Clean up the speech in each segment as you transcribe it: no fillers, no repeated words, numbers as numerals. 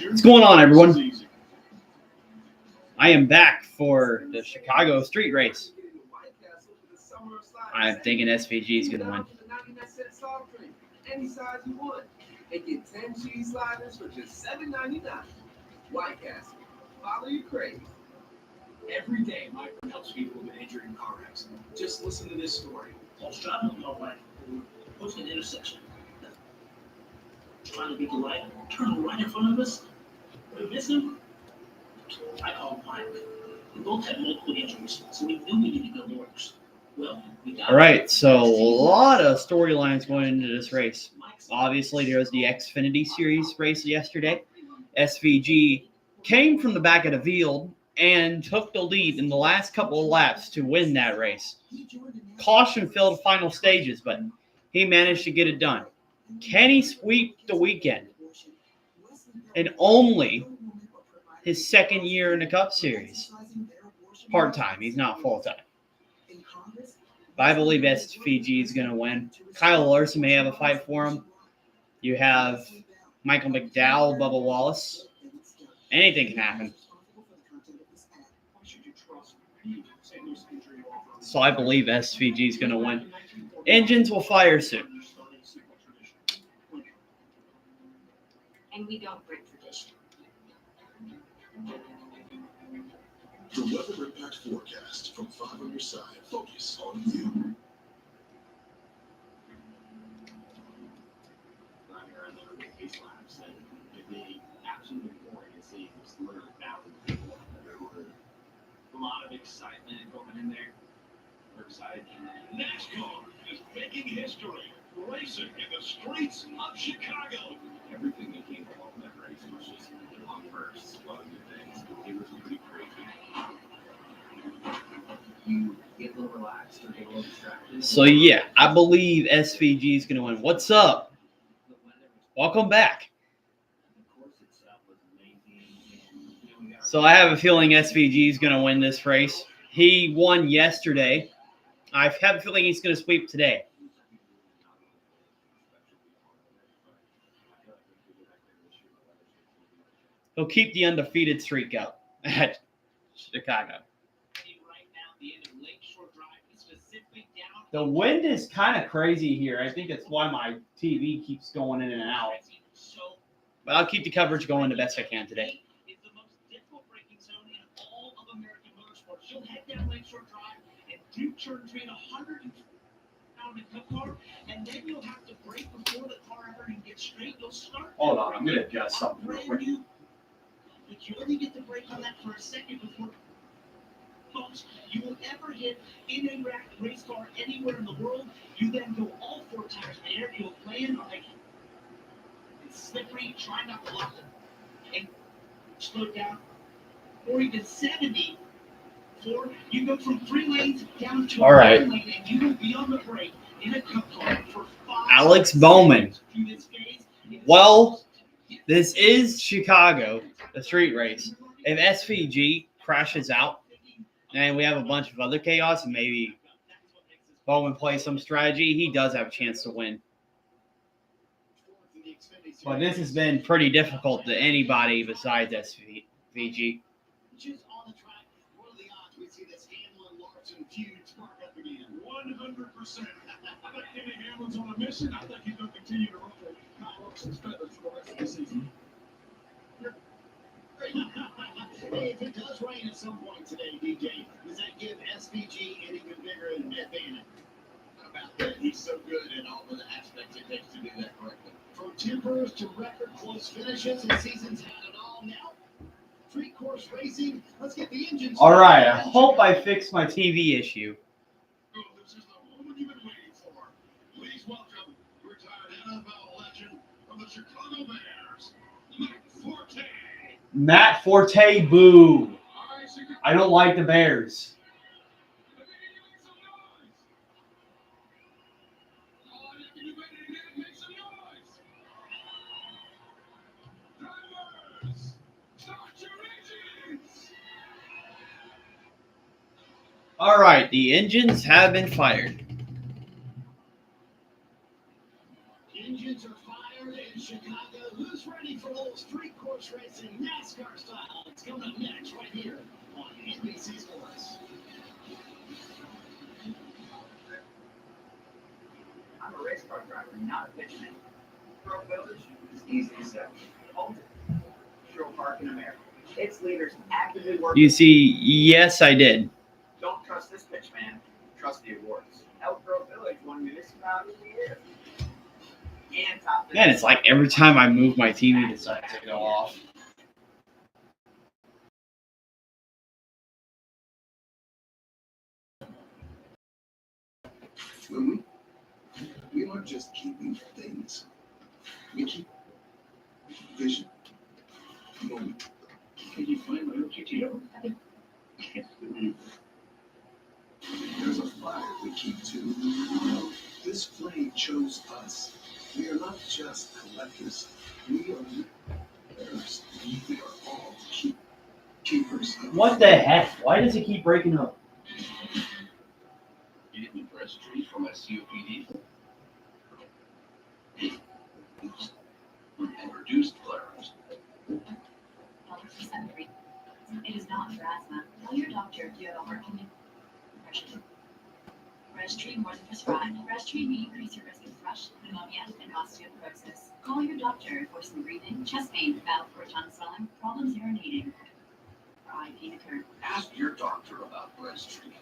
What's going on, everyone? I am back for the Chicago street race. I'm thinking SVG is going to win. Any size you want. And get 10 cheese sliders for just $7.99. White Castle. Follow your craze. Every day, my friend helps people who've been injured in car accidents. Just listen to this story. I was driving on my way, approaching an intersection. Trying to beat the light, turning right in front of us. We missed him. I called Mike. We both had multiple injuries, so we knew we needed to go to work. Well, we got. All right, so a lot of storylines going into this race. Obviously, there was the Xfinity Series race yesterday. SVG came from the back of the field and took the lead in the last couple of laps to win that race. Caution filled the final stages, but he managed to get it done. Can he sweep the weekend? And only his second year in the Cup Series. Part-time. He's not full-time. But I believe SVG is going to win. Kyle Larson may have a fight for him. You have Michael McDowell, Bubba Wallace. Anything can happen. So I believe SVG is going to win. Engines will fire soon. And we don't break tradition. The weather impact forecast from 5 on your side. Focus on you. A lot of excitement going in there. We're excited. NASCAR is making history. Racing in the streets of Chicago. Everything that came along that race was just on first. A lot of good things. It was pretty crazy. You get a little relaxed or get a little distracted. So, yeah, I believe SVG is going to win. What's up? Welcome back. So I have a feeling SVG is going to win this race. He won yesterday. I have a feeling he's going to sweep today. He'll keep the undefeated streak up at Chicago. The wind is kind of crazy here. I think that's why my TV keeps going in and out. But I'll keep the coverage going the best I can today. You'll head down Lakeshore Drive and do turn between 100 and pound in cup car, and then you'll have to brake before the car ever can get straight. You'll start. Hold on, I'm going to adjust something real quick. But you only get to brake on that for a second before you will ever hit in a race car anywhere in the world. You then go all 4 times in the air. You'll land like it's slippery. Try not to lock it and slow down, or even 70. You go from 3 lanes down to all right. 1 lane, and you will be on the brake in a cup car for 5 Alex Bowman. Well, this is Chicago, the street race. If SVG crashes out, and we have a bunch of other chaos, and maybe Bowman plays some strategy, he does have a chance to win. But this has been pretty difficult to anybody besides SVG. Feud spark up again. 100%. But Kenny Hamlin's on a mission. I think he's going to continue to ruffle Kyle Larson's feathers for the rest of the season. Hey, if it does rain at some point today, DJ, does that give SVG an even bigger advantage? How about that? He's so good in all of the aspects it takes to do that correctly. From tempers to record close finishes, the season's had it all now. Street course racing. Let's get the engines. All right, I hope I fixed my TV issue. Oh, this is the moment you've been waiting for. Please welcome retired NFL legend from the Chicago Bears, Matt Forte. Matt Forte, boo. I don't like the Bears. All right, the engines have been fired. Engines are fired in Chicago. Who's ready for old street course racing, NASCAR style? It's coming up next right here on NBC Sports. I'm a race car driver, not a pitchman. Pro Village is easy to sell. Ultimate. Sure Park in America. Its leaders actively work. You see, yes, I did. Don't trust this pitchman. Trust the awards. Elk Grove Village won Municipality of the Year. And top. Man, it's like every time I move my TV, it decides to go off. When we aren't just keeping things. We keep vision. Moment. Can you find my GTO? There's a fire we keep too. This flame chose us. We are not just collectors. We are keepers. We are all keepers. What the heck? Why does it keep breaking up? You didn't press trees for my COPD? And reduced flares. It is not for asthma. Tell your doctor if you have a heart condition. Registry more than prescribed. Registry may increase your risk of thrush, pneumonia, and osteoporosis. Call your doctor for some breathing, chest pain, mouth or tongue swelling, problems urinating, or IV occur. Ask your doctor about breast treat.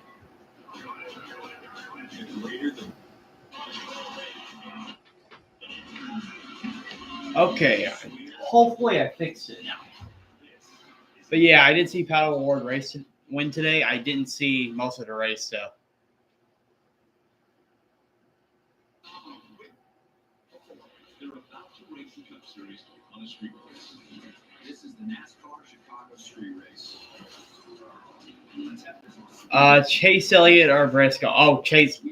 Later than Okay, hopefully I fixed it now. But yeah, I did see Paddle Award race win today. I didn't see most of the race, so. They're about to race the Cup Series on a street race. This is the NASCAR Chicago Street Race. Chase Elliott or Briscoe. Oh, Chase.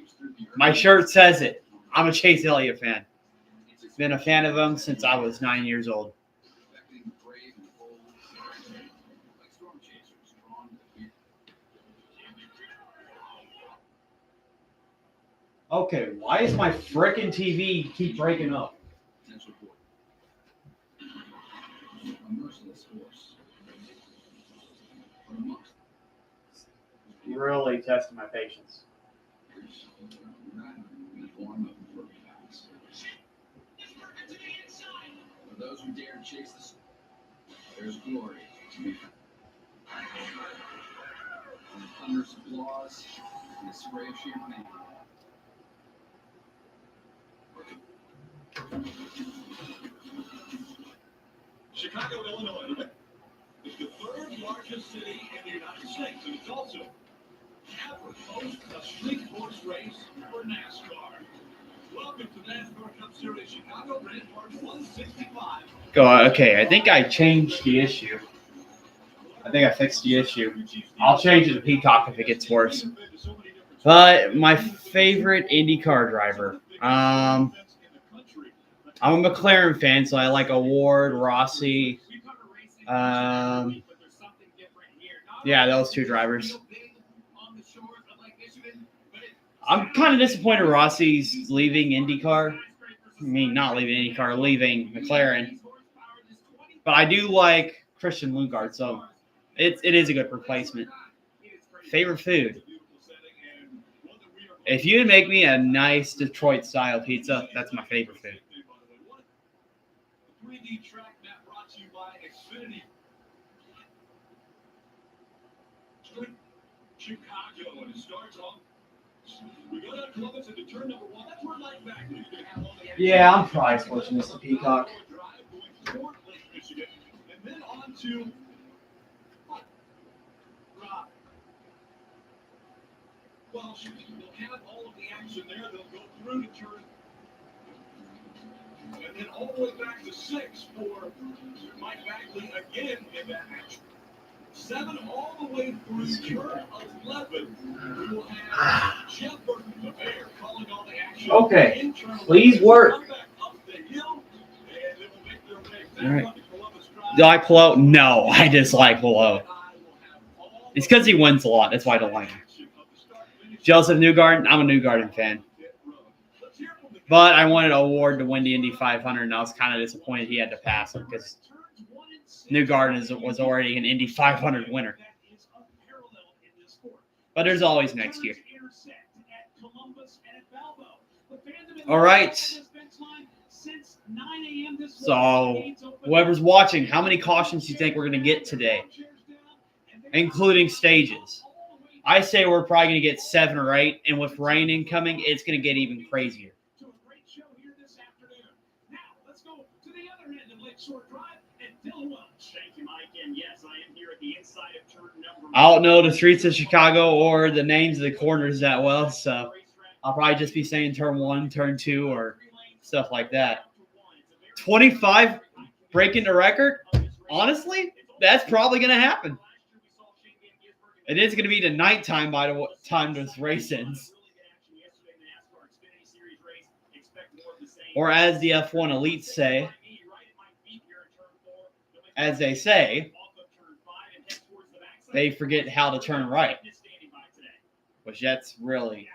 My shirt says it. I'm a Chase Elliott fan. Been a fan of him since I was 9 years old. Okay, why is my frickin' TV keep breaking up? Really testing my patience. For those who dare chase the sun, there's glory to be found. And thunderous applause and a spray of champagne. Chicago, Illinois is the third largest city in the United States, and it's also ever host a street course race for NASCAR. Welcome to NASCAR Cup Series Chicago, Rampart 165. Go. Okay, I think I changed the issue. I think I fixed the issue. I'll change it to Peacock if it gets worse. But my favorite IndyCar driver. I'm a McLaren fan, so I like Award, Rossi. Yeah, those two drivers. I'm kind of disappointed Rossi's leaving IndyCar. I mean, not leaving IndyCar, leaving McLaren. But I do like Christian Lundgaard, so it is a good replacement. Favorite food? If you'd make me a nice Detroit-style pizza, that's my favorite food. 3D track map brought to you by Xfinity. Chicago, and it starts off. We go down Columbus into turn number 1. That's where Mike Bagley is going to have all the Yeah, I'm probably switching this to Peacock. Drive going toward Lake Michigan, and then on to Rob. Well, they'll have all of the action there. They'll go through to turn. And then all the way back to 6 for Mike Bagley again in that action. 7 all the way through turn 11. We will have Jeff Burton, the Bear, calling all the action. Okay, please work. Come back up the hill, and they will make their way back All right. onto Columbus Drive. Do I pull out? No, I dislike Willow. It's because he wins a lot. That's why I don't like him. Joseph Newgarden, I'm a Newgarden fan. But I wanted Award to win the Indy 500, and I was kind of disappointed he had to pass him because Newgarden was already an Indy 500 winner. But there's always next year. All right. So, whoever's watching, how many cautions do you think we're going to get today, including stages? I say we're probably going to get 7 or 8, and with rain incoming, it's going to get even crazier. I don't know the streets of Chicago or the names of the corners that well, so I'll probably just be saying turn 1, turn 2, or stuff like that. 25 breaking the record? Honestly, that's probably going to happen. It is going to be the nighttime by the time this race ends. Or as the F1 elites say, as they say, they forget how to turn right. Which that's really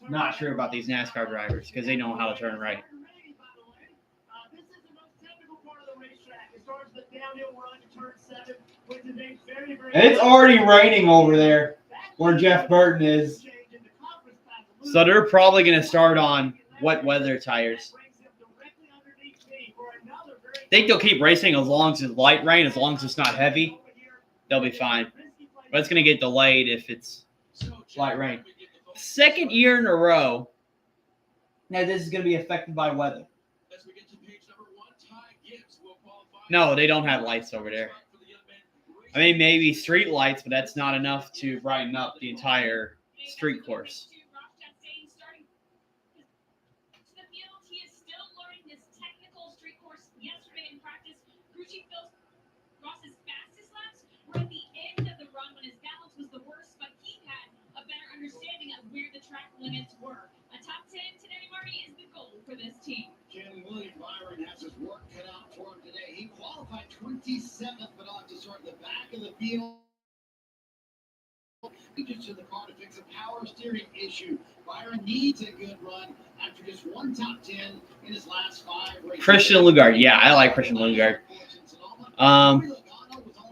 not true about these NASCAR drivers because they know how to turn right. And it's already raining over there where Jeff Burton is. So they're probably going to start on wet weather tires. I think they'll keep racing as long as it's light rain, as long as it's not heavy. They'll be fine. But it's going to get delayed if it's light rain. Second year in a row now this is going to be affected by weather. No, they don't have lights over there. I mean, maybe street lights, but that's not enough to brighten up the entire street course. Limits were. A top 10 today, Marty, is the goal for this team. Ken William Byron has his work cut out for him today. He qualified 27th, but on to start the back of the field. He just in the car to fix a power steering issue. Byron needs a good run after just one top 10 in his last 5 races. Christian Lugard. Yeah, I like Christian Lugard.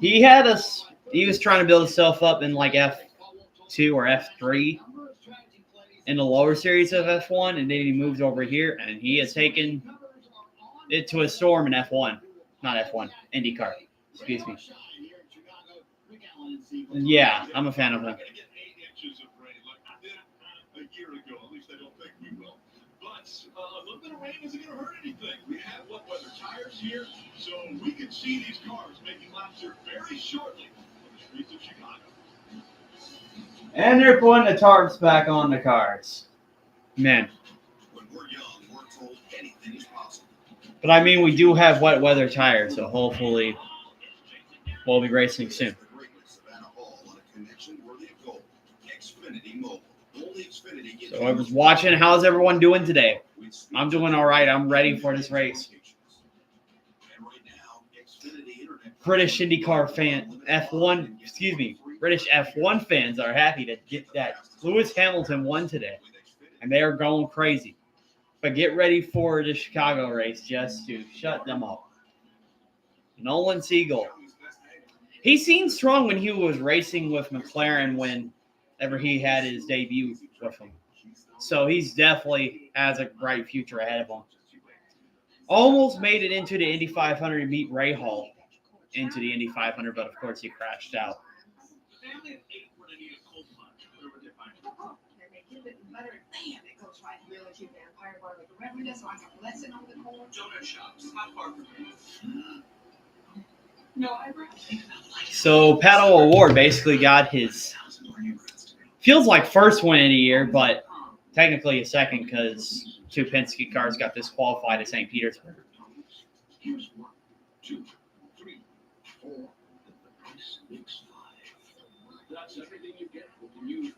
He was trying to build himself up in like F2 or F3 in the lower series of F1, and then he moved over here, and he has taken it to a storm in F1. Not F1, IndyCar. Excuse me. Yeah, I'm a fan of him. A year ago, at least I don't think we will. But a little bit of rain isn't going to hurt anything. We have wet weather tires here, so we can see these cars making laps here very shortly on the streets of Chicago. And they're putting the tarps back on the cars. Man. When we're young, we're told anything is possible. But I mean, we do have wet weather tires, so hopefully we'll be racing soon. So whoever's watching, how's everyone doing today? I'm doing all right. I'm ready for this race. British IndyCar fan, British F1 fans are happy to get that Lewis Hamilton won today, and they are going crazy. But get ready for the Chicago race just to shut them up. Nolan Siegel. He seemed strong when he was racing with McLaren whenever he had his debut with him. So he's definitely has a bright future ahead of him. Almost made it into the Indy 500 to meet Ray Hall into the Indy 500, but of course he crashed out. So Pato O'Ward basically got his feels like first win in a year, but technically a second because 2 Penske cars got disqualified at St. Petersburg. Here's 1, 2, 3, 4. That's everything you get when you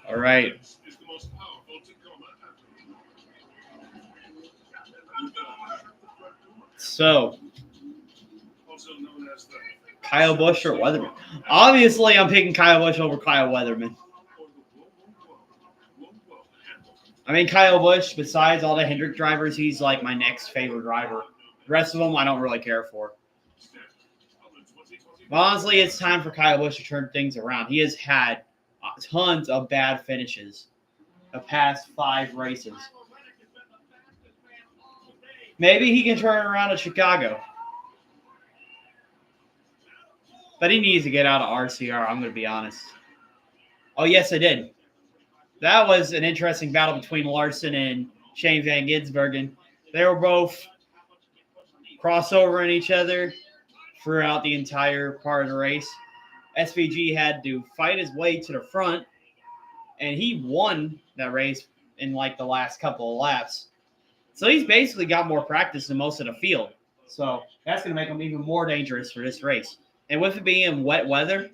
All right. It's the most powerful Tacoma. So, Also known as the Kyle Busch or Weatherman? Obviously, I'm picking Kyle Busch over Kyle Weatherman. I mean, Kyle Busch, besides all the Hendrick drivers, he's like my next favorite driver. The rest of them, I don't really care for. But honestly, it's time for Kyle Busch to turn things around. He has had tons of bad finishes the past 5 races. Maybe he can turn around at Chicago. But he needs to get out of RCR, I'm going to be honest. Oh, yes, I did. That was an interesting battle between Larson and Shane Van Gisbergen. They were both crossovering each other throughout the entire part of the race. SVG had to fight his way to the front, and he won that race in like the last couple of laps. So he's basically got more practice than most of the field. So that's going to make him even more dangerous for this race. And with it being wet weather,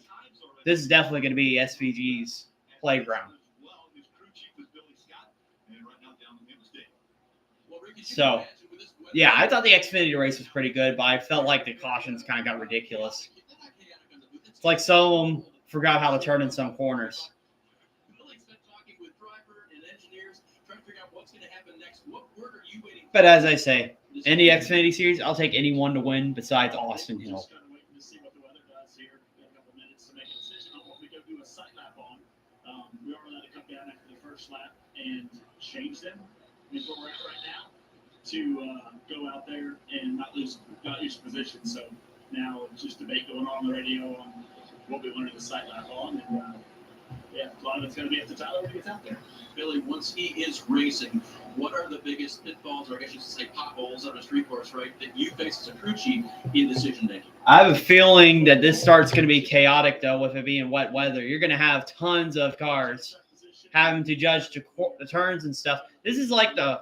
this is definitely going to be SVG's playground. So, yeah, I thought the Xfinity race was pretty good, but I felt like the cautions kind of got ridiculous. It's like some of them forgot how to turn in some corners. But as I say, in the Xfinity series, I'll take anyone to win besides Austin Hill. We are allowed to come down after the first lap and change them. Is where we're at right now to go out there and not lose position. So now it's just debate going on the radio on what we learned in the sight lap on, and yeah, a lot of it's going to be up to Tyler when he gets out there. Billy, once he is racing, what are the biggest pitfalls, or I guess you should say potholes on a street course, right, that you face as a crew chief in decision making? I have a feeling that this start's going to be chaotic, though, with it being wet weather. You're going to have tons of cars having to judge the turns and stuff. This is like the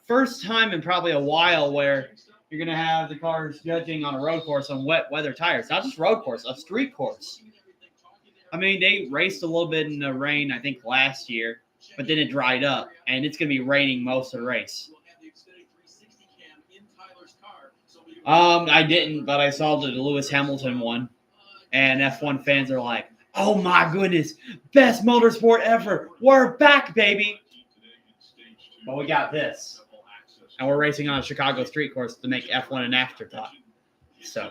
first time in probably a while where you're going to have the cars judging on a road course on wet weather tires. Not just road course, a street course. I mean, they raced a little bit in the rain, I think, last year, but then it dried up, and it's going to be raining most of the race. I didn't, but I saw the Lewis Hamilton one, and F1 fans are like, oh my goodness, best motorsport ever. We're back, baby. But we got this. And we're racing on a Chicago street course to make F1 an afterthought. So,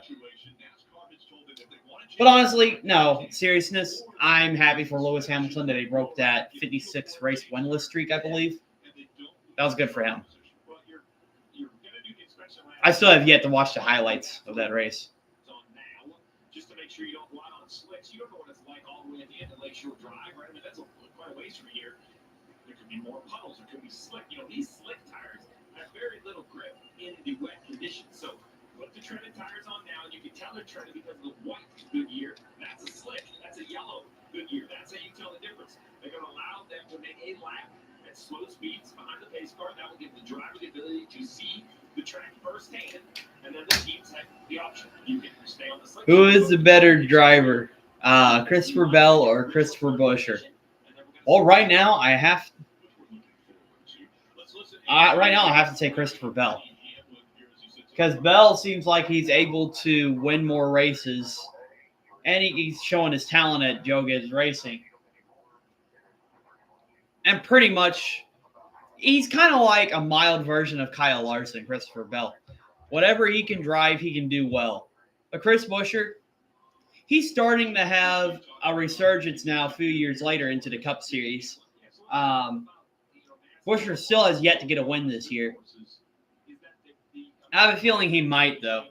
but honestly, no, seriousness, I'm happy for Lewis Hamilton that he broke that 56 race winless streak, I believe. That was good for him. I still have yet to watch the highlights of that race. Just to make sure you don't ride on slicks. You don't know what it's like all the way at the end of Lakeshore Drive, right? I mean, that's quite a ways from here. There could be more puddles. There could be slick. You know, these slick tires have very little grip in the wet conditions. So put the treaded tires on now, and you can tell they're treaded because of the white Goodyear. That's a slick. That's a yellow Goodyear. That's how you tell the difference. They're going to allow them to make a lap at slow speeds behind the pace car. That will give the driver the ability to see the track firsthand, and then the teams have the option. You can stay on the slick. Who is the better driver, Christopher Bell or Christopher Buescher? Well, right now I have to say Christopher Bell, because Bell seems like he's able to win more races, and he's showing his talent at Joe Gibbs Racing. And pretty much, he's kind of like a mild version of Kyle Larson, Christopher Bell. Whatever he can drive, he can do well. But Chris Buescher, he's starting to have a resurgence now a few years later into the Cup Series. Buescher still has yet to get a win this year. I have a feeling he might, though.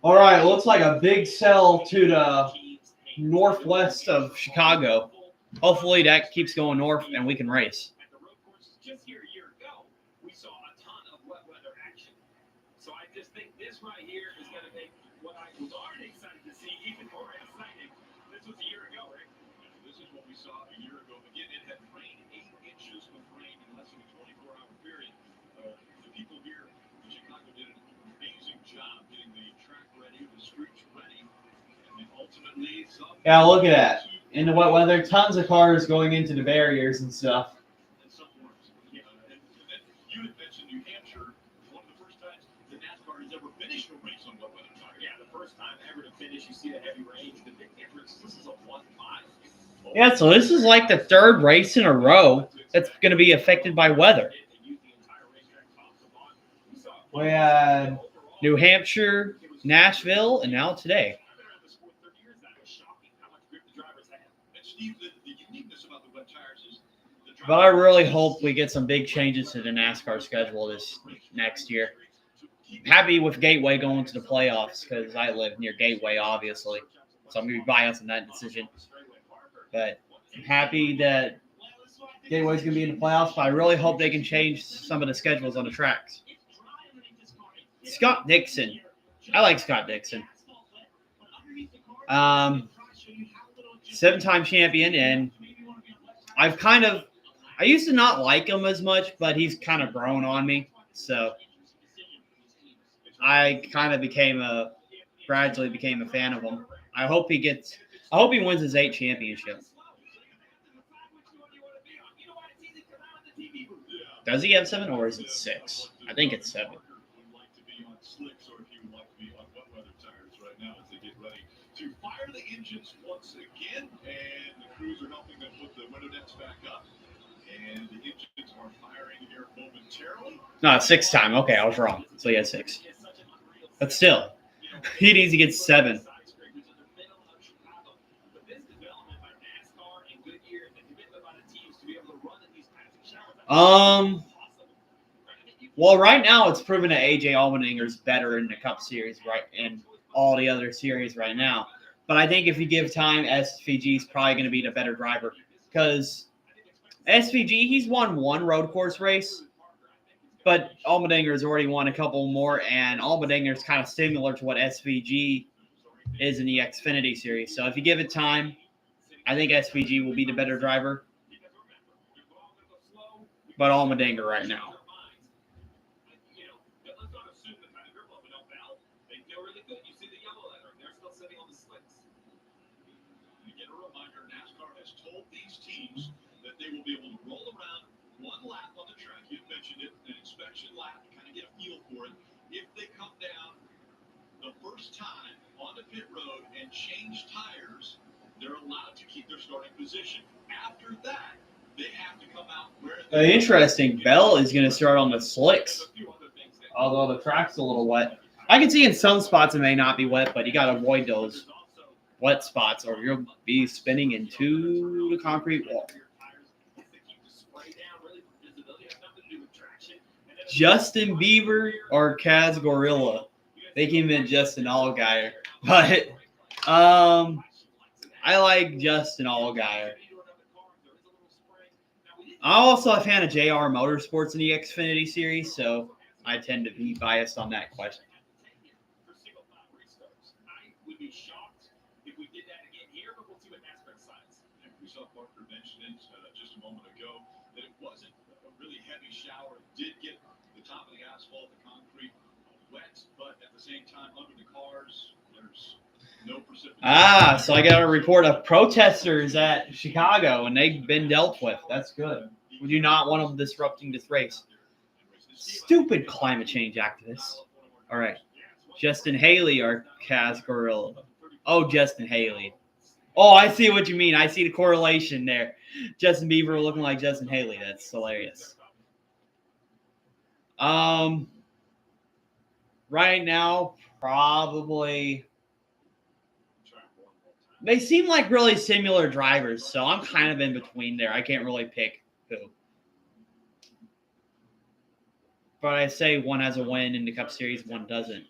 All right, looks like a big sell to the northwest of Chicago. Hopefully that keeps going north and we can race. Just here a year ago, we saw a ton of wet weather action. So I just think this right here is going to make what I was already excited to see even more exciting. This was a year ago, right? This is what we saw a year ago. Again, it had rained 8 inches of rain in less than a 24-hour period. The people here in Chicago did an amazing job getting the track ready, the streets ready, and ultimately some. Yeah, look at that. In the wet weather, tons of cars going into the barriers and stuff. You had mentioned New Hampshire, one of the first times Yeah, so this is like the third race in a row that's going to be affected by weather. We had New Hampshire, Nashville, and now today. But I really hope we get some big changes to the NASCAR schedule this next year. Happy with Gateway going to the playoffs because I live near Gateway, obviously. So I'm going to be biased in that decision. But I'm happy that Gateway's going to be in the playoffs, but I really hope they can change some of the schedules on the tracks. Scott Dixon. I like Scott Dixon. 7-time champion, and I used to not like him as much, but he's kind of grown on me. So I kind of gradually became a fan of him. I hope he wins his 8th championship. Does he have 7 or is it 6? I think it's 7. To fire the engines once again, and the crews are helping them put the window nets back up, and the engines are firing here momentarily. No, 6 time. Okay, I was wrong. So yeah, 6. But still, he needs to get 7. Well, right now it's proven that AJ Allmendinger's better in the Cup Series, right, and all the other series right now. But I think if you give time, SVG is probably going to be the better driver because SVG, he's won 1 road course race, but Allmendinger's already won a couple more, and Allmendinger's kind of similar to what SVG is in the Xfinity series. So if you give it time, I think SVG will be the better driver. But Allmendinger right now. NASCAR has told these teams that they will be able to roll around 1 lap on the track. You mentioned it, an inspection lap, to kind of get a feel for it. If they come down the first time on the pit road and change tires, they're allowed to keep their starting position. After that, they have to come out where Interesting. Bell is going to start on the slicks, although the track's a little wet. I can see in some spots it may not be wet, but you got to avoid those wet spots or you'll be spinning into the concrete wall. Justin Bieber or Kaz Gorilla? They came in Justin Allgaier, but I like Justin Allgaier. I'm also a fan of JR Motorsports in the Xfinity series, so I tend to be biased on that question. We saw Parker mention it just a moment ago that it wasn't a really heavy shower. It did get the top of the asphalt, the concrete wet, but at the same time, under the cars, there's no precipitation. So I got a report of protesters at Chicago, and they've been dealt with. That's good. We do not want them disrupting this race. Stupid climate change activists. All right. Justin Haley or Kaz Gorilla? Oh, Justin Haley. Oh, I see what you mean. I see the correlation there. Justin Bieber looking like Justin Haley. That's hilarious. Right now, probably. They seem like really similar drivers, so I'm kind of in between there. I can't really pick who. But I say one has a win in the Cup Series, one doesn't.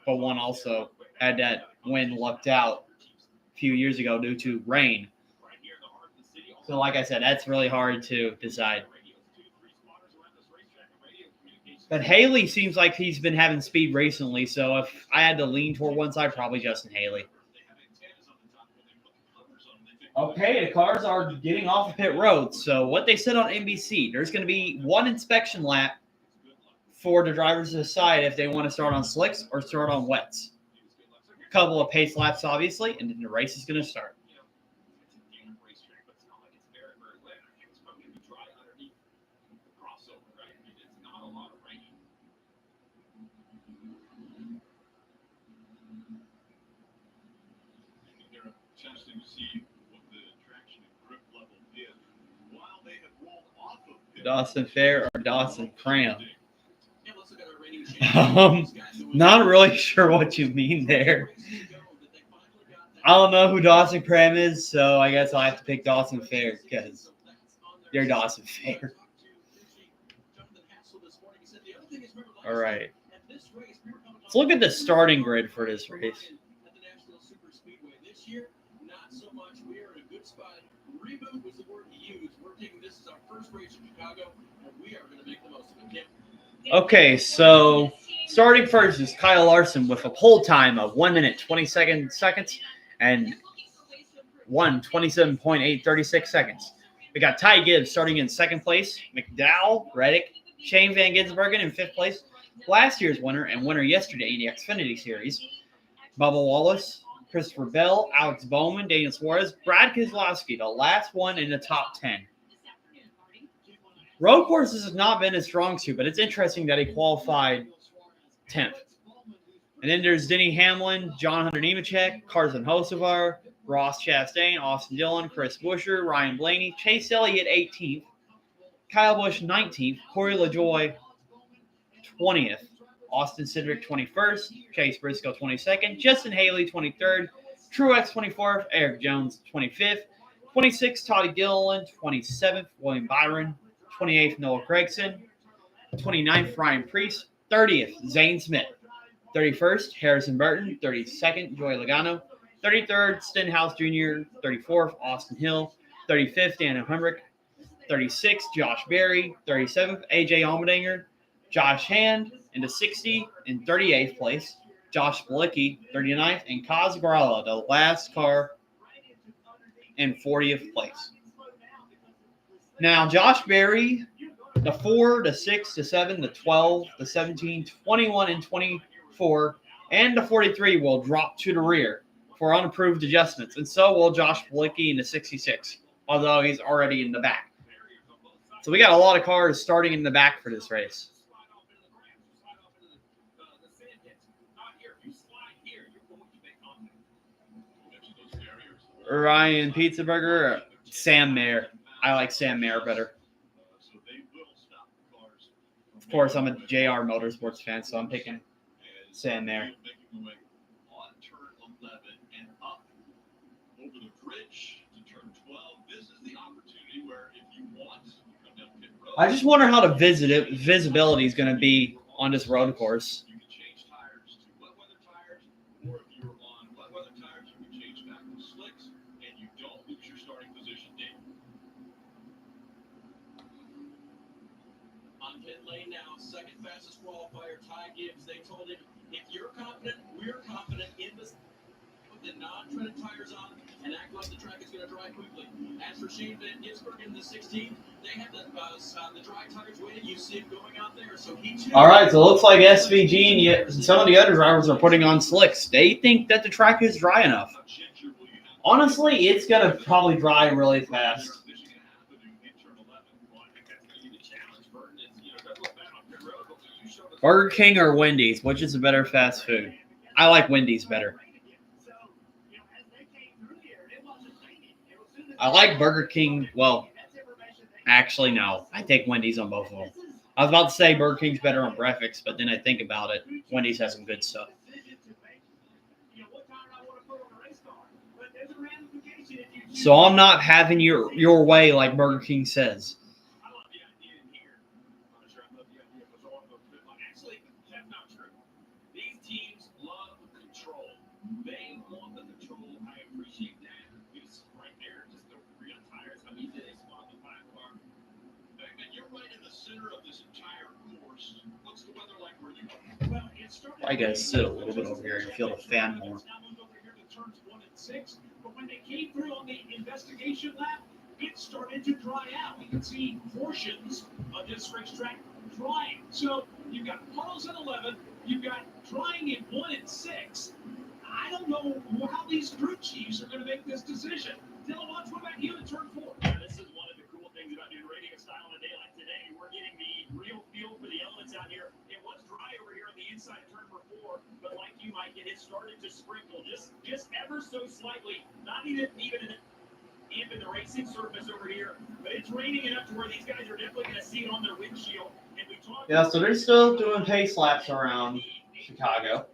But one also had that win lucked out a few years ago due to rain. So like I said, that's really hard to decide. But Haley seems like he's been having speed recently, so if I had to lean toward one side, probably Justin Haley. Okay, the cars are getting off of pit road. So what they said on NBC, there's going to be 1 inspection lap for the drivers to decide if they want to start on slicks or start on wets. A couple of pace laps, obviously, and then the race is going to start. see what the traction and grip level did. While they have rolled off of pit, Dawson Fair or Dawson Cram? Yeah, let's look at our rating change. Not really sure what you mean there. I don't know who Dawson Cram is, so I guess I'll have to pick Dawson Fair because they're Dawson Fair. All right. Let's look at the starting grid for this race. This year, not so much. We are in a good spot. Reboot was the word he used. We're taking this as our first race in Chicago, and we are going to make the most of it. Okay, so starting first is Kyle Larson with a pole time of 1 minute 27 seconds and 1:27.836 seconds. We got Ty Gibbs starting in second place, McDowell, Reddick, Shane Van Gisbergen in fifth place, last year's winner and winner yesterday in the Xfinity Series, Bubba Wallace, Christopher Bell, Alex Bowman, Daniel Suarez, Brad Keselowski, the last one in the top 10. Road courses has not been his strong suit, but it's interesting that he qualified 10th. And then there's Denny Hamlin, John Hunter Nemechek, Carson Hocevar, Ross Chastain, Austin Dillon, Chris Buescher, Ryan Blaney, Chase Elliott 18th, Kyle Busch 19th, Corey LaJoie 20th, Austin Cindric 21st, Chase Briscoe 22nd, Justin Haley 23rd, Truex 24th, Eric Jones 25th, 26th, Toddy Gilliland 27th, William Byron 28th, Noah Gragson 29th, Ryan Preece 30th, Zane Smith 31st, Harrison Burton 32nd, Joey Logano 33rd, Stenhouse Jr. 34th, Austin Hill 35th, Daniel Hemrick 36th, Josh Berry 37th, AJ Allmendinger, Josh Hand into 60 in 38th place, Josh Bilicki 39th, and Kaz Grala, the last car, in 40th place. Now, Josh Berry, the 4, the 6, the 7, the 12, the 17, 21, and 24, and the 43 will drop to the rear for unapproved adjustments, and so will Josh Bilicki in the 66, although he's already in the back. So we got a lot of cars starting in the back for this race. Ryan Pizzaburger, Sam Mayer. I like Sam Mayer better. Of course, I'm a JR Motorsports fan, so I'm picking Sam Mayer. I just wonder how the visibility is going to be on this road course. you can change tires to wet weather tires, or if you're on wet weather tires, you can change back to slicks, and you don't lose your starting position, Dave. On pit lane now, second fastest qualifier, Ty Gibbs. They told him, if you're confident, we're confident in this. Put the non-treaded tires on and act like the track is going to dry quickly. As for Shane Van Gisbergen in the 16, they have the dry tires waiting. You see him going out there, so he too. All right, so it looks like SVG and some of the other drivers are putting on slicks. They think that the track is dry enough. Honestly, it's going to probably dry really fast. Burger King or Wendy's? Which is a better fast food? I like Wendy's better. I like Burger King. Well, actually, no. I take Wendy's on both of them. I was about to say Burger King's better on breakfast, but then I think about it. Wendy's has some good stuff. So I'm not having your way like Burger King says. Actually, that's not true. These teams love control. They want the control. I appreciate that. It's right there, just the real tires. How easy they spot the 5 car. And you're right in the center of this entire course. What's the weather like where you are? Well, it started. I gotta sit a little bit over here and feel the fan more. But when they came through on the investigation lap, it started to dry out. We can see portions of this racetrack drying. So you've got puddles in 11, you've got drying in 1 and 6. I don't know how these crew chiefs are going to make this decision. Dylan Watts, what about you in turn 4? Yeah, this is one of the cool things about doing rating a style on a day like today. We're getting the real feel for the elements out here. It was dry over here on the inside of turn 4, but like you, Mike, it has started to sprinkle just ever so slightly. Not even in the racing surface over here, but it's raining enough to where these guys are definitely going to see it on their windshield. And we talked Yeah, so they're still doing pace laps around Chicago.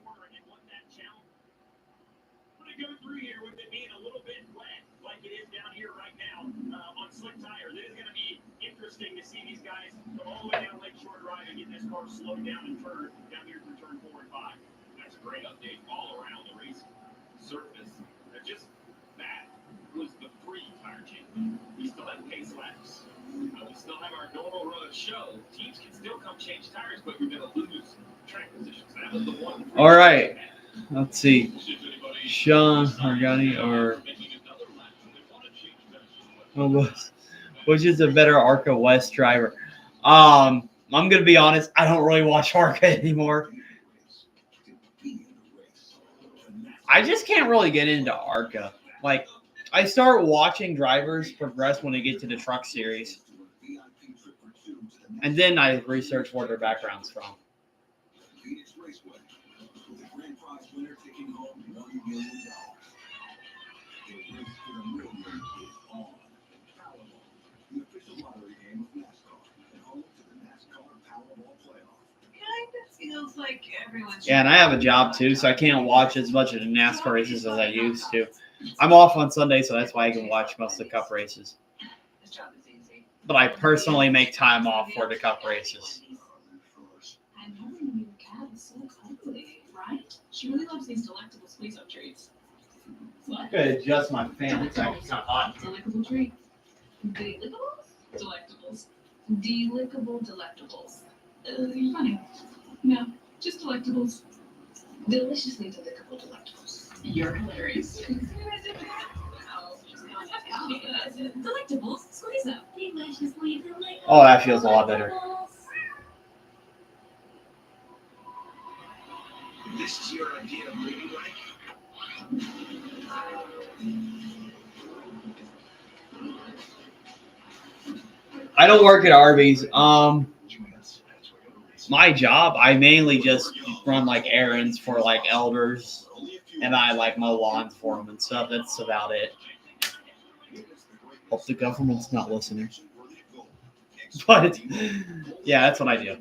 Go through here with it being a little bit wet, like it is down here right now on slick tires. It is going to be interesting to see these guys go all the way down Lakeshore Drive and get this car slowed down and turned down here through turn 4 and 5. That's a great update all around the race surface. Just that was the pre-tire change. We still have pace laps. We still have our normal run of show. Teams can still come change tires, but you're going to lose track positions. That was the one. All right. Let's see. Sean Hargani or which is a better ARCA West driver? I'm gonna be honest. I don't really watch ARCA anymore. I just can't really get into ARCA. Like, I start watching drivers progress when they get to the truck series, and then I research where their background's from. Winner taking home $1 million. The race for the $1 million is on. Powerball, the official lottery game of NASCAR, and home to the NASCAR Powerball playoff. Kind of feels like everyone's. Yeah, and I have a job too, so I can't watch as much of the NASCAR races as I used to. I'm off on Sunday, so that's why I can watch most of the Cup races. This job is easy. But I personally make time off for the Cup races. I never knew your cat was so ugly, right? She really loves these delectable squeeze-up treats. What? I'm gonna adjust my fan. It's actually kind of hot. Delectable treat. Delectables? Delectables. Delickable delectables. You're funny. No, just delectables. Deliciously delectable delectables. You're hilarious. Delectables, squeeze up. Deliciously delectable. Oh, that feels a lot better. This is your idea of living life? I don't work at Arby's. My job, I mainly just run like errands for like elders, and I like mow lawns for them and stuff. That's about it. Hope the government's not listening. But yeah, that's what I do.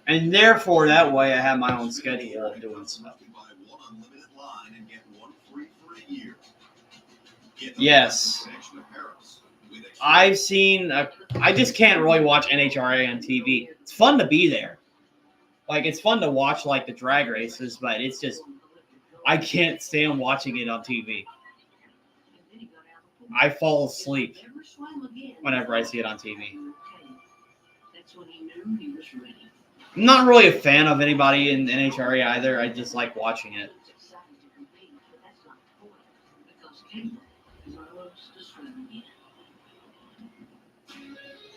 And therefore, that way I have my own schedule of doing stuff. Yes. I've seen, I just can't really watch NHRA on TV. It's fun to be there. Like, it's fun to watch, like, the drag races, but it's just, I can't stand watching it on TV. I fall asleep whenever I see it on TV. I'm not really a fan of anybody in NHRA either. I just like watching it.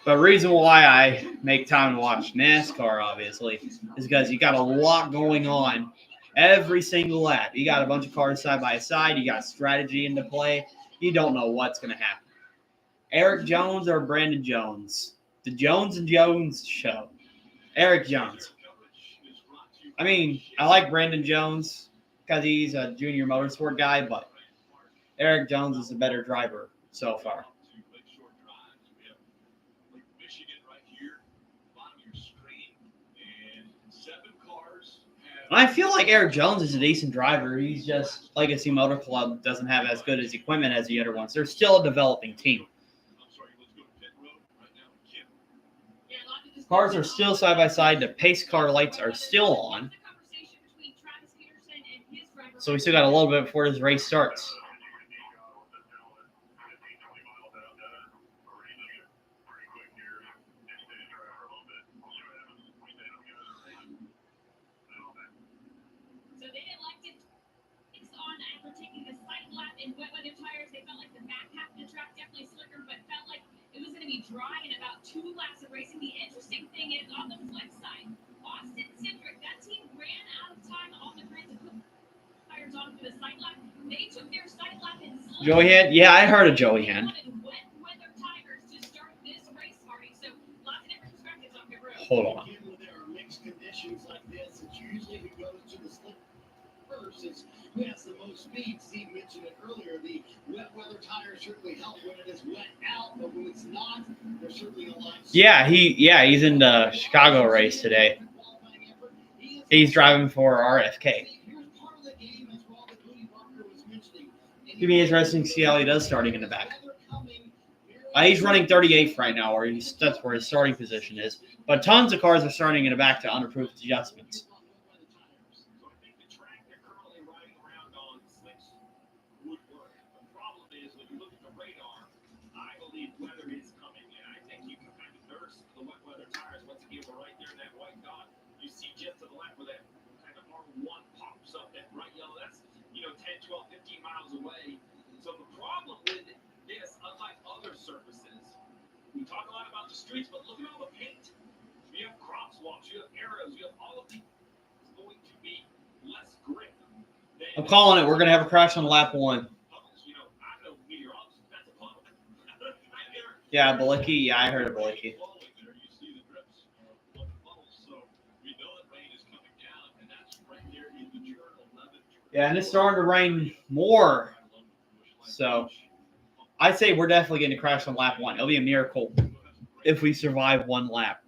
But the reason why I make time to watch NASCAR, obviously, is because you got a lot going on every single lap. You got a bunch of cars side by side. You got strategy into play. You don't know what's going to happen. Eric Jones or Brandon Jones? The Jones and Jones show. Eric Jones. I mean, I like Brandon Jones because he's a junior motorsport guy, but Eric Jones is a better driver so far. And I feel like Eric Jones is a decent driver. He's just Legacy Motor Club doesn't have as good as equipment as the other ones. They're still a developing team. Cars are still side by side. The pace car lights are still on. So we still got a little bit before this race starts. So they elected on after taking a slight lap in wet weather tires. They felt like the back half of the track definitely slicker, but felt like it was going to be dry in about 2 laps of racing. The interesting thing is, on the flip side, Austin Cindric, that team ran out of time on the grid to put tires on for the side lap. They took their side lap in slow. Joey Hand? Yeah, I heard of Joey Hand. Wet weather tires to start this race party. So lots of different perspectives on the road. Hold on. speed. Steve mentioned it earlier. The wet weather tires certainly help when it is wet out, but when it's not, they're certainly a lot. He's in the Chicago race today. He's driving for RFK. It'll be interesting to see how he does starting in the back. He's running 38th right now, or that's where his starting position is. But tons of cars are starting in the back to unapproved adjustments. So I think the track they're currently riding around on slicks would work. The problem is when you look at the radar, I believe weather is coming, and I think you can kind of nurse the wet weather tires. Once again, we're right there in that white dot. You see just to the left where that kind of R1 pops up, that bright yellow. That's 10, 12, 15 miles away. So the problem with this, unlike other surfaces, we talk a lot about the streets, but look at all the paint. You have crosswalks, you have arrows, you have all of these. It's going to be less grip. I'm calling it. We're going to have a crash on lap 1. I'm no meteorologist. That's a puddle. Yeah, Balicki. Yeah, I heard of Balicki. Yeah, and it's starting to rain more. So I'd say we're definitely getting a crash on lap 1. It'll be a miracle if we survive one lap.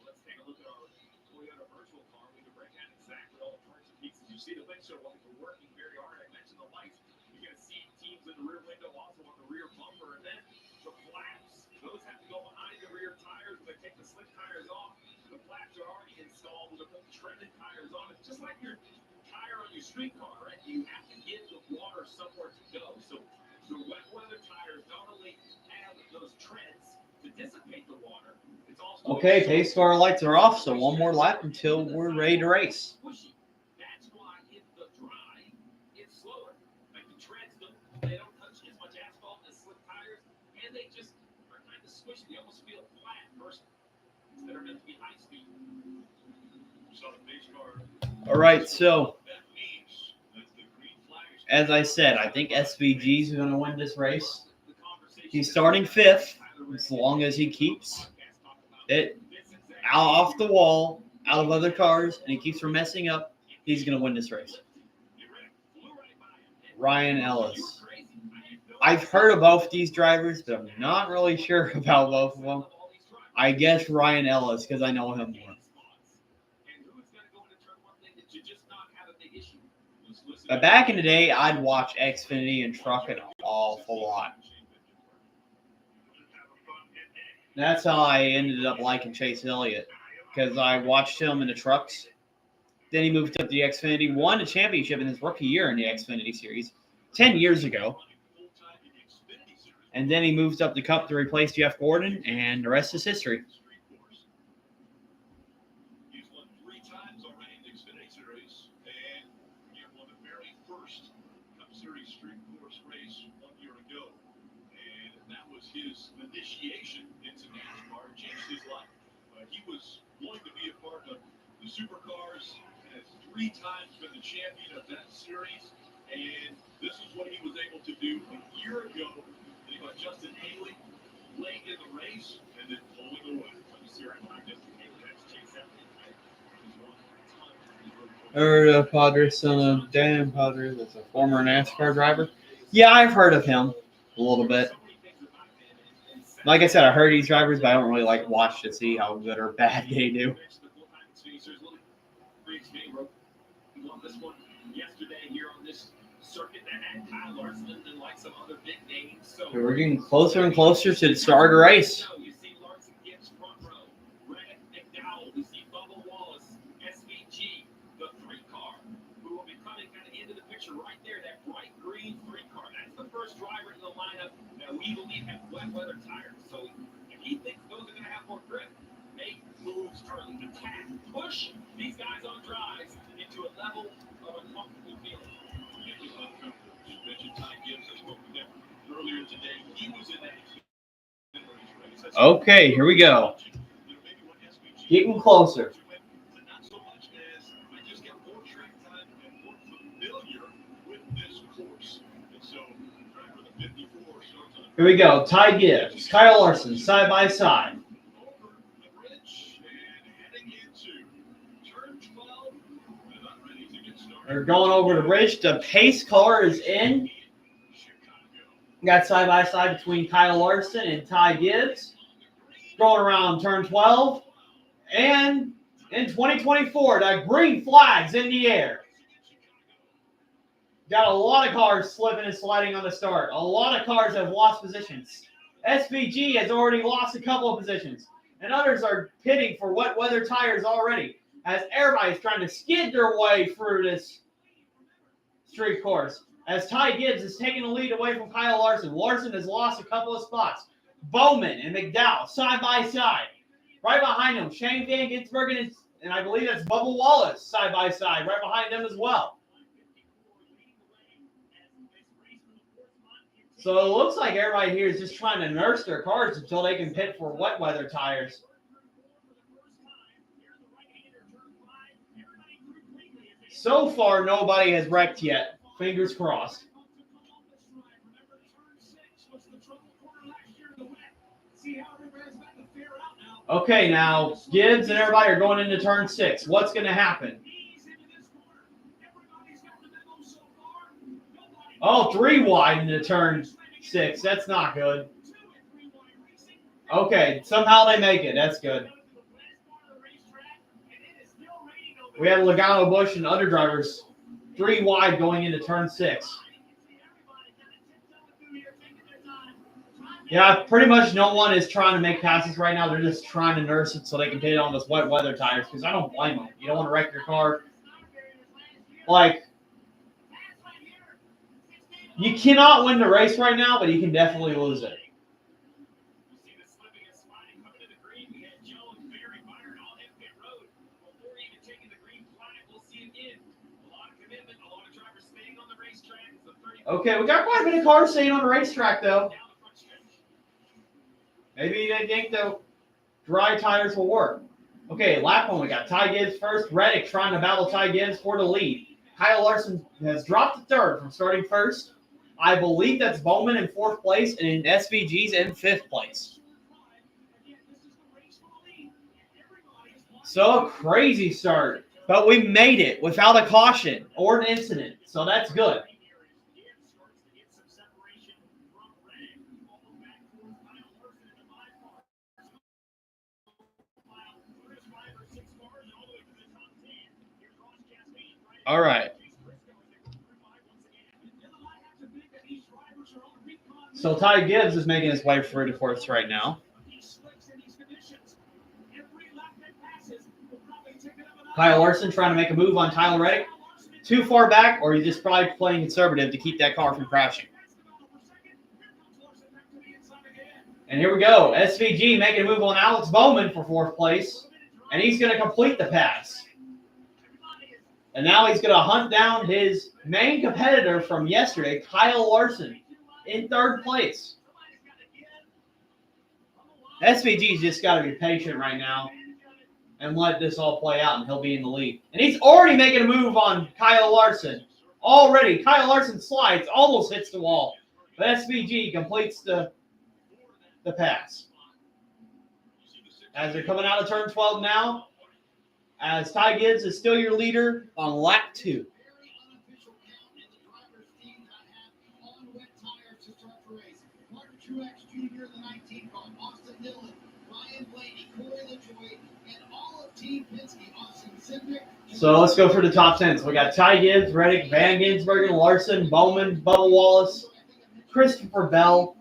Let's take a look at our Toyota virtual car. We can break down exactly all the parts and pieces. You see the windshield wipers are working very hard. I mentioned the lights. You're going to see teams in the rear window, also on the rear bumper, and then the flaps. Those have to go behind the rear tires. They take the slick tires off. The flaps are already installed. We're going to put treaded tires on it, just like your tire on your street car, right? You have to get the water somewhere to go. So the wet weather tires not only have those treads to dissipate the water, it's also Okay, pace car lights are off, so one more lap until we're ready to race. That's why in the dry, it's slower. Like the treads, they don't touch as much asphalt as slick tires, and they just are kind of squishy. They almost feel flat versus that are meant to be high speed. So the pace car. All right, so as I said, I think SVG is going to win this race. He's starting 5th, as long as he keeps it out off the wall, out of other cars, and he keeps from messing up. He's going to win this race. Ryan Ellis. I've heard of both these drivers, but I'm not really sure about both of them. I guess Ryan Ellis because I know him more. But back in the day, I'd watch Xfinity and truck an awful lot. That's how I ended up liking Chase Elliott, because I watched him in the trucks. Then he moved up to the Xfinity, won a championship in his rookie year in the Xfinity Series 10 years ago. And then he moved up the Cup to replace Jeff Gordon, and the rest is history. He's won 3 times already in the Xfinity Series, and he won the very first Cup Series street course race 1 year ago. And that was his initiation into NASCAR. It changed his life. He was going to be a part of the supercars, has 3 times been the champion of that series, and this is what he was able to do a year ago. He got Justin Haley late in the race and then pulling away. Padre, son of Dan Padre, that's a former NASCAR driver. Yeah, I've heard of him a little bit. Like I said, I heard these drivers, but I don't really like watch to see how good or bad they do. Won this one yesterday here on this circuit that had Kyle Larson and like some other big names. So We're getting closer and closer to the start of the race. you see Larson gets front row. Brad McDowell, we see Bubba Wallace, SVG, the 3-car, who will be coming kind of into the picture right there. That bright green 3-car. That's the first driver in the lineup that we believe have wet weather tires. So if he thinks those are going to have more grip, make moves early. Attack, push these guys on drives into a level of uncomfortable feeling. You mentioned Ty Gibbs. I spoke with him earlier today. He was in that. Okay, here we go. Getting closer. Not so much as I just get more track time and more familiar with this course. And so, driver the 54 starts on Here we go. Ty Gibbs, Kyle Larson, side by side. over the bridge and heading into turn They're going over the ridge. The pace car is in. Got side-by-side between Kyle Larson and Ty Gibbs. Going around turn 12. And in 2024, the green flag's in the air. Got a lot of cars slipping and sliding on the start. A lot of cars have lost positions. SVG has already lost a couple of positions. And others are pitting for wet weather tires already, as everybody's trying to skid their way through this street course. As Ty Gibbs is taking the lead away from Kyle Larson. Larson has lost a couple of spots. Bowman and McDowell side by side. Right behind them, Shane Van Gisbergen and I believe that's Bubba Wallace side by side, right behind them as well. So it looks like everybody here is just trying to nurse their cars until they can pit for wet weather tires. So far, nobody has wrecked yet. Fingers crossed. Okay, now Gibbs and everybody are going into turn 6. What's going to happen? Oh, 3 wide into turn 6. That's not good. Okay, somehow they make it. That's good. We have Logano, Bush, and other drivers 3 wide going into turn 6. Yeah, pretty much no one is trying to make passes right now. They're just trying to nurse it so they can hit on those wet weather tires because I don't blame them. You don't want to wreck your car. Like, you cannot win the race right now, but you can definitely lose it. Okay, we got quite a bit of cars staying on the racetrack, though. Maybe they think the dry tires will work. Okay, lap 1, we got Ty Gibbs first. Reddick trying to battle Ty Gibbs for the lead. Kyle Larson has dropped to 3rd from starting 1st. I believe that's Bowman in 4th place and in SVG's in 5th place. So a crazy start, but we made it without a caution or an incident, so that's good. All right. So Ty Gibbs is making his way through the course right now. Kyle Larson trying to make a move on Tyler Reddick. Too far back, or he's just probably playing conservative to keep that car from crashing. And here we go. SVG making a move on Alex Bowman for 4th place. And he's going to complete the pass. And now he's going to hunt down his main competitor from yesterday, Kyle Larson, in 3rd place. SVG's just got to be patient right now and let this all play out, and he'll be in the lead. And he's already making a move on Kyle Larson. Already, Kyle Larson slides, almost hits the wall. But SVG completes the pass. As they're coming out of turn 12 now, as Ty Gibbs is still your leader on lap 2. So let's go for the top 10. So we got Ty Gibbs, Reddick, Van Gisbergen, Larson, Bowman, Bubba Wallace, Christopher Bell.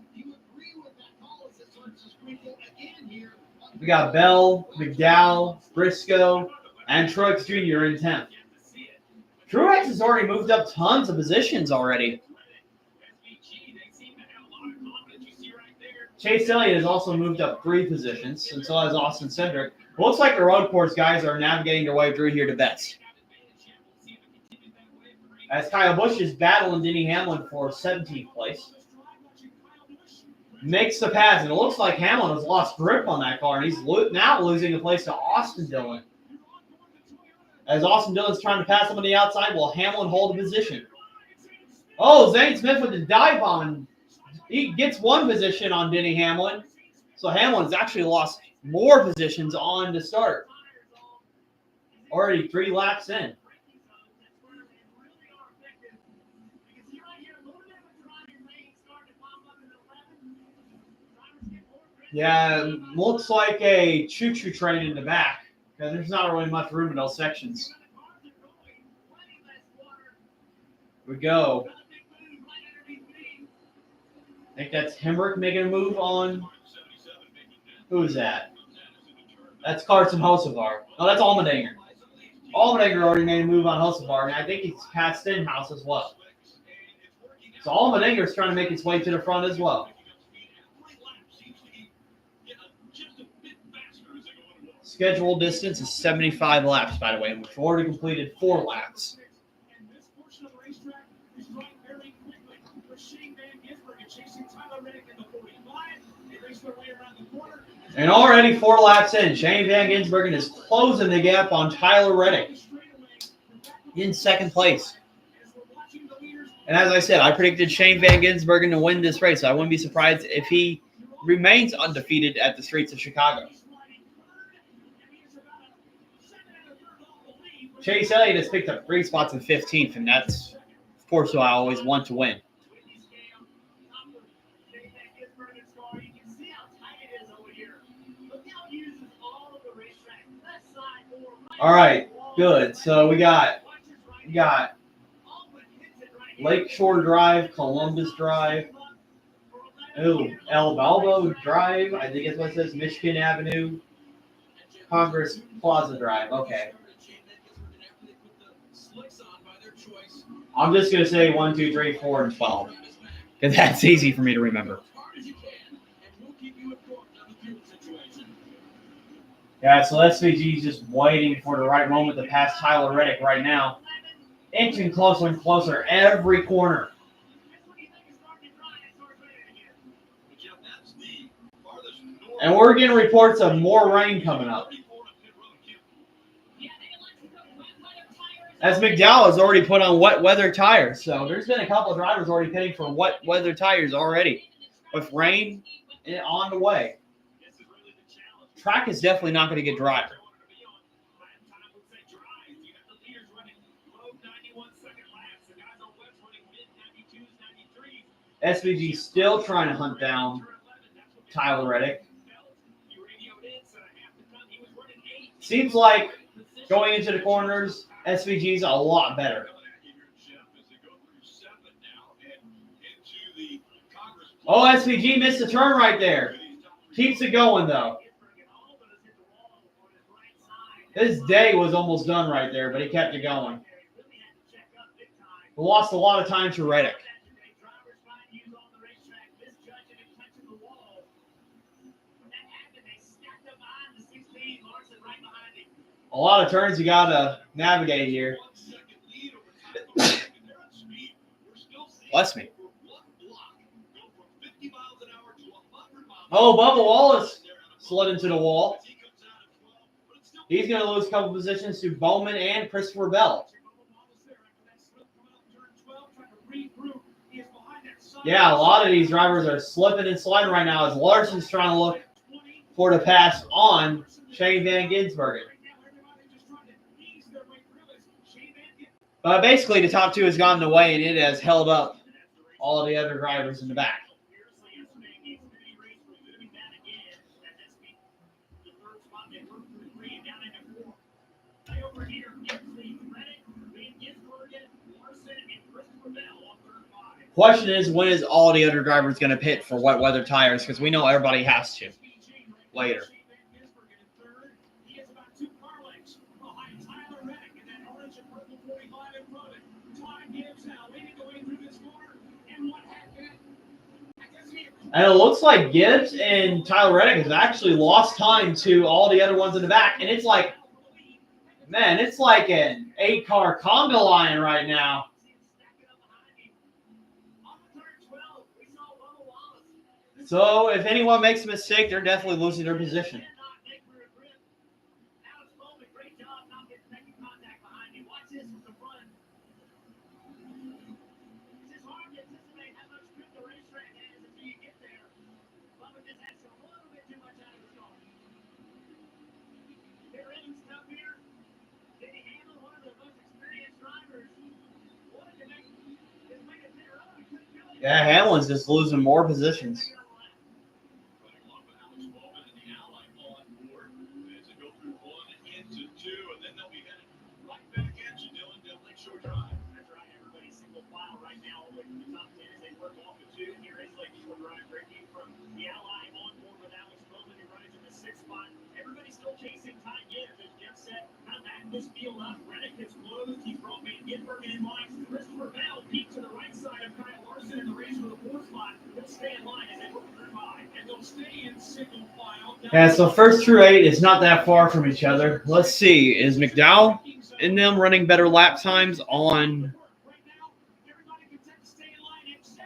We got Bell, McDowell, Briscoe, and Truex Jr. in 10th. Truex has already moved up tons of positions already. Chase Elliott has also moved up 3 positions, and so has Austin Cindric. It looks like the road course guys are navigating their way through here to best. As Kyle Busch is battling Denny Hamlin for 17th place. Makes the pass, and it looks like Hamlin has lost grip on that car, and he's now losing the place to Austin Dillon. As Austin Dillon's trying to pass him on the outside, will Hamlin hold a position? Oh, Zane Smith with the dive bomb. He gets 1 position on Denny Hamlin. So Hamlin's actually lost more positions on the start. Already 3 laps in. Yeah, looks like a choo-choo train in the back. Because there's not really much room in those sections. We go. I think that's Hemrick making a move on. Who is that? That's Carson Hocevar. No, that's Allmendinger. Allmendinger already made a move on Hocevar, and I think he's passed Stenhouse as well. So Allmendinger's trying to make his way to the front as well. Scheduled distance is 75 laps, by the way, and we've already completed 4 laps. And already 4 laps in, Shane Van Gisbergen is closing the gap on Tyler Reddick in second place. And as I said, I predicted Shane Van Gisbergen to win this race. So I wouldn't be surprised if he remains undefeated at the streets of Chicago. Chase Elliott has picked up 3 spots in 15th, and that's, of course, who I always want to win. All right, good. So we got Lakeshore Drive, Columbus Drive, El Balbo Drive, I think that's what it says, Michigan Avenue, Congress Plaza Drive. Okay. I'm just going to say 1, 2, 3, 4, and 12, because that's easy for me to remember. Yeah, so SVG is just waiting for the right moment to pass Tyler Reddick right now. Inching closer and closer every corner. And we're getting reports of more rain coming up. As McDowell has already put on wet weather tires. So there's been a couple of drivers already pitting for wet weather tires already. With rain on the way. Track is definitely not going to get drier. SVG still trying to hunt down Tyler Reddick. Seems like going into the corners, SVG's a lot better. Oh, SVG missed a turn right there. Keeps it going, though. His day was almost done right there, but he kept it going. He lost a lot of time to Reddick. A lot of turns you got to navigate here. Bless me. Oh, Bubba Wallace slid into the wall. He's going to lose a couple positions to Bowman and Christopher Bell. Yeah, a lot of these drivers are slipping and sliding right now as Larson's trying to look for the pass on Shane Van Gisbergen. But basically, the top 2 has gotten away, and it has held up all of the other drivers in the back. Question is, when is all the other drivers going to pit for wet weather tires? Because we know everybody has to later. And it looks like Gibbs and Tyler Reddick has actually lost time to all the other ones in the back. And it's like, man, it's like an 8-car conga line right now. So if anyone makes a mistake, they're definitely losing their position. Yeah, Hamlin's just losing more positions. still chasing Ty Gibbs as Jeff said, kind of back this field up. Reddick is closed. He's brought Van Ginbergen in line. Christopher Bell peeked to the right side of Kyle Larson in the race for the fourth spot. They'll stay in line as they move through by. And they'll stay in single file. Yeah, so first through 8 is not that far from each other. Let's see. Is McDowell and them running better lap times on...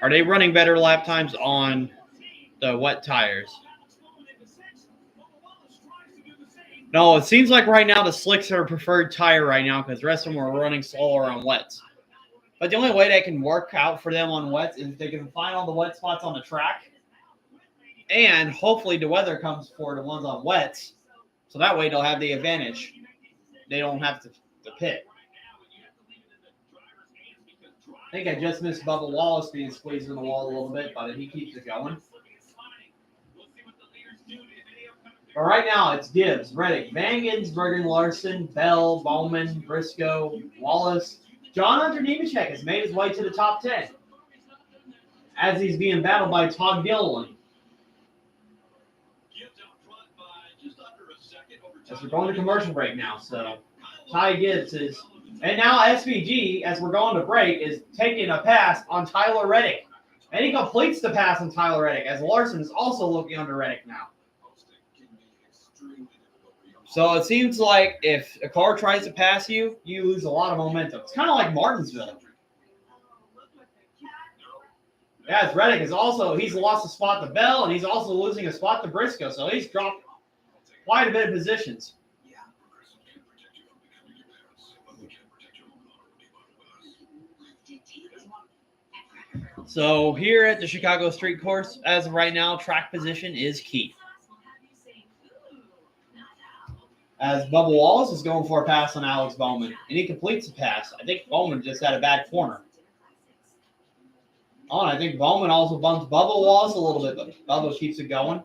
Are they running better lap times on the wet tires? No, it seems like right now the slicks are a preferred tire right now because the rest of them are running slower on wets. But the only way they can work out for them on wets is if they can find all the wet spots on the track. And hopefully the weather comes for the ones on wets. So that way they'll have the advantage. They don't have to pit. I think I just missed Bubba Wallace being squeezed in the wall a little bit, but he keeps it going. But right now, it's Gibbs, Reddick, Van Ginbergen, Larson, Bell, Bowman, Briscoe, Wallace. John Hunter Nemechek has made his way to the top 10 as he's being battled by Todd Gilliland. As we're going to commercial break now, so Ty Gibbs is... And now SVG, as we're going to break, is taking a pass on Tyler Reddick. And he completes the pass on Tyler Reddick, as Larson is also looking under Reddick now. So it seems like if a car tries to pass you, you lose a lot of momentum. It's kind of like Martinsville. Yeah, it's Reddick is also, he's lost a spot to Bell, and he's also losing a spot to Briscoe. So he's dropped quite a bit of positions. So here at the Chicago Street Course, as of right now, track position is key. As Bubba Wallace is going for a pass on Alex Bowman, and he completes the pass. I think Bowman just had a bad corner. Oh, and I think Bowman also bumps Bubba Wallace a little bit, but Bubba keeps it going.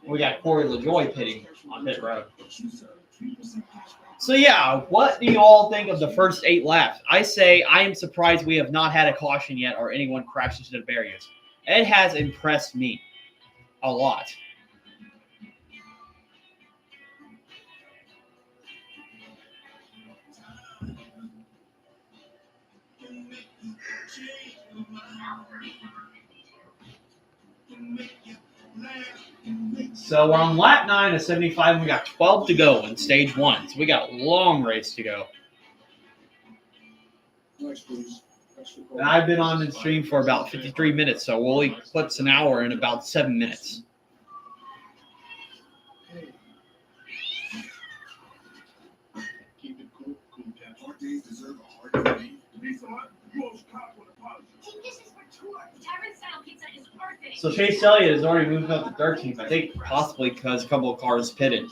We got Corey LaJoie pitting on pit road. So yeah, what do you all think of the first 8 laps? I say I am surprised we have not had a caution yet or anyone crashed into the barriers. It has impressed me a lot. So we're on lap 9 of 75. We got 12 to go in stage 1. So we got a long race to go. And I've been on the stream for about 53 minutes, so we'll eclipse an hour in about 7 minutes. Keep it cool, hard days deserve a hard day. So Chase Elliott has already moved up to 13th, I think possibly because a couple of cars pitted.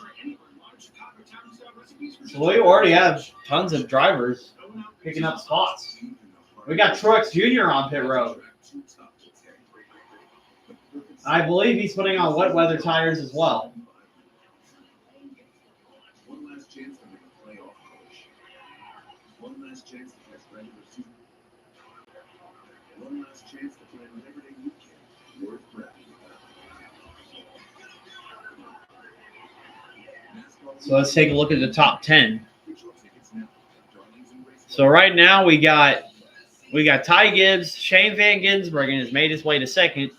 So we already have tons of drivers picking up spots. We got Truex Jr. on pit road. I believe he's putting on wet weather tires as well. One last chance to make a playoff push. One last chance to catch regular season. One last chance to plan whatever day you can. Worth grabbing. So let's take a look at the top 10. So right now we got Ty Gibbs, Shane Van Gisbergen has made his way to second.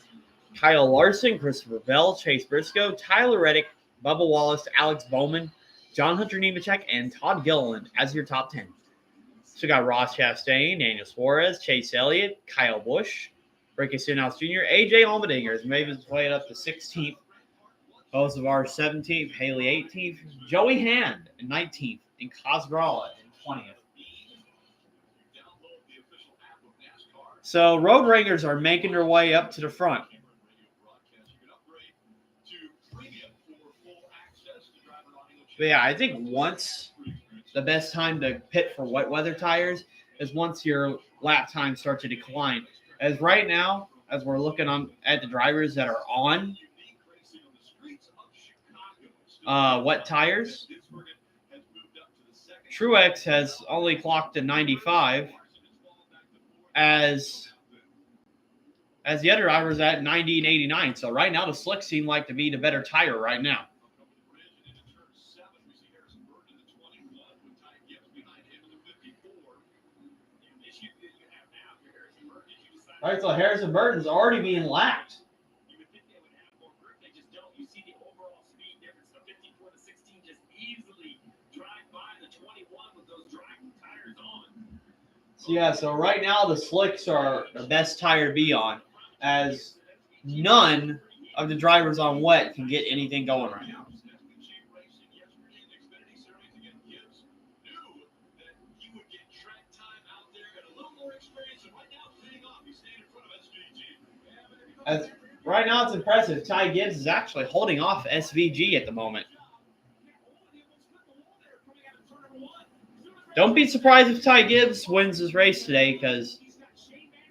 Kyle Larson, Christopher Bell, Chase Briscoe, Tyler Reddick, Bubba Wallace, Alex Bowman, John Hunter Nemechek, and Todd Gilliland as your top 10. So we got Ross Chastain, Daniel Suarez, Chase Elliott, Kyle Busch, Ricky Stenhouse Jr., AJ Allmendinger has made his way up to 16th. Hocevar 17th, Haley 18th, Joey Hand 19th, and Cosgralla in 20th. So Road Rangers are making their way up to the front. But yeah, I think once the best time to pit for wet weather tires is once your lap time starts to decline. As right now, as we're looking at the drivers that are on wet tires, Truex has only clocked to 95 as as the other drivers at 90 and 89. So right now, the slicks seem like to be the better tire right now. All right, so Harrison Burton's already being lapped. You would think they would have more grip. They just don't. You see the overall speed difference. The 54 to 16 just easily drive by the 21 with those dry tires on. So yeah, so right now the slicks are the best tire to be on, as none of the drivers on wet can get anything going right now. As right now, it's impressive. Ty Gibbs is actually holding off SVG at the moment. Don't be surprised if Ty Gibbs wins this race today, because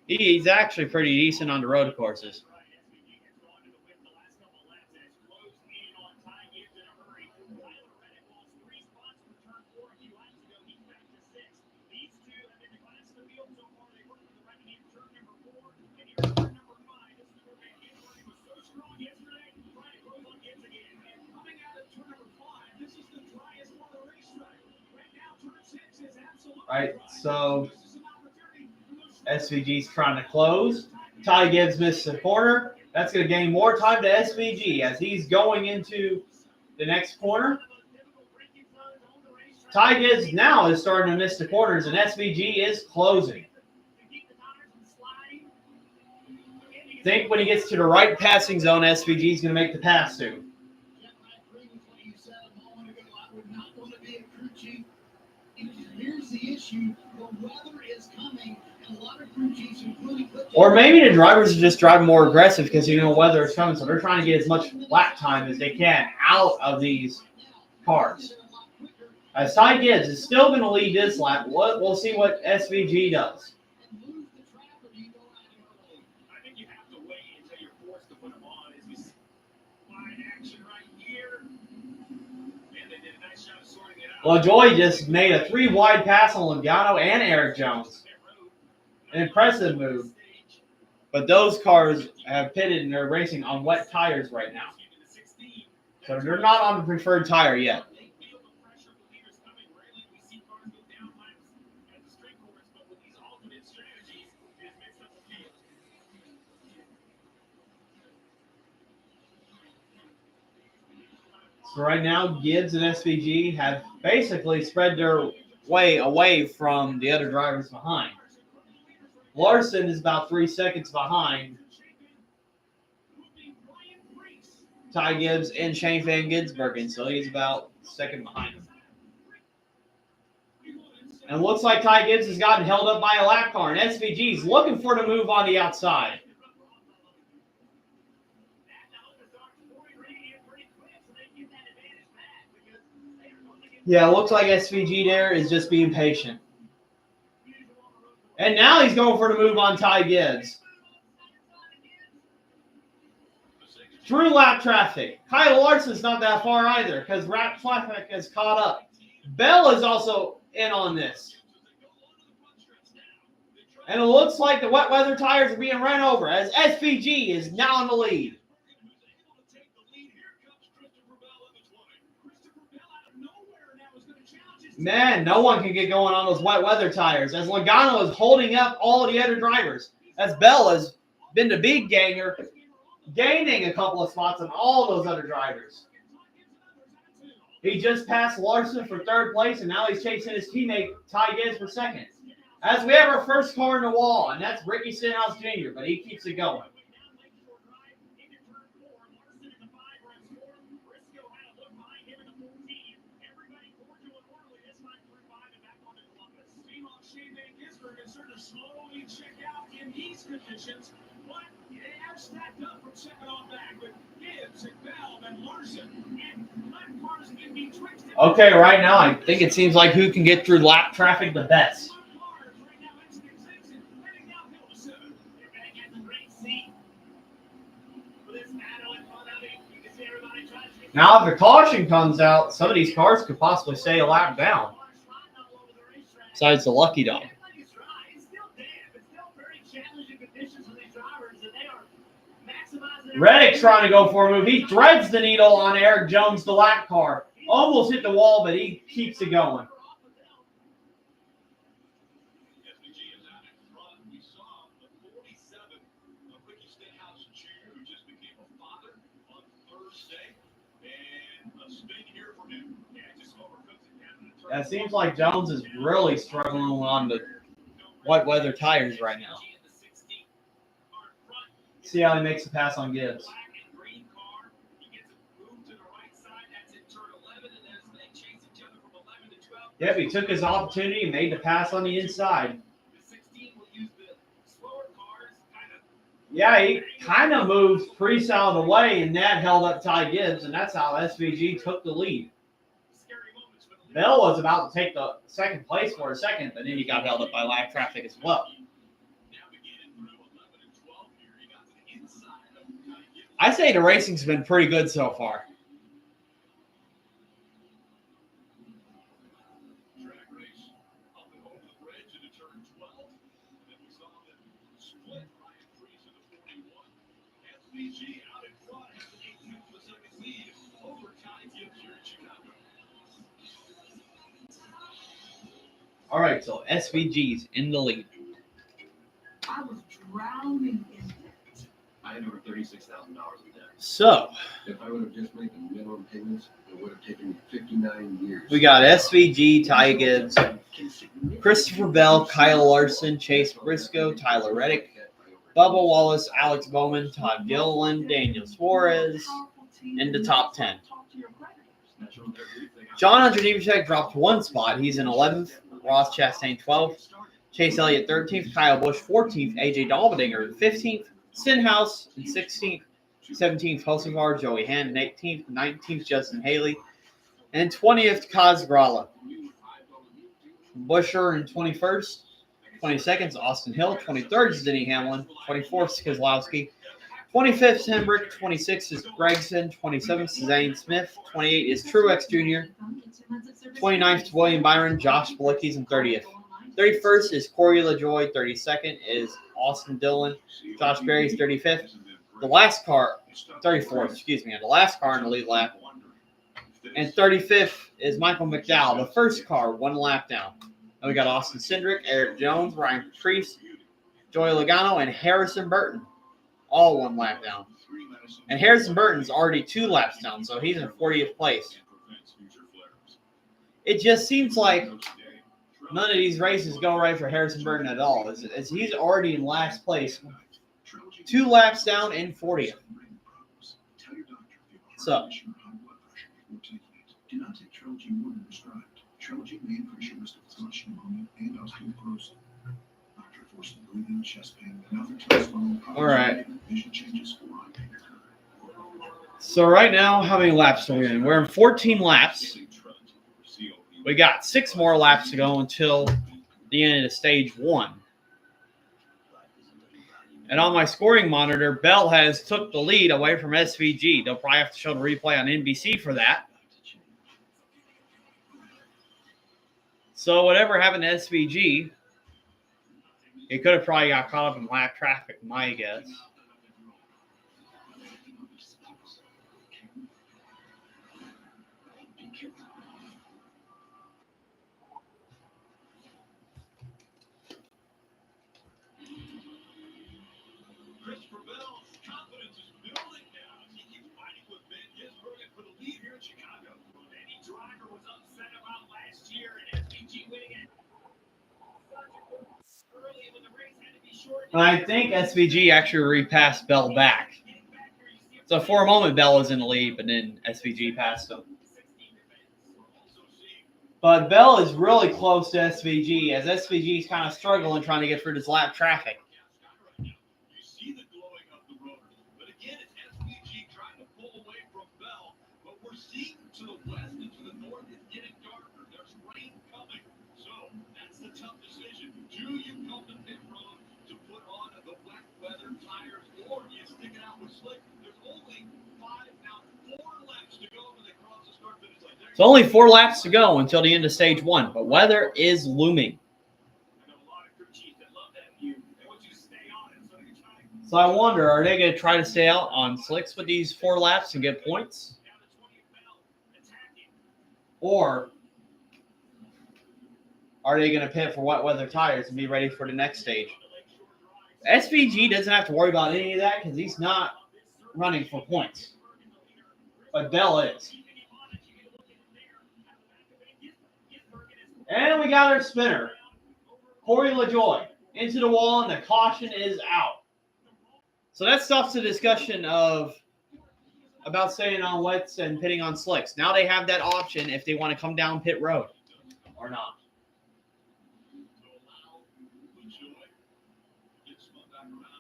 he's actually pretty decent on the road courses. All right, so SVG's trying to close. Ty Gibbs missed the corner. That's going to gain more time to SVG as he's going into the next corner. Ty Gibbs now is starting to miss the corners, and SVG is closing. I think when he gets to the right passing zone, SVG is going to make the pass to. Here's the issue: the weather is coming, and a lot of crew chiefs, including. Or maybe the drivers are just driving more aggressive because weather is coming, so they're trying to get as much lap time as they can out of these cars. As Ty Gibbs is still going to lead this lap, we'll see what SVG does. I think you have to wait until you're forced to put them on. As we find action right here. Man, they did a nice job of sorting it out. LaJoy just made a 3-wide pass on Logano and Eric Jones. An impressive move. But those cars have pitted and they're racing on wet tires right now. So they're not on the preferred tire yet. So right now, Gibbs and SVG have basically spread their way away from the other drivers behind. Larson is about 3 seconds behind Ty Gibbs and Shane Van Gisbergen, so he's about a second behind him. And it looks like Ty Gibbs has gotten held up by a lap car, and SVG is looking for the move on the outside. Yeah, it looks like SVG there is just being patient. And now he's going for the move on Ty Gibbs. Through lap traffic. Kyle Larson's not that far either because lap traffic has caught up. Bell is also in on this. And it looks like the wet weather tires are being run over as SVG is now in the lead. Man, no one can get going on those wet weather tires as Logano is holding up all the other drivers. As Bell has been the big gainer, gaining a couple of spots on all those other drivers. He just passed Larson for third place, and now he's chasing his teammate Ty Gibbs for second. As we have our first car in the wall, and that's Ricky Stenhouse Jr., but he keeps it going. Slowly check out in these conditions, but they are stacked up from second on back with Gibbs and Bell and Larson, and lap cars can be twisted. Okay, right now I think it seems like who can get through lap traffic the best. Now, if the caution comes out, some of these cars could possibly stay a lap down. Besides the Lucky Dog. conditions for these drivers, and they are maximizing their Reddick's trying to go for a move. He threads the needle on Eric Jones, the lap car. Almost hit the wall, but he keeps it going. SVG is out in front. We saw the 47 of Ricky Stenhouse Jr., who just became a father on Thursday. And a spin here from him. Yeah, just overcooks it down in the turn. It seems like Jones is really struggling on the white weather tires right now. See how he makes a pass on Gibbs. Yep, he took his opportunity and made the pass on the inside. Yeah, he kind of moved Priest out of the way, and that held up Ty Gibbs, and that's how SVG took the lead. Bell was about to take the second place for a second, but then he got held up by lap traffic as well. I say the racing's been pretty good so far. All right, so SVG's in the lead. I was drowning in debt. I had over $36,000 in debt. So If I would have just made the minimum payments, it would have taken me 59 years. we got SVG, Ty Gibbs, Christopher Bell, Kyle Larson, Chase Briscoe, Tyler Reddick, Bubba Wallace, Alex Bowman, Todd Gilliland, Daniel Suarez in the top 10. John Andrzejczyk dropped one spot. He's in 11th. Ross Chastain 12th. Chase Elliott 13th. Kyle Busch 14th. AJ Allmendinger 15th. Stenhouse in 16th. 17th Hulsivar. Joey Hand 18th. 19th Justin Haley. And 20th Kaz Grala. Busher in 21st. 22nd is Austin Hill. 23rd is Denny Hamlin. 24th is Keselowski. 25th is Hemrick. 26th is Gregson. 27th is Zane Smith. 28th is Truex Jr. 29th is William Byron. Josh Bilicki's in 30th. 31st is Corey LaJoy. 32nd is Austin Dillon. Josh Berry's 35th. The last car, 34th, excuse me. The last car in the lead lap. And 35th is Michael McDowell. The first car, one lap down. And we got Austin Cindric, Eric Jones, Ryan Preece, Joey Logano, and Harrison Burton. All one lap down. And Harrison Burton's already 2 laps down, so he's in 40th place. It just seems like none of these races go right for Harrison Burton at all. As he's already in last place, 2 laps down in 40th. So, Do not take Trilogy more than prescribed. Trilogy may increase your risk of flush, pneumonia, and osteoporosis. Doctor forcing breathing, chest pain, and other tests following all right. vision changes or eye pain. So right now, how many laps are we in? We're in 14 laps. We got 6 more laps to go until the end of stage 1. And on my scoring monitor, Bell has took the lead away from SVG. They'll probably have to show the replay on NBC for that. So whatever happened to SVG, it could have probably got caught up in lap traffic, my guess. Christopher Bell's confidence is building now as he keeps fighting with Ben Gisberg for the lead here in Chicago. Any driver was upset about last year and SVG winning it. Early when the race had to be short. And I think SVG actually repassed Bell back. So for a moment, Bell was in the lead, but then SVG passed him. But Bell is really close to SVG, as SVG is kind of struggling trying to get through this lap traffic. You see the glowing of the rotors, but again, it's SVG trying to pull away from Bell. But we're seeing to the west and to the north, it's getting darker. There's rain coming, so that's the tough decision. Do you come to pit road to put on the wet weather tires, or do you stick it out with slick? There's only 4 laps to go when they cross the start finish line. It's only 4 laps to go until the end of stage 1, but weather is looming. I know a lot of crew chiefs that love that view. They want you to stay on it so they can So I wonder, are they going to try to stay out on slicks with these 4 laps and get points? Or are they going to pit for wet weather tires and be ready for the next stage? SVG doesn't have to worry about any of that because he's not running for points. But Bell is. And we got our spinner, Corey LaJoie, into the wall, and the caution is out. So that stops the discussion about staying on wets and pitting on slicks. Now they have that option if they want to come down pit road or not.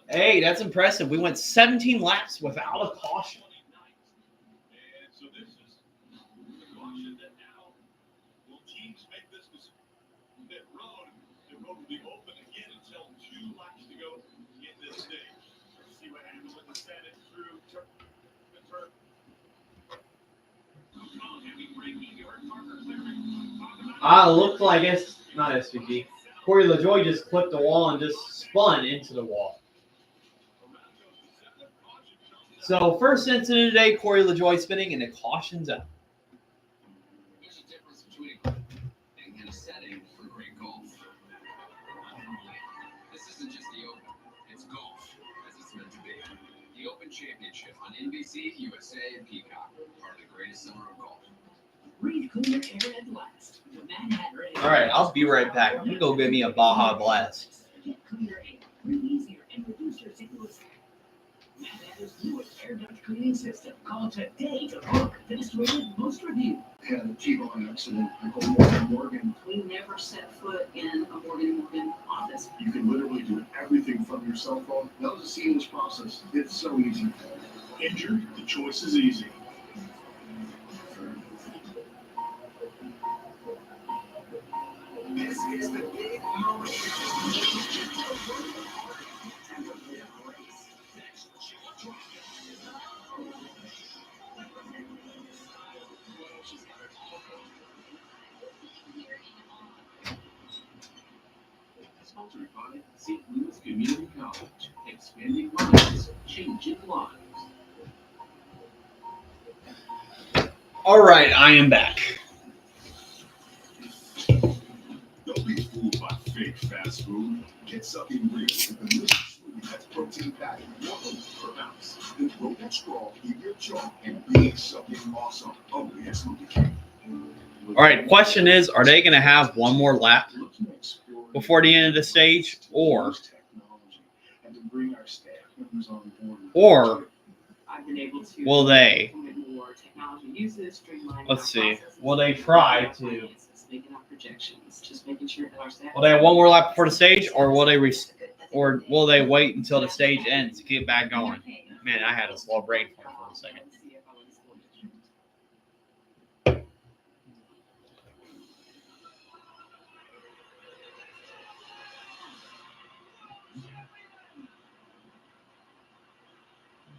Hey, that's impressive. We went 17 laps without a caution. And so this is the caution that now will teams make this pit road to go to the open again until 2 laps to go in this stage. Let's see what happens with the Senate through the turn. Looked like it's not SVG. Corey LaJoie just clipped the wall and just spun into the wall. So first incident today, Corey LaJoie spinning and the caution's out. There's a difference between a great and a setting for great golf. This isn't just the Open, it's golf, as it's meant to be. The Open Championship on NBC, USA, and Peacock, part of the greatest summer of golf. Breathe cleaner air at last. The Manhattan Ray. All right, I'll be right back. I'm gonna go get me a Baja Blast. Get cleaner air, breathe easier, and reduce your sickness. Manhattan's newest air duct cleaning system. Call today to book. Best rated, most reviewed. Had a T-bone accident. I go to Morgan. We never set foot in a Morgan office. You can literally do everything from your cell phone. That was a seamless process. It's so easy. Injured, the choice is easy. This is the big moment. Sponsored by St. Louis Community College. Expanding minds, changing lives. All right, I am back. Don't be fooled by fake fast food. Get something real with the delicious food that's protein packed, 1 per ounce. Then grow that straw in your jaw and be something awesome. Only at Smoothie King. All right, question is, are they going to have one more lap before the end of the stage, or I've been able to will they, implement more technology uses, streamline let's our see, processes, will they try to, making up projections, just making sure that our staff. will they have one more lap before the stage, or will they wait until the stage ends to get back going? Man, I had a slow brain for a second.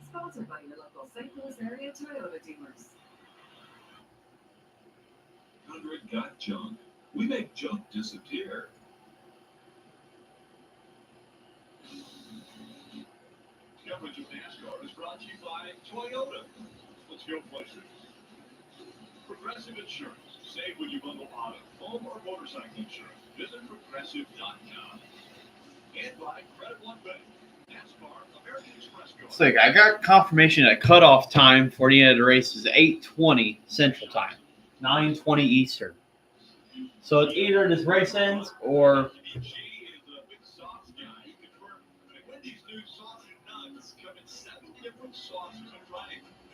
Sponsored by your local St. Louis area Toyota dealers. 100 got junk. We make junk disappear. Coverage of NASCAR is brought to you by Toyota. Let's go places. Progressive Insurance. Save when you bundle auto, home, or motorcycle insurance. Visit progressive.com. And by Credit One Bank. NASCAR, American Express Card. So I got confirmation that cutoff time for the end of the race is 8:20 Central Time, 9:20 Eastern. So it's either this race ends or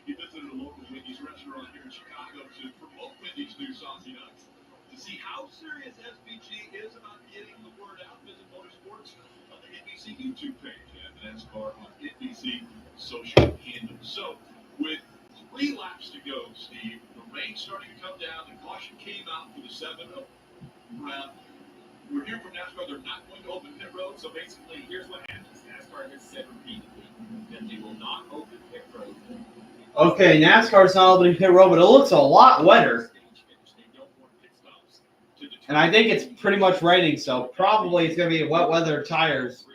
He visited a local Wendy's restaurant here in Chicago to promote Wendy's new saucy nuts. To see how serious SVG is about getting the word out, visit Motorsports on the NBC YouTube page and NASCAR on NBC social handles. So, with 3 laps to go, Steve, the rain's starting to come down. The caution came out for the 7th round. We're hearing from NASCAR they're not going to open pit road. So basically, here's what happens. NASCAR has said repeatedly that they will not open pit road. okay, NASCAR's not opening pit road, but it looks a lot wetter. And I think it's pretty much raining, so probably it's going to be wet weather tires.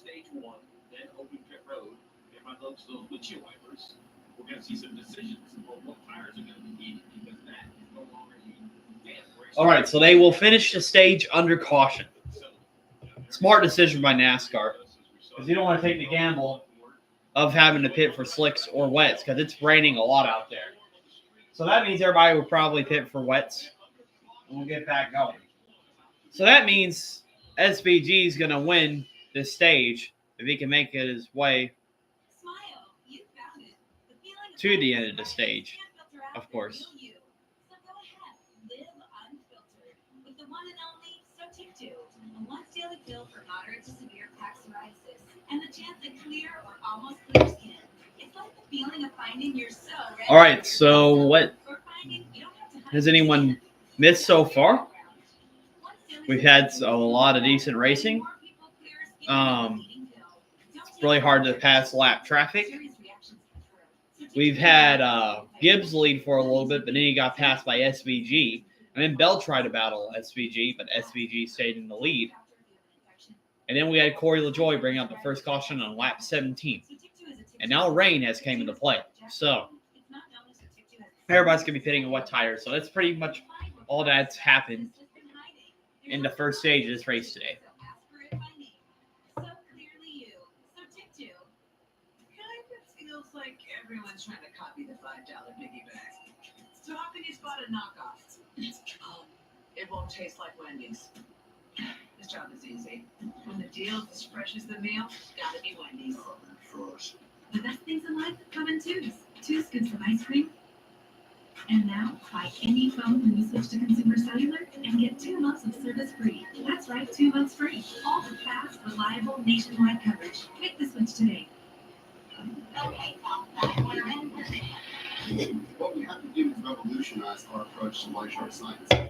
stage one, then open pit road. If I look to those windshield wipers, we're going to see some decisions on what tires are going to be needed because that is no longer needed. All right, so they will finish the stage under caution. Smart decision by NASCAR because you don't want to take the gamble of having to pit for slicks or wets because it's raining a lot out there. So that means everybody will probably pit for wets, and we'll get back going. So that means SVG is going to win this stage if he can make it his way to the end of the stage, of course. A once daily pill for moderate to severe plaque psoriasis and the chance at clear or almost clear skin. It's like the feeling of finding you're so ready. All right, so what has anyone missed so far? We've had a lot of decent racing. It's really hard to pass lap traffic. We've had Gibbs lead for a little bit, but then he got passed by SVG. And then Bell tried to battle SVG, but SVG stayed in the lead. And then we had Corey LaJoy bring out the first caution on lap 17. And now rain has came into play. So everybody's going to be pitting on wet tires. So that's pretty much all that's happened in the first stage of this race today. Feels like everyone's trying to copy the $5 biggie bag. So how can you spot a knockoff? It won't taste like Wendy's. This job is easy. When the deal's as fresh as the meal, gotta be Wendy's. The best things in life come in twos. Twos gives them ice cream. And now, buy any phone when you switch to Consumer Cellular and get 2 months of service free. That's right, 2 months free. All for fast, reliable, nationwide coverage. Make the switch today. What we have to do is revolutionize our approach to light short science. We're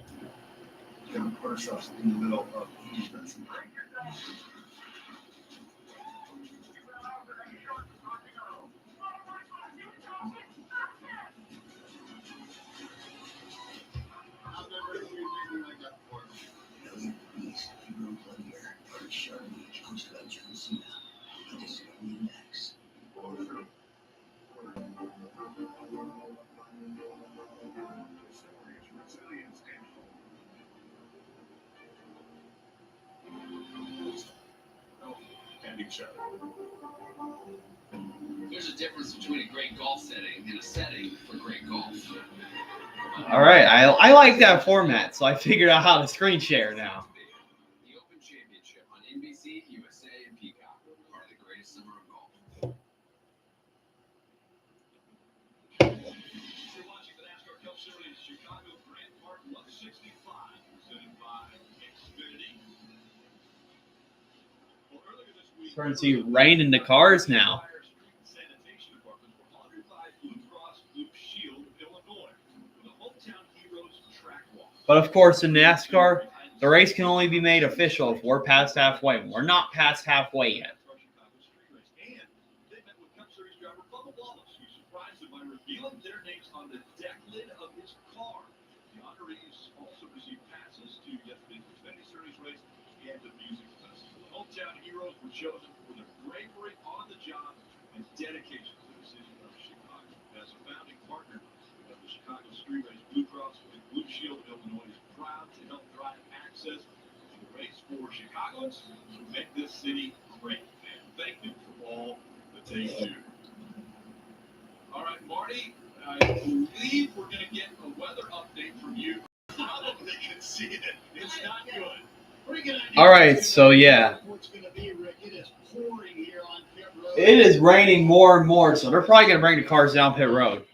going to put ourselves in the middle of defense. I've never seen anything like that before. Beast, you grow bloodier. Or sharply, comes to that John Cena. This is going to be next. There's a difference between a great golf setting and a setting for great golf. All right, I like that format, so I figured out how to screen share now. The Open Championship on NBC, USA, and Peacock are the greatest summer of golf. You're watching the NASCAR Cup Series Chicago Grand Park 165, presented by Xfinity. Well, earlier this week, Starting to see rain in the cars now. Sanitation departments were honored by Blue Cross Blue Shield of Illinois for the Hometown Heroes Track Walk. But of course, in NASCAR, the race can only be made official if we're past halfway. We're not past halfway yet. And they met with Cup Series driver Bubba Wallace, who surprised them by revealing their names on the deck lid of his car. The honorees also received passes to yesterday's Xfinity Series race and the music festival. The Hometown Heroes were chosen for their bravery on the job and dedication to the city of Chicago. As a founding partner of the Chicago Street Race, Blue Cross and Blue Shield of Illinois is proud to help drive access to the race for Chicagoans to make this city great. And thank them for all that they do. All right, Marty, I believe we're going to get a weather update from you. Probably can see it. It's not good. All right, so yeah. It is raining more and more, so they're probably going to bring the cars down pit road.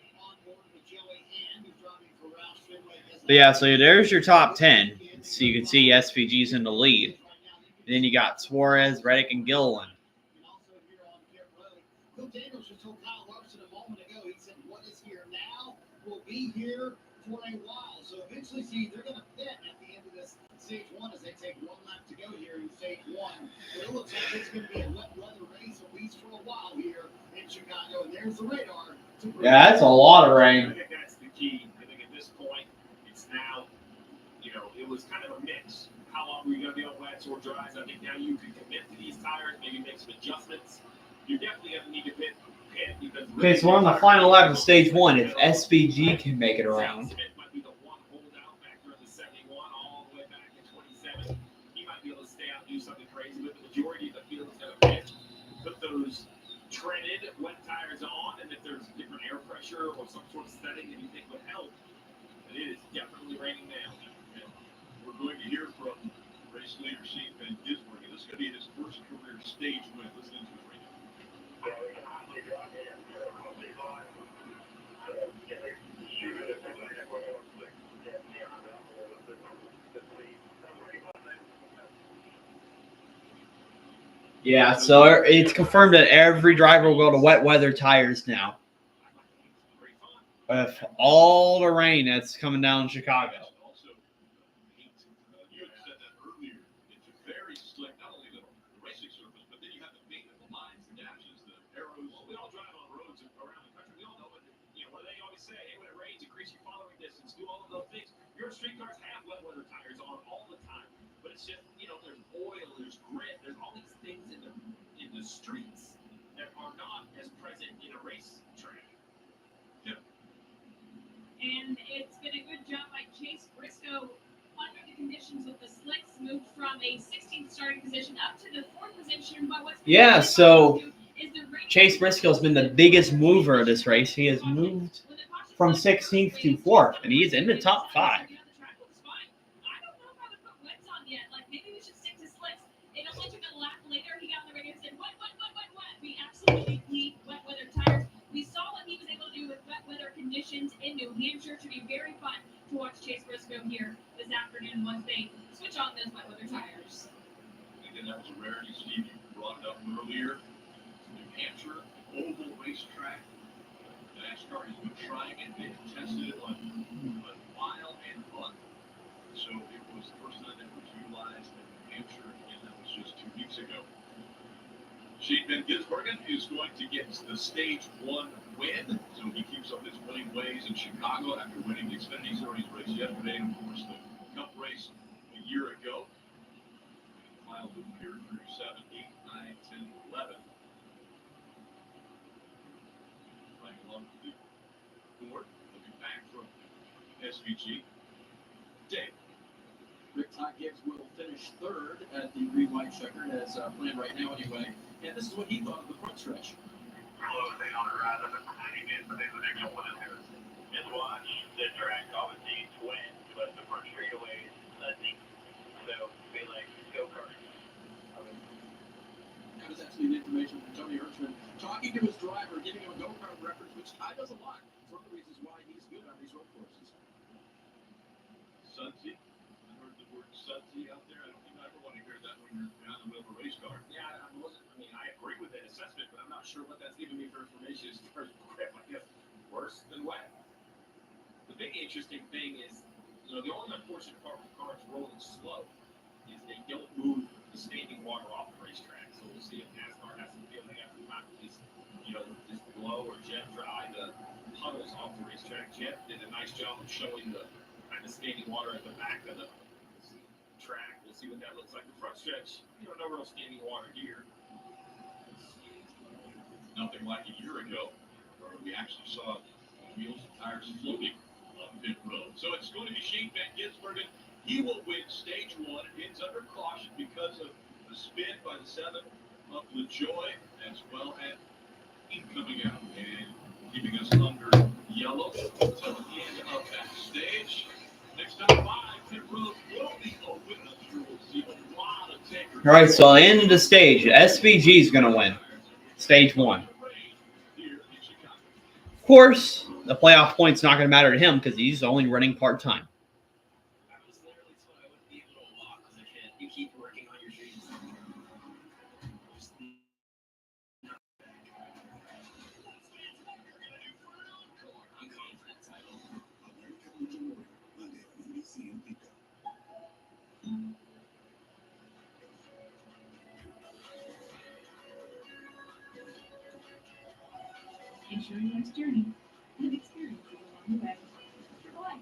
But yeah, so there's your top 10. So you can see SVG's in the lead. And then you got Suarez, Reddick, and Gilliland. Bill Daniels just told Kyle Larson a moment ago, he said, what is here now will be here for a while. So eventually, see, they're going to fit at the end of this stage one as they take one lap to go here in stage one. But it looks like it's going to be a wet weather race, at least for a while here in Chicago. And there's the radar. Yeah, that's a lot of I rain. think that's the key. I think at this point, it's now, it was kind of a mix. How long were you going to be on wets or dries? I think now you can commit to these tires, maybe make some adjustments. You're definitely going to need to pit because. Okay, so we're on the final lap of stage 1. If SVG can make it around. Smith might be the one holdout factor in the 71 all the way back in 27. He might be able to stay out and do something crazy, but the majority of the field is going to pit. Put those treaded wet tires on, and if there's different air pressure or some sort of setting that you think would help, it is definitely raining now. And we're going to hear from race leader Shane Van Gisbergen. This is going to be his first career stage win. Listen to it right now. Yeah, so it's confirmed that every driver will go to wet weather tires now. With all the rain that's coming down in Chicago. Also, you had said that earlier. It's very slick, not only the racing surface, but then you have the paint, the lines, the dashes, the arrows. Well, we all drive on roads around the country. We all know what they always say. Hey, when it rains, increase your following distance. Do all of those things. Your street cars have wet weather tires on all the time, but it's just there's oil, there's grit, there's all these things in the streets that are not as present in a race track. Yep. And it's been a good job by Chase Briscoe under the conditions with the slicks, moved from a 16th starting position up to the 4th position. But what's Yeah, so Chase Briscoe's been the biggest mover of this race. He has moved from 16th to 4th, and he's in the top 5. I don't know if I would put wets on yet. Like, maybe we should stick to slicks. It only took a lap later. He got on the radio and said, wet. We absolutely need wet weather tires. We saw what he was able to do with wet weather conditions in New Hampshire. Should be very fun to watch Chase Briscoe here this afternoon once they switch on those wet weather tires. Again, that was a rarity. Steve, you brought it up earlier. New Hampshire oval racetrack. NASCAR has been trying it. They've tested it on a mile and fun. So it was the first time that it was utilized in New Hampshire, and that was just 2 weeks ago. Shane Van Gisbergen is going to get the stage 1 win, so he keeps up his winning ways in Chicago after winning the Xfinity Series race yesterday, and of course the Cup race a year ago. Miles of here through 7, 8, 9, 10, 11. Playing along with the board, looking back from SVG. Dave. Rick Todd Gibbs will finish 3rd at the green-white checkered as planned right now anyway. And this is what he thought of the front stretch. Closing on the horizon for 90 minutes, but there's an extra one in there. Just watch the track obviously went, but the front straightaway is nothing. So be like go-karting. That was absolutely information from Tony Hirschman talking to his driver, giving him a go-kart reference, which Ty does a lot. It's one of the reasons why he's good on these road courses. Sudsy. I heard the word sudsy out there. I don't think I ever want to hear that when you're behind the wheel of a race car. Yeah, I agree with that assessment, but I'm not sure what that's giving me for information as far as grip. I guess worse than wet. The big interesting thing is, the only unfortunate part with cars rolling slow is they don't move the standing water off the racetrack. So we'll see if NASCAR has some feeling after the fact just blow or jet dry the puddles off the racetrack. Jeff did a nice job of showing the kind of standing water at the back of the track. We'll see what that looks like. The front stretch, no real standing water here. Nothing like a year ago, where we actually saw wheels and tires floating on pit road. So it's going to be Shane Van Gisbergen. He will win stage 1. It's under caution because of the spin by the 7 of LaJoy, as well as him coming out and keeping us under yellow until the end of that stage. Next up, 5 pit road will be open. I'm sure we'll see a lot of takers. All right, so end the stage. SVG is going to win stage 1. Of course, the playoff point's not going to matter to him because he's only running part-time. I was literally told I wouldn't be able to walk as a kid. You keep working on your dreams. I'm confident title. Monday on NBC and Peacock. Ensure your next journey and experiences along the way. Triple A,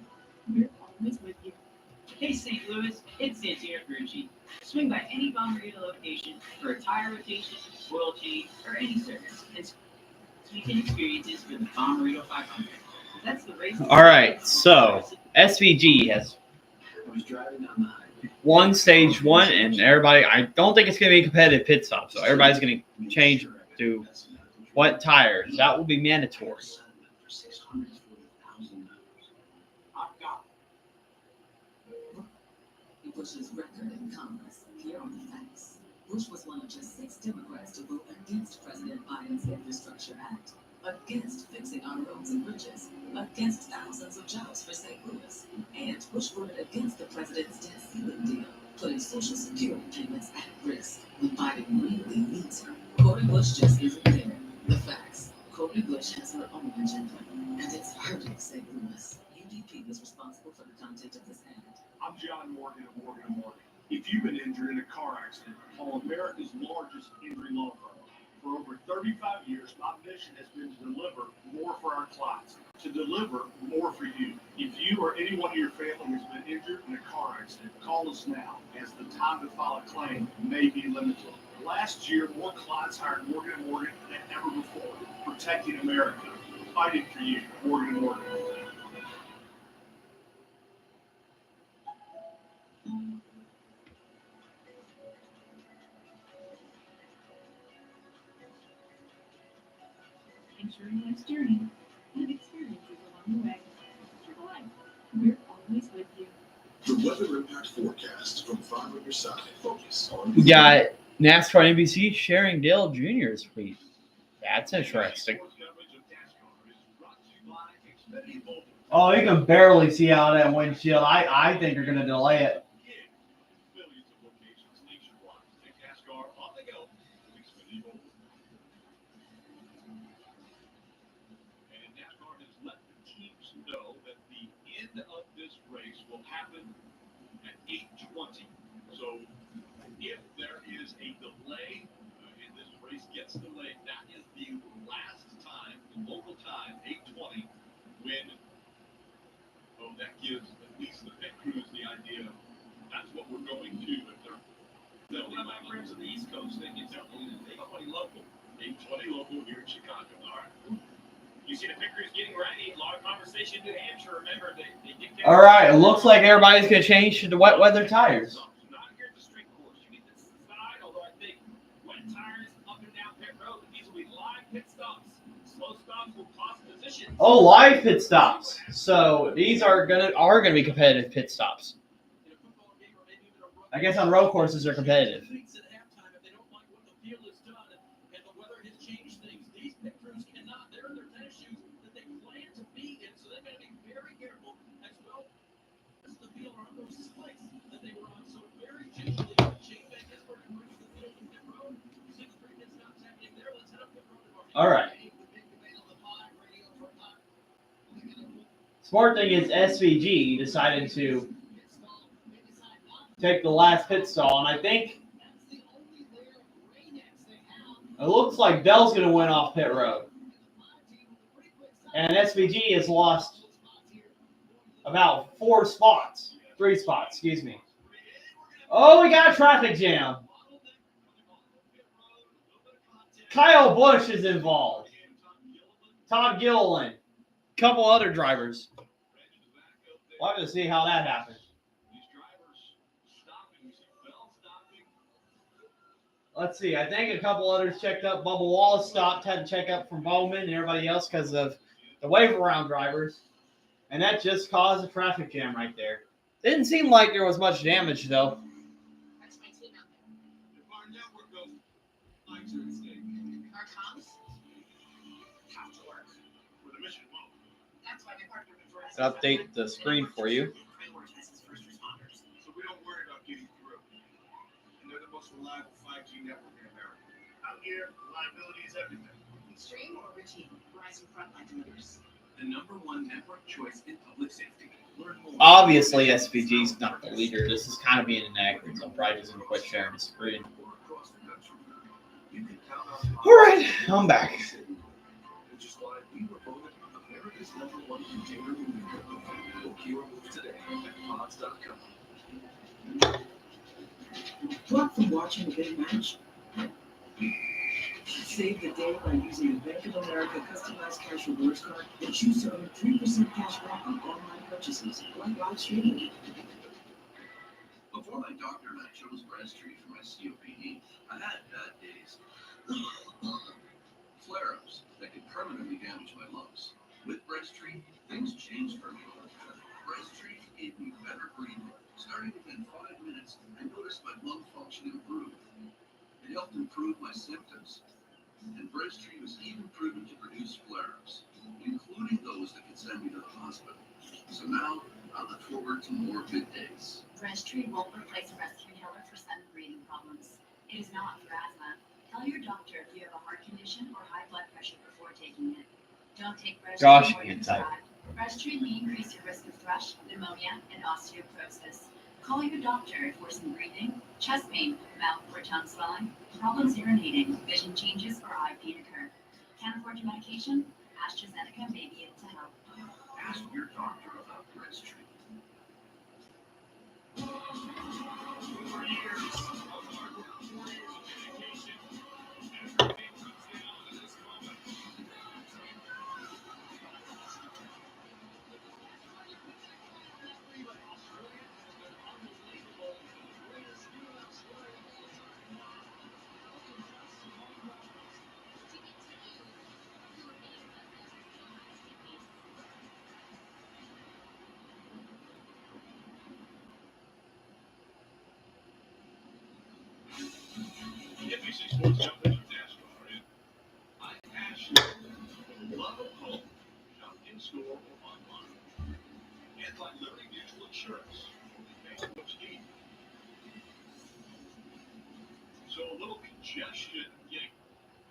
we're always with you. Hey, Sam, St. Louis, it's Santino Ferrucci. Swing by any Bomberito location for a tire rotation, oil change, or any service. And weekend experiences for the Bomberito 500. That's the race. All right, so SVG has won stage 1, and everybody, I don't think it's going to be a competitive pit stop, so everybody's going to change to what tires. That will be mandatory. Bush's record in Congress. Here are the facts. Bush was one of just 6 Democrats to vote against President Biden's Infrastructure Act, against fixing our roads and bridges, against thousands of jobs for St. Louis, and Bush voted against the president's debt ceiling deal, putting Social Security payments at risk when Biden really needs her. Cody Bush just isn't there. The facts. Cody Bush has her own agenda, and it's hurting St. Louis. UDP is responsible for the content of this ad. I'm John Morgan of Morgan & Morgan. If you've been injured in a car accident, call America's largest injury law firm. For over 35 years, my mission has been to deliver more for our clients, to deliver more for you. If you or anyone in your family has been injured in a car accident, call us now, as the time to file a claim may be limited. Last year, more clients hired Morgan & Morgan than ever before, protecting America, fighting for you, Morgan & Morgan. Ensuring life's journey and experiences along the way. Triple I, we're always with you. The weather impact forecast from Farm on Your Side. Focus on. We got NASCAR NBC sharing Dale Jr. this week. That's interesting. Oh, you can barely see out of that windshield. I think they're going to delay it. Of this race will happen at 8:20. So if there is a delay and this race gets delayed, that is the last time, the local time, 8:20, when that gives at least the pit crews the idea that's what we're going to. If they're my friends on the East Coast think it's 8:20 local. 8:20 local here in Chicago. All right. You see the crews getting ready. A lot of conversation in New Hampshire. Remember, they dictate. All right, it looks like everybody's going to change to the wet weather tires. Not here at the street course. You get this side, although I think wet tires up and down pit road. These will be live pit stops. Slow stops will cost positions. Oh, live pit stops. So these are gonna be competitive pit stops. I guess on road courses they're competitive. All right. Smart thing is SVG decided to take the last pit stall, and I think it looks like Dell's going to win off pit road. And SVG has lost about 3 spots, excuse me. Oh, we got a traffic jam. Kyle Busch is involved. Todd Gilliland. Couple other drivers. We'll have to see how that happens. Let's see. I think a couple others checked up. Bubba Wallace stopped, had to check up from Bowman and everybody else because of the wave around drivers. And that just caused a traffic jam right there. Didn't seem like there was much damage, though. That's my team out there. Our comms have to work. That's why they partnered with Verizon. Update the screen for you. Prioritizes first responders. So we don't worry about getting through. And they're the most reliable 5G network in America. Out here, reliability is everything. Extreme or routine, Verizon Frontline delivers. The #1 network choice in public safety. Learn more. Obviously, SVG's not the leader. This is kind of being inaccurate, so I'm probably just going to quit sharing the screen. All right, I'm back. Which is why we were voted America's #1 container moving company. Book your move today at pods.com. Blocked from watching a big match? Save the day by using a Bank of America customized cash rewards card and choose to earn 3% cash back on online purchases, like live streaming. Before my doctor and I chose Breztri for my COPD, I had bad days. Flare-ups that could permanently damage my lungs. With Breztri, things changed for me. Breztri gave me better breathing. Starting within 5 minutes, I noticed my lung function improved. It helped improve my symptoms. And Breztri was even proven to reduce flare-ups, including those that could send me to the hospital. So now, I look forward to more good days. Breztri won't replace a rescue inhaler for sudden breathing problems. It is not for asthma. Tell your doctor if you have a heart condition or high blood pressure before taking it. Don't take Breztri Gosh, more you than can type. prescribed. Breztri may increase your risk of thrush, pneumonia, and osteoporosis. Call your doctor if worsened breathing, chest pain, mouth or tongue swelling, problems urinating, vision changes, or eye pain occur. Can't afford your medication? AstraZeneca may be able to help. Ask your doctor about Breztri. For years of hard work, 4 years of dedication, everything comes down to this moment. NBC Sports jumping into NASCAR, and I passion for the love of home, shop in store or online, and by Liberty Mutual Insurance, they know what you need. So a little congestion getting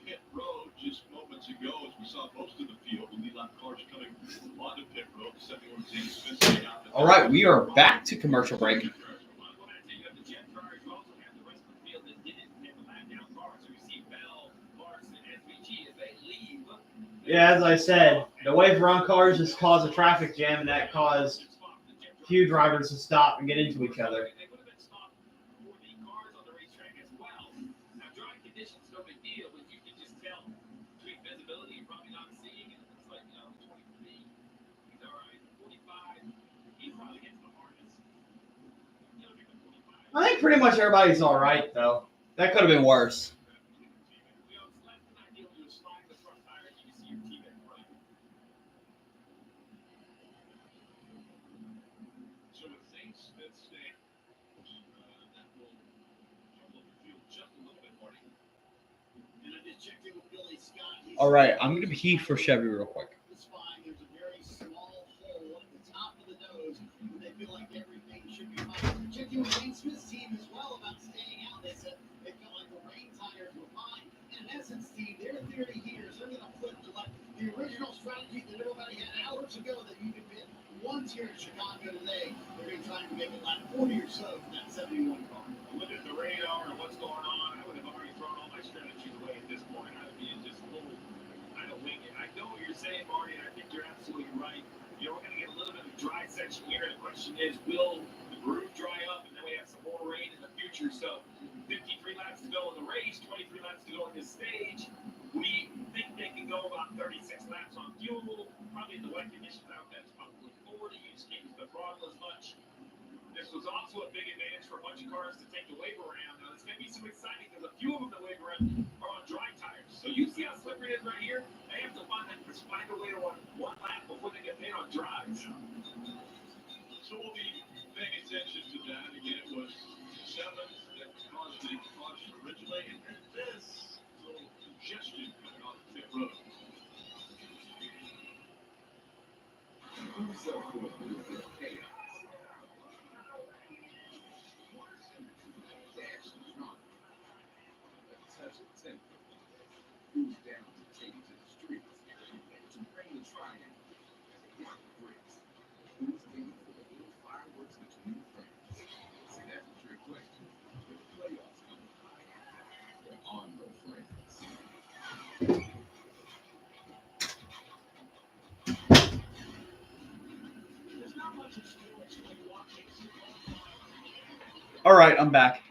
pit road just moments ago as we saw most of the field with the lap cars coming onto pit road. 71 James Smith out. All right, we are back to commercial break. Yeah, as I said, the wave run cars just caused a traffic jam, and that caused few drivers to stop and get into each other. I think pretty much everybody's all right, though. That could have been worse. So with Zane Smith staying, that will jumble the field just a little bit, Marty. And I just checked in with Billy Scott. He All said right, I'm going to pee for Chevy real quick. the spine, there's a very small hole at the top of the nose. They feel like everything should be fine. Checked in with Zane Smith's team as well about staying out. They said they felt like the rain tires were fine. And in essence, Steve, their theory here is they're going to flip to like the original strategy that everybody had hours ago that you could fit once here in Chicago today. They're going to try and make it like 40 or so for that 71 car. Look at the radar and what's going on. I would have already thrown all my strategies away at this point. I'd be just full. I don't wing it. I know what you're saying, Marty, and I think you're absolutely right. You know, we're going to get a little bit of a dry section here. The question is, will the groove dry up, and then we have some more rain in the future? So 53 laps to go in the race, 23 laps to go in this stage. We think they can go about 36 laps on fuel. Probably in the wet conditions out there, it's probably 40. You just can't use the throttle as much. This was also a big advantage for a bunch of cars to take the wave around. Now, it's going to be so exciting because a few of them that wave around are on dry tires. So you see how slippery it is right here? They have to find a way to run one lap before they get made on dries. So we'll be paying attention to that. Again, it was 7 that caused the caution originally, and this little congestion coming off the pit road. Who's up for a little bit of chaos? Dash and drunk. A touch of temper. Who's down to take it to the streets? To bring the triangle. Hit the bricks. Who's game for the little fireworks between friends? See, that's a trick question. With the playoffs coming by, there are no friends. There's not much in sports when you watch it. All right, I'm back.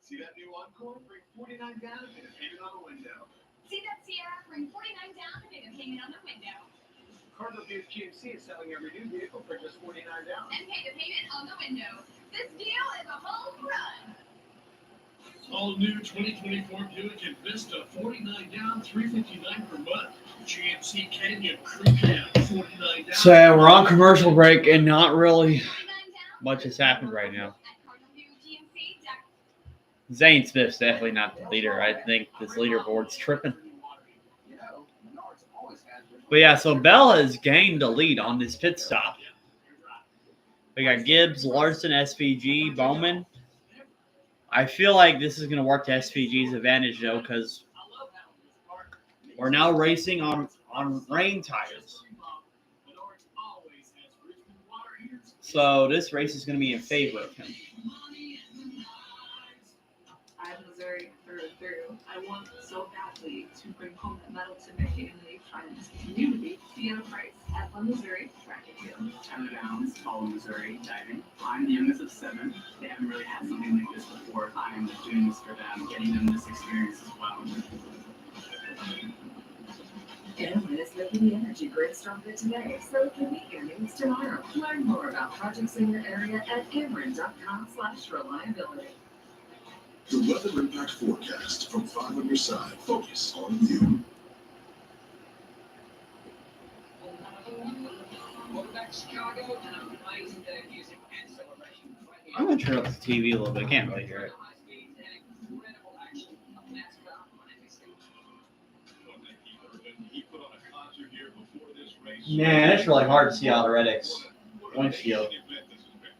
See that new Encore? Bring 49 down and hang it on the window. See that Sierra? Bring 49 down and pay the payment on the window. Cardinal Views GMC is selling every new vehicle for just 49 down. And pay the payment on the window. This deal is a home run. All new 2024 Buick Envista, 49 down, 359 per month. GMC Canyon Crew Cab, 49 down. So we're on commercial break, and not really much has happened right now. Zane Smith's definitely not the leader. I think this leaderboard's tripping. But yeah, so Bell has gained the lead on this pit stop. We got Gibbs, Larson, SVG, Bowman. I feel like this is going to work to SVG's advantage, though, because we're now racing on rain tires. So this race is going to be in favor of him. I'm Missouri through and through. I want so badly to bring home that medal to Mickey and the Triumphs community. Deanna Price at One Missouri, track and field. Tyler Downs, Follow Missouri, diving. I'm the youngest of 7. They haven't really had something like this before. I'm doing this for them, getting them this experience as well. And it's making the energy great stronger today, so it can meet your needs tomorrow. Learn more about projects in your area at Cameron.com/reliability. The weather impact forecast from 5 on your side. Focus on you. Welcome back to Chicago, and an amazing day of music and celebration. I'm going to turn up the TV a little bit. I can't really hear it. Incredible action of NASCAR on NBC. He put on a concert here before this race. Man, it's really hard to see out of Reddick's windshield.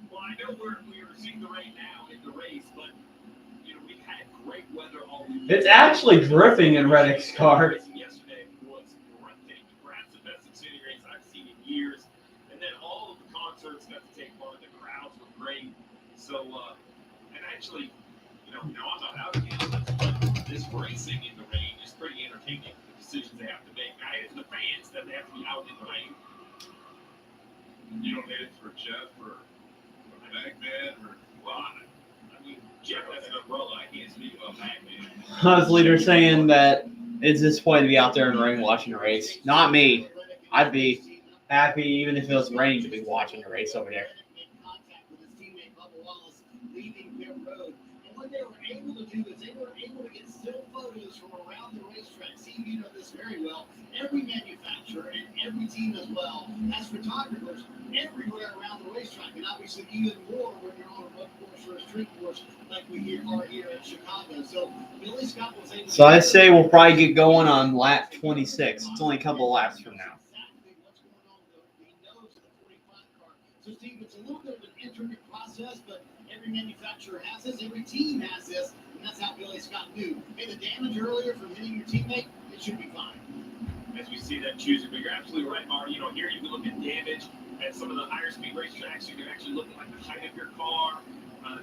Well, I know we are seeing the rain now in the race, but we've had great weather all week. It's actually dripping in Reddick's car. Yesterday was breathtaking. Perhaps the best Xfinity race I've seen in years. And then all of the concerts got to take part. The crowds were great. So, and actually, now I'm not out again, but this racing in the rain is pretty entertaining. The decisions they have to make. It's the fans that they have to be out in the rain. You don't hit it for Jeff or Baghdad or Well, I mean, Jeff has an umbrella. I can't speak about Baghdad. Us leader saying that it's disappointing to be out there in the rain watching a race. Not me. I'd be happy even if it was raining to be watching a race over there. What they were able to do is they were able to get still photos from around the racetrack. See, you know this very well. Every manufacturer and every team as well has photographers everywhere around the racetrack, and obviously even more when you're on a road course or a street course like we are here in Chicago. So Billy Scott was able. So I say we'll probably get going on lap 26. It's only a couple of laps from now. So Steve, it's a little bit of an intricate process, but every manufacturer has this, every team has this, and that's how Billy Scott knew. Hey, the damage earlier from hitting your teammate, it should be fine. As we see that choosing, but you're absolutely right, Marty. Here you can look at damage at some of the higher speed racetracks. You can actually look at the height of your car.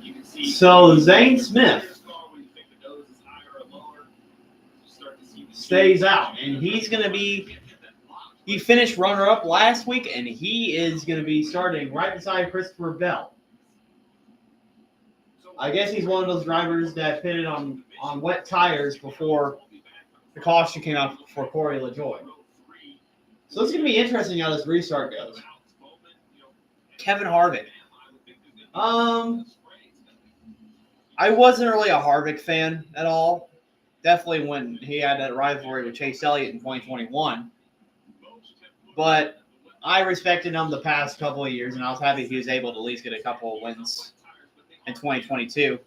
You can see. So Zane Smith stays out, and he's going to be. He finished runner-up last week, and he is going to be starting right beside Christopher Bell. I guess he's one of those drivers that pitted on wet tires before the caution came out for Corey LaJoie. So it's going to be interesting how this restart goes. Kevin Harvick. I wasn't really a Harvick fan at all. Definitely when he had that rivalry with Chase Elliott in 2021. But I respected him the past couple of years, and I was happy he was able to at least get a couple of wins in 2022.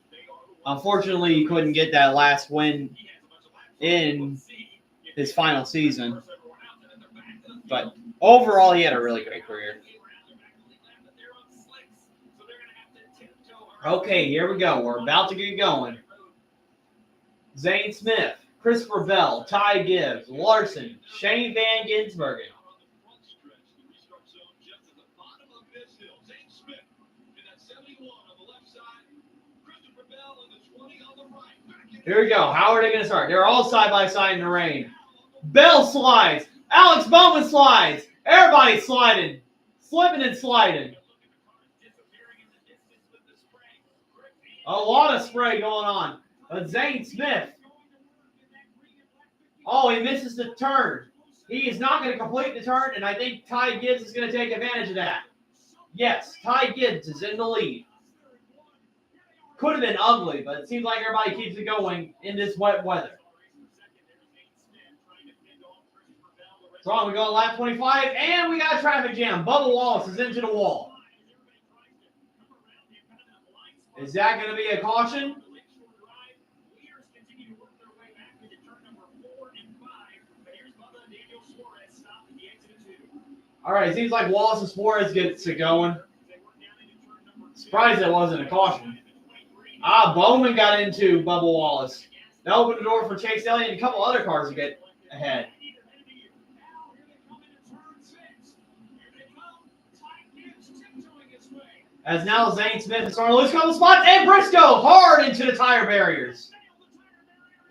Unfortunately, he couldn't get that last win in his final season. But overall, he had a really great career. Okay, here we go. We're about to get going. Zane Smith, Christopher Bell, Ty Gibbs, Larson, Shane Van Gisbergen. Here we go. How are they going to start? They're all side by side in the rain. Bell slides. Alex Bowman slides. Everybody sliding. Slipping and sliding. A lot of spray going on. But Zane Smith. Oh, he misses the turn. He is not going to complete the turn, and I think Ty Gibbs is going to take advantage of that. Yes, Ty Gibbs is in the lead. Could have been ugly, but it seems like everybody keeps it going in this wet weather. So on, we go to lap 25, and we got a traffic jam. Bubba Wallace is into the wall. Is that going to be a caution? All right, seems like Wallace and Suarez gets it going. Surprised that wasn't a caution. Bowman got into Bubba Wallace. That opened the door for Chase Elliott and a couple other cars to get ahead. As now Zane Smith is starting to lose a couple spots, and Briscoe hard into the tire barriers.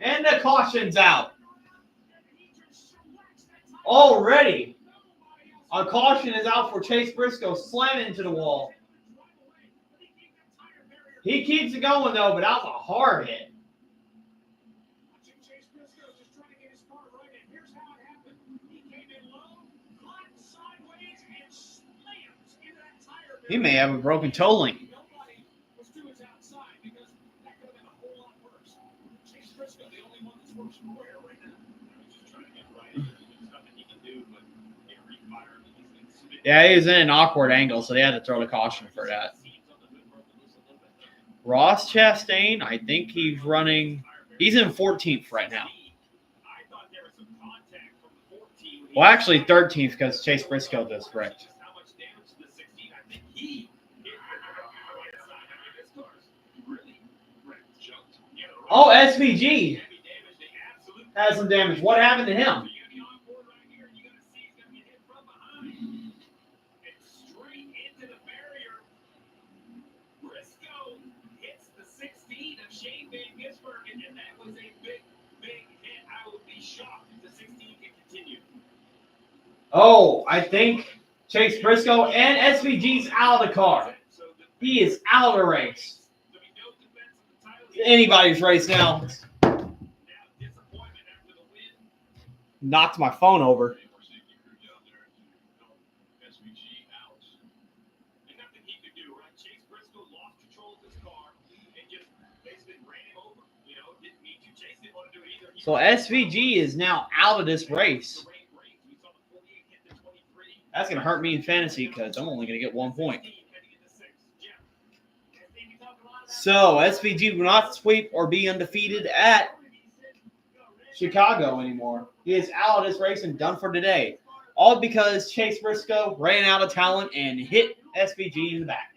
And the caution's out. Already, a caution is out for Chase Briscoe slamming into the wall. He keeps it going, though, but that was a hard hit. He may have a broken toe link. Yeah, he was in an awkward angle, so they had to throw the caution for that. Ross Chastain, I think he's in 14th right now. Well, actually 13th because Chase Briscoe just wrecked. Oh, SVG has some damage. What happened to him? Oh, I think Chase Briscoe and SVG's out of the car. He is out of the race. Anybody's race now. Knocked my phone over. So SVG is now out of this race. That's going to hurt me in fantasy because I'm only going to get 1 point. So SVG will not sweep or be undefeated at Chicago anymore. He is out of this race and done for today. All because Chase Briscoe ran out of talent and hit SVG in the back.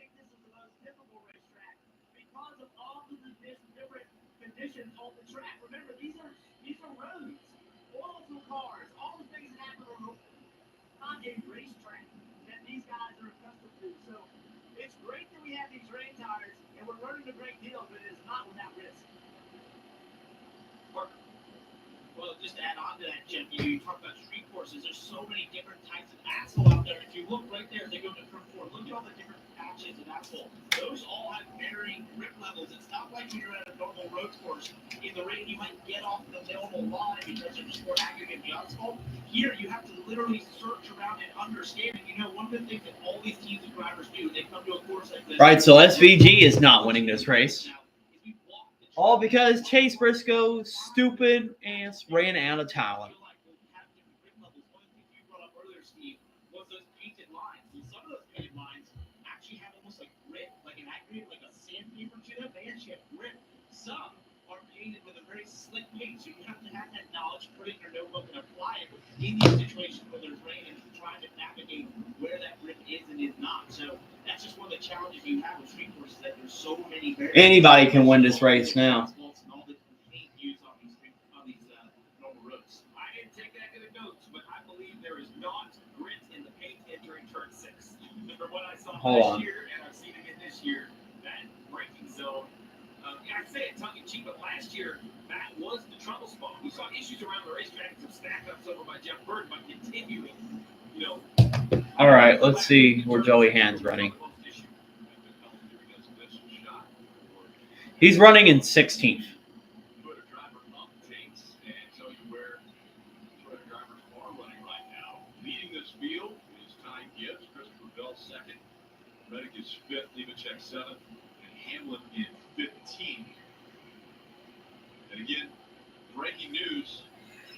Well, just to add on to that, Jeff, you talk about street courses. There's so many different types of asphalt out there. If you look right there, they go to turn 4. Look at all the different patches of asphalt. Those all have varying grip levels. It's not like when you're at a normal road course. In the rain, you might get off the normal line because it's more accurate in the asphalt. Here, you have to literally search around and understand. And you know, one of the things that all these teams and drivers do, they come to a course like this. Right, so SVG is not winning this race. All because Chase Briscoe, stupid ass, ran out of talent. Some are painted with a very slick paint, so you have to have that knowledge, put it in your notebook, and apply it in these situations where there's rain and trying to navigate where that grip is and is not. So that's just one of the challenges you have with street courses, that there's so many variables. Anybody can win this race now. I didn't take that to the notes, but I believe there is not grit in the paint entering turn 6. From what I saw last year, and I've seen again this year, that braking zone. I say it tongue in cheek, but last year that was the trouble spot. We saw issues around the racetrack, some stack ups over by Jeff Burton, but continuing, All right, let's see where Joey Hand's running. He's running in 16th. Leading this field is Ty Gibbs, Christopher Bell second, Reddick is fifth, Nemechek seventh, and Hamlin in 15th. And again, breaking news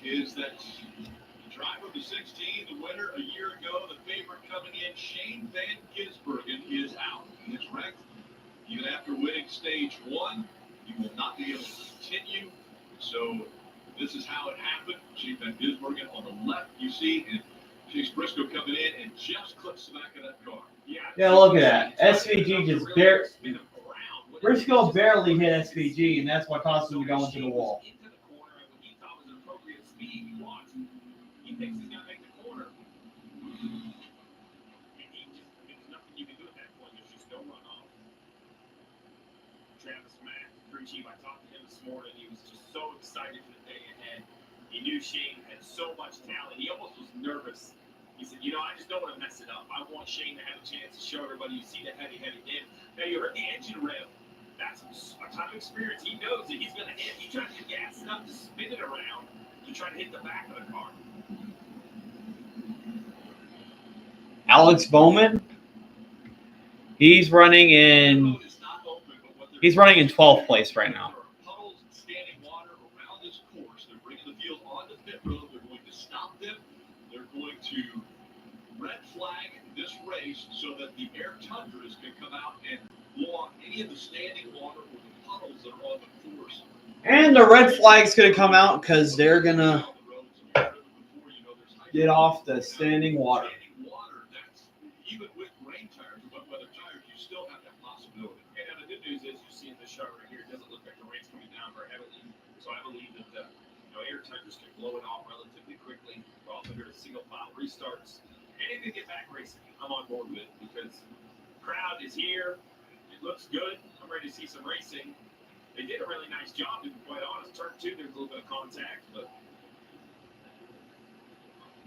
is that the driver of the 16, the winner a year ago, the favorite coming in, Shane Van Gisbergen, is out. He is wrecked. Even after winning stage 1, he will not be able to continue. So this is how it happened. Shane Van Gisbergen on the left, you see, and Chase Briscoe coming in and just clips the back of that car. Yeah, look at that. SVG just Briscoe barely hit SVG, and that's what caused him to go into the wall. He thinks he's going to make the corner. And there's nothing you can do at that point. There's just no runoff. Travis Mack, crew chief, I talked to him this morning. He was just so excited for the day ahead. He knew Shane had so much talent. He almost was nervous. He said, I just don't want to mess it up. I want Shane to have a chance to show everybody. You see the heavy dip. Now, you heard the engine rev. That's a ton of experience. He knows that he's going to hit. He tried to gas it up to spin it around to try to hit the back of the car. Alex Bowman, he's running in 12th place right now. Puddles and standing water around this course. They're bringing the field onto pit road. They're going to stop them. They're going to red flag this race so that the air tundras can come out and blow off any of the standing water or the puddles that are on the course. And the red flag's going to come out because they're going to get off the standing water. Even with rain tires or wet weather tires, you still have that possibility. And the good news is, you see in this shot right here, it doesn't look like the rain's coming down very heavily. So I believe that air tires can blow it off relatively quickly. We're also here to single file restarts. Anything to get back racing, I'm on board with it because crowd is here. It looks good. I'm ready to see some racing. They did a really nice job, to be quite honest. Turn 2, there's a little bit of contact, but.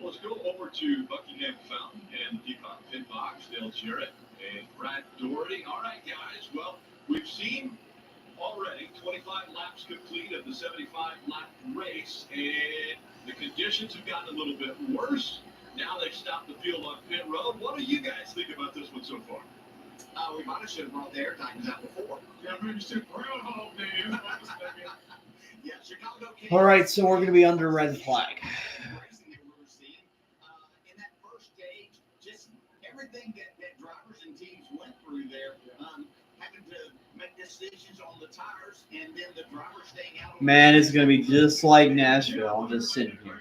Well, let's go over to Buckingham Fountain and Peacock Pit Box, Dale Jarrett and Brad Doherty. All right, guys. Well, we've seen already 25 laps complete of the 75-lap race, and the conditions have gotten a little bit worse. Now they've stopped the field on pit road. What do you guys think about this one so far? We might have should have brought the air tires out before. Yeah, maybe should Groundhog Day. Yeah, Chicago. All right, so we're going to be under red flag. In that first stage, just everything that drivers and teams went through there, having to make decisions on the tires, and then the drivers staying out. Man, it's going to be just like Nashville. I'm just sitting here.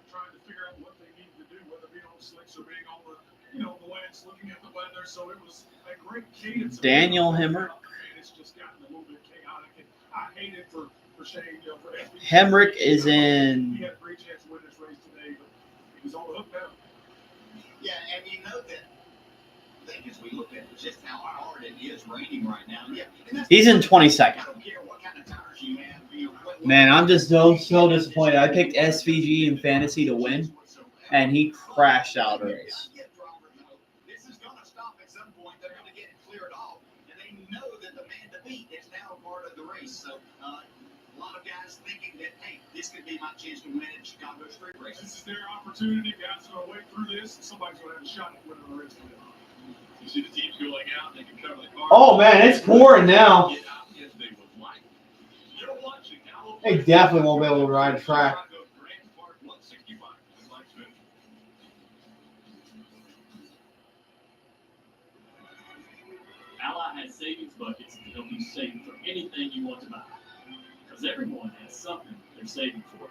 Trying to figure out what they need to do, whether being on slicks or being on the wets, looking at the weather. So it was a great cadence. Daniel Hemrick. It's just gotten a little bit chaotic, and I hate it for Shane. For Hemrick is in. He had a great chance to win this race today, but he was on the hook now. Yeah, and you know that. I think as we look at just how hard it is raining right now. Yeah, He's in 22nd. I don't care what kind of tires you have. Man, I'm just so disappointed. I picked SVG in fantasy to win, and he crashed out of race. This is going to stop at some point. They're going to get it cleared off, and they know that the man to beat is now part of the race. So a lot of guys thinking that, hey, this could be my chance to win at Chicago Street Race. This is their opportunity. Guys are going to wait through this, and somebody's going to have a shot at winning the race today. You see the teams going out, they can cover the car. Oh, man, it's pouring now. They definitely won't be able to ride track. Ally has savings buckets to help you save for anything you want to buy. Because everyone has something they're saving for.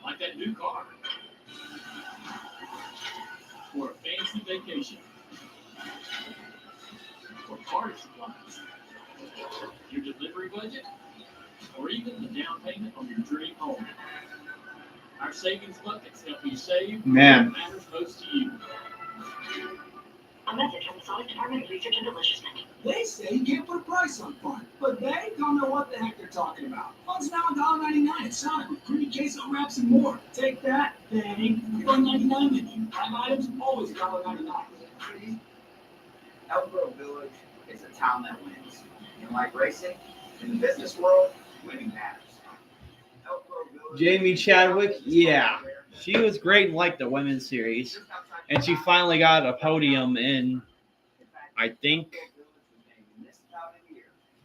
Like that new car. For a fancy vacation. For party supplies. Your delivery budget. Or even the down payment on your dream home. Our savings buckets help you save what matters most to you. A message from the Sonic Department of Research and Deliciousment. They say you can't put a price on fun, but they don't know what the heck they're talking about. Fun's now $1.99 at Sonic with creamy queso wraps and more. Take that, dang. $1.99 menu. 5 items, always $1.99. Elk Grove Village is a town that wins. And like racing, in the business world, winning matters. Elk Grove Village. Jamie Chadwick, yeah, she was great in like the women's series, and she finally got a podium in, I think,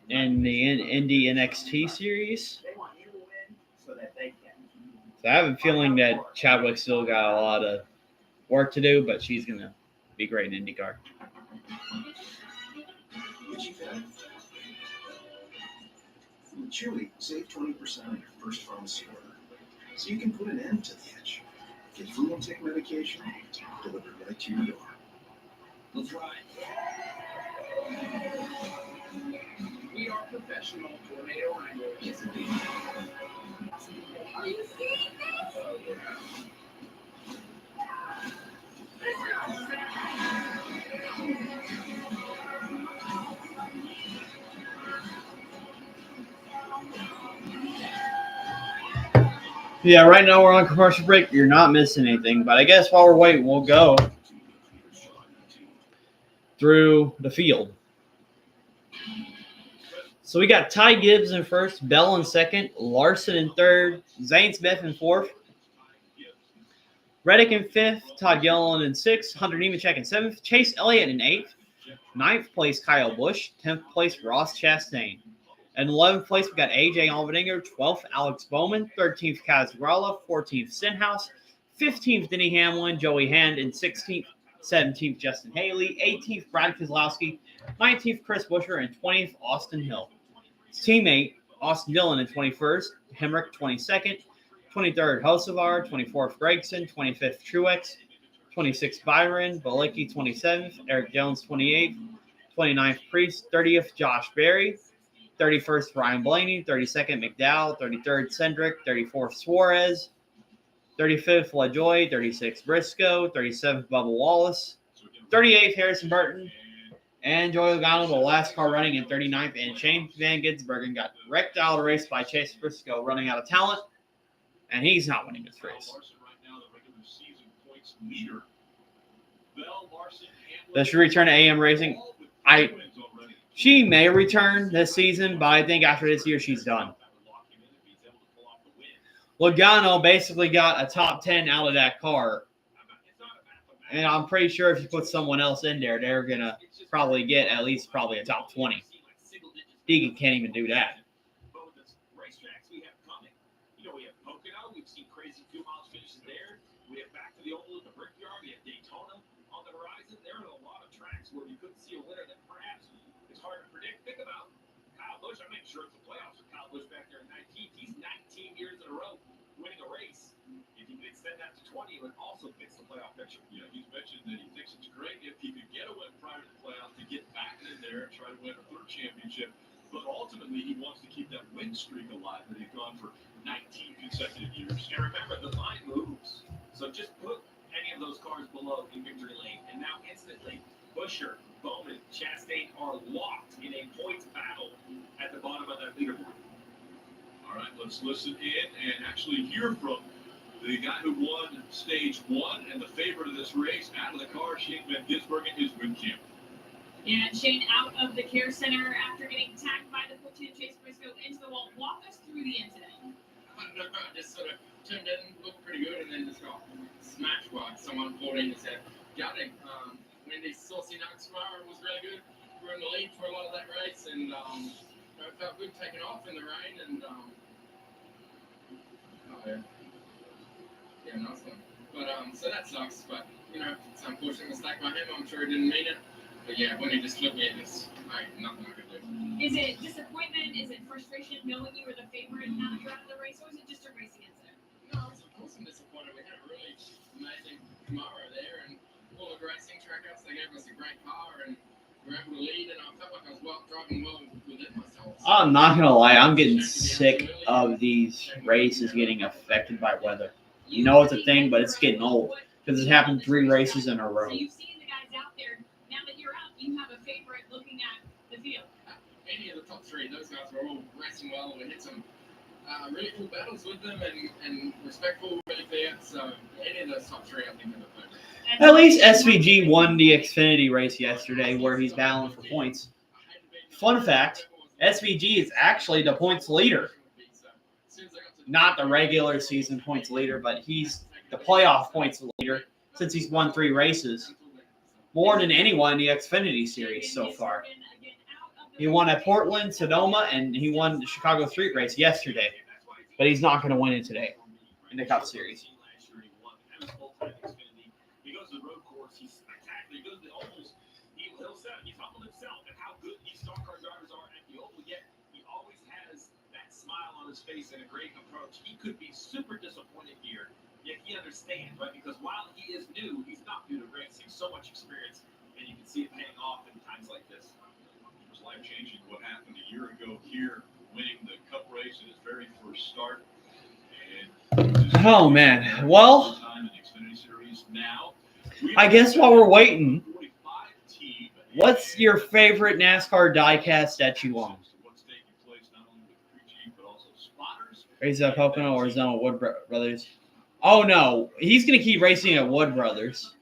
in the Indie NXT series. They want you to win so that they can. So I have a feeling that Chadwick still got a lot of work to do, but she's gonna be great in IndyCar. What you got? With Chewy, save 20% on your first pharmacy order, so you can put an end to the itch. Get food and take medication delivered right to your door. That's right. We are professional tornado wranglers. Yes, indeed. Are you seeing this? Yeah, right now we're on commercial break. You're not missing anything, but I guess while we're waiting, we'll go through the field. So we got Ty Gibbs in first, Bell in second, Larson in third, Zane Smith in fourth, Reddick in fifth, Todd Gilliland in sixth, Hunter Nemechek in seventh, Chase Elliott in eighth, ninth place Kyle Busch, 10th place Ross Chastain. In 11th place, we got AJ Allmendinger, 12th Alex Bowman, 13th Kaz Gralla, 14th Stenhouse, 15th Denny Hamlin, Joey Hand in 16th, 17th Justin Haley, 18th Brad Keselowski, 19th Chris Buescher, and 20th Austin Hill. His teammate Austin Dillon in 21st, Hemrick 22nd, 23rd Hocevar, 24th Gregson, 25th Truex, 26th Byron, Balicki 27th, Eric Jones 28th, 29th Priest, 30th Josh Berry, 31st Ryan Blaney, 32nd McDowell, 33rd Cendric, 34th Suarez, 35th LaJoy, 36th Briscoe, 37th Bubba Wallace, 38th Harrison Burton, and Joey Logano, the last car running in 39th, and Shane Van Gisbergen got wrecked out of the race by Chase Briscoe running out of talent, and he's not winning this race. Does she return to AM Racing? She may return this season, but I think after this year she's done. Logano basically got a top 10 out of that car. And I'm pretty sure if you put someone else in there, they're going to probably get at least probably a top 20. Deegan can't even do that. We've seen crazy 2 miles finishes there. We have back to the oval at the Brickyard. We have Daytona on the horizon. There are a lot of tracks where you couldn't see a winner that perhaps it's hard to predict. Think about Kyle Busch. I'm not sure it's the playoffs with Kyle Busch back there in 19. He's 19 years in a row winning a race. If he could extend that to 20, it would also fix the playoff picture. Yeah, he's mentioned that he thinks it's great if he could get a win prior to the playoffs to get back in there and try to win a third championship. But ultimately, he wants to keep that win streak alive that he's gone for 19 consecutive years. And remember, the line moves. So just put any of those cars below in victory lane, and now instantly, Buescher, Bowman, Chastain are locked in a points battle at the bottom of that leaderboard. All right, let's listen in and actually hear from the guy who won stage 1 and the favorite of this race out of the car, Shane Van Gisbergen, his win champ. And Shane out of the care center after getting tagged by the platoon Chase Briscoe into the wall. Walk us through the incident. Just sort of turned in, looked pretty good, and then just got smashed by someone pulled in and said, "Gutting." Wendy's saucy nuts tomorrow was really good. We were in the lead for a lot of that race, and it felt good taking off in the rain, and yeah, nice one. But so that sucks. But it's an unfortunate mistake by him. I'm sure he didn't mean it. But yeah, when he just flipped me, it's nothing I could do. Is it disappointment? Is it frustration knowing you were the favorite now that you're out of the race, or is it just a racing incident? No, of course I'm disappointed. We had a really amazing tomorrow there, and all the racing trackouts, they gave us a great car, and we were able to lead, and I felt like I was driving well within myself. I'm not going to lie. I'm getting sick of these races getting affected by weather. You know it's a thing, but it's getting old because it's happened 3 races in a row. So you've seen the guys out there. Now you have a favorite looking at the field? Any of the top three, those guys were all racing well. We hit some really cool battles with them and respectful, really fair. So any of those top three, I think, are the favorite. At least SVG won the Xfinity race yesterday where he's battling for points. Fun fact, SVG is actually the points leader. Not the regular season points leader, but he's the playoff points leader since he's won 3 races. More than anyone in the Xfinity series so far. He won at Portland, Sonoma, and he won the Chicago Street Race yesterday. But he's not going to win it today in the Cup Series. He goes to the road course. He's spectacular. He goes to the ovals. He's humbled himself at how good these stock car drivers are at the oval. Yet he always has that smile on his face and a great approach. He could be super disappointed here, yet he understands, right? Because while he is new, he's not new to racing. So much experience, and you can see it paying off in times like this. It was life-changing what happened a year ago here, winning the Cup race in his very first start. Oh, man. Well, I guess while we're waiting, what's your favorite NASCAR diecast that you own? Race at Pocono or Zone Wood Brothers? Oh, no. He's going to keep racing at Wood Brothers.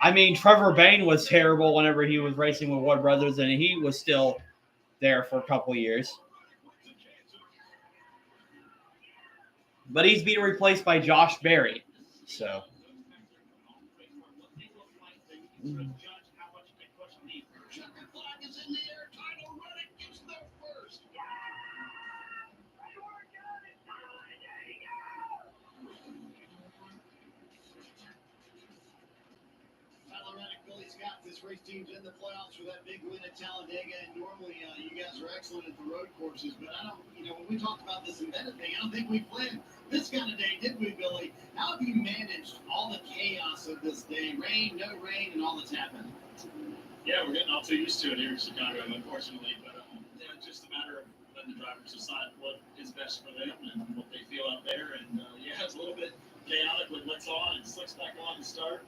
I mean, Trevor Bayne was terrible whenever he was racing with Wood Brothers, and he was still there for a couple years. But he's being replaced by Josh Berry. So. This race team's in the playoffs for that big win at Talladega, and normally you guys are excellent at the road courses, but I don't, when we talked about this invented thing, I don't think we planned this kind of day, did we, Billy? How have you managed all the chaos of this day? Rain, no rain, and all that's happened? Yeah, we're getting all too used to it here in Chicago, unfortunately, but it's just a matter of letting the drivers decide what is best for them and what they feel out there, and it's a little bit chaotic with what's on and slicks back on to start.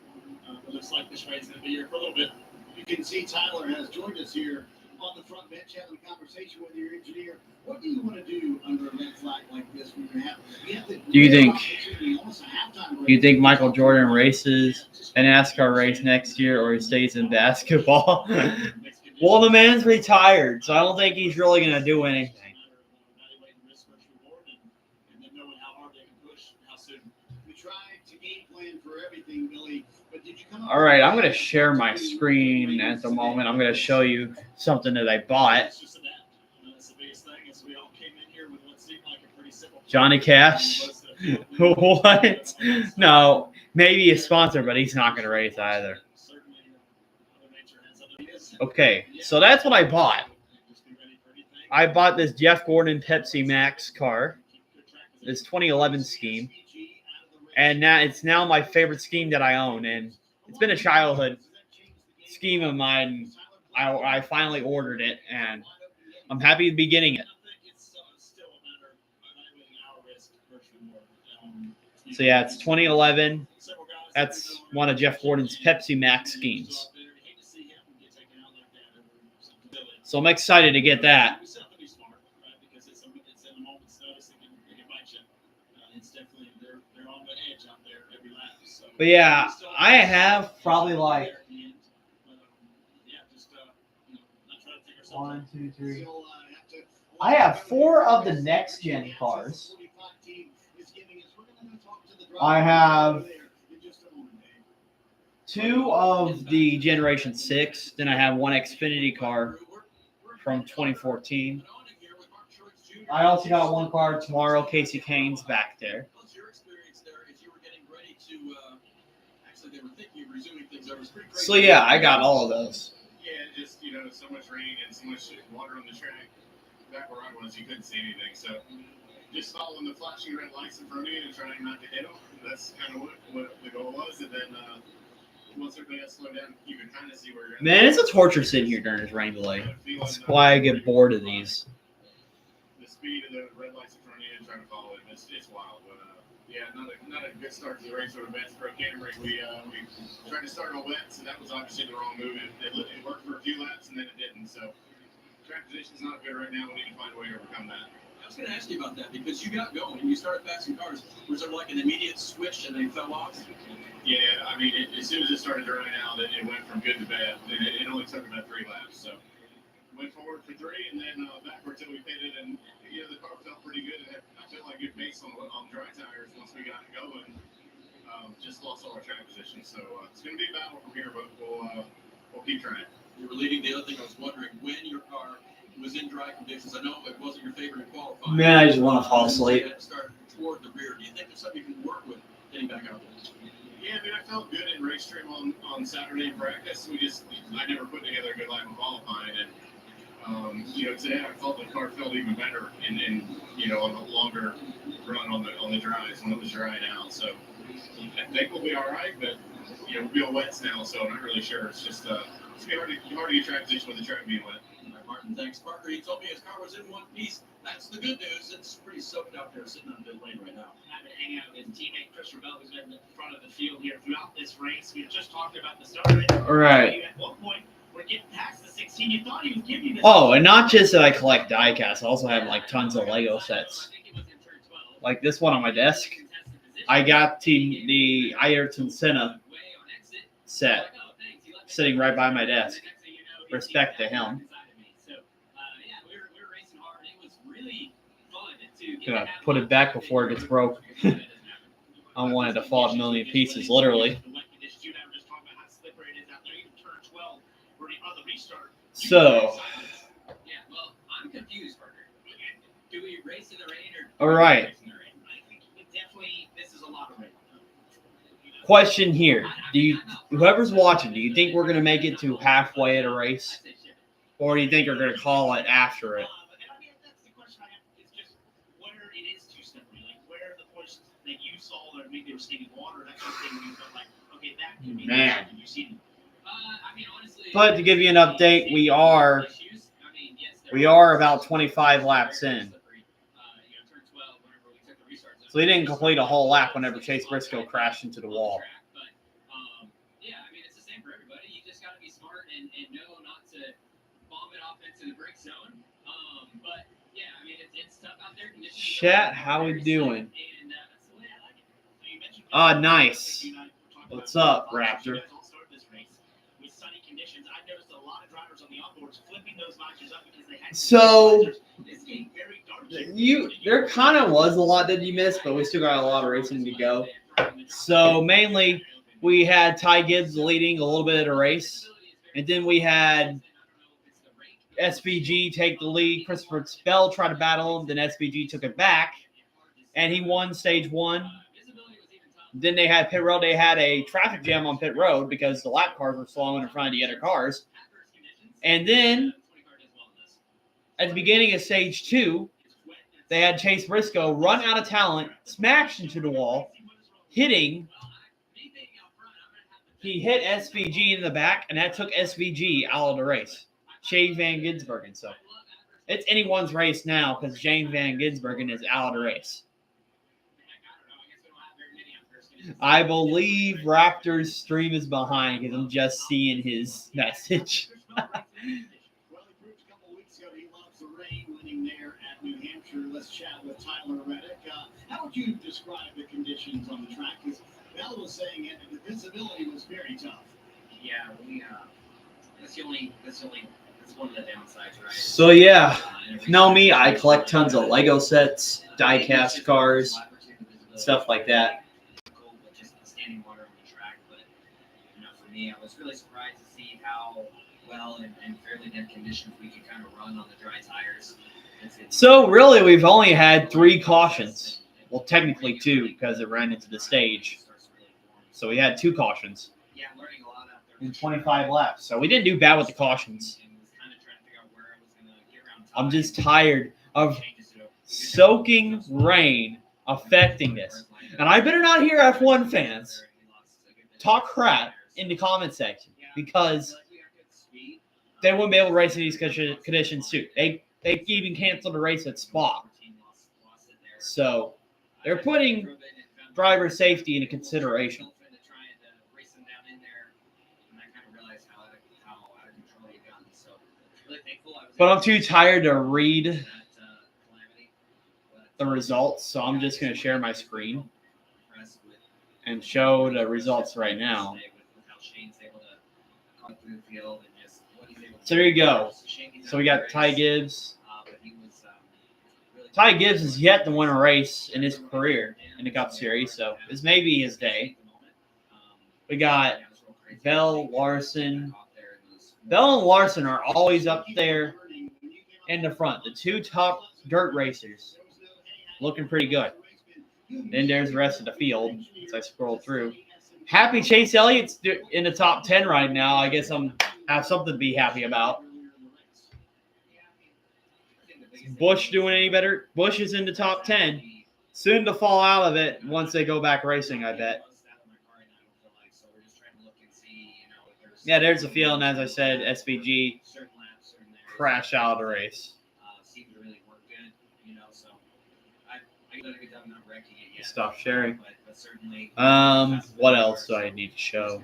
It looks like this rain's going to be here for a little bit. You can see Tyler has joined us here on the front bench having a conversation with your engineer. What do you want to do under a red flag like this when you have to Do you think Michael Jordan races an NASCAR race next year or he stays in basketball? Well, the man's retired, so I don't think he's really going to do anything. All right, I'm going to share my screen at the moment. I'm going to show you something that I bought. Johnny Cash? What? No, maybe a sponsor, but he's not going to race either. Okay, so that's what I bought. I bought this Jeff Gordon Pepsi Max car, this 2011 scheme. And now it's now my favorite scheme that I own, and it's been a childhood scheme of mine. I finally ordered it, and I'm happy to be getting it. So yeah, it's 2011. That's one of Jeff Gordon's Pepsi Max schemes. So I'm excited to get that. But yeah, I have probably like 1, 2, 3. I have 4 of the next gen cars. I have 2 of the Generation 6. Then I have 1 Xfinity car from 2014. I also got 1 car tomorrow. Casey Kane's back there. So yeah, I got all of those. Yeah, just so much rain and so much water on the track. Back where I was, you couldn't see anything. So just following the flashing red lights in front of you and trying not to hit them. That's kind of what the goal was. And then once everybody got slowed down, you could kind of see where you're at. Man, it's a torture sitting here during this rain delay. That's why I get bored of these. The speed of the red lights in front of you and trying to follow it, it's wild. But Yeah, not a good start to the race with a Vance Pro Camry. We tried to start on wet, so that was obviously the wrong move. It worked for a few laps, and then it didn't. So track position's not good right now. We need to find a way to overcome that. I was going to ask you about that because you got going and you started passing cars. Was there like an immediate switch and they fell off? Yeah, I mean, as soon as it started running out, it went from good to bad. It only took about 3 laps. So went forward for 3 and then backward till we pitted. And, the car felt pretty good. And I felt like good pace on dry tires once we got it going. Just lost all our track position. So it's going to be a battle from here, but we'll keep trying. You were leading. The other thing I was wondering, when your car was in dry conditions, I know it wasn't your favorite in qualifying. Man, I just want to fall asleep. You had to start toward the rear. Do you think there's something you can work with getting back out there? Yeah, I mean, I felt good in race trim on Saturday in practice. I never put together a good lap in qualifying, and today I felt the car felt even better on the longer run on the dries when it was drying out. So I think we'll be all right, but we'll be on wets now, so I'm not really sure. It's just it's gonna be hard to get track position with the track being wet. All right, Martin, thanks. Parker, he told me his car was in one piece. That's the good news. It's pretty soaked out there sitting on pit lane right now. Having to hang out with his teammate Chris Ravel, who's been in the front of the field here throughout this race. We just talked about the start of it. All right. At one point, we're getting past the 16. You thought he was giving you this. Oh, and not just that I collect die-casts. I also have like tons of Lego sets. Like this one on my desk. I got the Ayrton Senna set sitting right by my desk. Respect to him. Gonna put it back before it gets broke. I wanted to fall a million pieces, literally. So, I'm confused, Parker. Do we race in the rain all right. This is a lot of rain. Question here: whoever's watching, do you think we're gonna make it to halfway at a race, or do you think we're gonna call it after it? That's the question I have. It's just where it is too slippery, like where the portions that you saw, or maybe they were standing water, that kind of thing. You felt like, okay, that could be. Man. You see. But to give you an update, we are about 25 laps in. So he didn't complete a whole lap whenever Chase Briscoe crashed into the wall. Yeah, I mean, it's the same for everybody. You just got to be smart and know not to bomb it off into the brake zone. But yeah, I mean, it's tough out there. Chat, how we doing? Ah, nice. What's up, Raptor? So there kind of was a lot that you missed, but we still got a lot of racing to go. So mainly we had Ty Gibbs leading a little bit of the race, and then we had SVG take the lead. Christopher Bell tried to battle him, then SVG took it back, and he won stage 1. Then they had pit road. They had a traffic jam on pit road because the lap cars were slowing in front of the other cars. And then at the beginning of stage 2, they had Chase Briscoe run out of talent, smashed into the wall, hitting. He hit SVG in the back, and that took SVG out of the race. Shane Van Gisbergen. So it's anyone's race now because Shane Van Gisbergen is out of the race. I believe Raptor's stream is behind because I'm just seeing his message. Let's chat with Tyler Reddick. How would you describe the conditions on the track? Because Bell was saying it, the visibility was very tough. Yeah, that's one of the downsides, right? So yeah, you know me, I collect tons of Lego sets, die-cast cars, stuff like that. Just standing water on the track, but for me, I was really surprised to see how well in fairly good conditions we could kind of run on the dry tires. So really, we've only had 3 cautions. Well, technically 2 because it ran into the stage. So we had 2 cautions in 25 laps. So we didn't do bad with the cautions. I'm just tired of soaking rain affecting this. And I better not hear F1 fans talk crap in the comment section because they wouldn't be able to race in these conditions too. They even canceled the race at Spa. So they're putting driver safety into consideration. But I'm too tired to read the results, so I'm just going to share my screen and show the results right now. So there you go. So we got Ty Gibbs. Ty Gibbs has yet to win a race in his career in the Cup Series, so this may be his day. We got Bell, Larson. Bell and Larson are always up there in the front. The two top dirt racers looking pretty good. Then there's the rest of the field as I scroll through. Happy Chase Elliott's in the top 10 right now. I guess I'm have something to be happy about. Is Busch doing any better? Busch is in the top 10. Soon to fall out of it once they go back racing, I bet. Yeah, there's the field, and as I said, SVG crash out of the race. Stop sharing. What else do I need to show?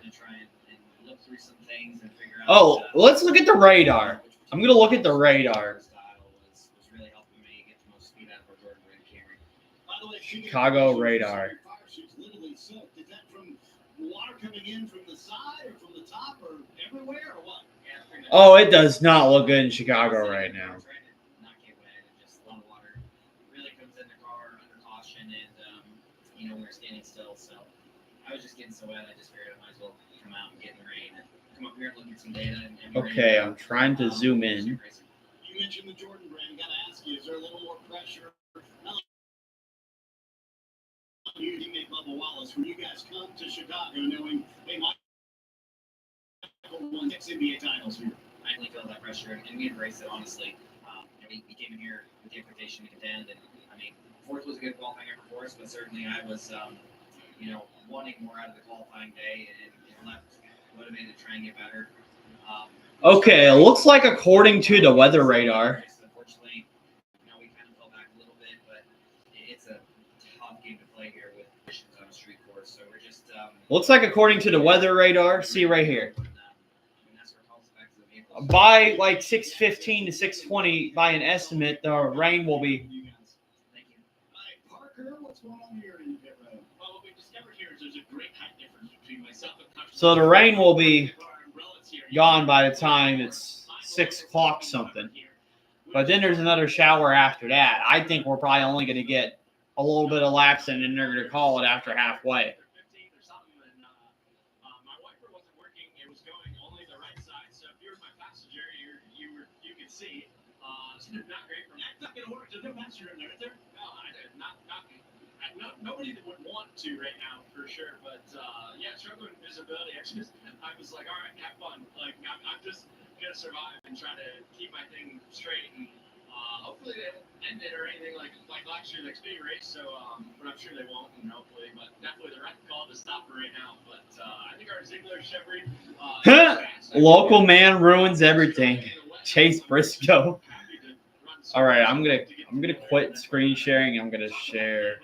Oh, let's look at the radar. I'm going to look at the radar. Chicago radar. Oh, it does not look good in Chicago right now. We were standing still, so I was just getting so wet, I just figured I might as well come out and get in the rain and come up here and look at some data. Okay, I'm trying to zoom in. You mentioned the Jordan brand. Got to ask you, is there a little more pressure? You teammate Bubba Wallace, when you guys come to Chicago, knowing they might won 6 NBA titles here. I definitely feel that pressure, and we embrace it, honestly. We came in here with the expectation to contend, and I mean, fourth was a good qualifying effort for us, but certainly I was, wanting more out of the qualifying day and left motivated to try and get better. Okay, it looks like according to the weather radar. Unfortunately, we kind of fell back a little bit, but it's a tough game to play here with conditions on a street course. So we're just looks like according to the weather radar. See right here. By like 6:15 to 6:20, by an estimate, the rain will be. So the rain will be gone by the time it's 6 o'clock something. But then there's another shower after that. I think we're probably only going to get a little bit of laps, and then they're going to call it after halfway. Not great for me. Not going to work. There's no passenger in there, is there? No, nobody that would want to right now, for sure. But, yeah, struggling with visibility. I was like, all right, have fun. Like, I'm just going to survive and try to keep my thing straight. And hopefully they don't end it or anything like last year's Xfinity race. So, but I'm sure they won't, and hopefully. But definitely the right call to stop it right now. But I think our Ziegler Chevrolet. Local man ruins everything. Chase Briscoe. All right, I'm gonna quit screen sharing. I'm gonna share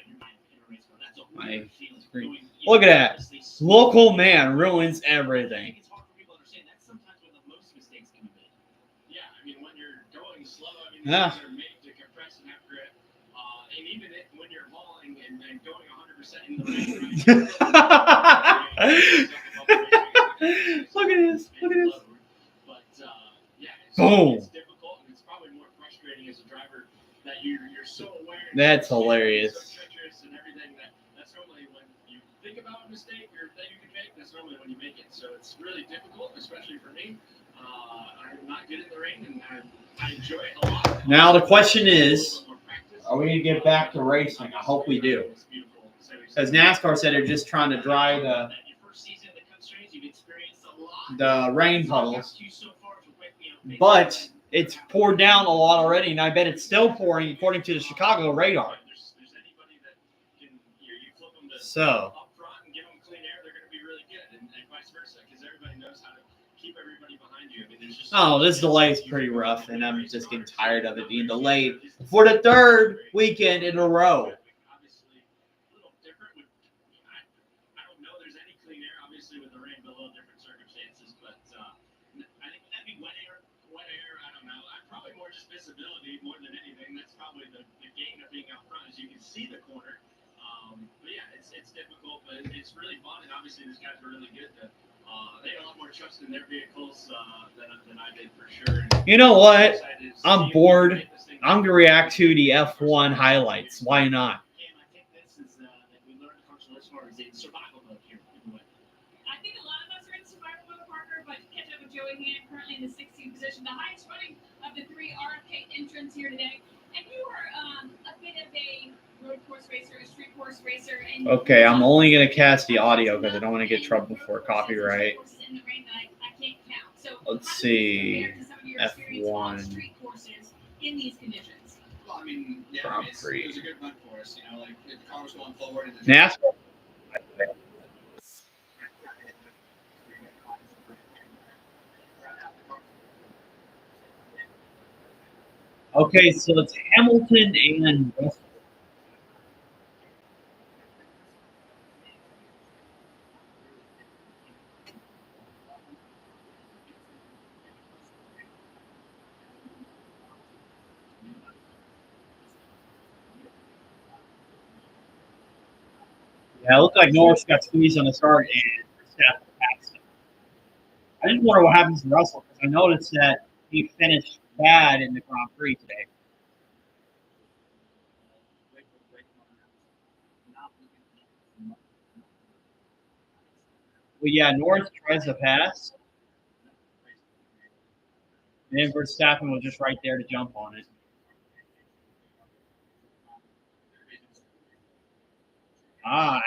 my screen. Look at that. Local man ruins everything. Yeah, I mean when you're going slow, I mean Yeah. they're made to compress and have grip. And even when you're hauling and going 100% in the race, Look at this. Look at this. But yeah, Boom. it's difficult and it's probably more frustrating as a driver that you're so aware. That's hilarious. So treacherous and everything that's normally when you think about a mistake or that you can make. That's normally when you make it. So it's really difficult, especially for me. I'm not good in the rain, and I enjoy it a lot. Now the question is, are we gonna get back to racing? I hope we do. Because NASCAR said they're just trying to dry the rain puddles. But it's poured down a lot already, and I bet it's still pouring according to the Chicago radar. So. Oh, this delay is pretty rough, and I'm just getting tired of it being delayed for the third weekend in a row. it's really fun, and obviously these guys are really good. They had a lot more trust in their vehicles than I did for sure. You know what? I'm bored. I'm gonna react to the F1 highlights. Why not? And I think this is that we learned from as far as in survival mode here. I think a lot of us are in survival mode, Parker, but catch up with Joey Hand, currently in the 16th position, the highest running of the 3 RFK entrants here today. And you are a bit of a road course racer, a street course racer. And Okay, I'm only gonna cast the audio because I don't want to get trouble for copyright. Let's see, F1 in these conditions. Well, I mean, yeah, Grand it Prix. was a good run for us. You know, like if the car was going forward. And NASCAR. Okay, so it's Hamilton and Russell. Yeah, it looked like Norris got squeezed on the start and Verstappen passed him. I just wonder what happens to Russell because I noticed that he finished bad in the Grand Prix today. Well, yeah, Norris tries to pass, and then Verstappen was just right there to jump on it.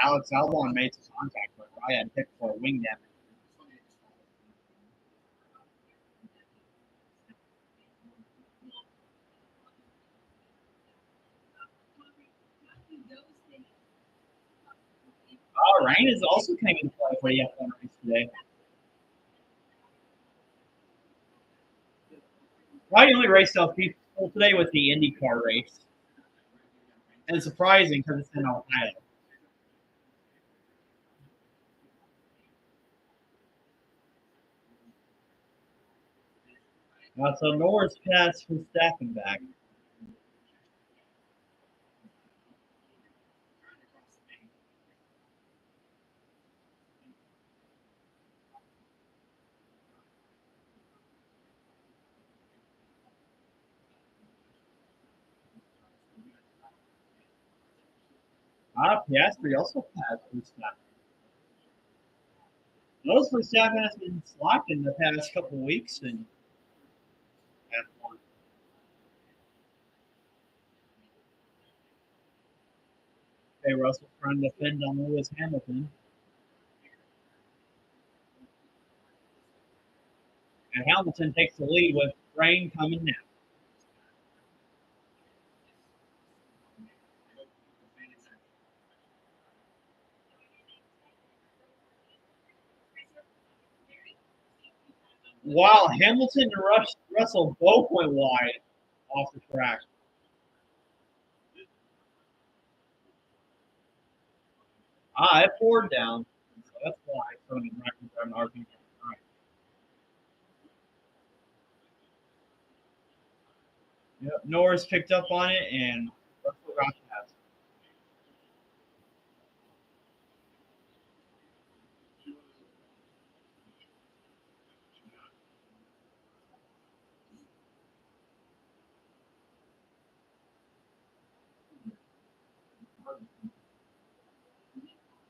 Alex Albon made some contact, but I had picked for a wing damage. Rain is also came into play for the F1 race today. Probably the only race that was peaceful today was the IndyCar race. And it's surprising because it's in Ohio. So Norris passed Verstappen back. Piastri also passed Verstappen. Notice Verstappen has been slacking the past couple of weeks and F1. Okay, Russell trying to defend on Lewis Hamilton. And Hamilton takes the lead with rain coming now. Wow, Hamilton and Russell both went wide off the track. It poured down. So that's why it's going to be driving RP. Yep, Norris picked up on it and Russell got past.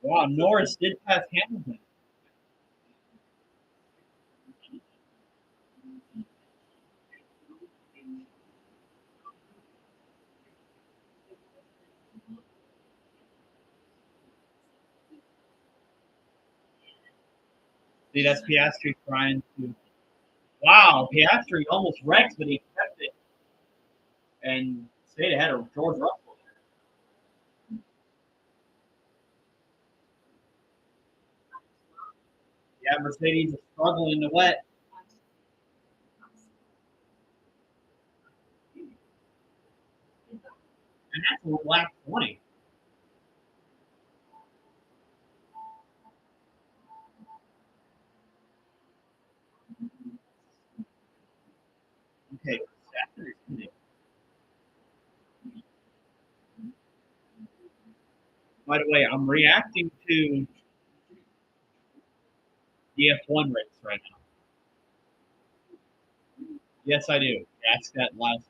Wow, Norris did pass Hamilton. See, that's Piastri trying to. Wow, Piastri almost wrecked, but he kept it and stayed ahead of George Russell. Yeah, Mercedes is struggling in the wet. And that's on lap 20. Okay, by the way, I'm reacting to the F1 race right now. Yes, I do. Ask that last.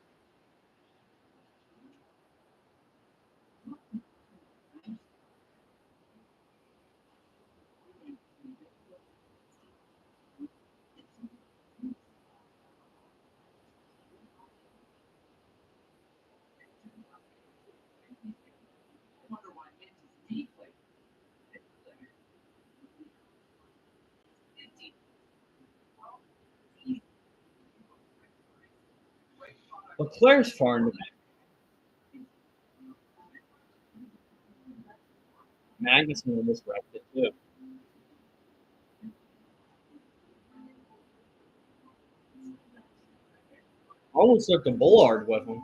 Leclerc's far in the back. Magnussen almost wrecked it too. Almost took the Bullard with him.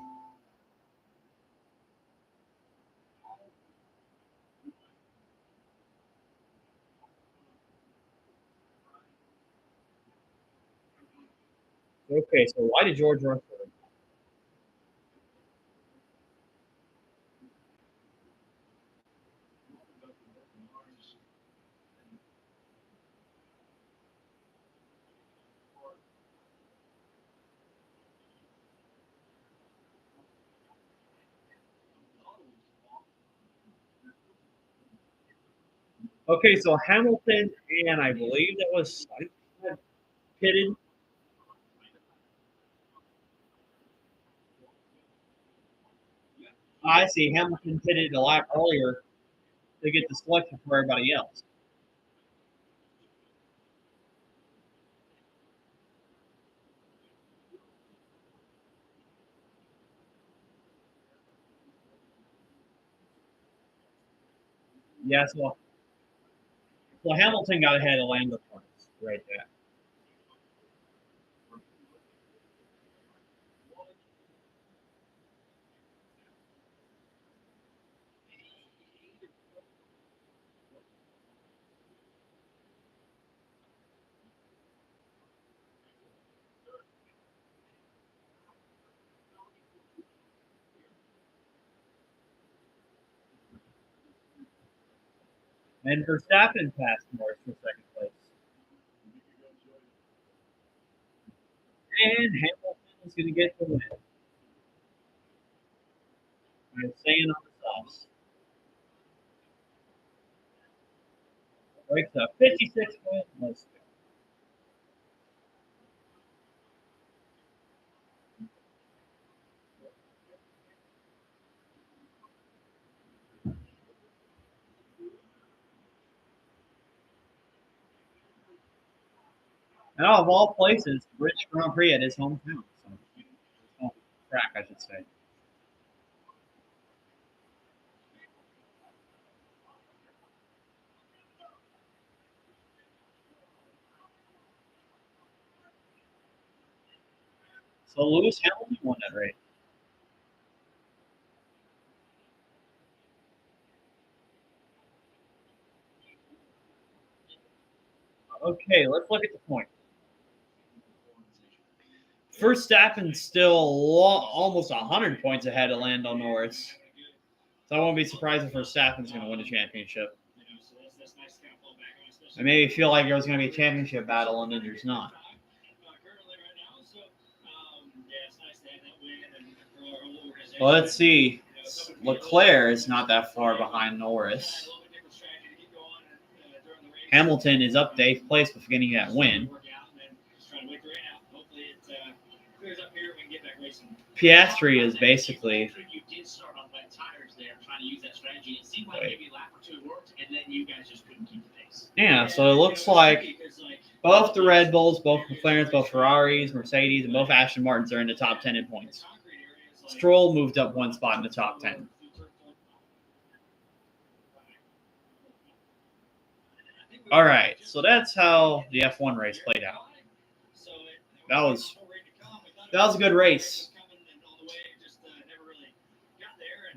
Okay, so why did George Russell? Okay, so Hamilton and I believe that was pitted. I see Hamilton pitted a lot earlier to get the selection for everybody else. Yeah, so Hamilton got ahead of Lando points right there. And Verstappen passed Norris for second place. And Hamilton is going to get the win. I'm staying on the sauce. Breaks up 56 win. Let's go. And out of all places, British Grand Prix at his hometown. So, track, I should say. So Lewis Hamilton won that race. Okay, let's look at the point. Verstappen's still almost 100 points ahead of Lando Norris. So I won't be surprised if Verstappen's going to win the championship. I maybe feel like there's going to be a championship battle, and then there's not. Well, let's see. Leclerc is not that far behind Norris. Hamilton is up to 8th place with getting that win. Piastri is basically. Yeah, so it looks like both the Red Bulls, both McLarens, both Ferraris, Mercedes, and both Aston Martins are in the top 10 in points. Stroll moved up one spot in the top 10. All right, so that's how the F1 race played out. That was a good race.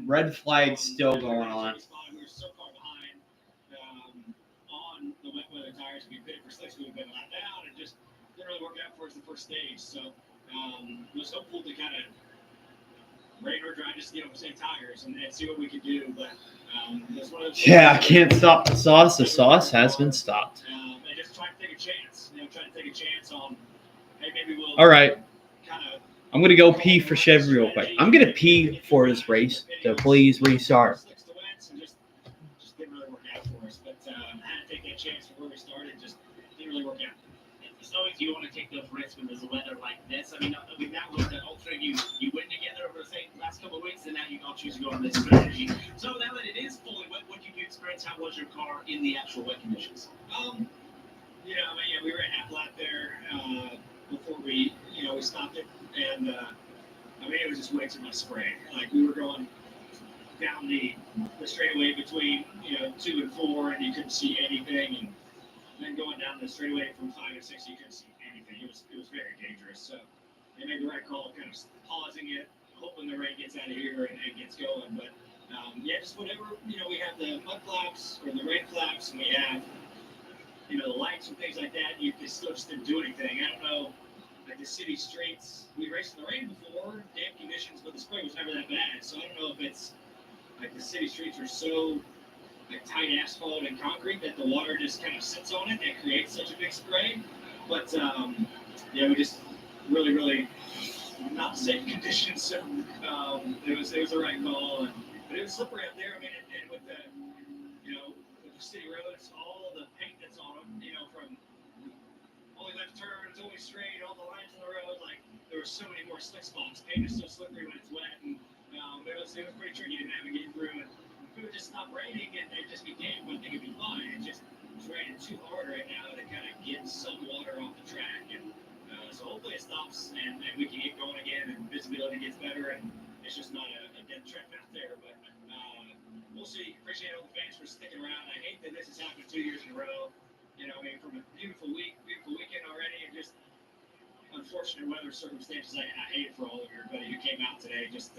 Red flag still going on. It was hopeful to kind of rain or dry, just save tires and see what we could do. But Yeah, I can't stop the sauce. The sauce has been stopped. trying to take a chance. Trying to take a chance on, hey, maybe we'll All right. kind of. I'm going to go pee for Chevy real quick. I'm going to pee for this race, so please restart. Just didn't really work out for us. But I had to take that chance from where we started. Just didn't really work out. It's always you want to take those risks when there's weather like this. I mean, now with the Ultra, you went together over the last couple of weeks, and now you all choose to go on this strategy. So now that it is fully wet, what did you experience? How was your car in the actual wet conditions? We were at half lap there before we stopped it, and it was just way too much spray. Like we were going down the straightaway between 2 and 4, and you couldn't see anything, and then going down the straightaway from 5 and 6, you couldn't see anything. It was very dangerous. So they made the right call, kind of pausing it, hoping the rain gets out of here and gets going. But just whatever we have the mud flaps or the rain flaps, and we have the lights and things like that. You still just didn't do anything. I don't know. Like the city streets, we raced in the rain before, damp conditions, but the spray was never that bad. So I don't know if it's like the city streets are so like tight asphalt and concrete that the water just kind of sits on it and creates such a big spray. But we just really, really not safe conditions. So it was the right call, but it was slippery up there. And with the with the city roads, all the paint that's on them, from only left turns, only straight, all the lines on the road, like there were so many more slick spots. Paint is so slippery when it's wet, and it was pretty tricky to navigate through. And if it would just stop raining and just be damp, one thing would be fine. It's raining too hard right now to kind of get some water off the track, and so hopefully it stops and we can get going again and visibility gets better, and it's just not a dead trap out there. But we'll see. Appreciate all the fans for sticking around. I hate that this has happened 2 years in a row. From a beautiful weekend already, and just unfortunate weather circumstances. I hate it for all of everybody who came out today. Just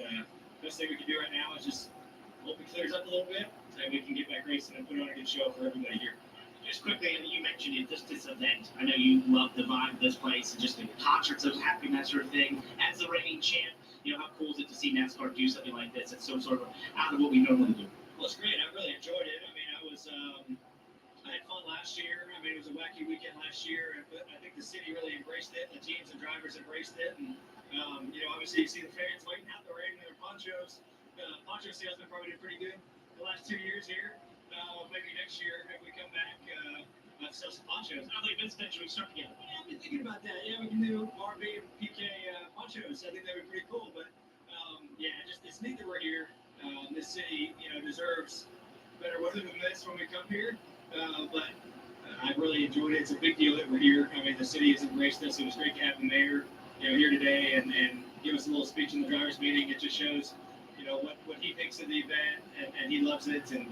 best thing we can do right now is just hope it clears up a little bit, and we can get back racing and put on a good show for everybody here. Just quickly, you mentioned it, just this event. I know you love the vibe of this place and just the concerts that was happening, that sort of thing. As the reigning champ, how cool is it to see NASCAR do something like this? It's so sort of out of what we normally do. Well, it's great. I really enjoyed it. I had fun last year. It was a wacky weekend last year. I think the city really embraced it. The teams and drivers embraced it. And, obviously you see the fans waiting out the rain in their ponchos. Poncho sales have been probably doing pretty good the last 2 years here. Maybe next year, if we come back, sell some ponchos. I think Vince mentioned we start together. Yeah, I've been thinking about that. Yeah, we can do RV and PK ponchos. I think that would be pretty cool. But, it's neat that we're here. This city, deserves better weather than this when we come here. But I really enjoyed it. It's a big deal that we're here. The city has embraced us. It was great to have the mayor, here today and give us a little speech in the drivers' meeting. It just shows, what he thinks of the event, and he loves it, and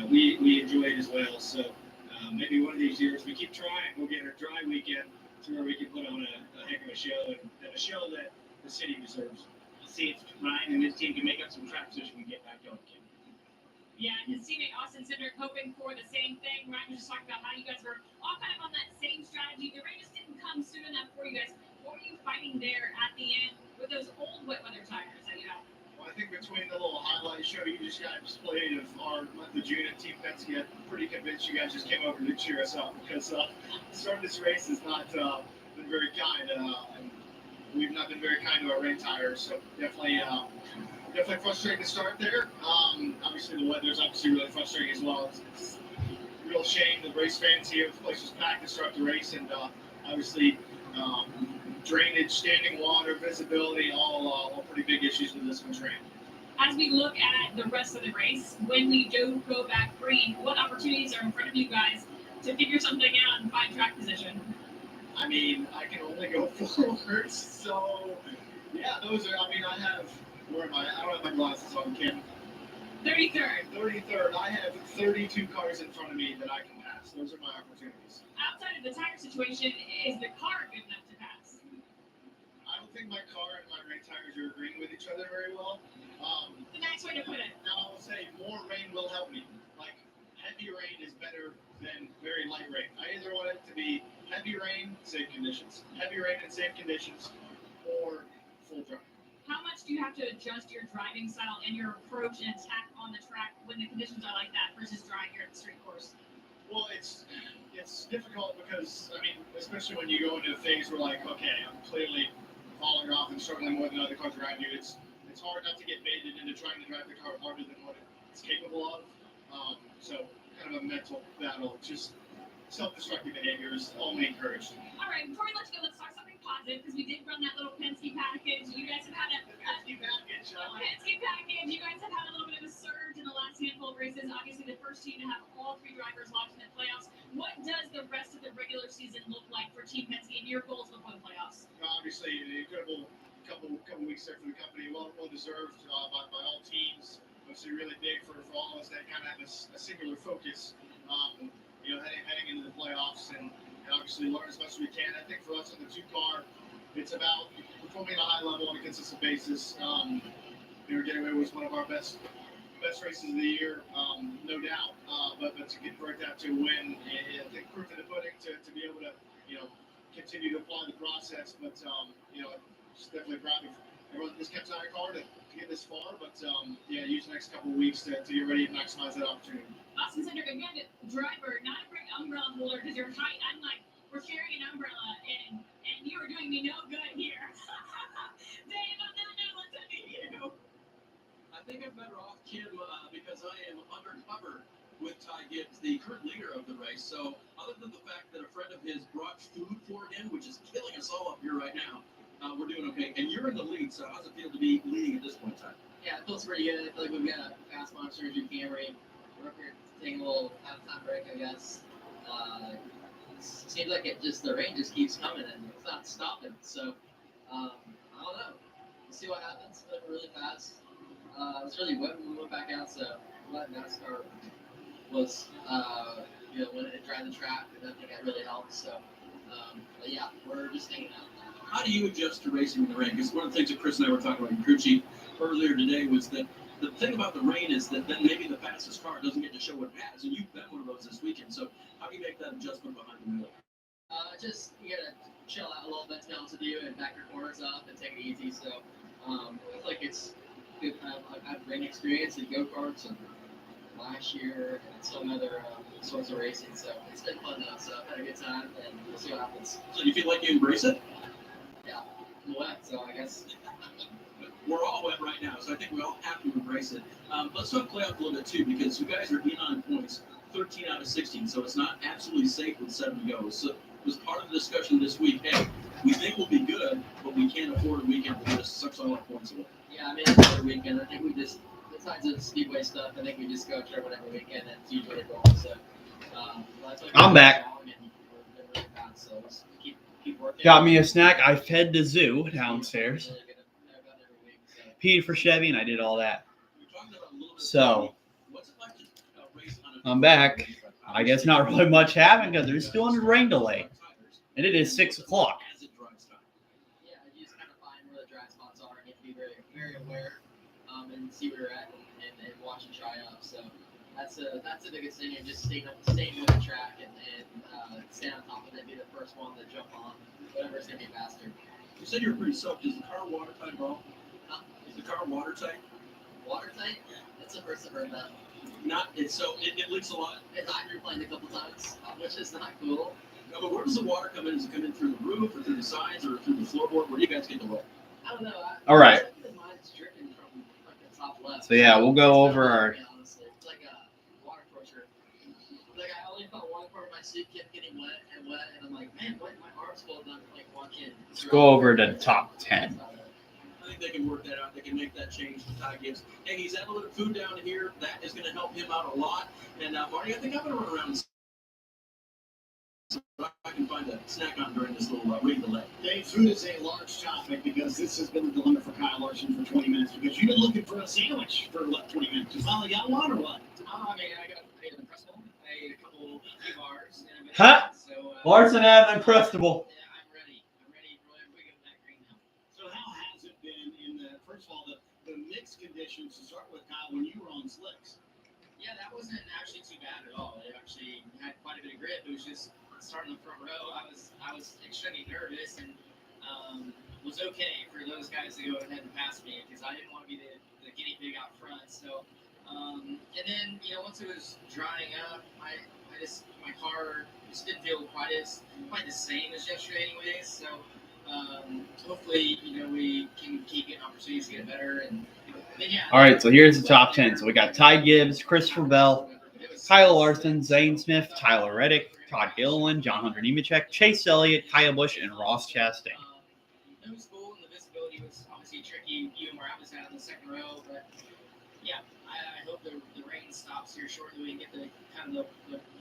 we enjoy it as well. So maybe one of these years we keep trying. We'll get a dry weekend to where we can put on a heck of a show, and a show that the city deserves. See if Ryan and his team can make up some track so we can get back going. Yeah, and his teammate Austin Cindric hoping for the same thing. Ryan was just talking about how you guys were all kind of on that same strategy. The rain just didn't come soon enough for you guys. What were you fighting there at the end with those old wet weather tires that you have? Well, I think between the little highlight show you just got displayed of the June and Team Penske, I'm pretty convinced you guys just came over to cheer us up, because the start of this race has not been very kind, and we've not been very kind to our rain tires. So definitely frustrating to start there. Obviously the weather is really frustrating as well. It's a real shame the race fans here. The place was packed to start the race, and obviously drainage, standing water, visibility, all pretty big issues with this one train. As we look at the rest of the race, when we do go back green, what opportunities are in front of you guys to figure something out and find track position? I can only go forwards, so yeah, those are. I have. Where am I? I don't have my glasses on, Kim. 33rd. 33rd. I have 32 cars in front of me that I can pass. Those are my opportunities. Outside of the tire situation, is the car good enough to pass? I don't think my car and my rain tires are agreeing with each other very well. The nice way to put it. Now I will say more rain will help me. Like heavy rain is better than very light rain. I either want it to be heavy rain, safe conditions, heavy rain and safe conditions, or full dry. How much do you have to adjust your driving style and your approach and attack on the track when the conditions are like that versus drying here at the street course? Well, it's difficult because, I mean, especially when you go into a phase where, like, okay, I'm clearly falling off and struggling more than other cars around you. It's hard not to get baited into trying to drive the car harder than what it's capable of. So kind of a mental battle. Just self-destructive behavior is only encouraged. All right, before we let you go, let's talk something positive because we did run that little Penske package. You guys have had The Penske package, Penske package. You guys have had a little bit of a surge in the last handful of races. Obviously, the first team to have all 3 drivers locked in the playoffs. What does the rest of the regular season look like for Team Penske and your goals before the playoffs? Obviously, an incredible couple weeks there for the company. Well deserved by all teams. Obviously, really big for all of us that kind of have a singular focus. Heading into the playoffs and obviously learn as much as we can. I think for us on the 2-car, it's about performing at a high level on a consistent basis. Getaway was one of our best races of the year, no doubt. But to convert that to a win, I think proof in the pudding to be able to, continue to apply the process. But just definitely proud of everyone that just kept our car to get this far. But use the next couple of weeks to get ready and maximize that opportunity. Austin Cindric, again, driver, not a great umbrella holder because you're height. I'm like, we're sharing an umbrella, and you are doing me no good here. Dave, on that note, let's end you. I think I'm better off, Kim, because I am undercover with Ty Gibbs, the current leader of the race. So other than the fact that a friend of his brought food for him, which is killing us all up here right now, we're doing okay. And you're in the lead, so how's it feel to be leading at this point in time? Yeah, it feels pretty good. I feel like we've got a fast monster in Camry. We're up here taking a little half-time break, I guess. Seems like the rain just keeps coming and it's not stopping. So, I don't know. We'll see what happens. It's really fast. It was really wet when we went back out, so let NASCAR was, when it dried the track, and I think that really helped. So, but yeah, we're just hanging out. How do you adjust to racing in the rain? Because one of the things that Chris and I were talking about in crew chief earlier today was that the thing about the rain is that then maybe the fastest car doesn't get to show what it has, and you've been one of those this weekend. So how do you make that adjustment behind the wheel? You gotta chill out a little bit, to be honest with you, and back your corners up and take it easy. So I feel like it's good. I've had rain experience in go-karts and last year and some other sorts of racing. So it's been fun though. So I've had a good time, and we'll see what happens. So you feel like you embrace it? Yeah, I'm wet, so I guess. We're all wet right now, so I think we all have to embrace it. Let's talk playoff a little bit too, because you guys are in on points, 13 out of 16, so it's not absolutely safe with 7 to go. So it was part of the discussion this week. Hey, we think we'll be good, but we can't afford a weekend that just sucks all our points away. Yeah, I mean, it's another weekend. I think we just, besides the speedway stuff, I think we just go through whatever weekend and it's usually a goal. So, I'm back. So keep working. Got me a snack. I fed the zoo downstairs. Peed for Chevy, and I did all that. So, I'm back. I guess not really much happened because there's still a rain delay. And it is 6 o'clock. Yeah, you just kind of find where the dry spots are and you have to be very, very aware and see where you're at and watch it dry up. So that's the biggest thing, and just staying with the track and stay on top of it, be the first one to jump on whatever's going to be faster. You said you're pretty soaked. Is the car watertight at all? Huh? Is the car watertight? Watertight? That's the first I've heard that. It leaks a lot. It's hydroplaned a couple times, which is not cool. No, but where does the water come in? Does it come in through the roof or through the sides or through the floorboard? Where do you guys get the water? I don't know. All right. Mine's dripping from the top left. So yeah, we'll go over our. Honestly, it's like a water pressure. Like I only felt one part of my suit kept getting wet, and I'm like, man, what? My arms full done like walking. Let's go over the top 10. I think they can work that out. They can make that change to Ty Gibbs. Hey, he's had a little food down here. That is going to help him out a lot. And Marty, I think I'm going to run around and see if I can find a snack on during this little rain delay. Dave, food is a large topic because this has been the dilemma for Kyle Larson for 20 minutes because you've been looking for a sandwich for 20 minutes. You finally got one or what? I mean, I ate an Uncrustable. I ate a couple key bars. Huh? Larson had an Uncrustable. Yeah, I'm ready. We're getting that green now. So how has it been in first of all, the mixed conditions to start with, Kyle, when you were on slicks? Yeah, that wasn't actually too bad at all. It actually had quite a bit of grip. It was just starting the front row. I was extremely nervous and was okay for those guys to go ahead and pass me because I didn't want to be the guinea pig out front. So, and then once it was drying up, I my car just didn't feel quite the same as yesterday, anyways. So hopefully, we can keep getting opportunities to get better. And then, yeah. All right, so here's the top 10. So we got Ty Gibbs, Christopher Bell, Kyle Larson, Zane Smith, Tyler Reddick, Todd Gilliland, John Hunter Nemechek, Chase Elliott, Kyle Busch, and Ross Chastain. It was cool, and the visibility was obviously tricky, even where I was at in the second row. But yeah, I hope the rain stops here shortly. We can get the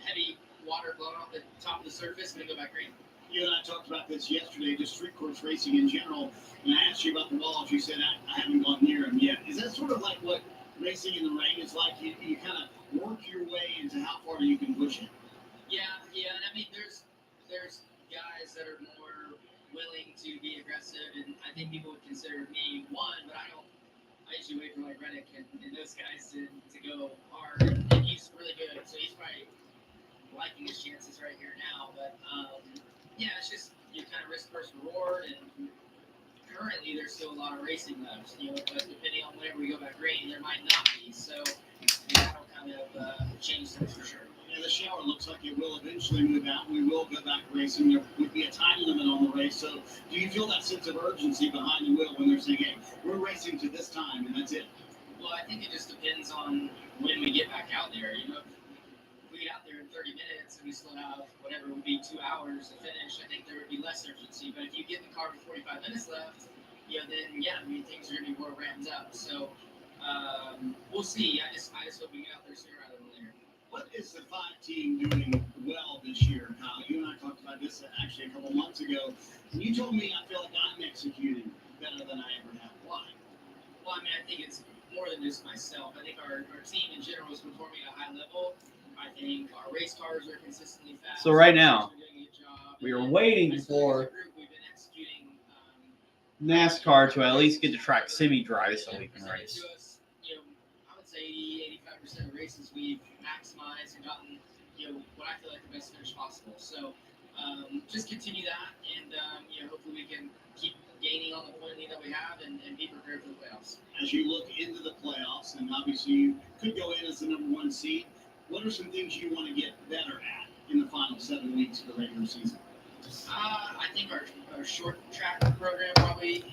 heavy water blowing off the top of the surface and then go back green. You and I talked about this yesterday, just street course racing in general. And I asked you about the walls. You said I haven't gone near them yet. Is that sort of like what racing in the rain is like? You kind of work your way into how far you can push it. Yeah, and I mean, there's guys that are more willing to be aggressive, and I think people would consider me one, but I usually wait for like Reddick and those guys to go hard, and he's really good, so he's probably liking his chances right here now. But yeah, it's just you kind of risk versus reward, and currently there's still a lot of racing left. But depending on whenever we go back green, there might not be. So that'll kind of change things for sure. Yeah, the shower looks like it will eventually move out. We will go back racing. There would be a time limit on the race. So do you feel that sense of urgency behind the wheel when they're saying, hey, we're racing to this time and that's it? Well, I think it just depends on when we get back out there. If we get out there in 30 minutes and we still have whatever would be 2 hours to finish, I think there would be less urgency. But if you get in the car with 45 minutes left, then things are going to be more ramped up. So we'll see. I just hope we get out there sooner rather than later. What is the 5 team doing well this year, Kyle? You and I talked about this actually a couple months ago. And you told me I feel like I'm executing better than I ever have. Why? Well, I mean, I think it's more than just myself. I think our team in general is performing at a high level. I think our race cars are consistently fast. So right now, we are waiting for NASCAR to at least get the track semi-dry so we can race. I would say 80-85% of races we've maximized and gotten, what I feel like the best finish possible. So just continue that, and hopefully we can keep gaining on the point lead that we have and be prepared for the playoffs. As you look into the playoffs, and obviously you could go in as the number 1 seed, what are some things you want to get better at in the final 7 weeks of the regular season? I think our short track program probably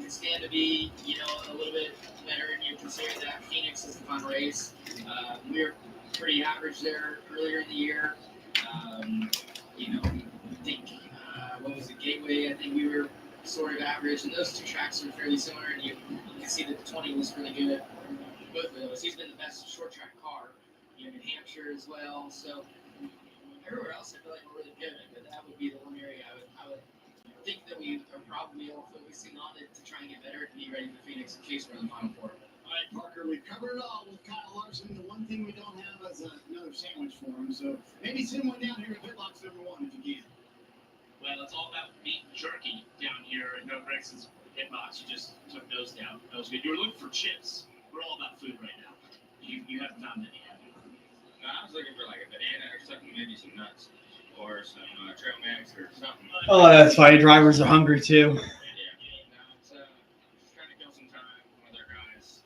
can stand to be, a little bit better. And you consider that Phoenix is the final race. We were pretty average there earlier in the year. I think what was the Gateway? I think we were sort of average, and those 2 tracks are fairly similar. And you can see that the 20 was really good. Both of those. He's been the best short track car. New Hampshire as well. So everywhere else, I feel like we're really good. But that would be the one area I would think that we are probably all focusing on it to try and get better to be ready for Phoenix in case we're in the Final Four. All right, Parker, we've covered it all with Kyle Larson. The one thing we don't have is another sandwich for him. So maybe send one down here at Pitbox number 1 if you can. Well, it's all about beef jerky down here at No Brex's Pitbox. You just took those down. That was good. You were looking for chips. We're all about food right now. You haven't found any, have you? No, I was looking for like a banana or something, maybe some nuts or some trail mix or something. Oh, that's fine. Drivers are hungry too. Just trying to kill some time with our guys.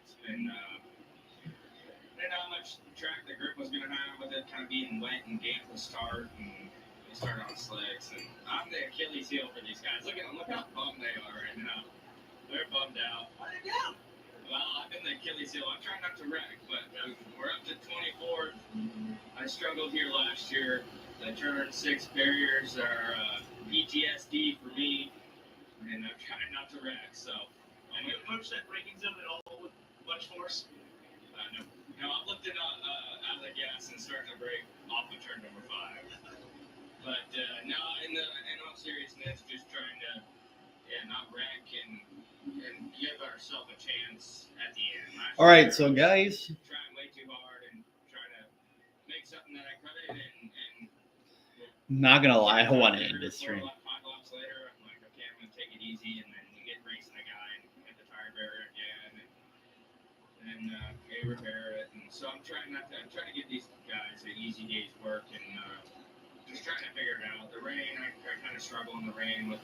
It's been, didn't know how much track the group was going to have with it kind of being wet and damp to start. And we started on slicks. And I'm the Achilles heel for these guys. Look at them. Look how bummed they are right now. They're bummed out. Why are they down? Well, I've been the Achilles heel. I'm trying not to wreck, but we're up to 24th. I struggled here last year. The turn 6 barriers are PTSD for me, and I'm trying not to wreck. So, and you approach that braking zone at all with much force? No, I'm looking out of the gas and starting to brake off of turn number 5. But no, in all seriousness, just trying to not wreck and give ourselves a chance at the end. All right, so guys, trying way too hard and trying to make something that I couldn't, and not gonna lie, I want to end this stream. 5 laps later, I'm like, okay, I'm gonna take it easy, and then you get racing a guy and hit the tire barrier again, and they repair it, and so I'm trying to give these guys an easy day's work, and just trying to figure it out. The rain, I kind of struggle in the rain with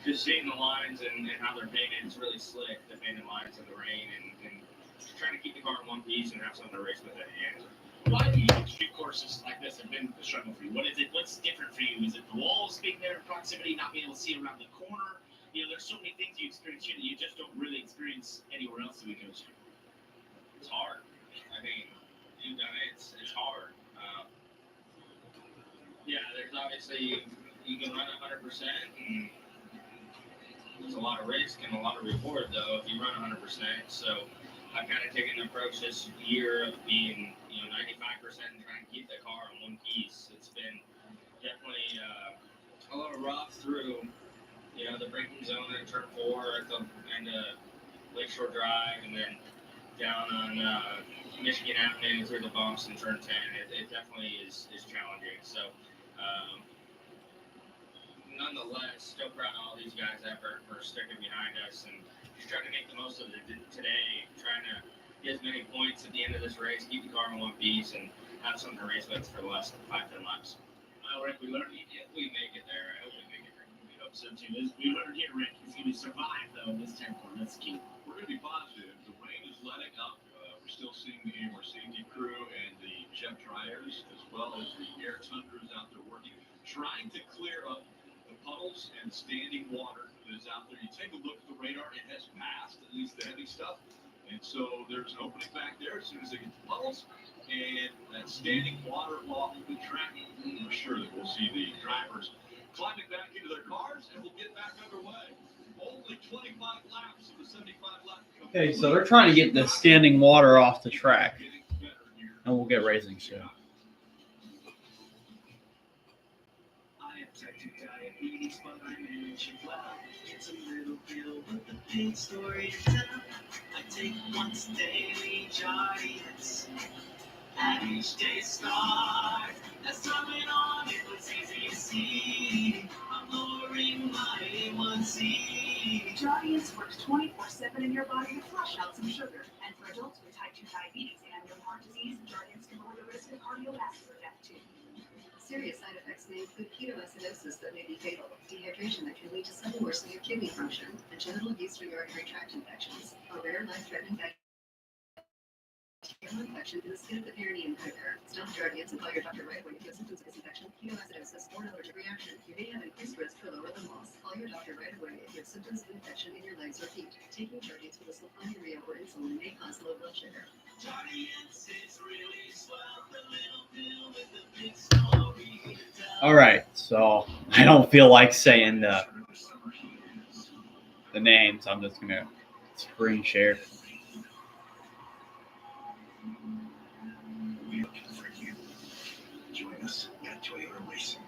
just seeing the lines and how they're painted. It's really slick, the painted lines in the rain, and trying to keep the car in one piece and have something to race with at the end. Why do you think street courses like this have been a struggle for you? What is it? What's different for you? Is it the walls being there in proximity, not being able to see around the corner? There's so many things you experience here that you just don't really experience anywhere else that we go to. It's hard. I mean, it's hard. Yeah, there's obviously you can run 100%. And there's a lot of risk and a lot of reward though if you run 100%. So I've kind of taken the approach this year of being 95% and trying to keep the car on one piece. It's been definitely a little rough through the braking zone at turn 4 at the end of Lakeshore Drive, and then down on Michigan Avenue through the bumps in turn 10. It definitely is challenging. So nonetheless, still proud of all these guys' effort for sticking behind us and just trying to make the most of it today, trying to get as many points at the end of this race, keep the car in one piece, and have something to race with for the last 5-10 laps. Rick, we learned If we make it there, I hope we make it there. We hope so too. We learned here, Rick, he's going to survive though in this tempo. That's key. We're going to be positive. The rain is letting up. We're still seeing the AMR safety crew and the jet dryers, as well as the air tundras out there working, trying to clear up the puddles and standing water that is out there. You take a look at the radar, it has passed, at least the heavy stuff. And so there's an opening back there as soon as they get the puddles. And that standing water off of the track, we're sure that we'll see the drivers climbing back into their cars, and we'll get back underway. Only 25 laps of the 75 lap. Okay, so they're trying to get the standing water off the track, and we'll get racing soon. I have type 2 diabetes, but I manage it well. It's a little pill with a big story to tell. I take once daily Jardiance. At each day's start, as time went on, it was easy to see. I'm lowering my A1C. Jardiance works 24/7 in your body to flush out some sugar. And for adults with type 2 diabetes and or heart disease, Jardiance can lower the risk of cardiovascular death too. Serious side effects may include ketoacidosis that may be fatal, dehydration that can lead to sudden worsening of kidney function, and genital yeast or urinary tract infections, a rare life-threatening bacterial infection in the skin of the perineum quicker. Stop Jardiance and call your doctor right away if you have symptoms of this infection, ketoacidosis, or an allergic reaction. You may have increased risk for lower limb loss. Call your doctor right away if you have symptoms of infection in your legs or feet. Taking Jardiance with a sulfonylurea or insulin may cause low blood sugar. Jardiance is really swell, the little pill with the big story to tell. All right, so I don't feel like saying the names. I'm just going to screen share. Join us at Toyota Racing.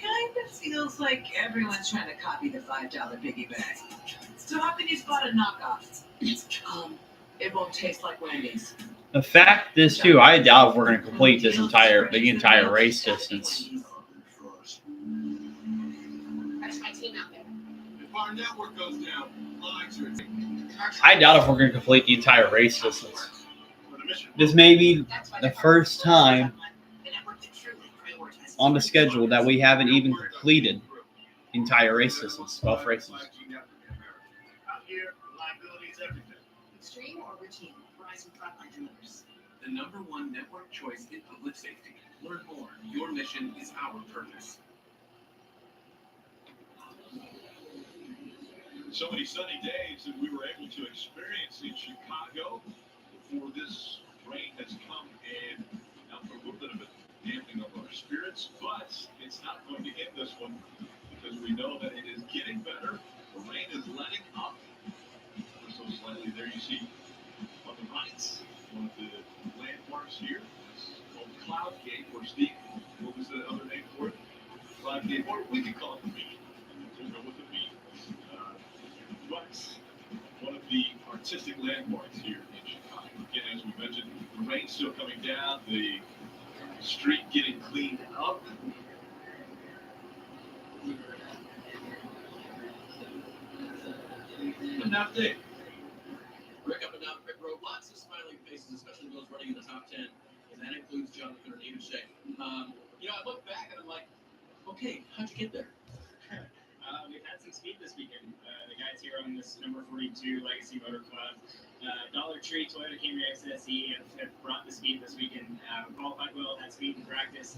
Kind of feels like everyone's trying to copy the $5 piggy bag. So how can you spot a knockoff? It won't taste like Wendy's. The fact is, too, I doubt if we're going to complete the entire race distance. That's my team out there. If our network goes down, lines are. I doubt if we're going to complete the entire race distance. This may be the first time on the schedule that we haven't even completed the entire race distance, 12 races. Out here, reliability is everything. Extreme or routine? Verizon Frontline delivers. The #1 network choice in public safety. Learn more. Your mission is our purpose. So many sunny days that we were able to experience in Chicago before this rain has come and now for a little bit of a damping of our spirits, but it's not going to end this one because we know that it is getting better. The rain is letting up so slightly. There you see on the right one of the landmarks here. It's called Cloud Gate, or Steve, what was the other name for it? Cloud Gate, or we could call it the beat. We'll go with the beat. But one of the artistic landmarks here in Chicago. Again, as we mentioned, the rain's still coming down, the street getting cleaned up. And now Dave. Rick up and down pit road, lots of smiling faces, especially those running in the top 10, and that includes Jonathan and Shea. I look back and I'm like, okay, how'd you get there? We've had some speed this weekend. The guys here on this number 42 Legacy Motor Club, Dollar Tree Toyota Camry XSE have brought the speed this weekend. Qualified well, had speed in practice,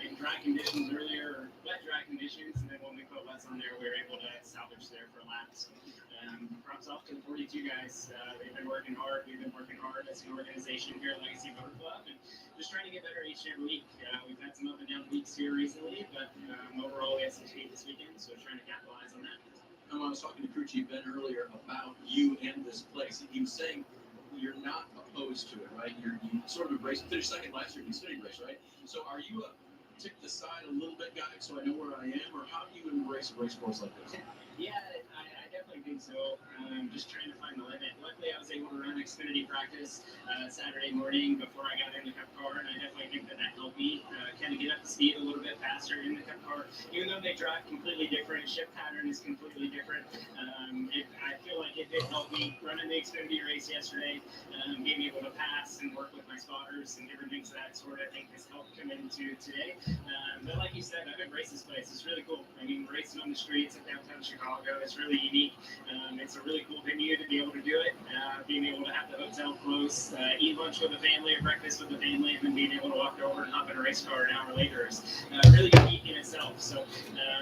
in dry conditions earlier, wet dry conditions, and then when we put wets on there, we were able to salvage there for a lap. So, props off to the 42 guys. They've been working hard. We've been working hard as an organization here at Legacy Motor Club, and just trying to get better each and every week. We've had some up and down weeks here recently, but overall we had some speed this weekend, so trying to capitalize on that. I was talking to crew chief Ben earlier about you and this place. He was saying you're not opposed to it, right? You sort of embrace, finished second last year in the Xfinity race, right? So are you a tick the side a little bit guy so I know where I am, or how do you embrace a race course like this? Yeah, I definitely think so. Just trying to find the limit. Luckily, I was able to run Xfinity practice Saturday morning before I got in the Cup car, and I definitely think that helped me kind of get up to speed a little bit faster in the Cup car. Even though they drive completely different, shift pattern is completely different. I feel like it did help me running the Xfinity race yesterday, being able to pass and work with my spotters and different things of that sort. I think has helped come into today. But like you said, I've embraced this place. It's really cool. I mean, racing on the streets of downtown Chicago is really unique. It's a really cool venue to be able to do it. Being able to have the hotel close, eat lunch with the family or breakfast with the family, and then being able to walk over and hop in a race car an hour later is really unique in itself. So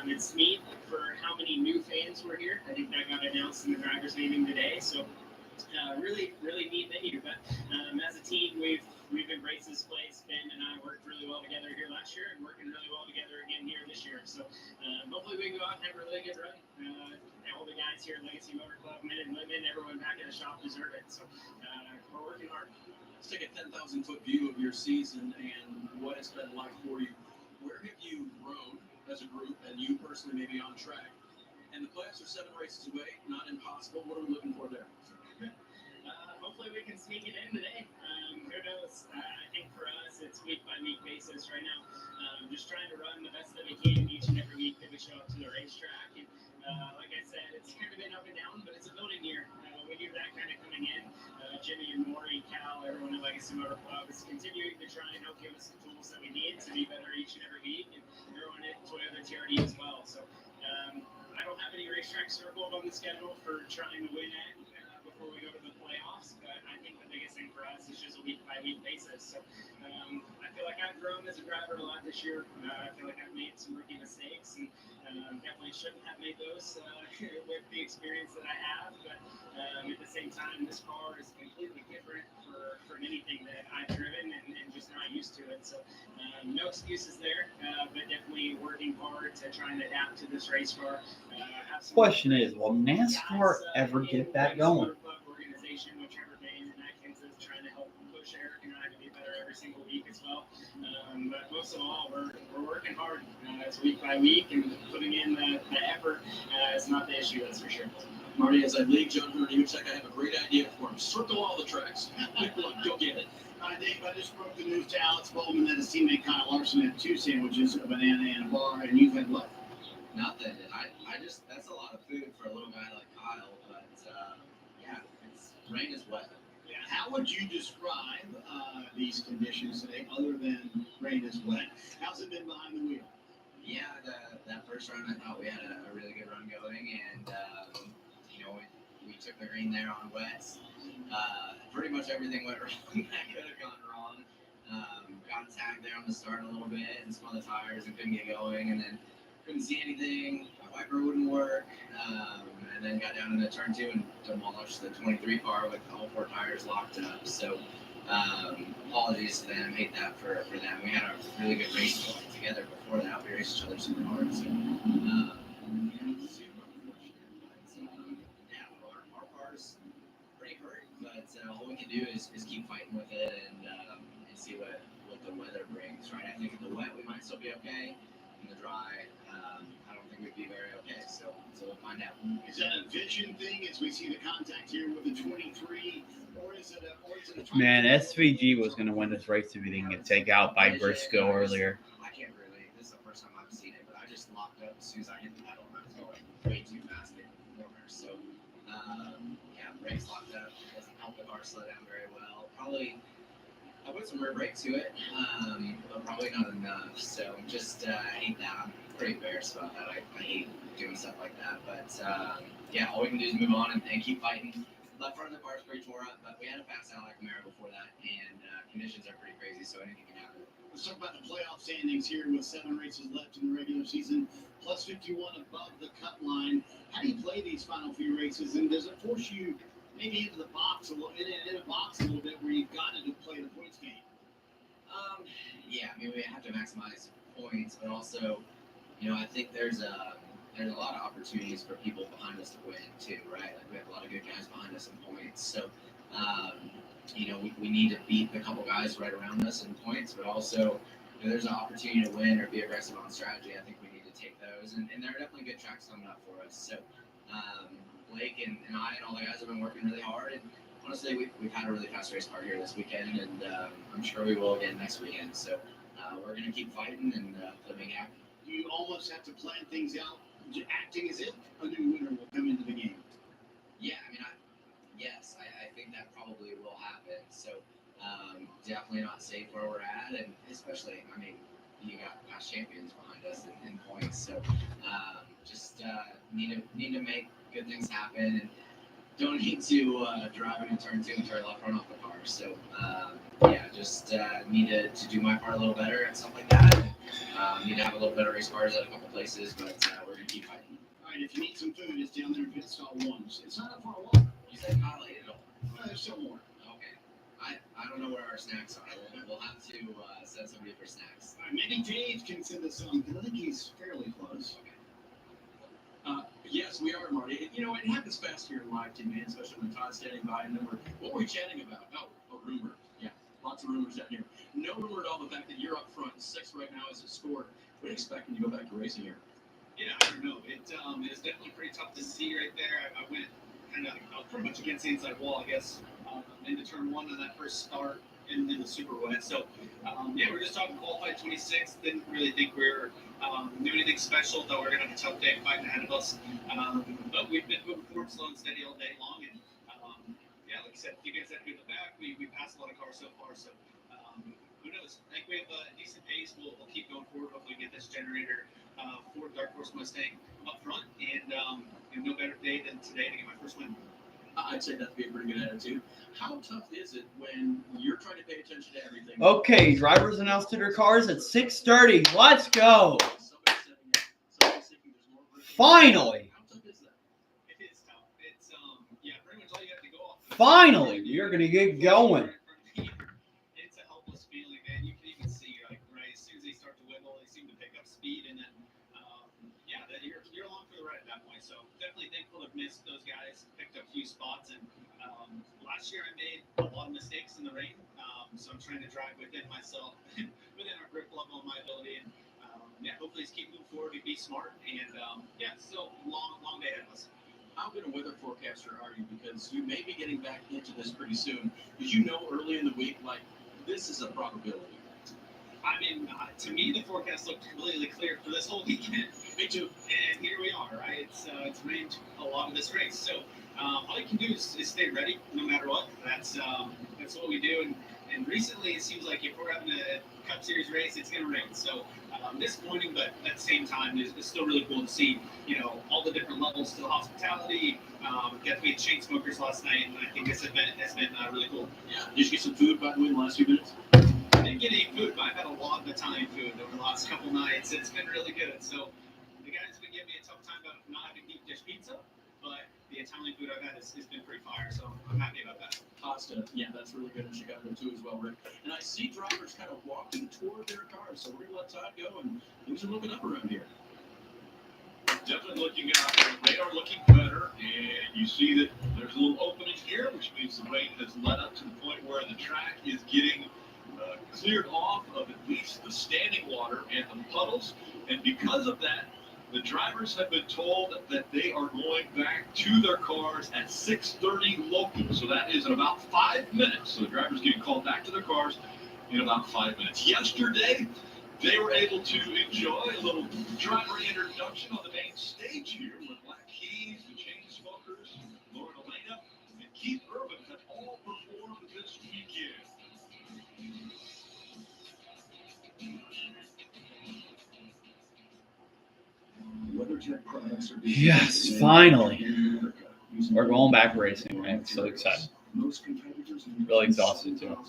it's neat for how many new fans were here. I think that got announced in the drivers' meeting today. So really neat venue. But as a team, we've embraced this place. Ben and I worked really well together here last year, and working really well together again here this year. So hopefully we can go out and have a really good run. All the guys here at Legacy Motor Club, men and women, everyone back in the shop deserve it. So we're working hard. Let's take a 10,000-foot view of your season and what it's been like for you. Where have you grown as a group, and you personally maybe on track? And the playoffs are 7 races away, not impossible. What are we looking for there? Hopefully we can sneak it in today. Who knows? I think for us, it's week-by-week basis right now. Just trying to run the best that we can each and every week that we show up to the racetrack. And like I said, it's kind of been up and down, but it's a building year. We knew that kind of coming in. Jimmy and Maury, Cal, everyone at Legacy Motor Club is continuing to try and help give us the tools that we need to be better each and every week. And everyone at Toyota TRD as well. So I don't have any racetracks circled on the schedule for trying to win at before we go to the playoffs, but I think the biggest thing for us is just a week-by-week basis. So I feel like I've grown as a driver a lot this year. I feel like I've made some rookie mistakes, and definitely shouldn't have made those with the experience that I have. But at the same time, this car is completely different from anything that I've driven and just not used to it. So no excuses there, but definitely working hard to try and adapt to this race car. Question is, will NASCAR ever get that going? Organization with Trevor Bain and Atkins is trying to help push Eric and I to be better every single week as well. But most of all, we're working hard. It's week by week, and putting in the effort is not the issue, that's for sure. Marty, as I leave John Hunter Image Tech, I have a great idea for him. Circle all the tracks. Go get it. Dave, I just broke the news to Alex Bowman that his teammate Kyle Larson had 2 sandwiches, a banana and a bar, and you've had what? Nothing. I just, that's a lot of food for a little guy like Kyle, but yeah, rain is wet. Yeah. How would you describe these conditions today, other than rain is wet? How's it been behind the wheel? Yeah, that first run, I thought we had a really good run going, and we took the green there on wets. Pretty much everything went wrong that could have gone wrong. Got tagged there on the start a little bit and spun the tires and couldn't get going, and then couldn't see anything. My wiper wouldn't work, and then got down into turn 2 and demolished the 23 car with all 4 tires locked up. So apologies to them. Hate that for them. We had a really good race going together before that. We raced each other super hard. So super unfortunate. But our car's pretty hurt. But all we can do is keep fighting with it and see what the weather brings. Right? I think in the wet we might still be okay. In the dry, I don't think we'd be very okay. So we'll find out. Is that a vision thing as we see the contact here with the 23, or is it a Man, SVG was going to win this race if he didn't get taken out by Briscoe earlier. I can't really. This is the first time I've seen it, but I just locked up as soon as I hit the pedal, and I was going way too fast in the corner. So brakes locked up. Doesn't help the car slow down very well. Probably I put some rib rate to it, but probably not enough. So just I hate that. I'm pretty embarrassed about that. I hate doing stuff like that. But yeah, all we can do is move on and keep fighting. Left front of the car is pretty tore up, but we had a fast Alex Camaro before that, and conditions are pretty crazy, so anything can happen. Let's talk about the playoff standings here with 7 races left in the regular season, plus 51 above the cut line. How do you play these final few races, and does it force you maybe into the box a little, in a box a little bit where you've got to play the points game? Yeah, I mean we have to maximize points, but also, I think there's a lot of opportunities for people behind us to win too, right? Like we have a lot of good guys behind us in points, so we need to beat the couple guys right around us in points, but also there's an opportunity to win or be aggressive on strategy. I think we need to take those, and there are definitely good tracks coming up for us. So Blake and I and all the guys have been working really hard, and honestly, we've had a really fast race car here this weekend, and I'm sure we will again next weekend. So we're going to keep fighting and make happen. You almost have to plan things out, acting as if a new winner will come into the game. Yeah, I mean, I think that probably will happen. So definitely not safe where we're at, and especially, I mean, you got past champions behind us in points. So just need to make good things happen, and don't need to drive into turn 2 and turn left run off the car. So just need to do my part a little better and stuff like that. And, need to have a little better race cars at a couple places, but we're gonna keep fighting. All right, if you need some food, it's down there in pit stall 1. It's not that far walk. You said not late at all. There's still more. Okay. I don't know where our snacks are. We'll have to send somebody for snacks. All right, maybe Dave can send us some, because I think he's fairly close. Okay. Yes, we are, Marty. It happens fast here in live too, man, especially when Todd's standing by. And what were we chatting about? Oh, a rumor. Yeah, lots of rumors out here. No rumor at all the fact that you're up front 6 right now as a score. What are you expecting to go back to racing here? Yeah, I don't know. It's definitely pretty tough to see right there. I went pretty much against the inside wall, I guess, into turn 1 on that first start in the super wet. So, we're just talking qualified 26. Didn't really think we were doing anything special. Thought we were going to have a tough day fighting ahead of us. But we've been moving forward slow and steady all day long. And, like I said, you guys have to be in the back. We passed a lot of cars so far. So, who knows? I think we have a decent pace. We'll keep going forward. Hopefully get this generator Ford Dark Horse Mustang up front, and no better day than today to get my first win. I'd say that'd be a pretty good attitude. How tough is it when you're trying to pay attention to everything? Okay, drivers announced to their cars at 6:30. Let's go. Finally. How tough is that? It is tough. It's pretty much all you have to go off. Finally, you're going to get going. It's a helpless feeling, man. You can even see, right, as soon as they start to wiggle, they seem to pick up speed, and then, you're along for the ride at that point. So definitely thankful to have missed those guys, picked up a few spots, and last year I made a lot of mistakes in the rain, so I'm trying to drive within myself, within our grip level and my ability, and hopefully just keep moving forward, be smart, and still long day ahead of us. How good a weather forecaster are you? Because you may be getting back into this pretty soon. Did early in the week, like, this is a probability? I mean, to me, the forecast looked completely clear for this whole weekend. Me too. And here we are, right? It's rained a lot of this race, so all you can do is stay ready no matter what. That's what we do. And recently, it seems like if we're having a Cup Series race, it's going to rain. So disappointing, but at the same time, it's still really cool to see, all the different levels to the hospitality. Got to meet chain smokers last night, and I think this event has been really cool. Yeah. Did you get some food, by the way, in the last few minutes? I didn't get any food, but I've had a lot of Italian food over the last couple nights. It's been really good. So the guys have been giving me a tough time about not having deep dish pizza, but the Italian food I've had has been pretty fire. So I'm happy about that. Pasta, yeah, that's really good in Chicago too as well, Rick. And I see drivers kind of walking toward their cars, so we're gonna let Todd go, and things are looking up around here. Definitely looking up. They are looking better, and you see that there's a little opening here, which means the rain has led up to the point where the track is getting cleared off of at least the standing water and the puddles, and because of that, the drivers have been told that they are going back to their cars at 6:30 local, so that is in about 5 minutes. So the drivers getting called back to their cars in about 5 minutes. Yesterday, they were able to enjoy a little driver introduction on the main stage here with Black Keys, the Chainsmokers, Lauren Elena, and Keith Urban have all performed this weekend. Yes, finally. We're going back racing. I'm so excited. Really exhausted too. Wonder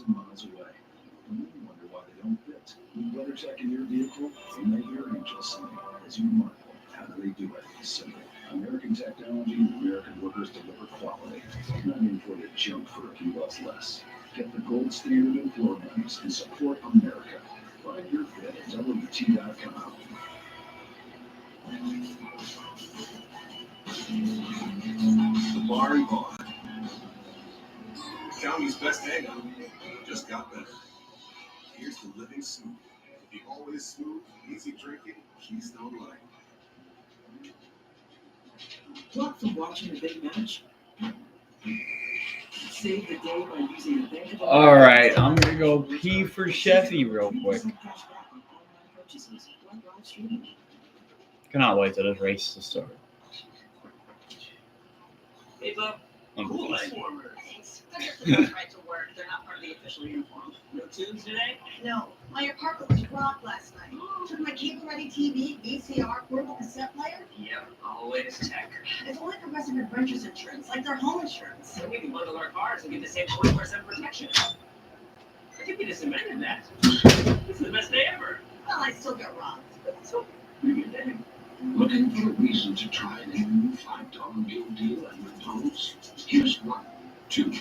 why they don't fit. With WeatherTech in your vehicle, you may hear just saying as you marvel. How do they do it? Simple. American technology and American workers deliver quality. Not in for the junk for a few bucks less. Get the gold standard in floor mats and support America. Find your fit at WT.com. The Bar and Bar. County's best hangout. Just got better. Here's to living smooth. The always smooth, easy drinking Keystone Light. Blocked from watching a big match? Save the day by using a All right, I'm gonna go pee for Sheffy real quick. Cannot wait till this race to start. Hey, Bob. Cool leg warmers. They're just right to work. They're not part of the official uniform. No tunes today? No, my apartment was rocked last night. Took my cable-ready TV, VCR, portable cassette player. Yep, all the latest tech. It's only Progressive Adventures insurance, like their home insurance. So we can bundle our cars and get the same 24/7 protection. I think we just invented that. This is the best day ever. Well, I still get robbed, but it's okay. Looking for a reason to try a new $5 meal deal at McDonald's? Here's 1, 2,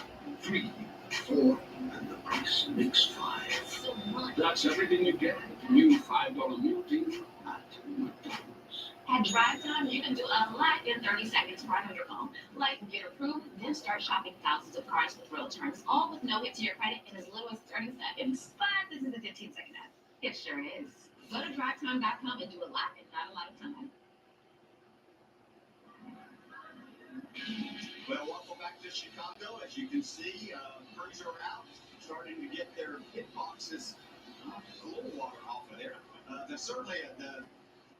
3, 4, and the price makes 5. That's everything you get. New $5 meal deal at McDonald's. At Drive Time, you can do a lot in 30 seconds right on your phone. Like get approved, then start shopping thousands of cars with real terms, all with no hit to your credit in as little as 30 seconds. But this is a 15-second ad. It sure is. Go to drivetime.com and do a lot in not a lot of time. Well, welcome back to Chicago. As you can see, crews are out, starting to get their pit boxes a little water off of there. There's certainly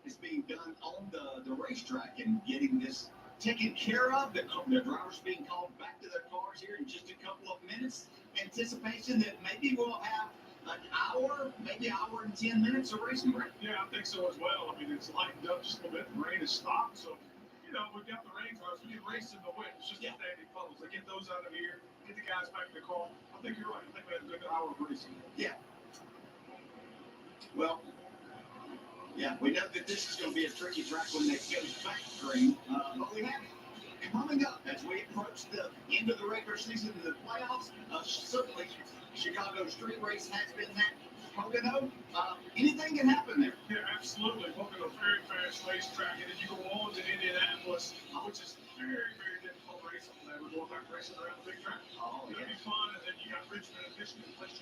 it's being done on the racetrack and getting this taken care of. The drivers being called back to their cars here in just a couple of minutes. Anticipation that maybe we'll have an hour, maybe hour and 10 minutes of racing break. Yeah, I think so as well. I mean, it's lightened up just a little bit. The rain has stopped, so we've got the rain cars. We can race in the wind. It's just standing puddles. They get those out of here, get the guys back in the car. I think you're right. I think we had a good hour of racing. Yeah. Well, yeah, we know that this is going to be a tricky track when they go back green. But we have coming up as we approach the end of the regular season and the playoffs. Certainly, Chicago Street Race has been that. Pocono, anything can happen there. Yeah, absolutely. Pocono, very fast racetrack, and then you go on to Indianapolis, which is very, very difficult racing. We're going back racing around the big track. Oh, it's going to be fun, and then you got Richmond and Michigan, which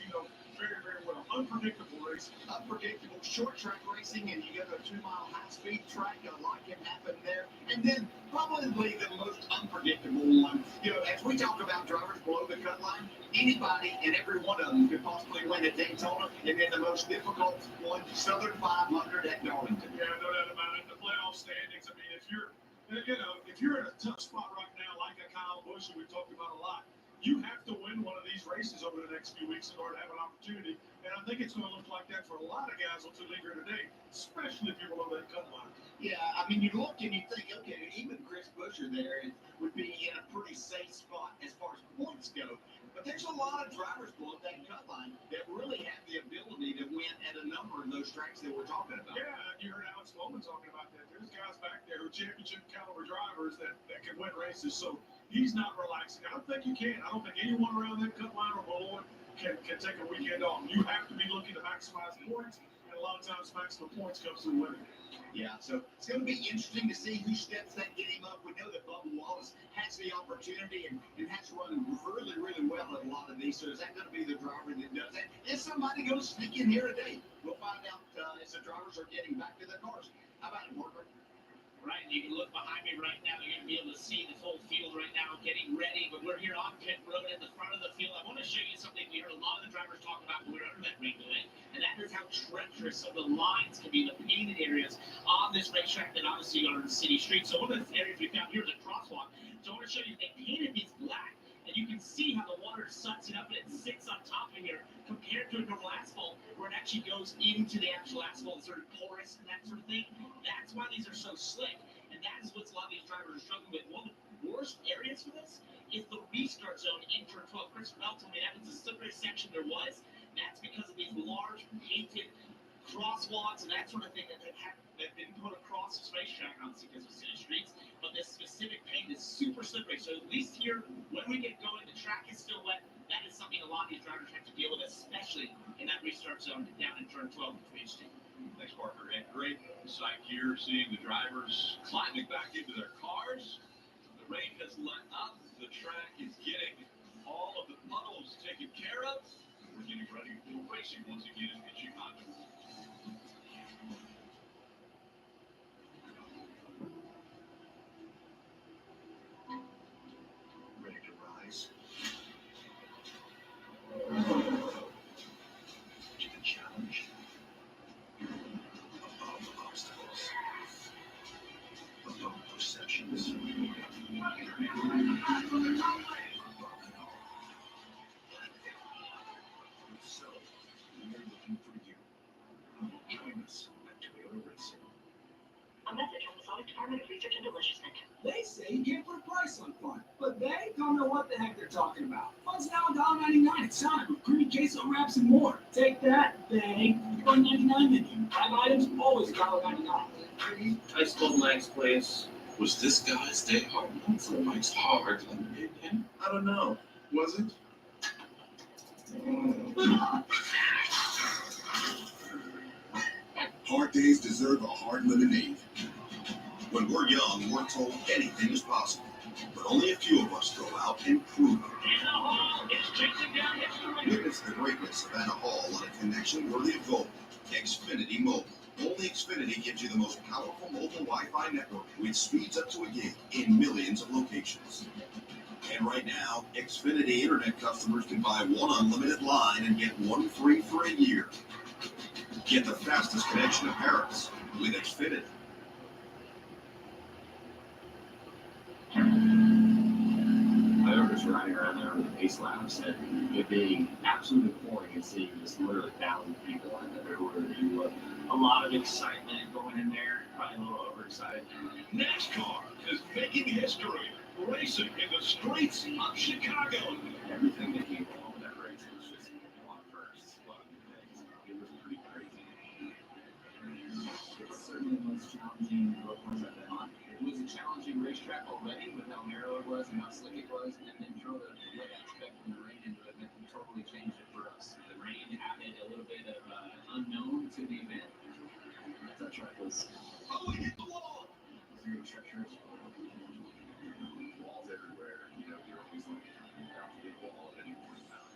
very, very well. Unpredictable racing. Unpredictable short track racing, and you got a 2-mile high-speed track. A lot can happen there. And then probably the most unpredictable one, as we talk about drivers below the cut line, anybody and every one of them could possibly win at Daytona, and then the most difficult one, Southern 500 at Darlington. Yeah, no doubt about it. The playoff standings. I mean, if you're in a tough spot right now, like a Kyle Busch, who we talked about a lot, you have to win one of these races over the next few weeks in order to have an opportunity. And I think it's going to look like that for a lot of guys on Toledo today, especially if you're below that cut line. Yeah, I mean, you look and you think, okay, even Chris Buescher there would be in a pretty safe spot as far as points go. But there's a lot of drivers below that cut line that really have the ability to win at a number of those tracks that we're talking about. Yeah, you heard Alex Bowman talking about that. There's guys back there who are championship caliber drivers that can win races. So he's not relaxing. I don't think you can. I don't think anyone around that cut line or below it can take a weekend off. You have to be looking to maximize points, and a lot of times maximum points comes through winning. Yeah, so it's going to be interesting to see who steps that get him up. We know that Bubba Wallace has the opportunity and has run really, really well at a lot of these. So is that going to be the driver that does that? Is somebody going to sneak in here today? We'll find out as the drivers are getting back to their cars. How about it, Margaret? Right, and you can look behind me right now. You're going to be able to see the full field right now getting ready. But we're here on pit road at the front of the field. I want to show you something we heard a lot of the drivers talk about when we were under that rain delay, and that is how treacherous some of the lines can be, the painted areas on this racetrack that obviously are in the city streets. So one of the areas we found here is a crosswalk. So I want to show you, they painted these black, and you can see how the water sucks it up and it sits on top of here compared to a normal asphalt where it actually goes into the actual asphalt, sort of porous and that sort of thing. That's why these are so slick. And And that is what a lot of these drivers are struggling with. One of the worst areas for this is the restart zone in turn 12. Chris Bell told me that was the slippery section there was. That's because of these large painted crosswalks and that sort of thing that have been put across the racetrack, obviously because of city streets. But this specific paint is super slippery. So at least here, when we get going, the track is still wet. That is something a lot of these drivers have to deal with, especially in that restart zone down in turn 12 between each team. Thanks, Parker. And great sight here, seeing the drivers climbing back into their cars. The rain has let up. The track is getting all of the puddles taken care of. We're getting ready for racing once again in Chicago. Ready to rise to the challenge above obstacles, above perceptions, above it all. So, we're looking for you. Join us at Toyota Racing. A message from the Sonic Department of Research and Deliciousness. They say you can't put a price on fun, but they don't know what the heck they're talking about. Fun's now $1.99 at Sonic with creamy queso wraps and more. Take that, they. $1.99 menu. 5 items, always $1.99. Ice cold Max, please. Was this guy's day hard known for Mike's hard lemonade? I don't know. Was it? Hard days deserve a hard lemonade. When we're young, we're told anything is possible. But only a few of us go out and prove it. Witness the greatness of Anna Hall on a connection worthy of gold. Xfinity Mobile. Only Xfinity gives you the most powerful mobile Wi-Fi network with speeds up to a gig in millions of locations. And right now, Xfinity Internet customers can buy one unlimited line and get one free for a year. Get the fastest connection to Paris with Xfinity. I remember just riding around there on the pace laps and it being absolutely pouring and seeing just literally thousands of people and everywhere you look. A lot of excitement going in there, probably a little overexcited. NASCAR is making history, racing in the streets of Chicago. Everything that came along with that race was just a lot of firsts, a lot of new things. It was pretty crazy. It's certainly the most challenging road course I've been on. It was a challenging racetrack already with how narrow it was and how slick it was, and then throw the wet aspect from the rain into it, and it totally changed it for us. The rain added a little bit of unknown to the event. That track was hit the wall. Very treacherous. Walls everywhere. You know, you're always looking at the big wall at any point in time.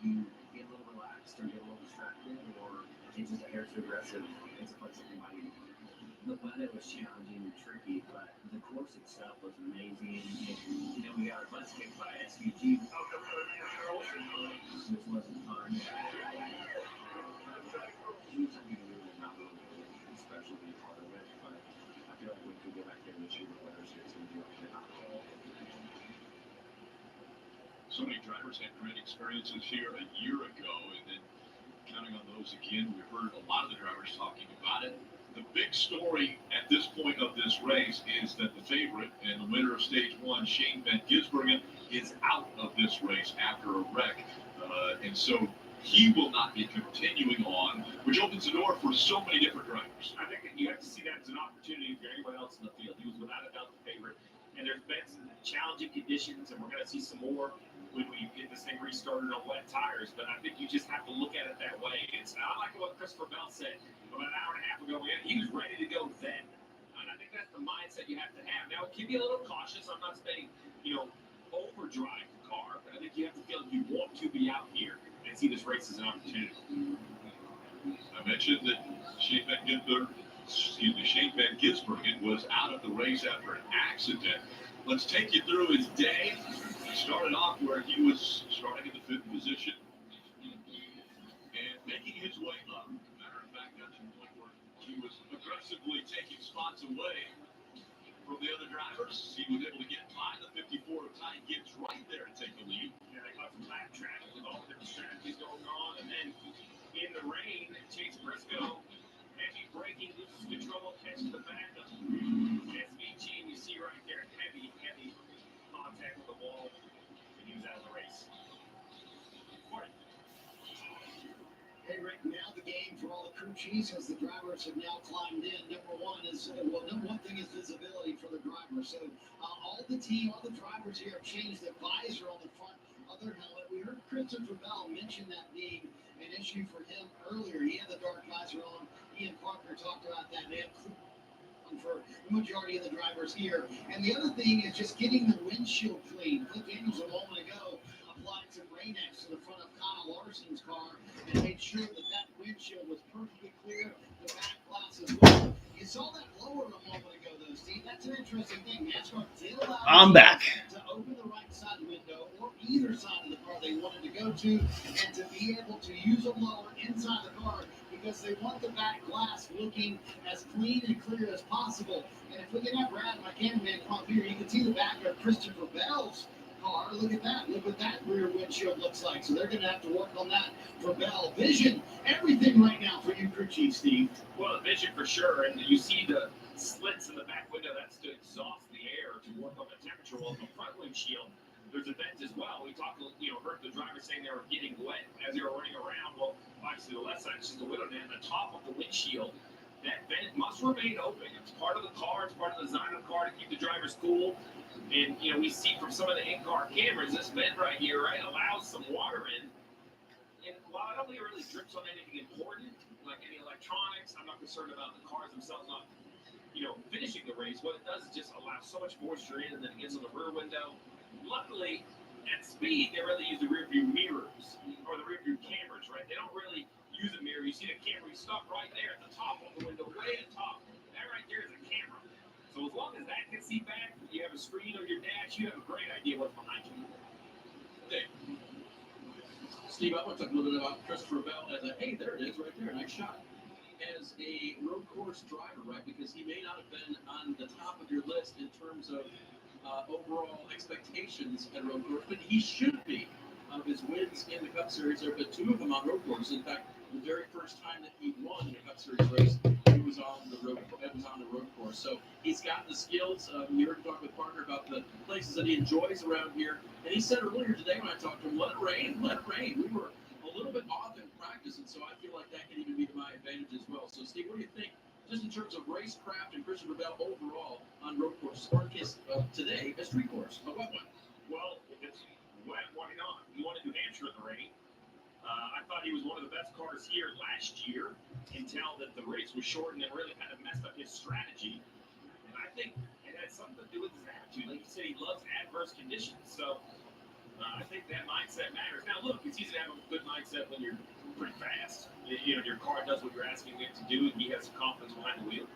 You get a little relaxed or get a little distracted, or it's just a hair too aggressive. It's a place that you might even. The weather was challenging and tricky, but the course itself was amazing. You know, we got our butts kicked by SVG. This wasn't fun. Anytime you can do it, not really good, especially being part of it. But I feel like we could go back there this year with weather, so it's going to be okay. So many drivers had great experiences here a year ago, and then counting on those again, we heard a lot of the drivers talking about it. The big story at this point of this race is that the favorite and the winner of Stage 1, Shane Van Gisbergen, is out of this race after a wreck. And so he will not be continuing on, which opens the door for so many different drivers. I think that you have to see that as an opportunity for anyone else in the field. He was without a doubt the favorite. And there's been some challenging conditions, and we're going to see some more when we get this thing restarted on wet tires. But I think you just have to look at it that way. I like what Christopher Bell said about an hour and a half ago. He was ready to go then. And I think that's the mindset you have to have. Now, keep you a little cautious. I'm not saying, overdrive the car. But I think you have to feel like you want to be out here and see this race as an opportunity. I mentioned that Shane Van Gisbergen was out of the race after an accident. Let's take you through his day. He started off where he was starting in the 5th position and making his way up. Matter of fact, got to the point where he was aggressively taking spots away from the other drivers. He was able to get by the 54 of Ty Gibbs right there to take the lead. Yeah, they got some lap traffic with all the strategies going on, and then in the rain, Chase Briscoe, heavy braking, loses control, catches the backup. crew chiefs as the drivers have now climbed in. Number one thing is visibility for the driver. So all the drivers here have changed the visor on the front of their helmet. We heard Christopher Bell mention that being an issue for him earlier. He had the dark visor on. Ian Parker talked about that. They have for the majority of the drivers here. And the other thing is just getting the windshield clean. Cliff Daniels a moment ago applied some Rain-X to the front of Kyle Larson's car and made sure that windshield was perfectly clear. The back glass as well. You saw that blower a moment ago, though, Steve. That's an interesting thing. NASCAR did allow I'm back. to open the right side window or either side of the car they wanted to go to, and to be able to use a blower inside the car because they want the back glass looking as clean and clear as possible. And if we can have Brad, my cameraman, come up here, you can see the back of Christopher Bell's car. Look at that. Look what that rear windshield looks like. So they're going to have to work on that for Bell. Vision, everything right now for you, crew chief, Steve. Well, vision for sure. And you see the slits in the back window. That's to exhaust the air to work on the temperature. Well, the front windshield, there's a vent as well. We talked, heard the driver saying they were getting wet as they were running around. Well, obviously the left side is just a window, and the top of the windshield, that vent must remain open. It's part of the car. It's part of the design of the car to keep the drivers cool. And, we see from some of the in-car cameras, this vent right here, right, allows some water in. And while I don't think it really drips on anything important, like any electronics, I'm not concerned about the cars themselves not, finishing the race. What it does is just allow so much moisture in, and then it gets on the rear window. Luckily, at speed, they really use the rear view mirrors or the rear view cameras, right? They don't really use a mirror. You see the camera, you stop right there at the top of the window, way at the top. That right there is a camera. So as long as that can see back, you have a screen on your dash, you have a great idea what's behind you. Okay. Steve, I want to talk a little bit about Christopher Bell as hey, there it is right there, nice shot. As a road course driver, right? Because he may not have been on the top of your list in terms of overall expectations at road course, but he should be. His wins in the Cup Series, there have been two of them on road course. In fact, the very first time that he won a Cup Series race, it was on the road course. So he's got the skills. You heard talk with Parker about the places that he enjoys around here, and he said earlier today when I talked to him, let it rain. We were a little bit off in practice, and so I feel like that can even be to my advantage as well. So Steve, what do you think, just in terms of racecraft and Christopher Bell overall on road course, or in case today, a street course, a wet one? Well, if it's wet, why not? He won in New Hampshire in the rain. I thought he was one of the best cars here last year until that the race was shortened and really kind of messed up his strategy. And I think it had something to do with his attitude. Like you said, he loves adverse conditions. So I think that mindset matters. Now, look, it's easy to have a good mindset when you're pretty fast. Your car does what you're asking it to do, and he has confidence behind the wheel.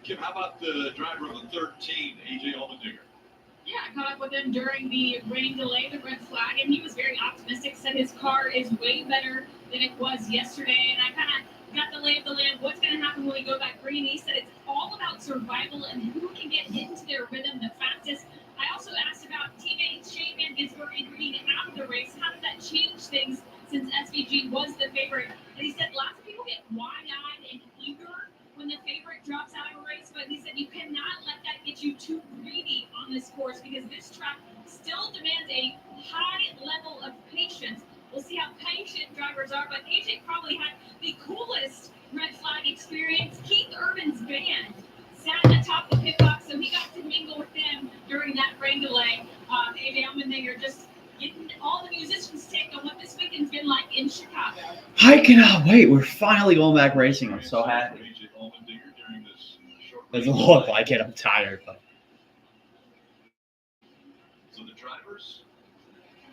Kim, how about the driver of the 13, AJ Allmendinger? Yeah, I caught up with him during the rain delay, the red flag, and he was very optimistic, said his car is way better than it was yesterday, and I kind of got the lay of the land, what's going to happen when we go back green. He said it's all about survival and who can get into their rhythm the fastest. I also asked about teammate Shane Van Gisbergen and Green out of the race. How does that change things since SVG was the favorite? And he said lots of people get wide-eyed and eager when the favorite drops out of a race, but he said you cannot let that get you too greedy on this course because this track still demands a high level of patience. We'll see how patient drivers are, but AJ probably had the coolest red flag experience. Keith Urban's band sat atop the pit box, so he got to mingle with them during that rain delay. AJ Allmendinger just getting all the musicians' take on what this weekend's been like in Chicago. I cannot wait. We're finally going back racing. I'm so happy. Doesn't look like it. I'm tired, but. So the drivers,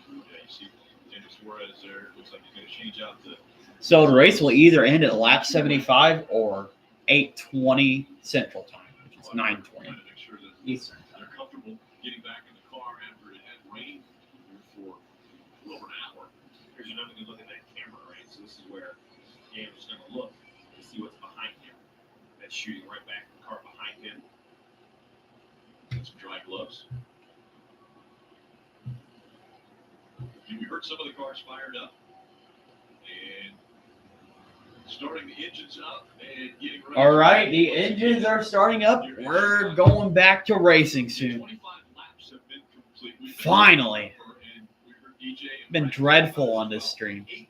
you see Dennis Suarez there. Looks like he's going to change out the. So the race will either end at lap 75 or 8:20 Central Time, which is 9:20 Eastern Time. They're comfortable getting back in the car after it had rained for a little over an hour. Here's another good look at that camera, right? So this is where Dan is going to look to see what's behind him. That's shooting right back at the car behind him. Got some dry gloves. We heard some of the cars fired up and starting the engines up and getting ready. All right, the engines are starting up. We're going back to racing soon. 25 laps have been complete. Finally. Been dreadful on this stream. 8:20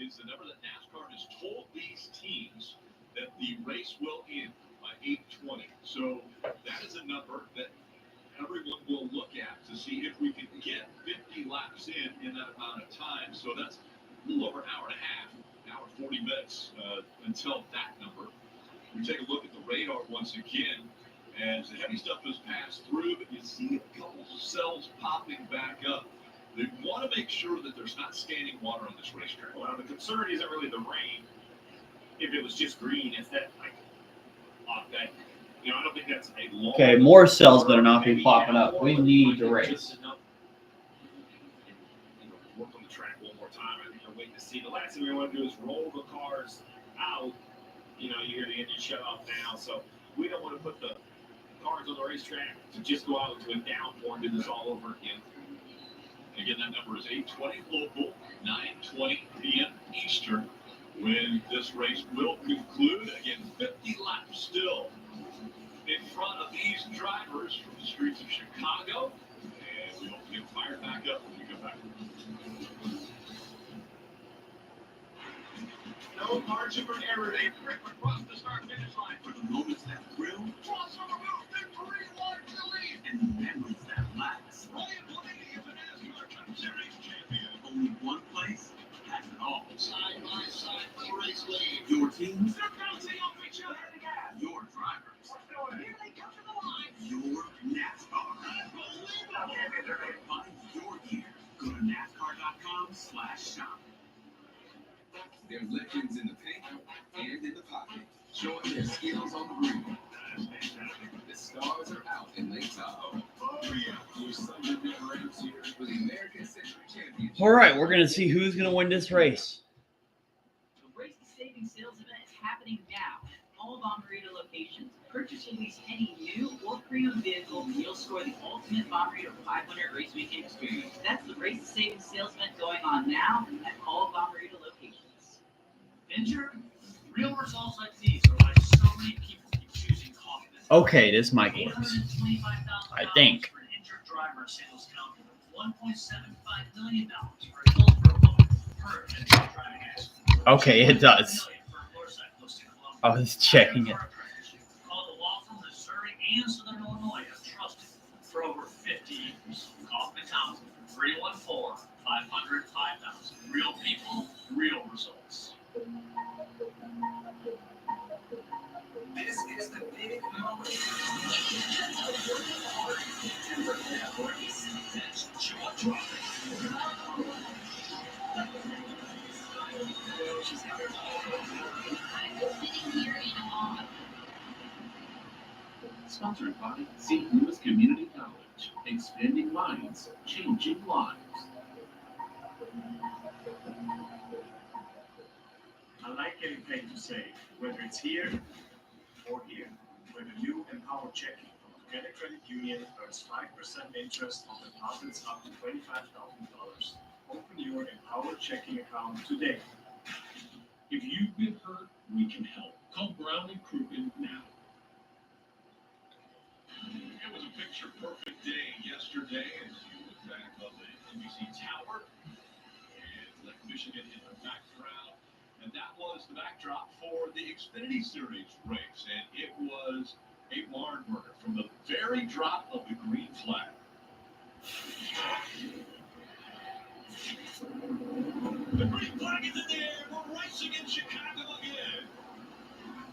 is the number that NASCAR has told these teams that the race will end by 8:20. So that is a number that everyone will look at to see if we can get 50 laps in that amount of time. So that's a little over an hour and a half, an hour 40 minutes until that number. We take a look at the radar once again as the heavy stuff has passed through, but you see a couple cells popping back up. They want to make sure that there's not standing water on this racetrack. Well, the concern isn't really the rain. If it was just green, it's that that. I don't think that's a long. Okay, more cells better not be popping up. We need to race. Work on the track one more time. I'm waiting to see. The last thing we want to do is roll the cars out. You hear the engine shut off now, so we don't want to put the cars on the racetrack to just go out into a downpour and do this all over again. Again, that number is 8:20 local, 9:20 p.m. Eastern, when this race will conclude. Again, 50 laps still in front of these drivers from the streets of Chicago. And we hope to get fired back up when we come back. No margin for error. They rip across the start-finish line. For the moments that thrill, crossover move, victory, one to the lead, and the memories that last. Ryan Blaney is a NASCAR Cup Series champion. Only one place has it all. Side by side for the race lead. Your teams, they're bouncing off each other. Your drivers, here they come to the line. Your NASCAR. Unbelievable. Find your gear. Go to NASCAR.com/shop. There's legends in the paint and in the pocket, showing their skills on the green. The stars are out in Lake Tahoe. Oh, yeah. Your Sunday race here for the American Century Championship. All right, we're going to see who's going to win this race. The Race Saving Sales event is happening now at all Bommarito locations. Purchase or lease any new or pre-owned vehicle, and you'll score the ultimate Bommarito 500 race weekend experience. That's the Race Saving Sales event going on now at all Bommarito locations. Injured? Real results like these are why so many people keep choosing Kaufman. Okay, this mic works. I think. For an injured driver sales county, $1.75 million for a bill for a woman hurt in a driving accident. Okay, it does. I was checking it. Called the law firm in Missouri and Southern Illinois have trusted for over 50 years. Kaufman Housing, 314-500-5000. Real people, real results. This is the big moment. That's jaw-dropping. Sponsored by St. Louis Community College. Expanding minds, changing lives. I like getting paid to save, whether it's here or here. With a new Empower checking from Together Credit Union earns 5% interest on deposits up to $25,000. Open your Empower checking account today. If you've been hurt, we can help. Call Brown and Crouppen now. It was a picture-perfect day yesterday as you look back on the NBC Tower and Lake Michigan in the background. And that was the backdrop for the Xfinity Series race. And it was a barn burner from the very drop of the green flag. The green flag is in the air. We're racing in Chicago again.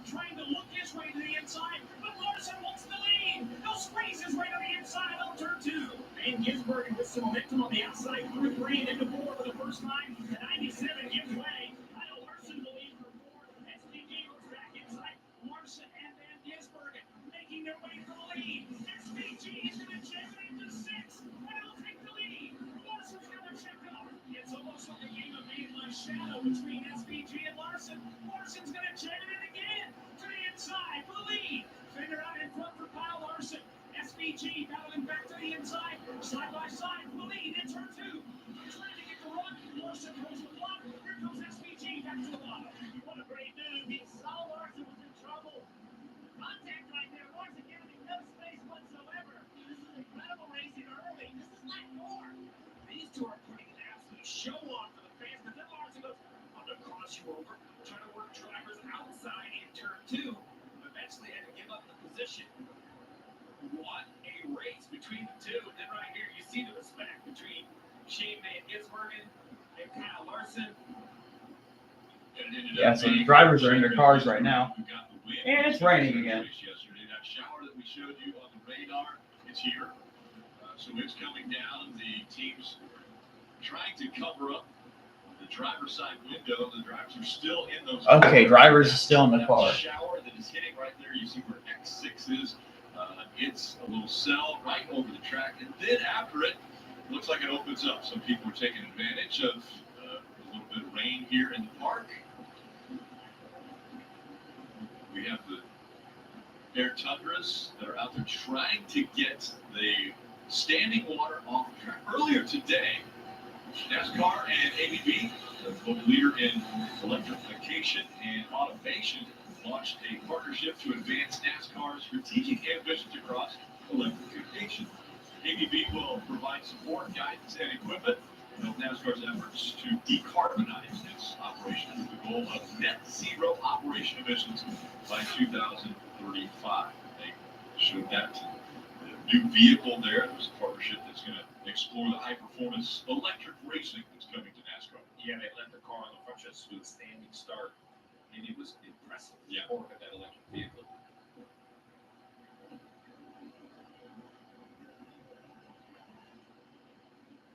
Trying to look his way to the inside, but Larson wants the lead. He'll squeeze his way to the inside on turn 2. And Ginsburg with some momentum on the outside through 3 and into 4 for the first time. The 97 gives way. Kyle Larson the lead for 4. SVG looks back inside. Larson and then Ginsburg making their way for the lead. SVG is going to check it into 6. And he'll take the lead. Larson's going to check up. It's almost like a game of man by shadow between SVG and Larson. Larson's going to check it in again. To the inside for the lead. Fender out in front for Kyle Larson. SVG battling back to the inside. Side by side for the lead in turn 2. Trying to get the run. Larson throws the block. Here comes SVG back to the bottom. What a great move. He saw Larson was in trouble. Contact right there. Larson giving him no space whatsoever. This is incredible racing early. This is like more. These two are putting an absolute show on for the fans. But then Larson goes on the Shane Van Gisbergen and Kyle Larson. Yeah, so the drivers are in their cars right now. And it's raining again. Yesterday, that shower that we showed you on the radar, it's here. So it's coming down. The team's trying to cover up the driver's side window. The drivers are still in those. Okay, drivers are still in the car. Shower that is hitting right there. You see where X6 is. It's a little cell right over the track. And then after it, looks like it opens up. Some people are taking advantage of a little bit of rain here in the park. We have the Air Tundras that are out there trying to get the standing water off the track. Earlier today, NASCAR and ABB, the both leader in electrification and automation, launched a partnership to advance NASCAR's strategic ambitions across electrification. ABB will provide support, guidance, and equipment to help NASCAR's efforts to decarbonize its operation with the goal of net zero operation emissions by 2035. They showed that new vehicle there. There's a partnership that's going to explore the high-performance electric racing that's coming to NASCAR. Yeah, they let the car on the front just with a standing start, and it was impressive. Yeah. Torque of that electric vehicle.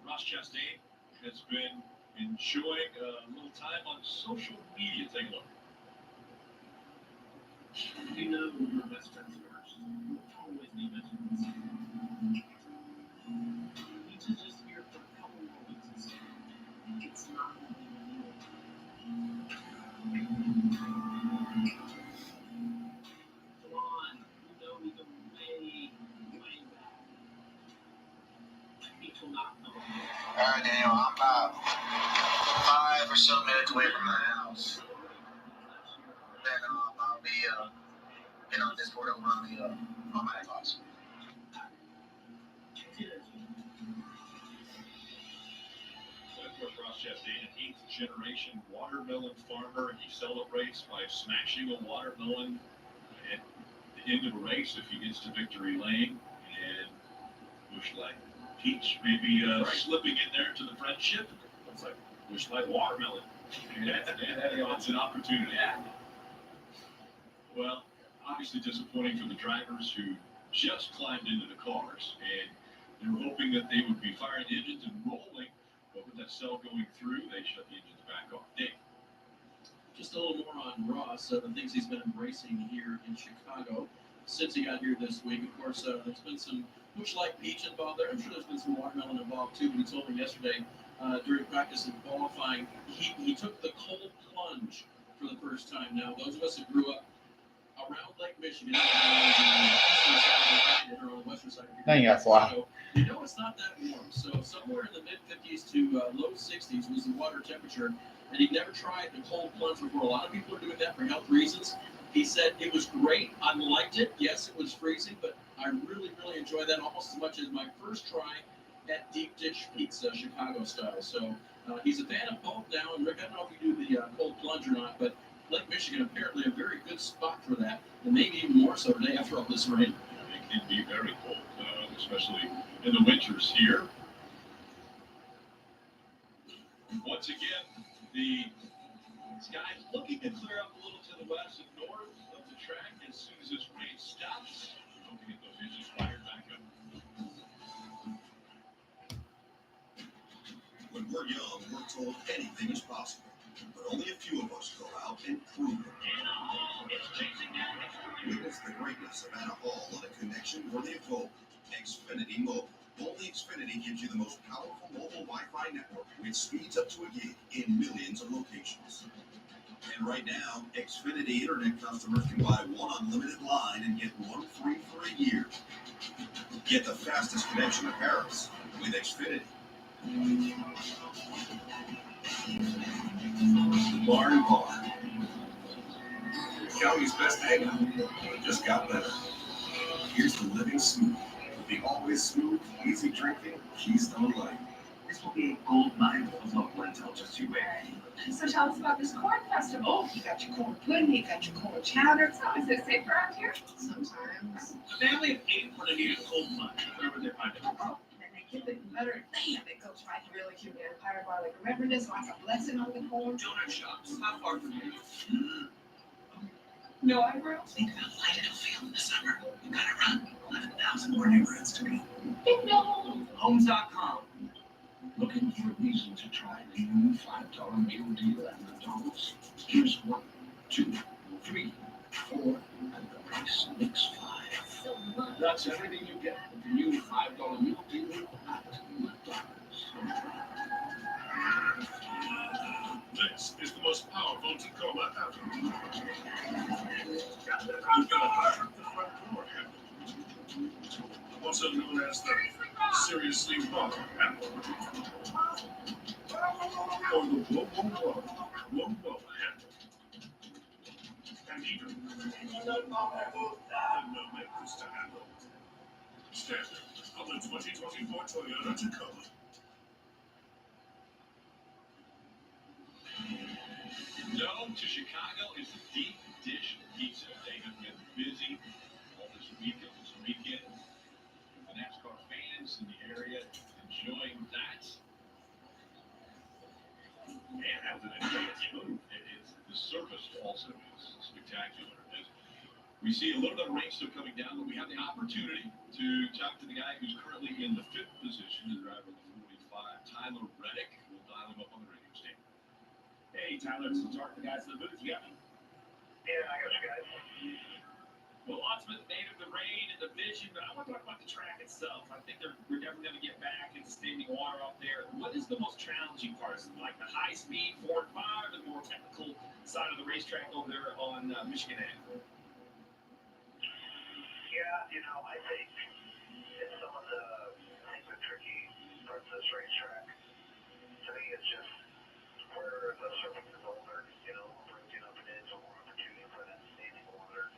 Ross Chastain has been enjoying a little time on social media. Take a look. You know your best friends first. Always be best friends. You two just here for a couple more weeks and stuff. It's not gonna be real. Come on, you know we go way, way back. People not know. All right, Daniel, I'm about 5 or so minutes away from my house. Then I'll be in on Discord over on my Xbox. So, of course, Ross Chastain, an 8th-generation watermelon farmer. He celebrates by smashing a watermelon at the end of a race if he gets to victory lane. And Busch Light Peach maybe slipping in there to the friendship. It's like Busch Light watermelon. And it's an opportunity. Yeah. Well, obviously disappointing for the drivers who just climbed into the cars, and they were hoping that they would be firing the engines and rolling, but with that cell going through, they shut the engines back off. Dave. Just a little more on Ross, the things he's been embracing here in Chicago since he got here this week. Of course, there's been some Busch Light Peach involved there. I'm sure there's been some watermelon involved too. But he told me yesterday during practice and qualifying, he took the cold plunge for the first time. Now, those of us who grew up around Lake Michigan, or on the western side of Dang, that's loud. you know it's not that warm. So somewhere in the mid-50s to low 60s was the water temperature, and he'd never tried the cold plunge before. A lot of people are doing that for health reasons. He said it was great. I liked it. Yes, it was freezing, but I really, really enjoyed that almost as much as my first try at deep dish pizza, Chicago style. So he's a fan of both now. And Rick, I don't know if you do the cold plunge or not, but Lake Michigan apparently a very good spot for that, and maybe even more so today after all this rain. It can be very cold, especially in the winters here. Once again, the sky looking to clear up a little to the west and north of the track as soon as this rain stops. We're hoping to get those engines fired back up. When we're young, we're told anything is possible. But only a few of us go out and prove it. Witness the greatness of Anna Hall on a connection worthy of hope. Xfinity Mobile. Only Xfinity gives you the most powerful mobile Wi-Fi network with speeds up to a gig in millions of locations. And right now, Xfinity Internet customers can buy one unlimited line and get one free for a year. Get the fastest connection to Paris with Xfinity. Bar and Bar. The county's best hangout. It just got better. Here's the living smooth. The always smooth, easy drinking Keystone Light. This will be a gold mine of local intelligence you wear. So tell us about this corn festival. You got your corn pudding, you got your corn chowder. So is it safe around here? Sometimes. A family of 8 would have needed a cold plunge wherever they find it. Oh, then they Get the letter. Damn, it goes right really cute. Empire Bar. Like, remember this? Like a blessing on the horn. Donut shops. How far from here? No eyebrows. Think about light it'll feel in the summer. You gotta run. 11,000 more neighborhoods to go. Homes.com. Looking for a reason to try the new $5 meal deal at McDonald's? Here's 1, 2, 3, 4, and the price makes 5. That's everything you get with the new $5 meal deal at McDonald's. This is the most powerful Tacoma ever. Also known as the seriously wrong handle. Or the whoa handle. And even the no makers to handle. Standard of the 2024 Toyota Tacoma. No to Chicago is a deep dish pizza. They have been busy all this weekend. The NASCAR fans in the area enjoying that. Man, that was an advanced move. The surface also is spectacular. As we see a little bit of rain still coming down, but we have the opportunity to talk to the guy who's currently in the 5th position, the driver of the 45, Tyler Reddick. We'll dial him up on the radio stand. Hey, Tyler, so talk to the guys in the booth. You got me? Yeah, I got you guys. Well, lots of it made of the rain and the vision, but I want to talk about the track itself. I think we're never going to get back into standing water out there. What is the most challenging part? Is it like the high speed 4 and 5, the more technical side of the racetrack over there on Michigan Ave? Yeah, I think it's some of the tricky parts of this racetrack. To me, it's just where the surface is older, broken up and it's a more opportunity for that standing water.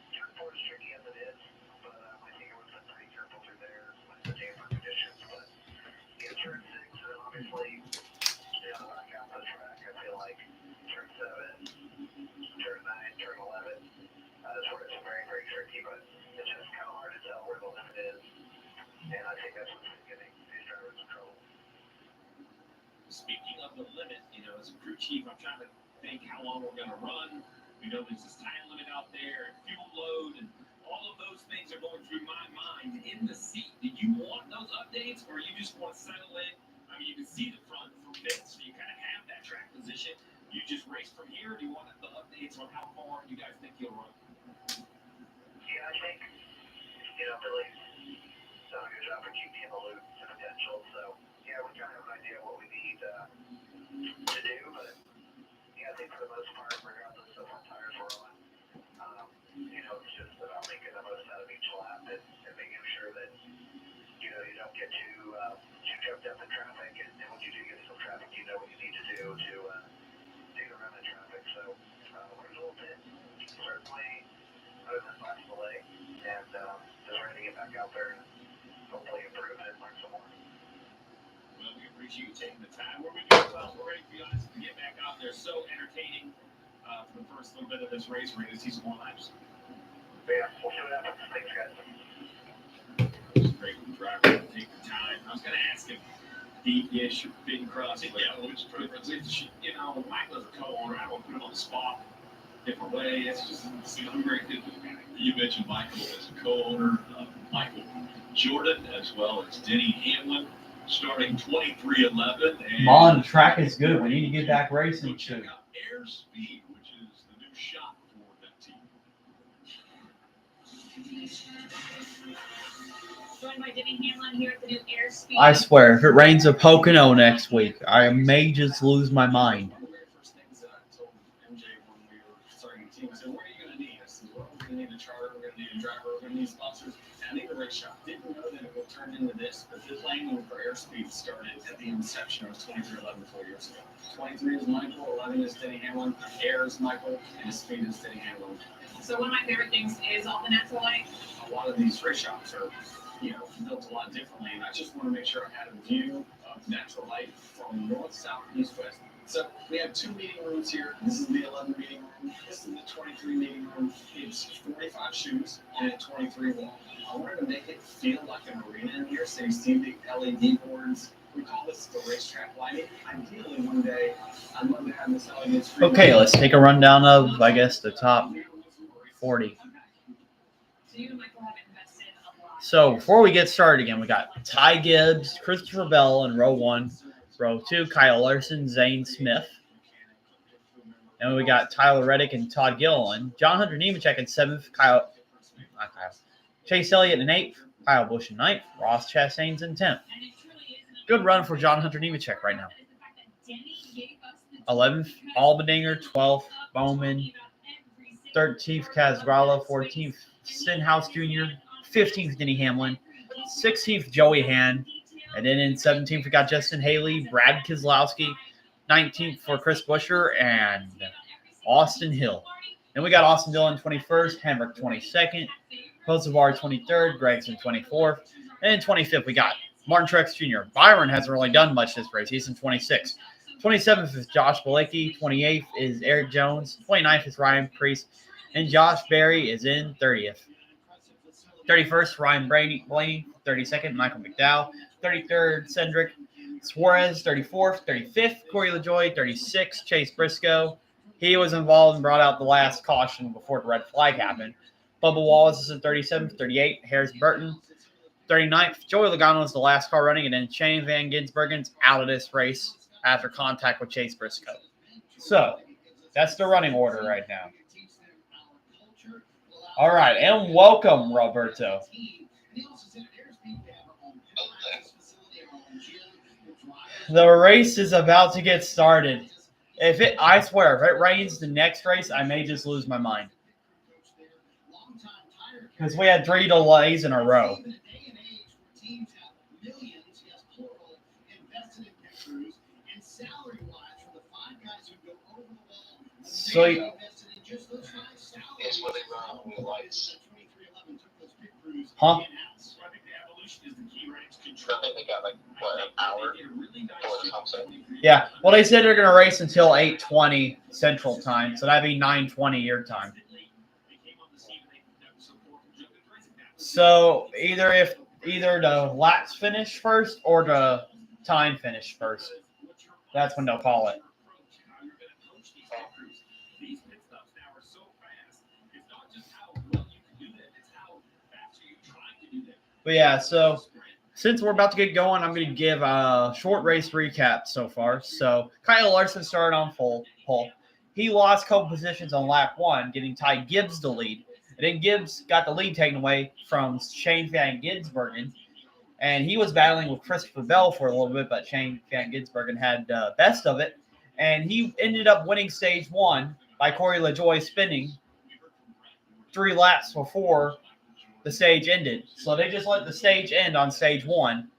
Turn 4 is tricky as it is, but I think it would have been pretty careful through there with the damper conditions. But turn 6 is obviously the back half of the track. I feel like turn 7, turn 9, turn 11. That's where it's very, very tricky, but it's just kind of hard to tell where the limit is. And I think that's what's been getting these drivers in trouble. Speaking of the limit, as a crew chief, I'm trying to think how long we're going to run. We know there's this time limit out there, and fuel load, and all of those things are going through my mind. In the seat, do you want those updates, or you just want to settle in? I mean, you can see the front from bits, so you kind of have that track position. You just race from here. Do you want the updates on how far you guys think you'll run? Yeah, I think, Billy's done a good job of keeping in the loop to potential. So, yeah, we kind of have an idea what we need to do. But, yeah, I think for the most part, regardless of what tires we're on, it's just about making the most out of each lap and making sure that, you don't get too jumped up in traffic. And when you do get some traffic, you know what you need to do to run the traffic. So, we're a little bit, certainly, other than last delay, and just ready to get back out there and hopefully improve and learn some more. Well, we appreciate you taking the time. We're ready for you guys to get back out there. So entertaining for the first little bit of this race. We're going to see some more laps. Yeah, we'll see what happens. Thanks, guys. It's great driver. Take the time. I was going to ask him deep-ish or big cross. Yeah, which preference? Michael as a co-owner, I don't put him on the spot. Different way. It's just, I'm very good with him. You mentioned Michael as a co-owner, Michael Jordan, as well as Denny Hamlin, starting 23-11. Come on, the track is good. We need to get back racing. Check out Airspeed, which is the new shop for that team. Joined by Denny Hamlin here at the new Airspeed. I swear, if it rains a Pocono next week, I may just lose my mind. One of the very first things that I told MJ when we were starting the team, I said, what are you going to need? I said, well, we're going to need a charter, we're going to need a driver, we're going to need sponsors, and I need a race shop. Didn't know that it would turn into this, but the planning for Airspeed started at the inception. It was 23-11 4 years ago. 23 is Michael, 11 is Denny Hamlin, Air is Michael, and Speed is Denny Hamlin. So one of my favorite things is all the natural light. A lot of these race shops are built a lot differently, and I just want to make sure I had a view of natural light from north, south, east, west. So we have 2 meeting rooms here. This is the 11 meeting room. This is the 23 meeting room. It's 45 shoes and a 23 wall. I wanted to make it feel like an arena in here. Series 2, big LED boards. We call this the racetrack lighting. Ideally, one day, I'd love to have this LED screen. Okay, let's take a rundown of, I guess, the top 40. So before we get started again, we got Ty Gibbs, Christopher Bell in row 1. Row 2, Kyle Larson, Zane Smith. And we got Tyler Reddick and Todd Gilliland. John Hunter Nemechek in 7th. Chase Elliott in 8th. Kyle Busch in 9th. Ross Chastain's in 10th. Good run for John Hunter Nemechek right now. 11th, Almendinger. 12th, Bowman. 13th, Casgrala. 14th, Stenhouse Jr. 15th, Denny Hamlin. 16th, Joey Han. And then in 17th, we got Justin Haley, Brad Keselowski. 19th for Chris Buescher and Austin Hill. Then we got Austin Dillon 21st, Hamrick 22nd, Kosovar 23rd, Gregson 24th. And in 25th, we got Martin Truex Jr. Byron hasn't really done much this race. He's in 26th. 27th is Josh Bilicki. 28th is Eric Jones. 29th is Ryan Preece. And Josh Berry is in 30th. 31st, Ryan Blaney. 32nd, Michael McDowell. 33rd, Cedric Suarez. 34th. 35th, Corey LaJoie. 36th, Chase Briscoe. He was involved and brought out the last caution before the red flag happened. Bubba Wallace is in 37th. 38th, Harris Burton. 39th, Joey Logano is the last car running, and then Shane Van Gisbergen's out of this race after contact with Chase Briscoe. So, that's the running order right now. All right, and welcome, Roberto. The race is about to get started. I swear, if it rains the next race, I may just lose my mind. Because we had 3 delays in a row. So, huh? Yeah. Well, they said they're going to race until 8:20 Central Time, so that'd be 9:20 your time. So either the laps finish first or the time finish first. That's when they'll call it. But yeah, so since we're about to get going, I'm going to give a short race recap so far. So Kyle Larson started on pole. He lost a couple positions on lap 1, getting Ty Gibbs the lead. And then Gibbs got the lead taken away from Shane Van Gisbergen. And he was battling with Christopher Bell for a little bit, but Shane Van Gisbergen had the best of it. And he ended up winning stage 1 by Corey LaJoie spinning 3 laps before the stage ended. So they just let the stage end on stage 1.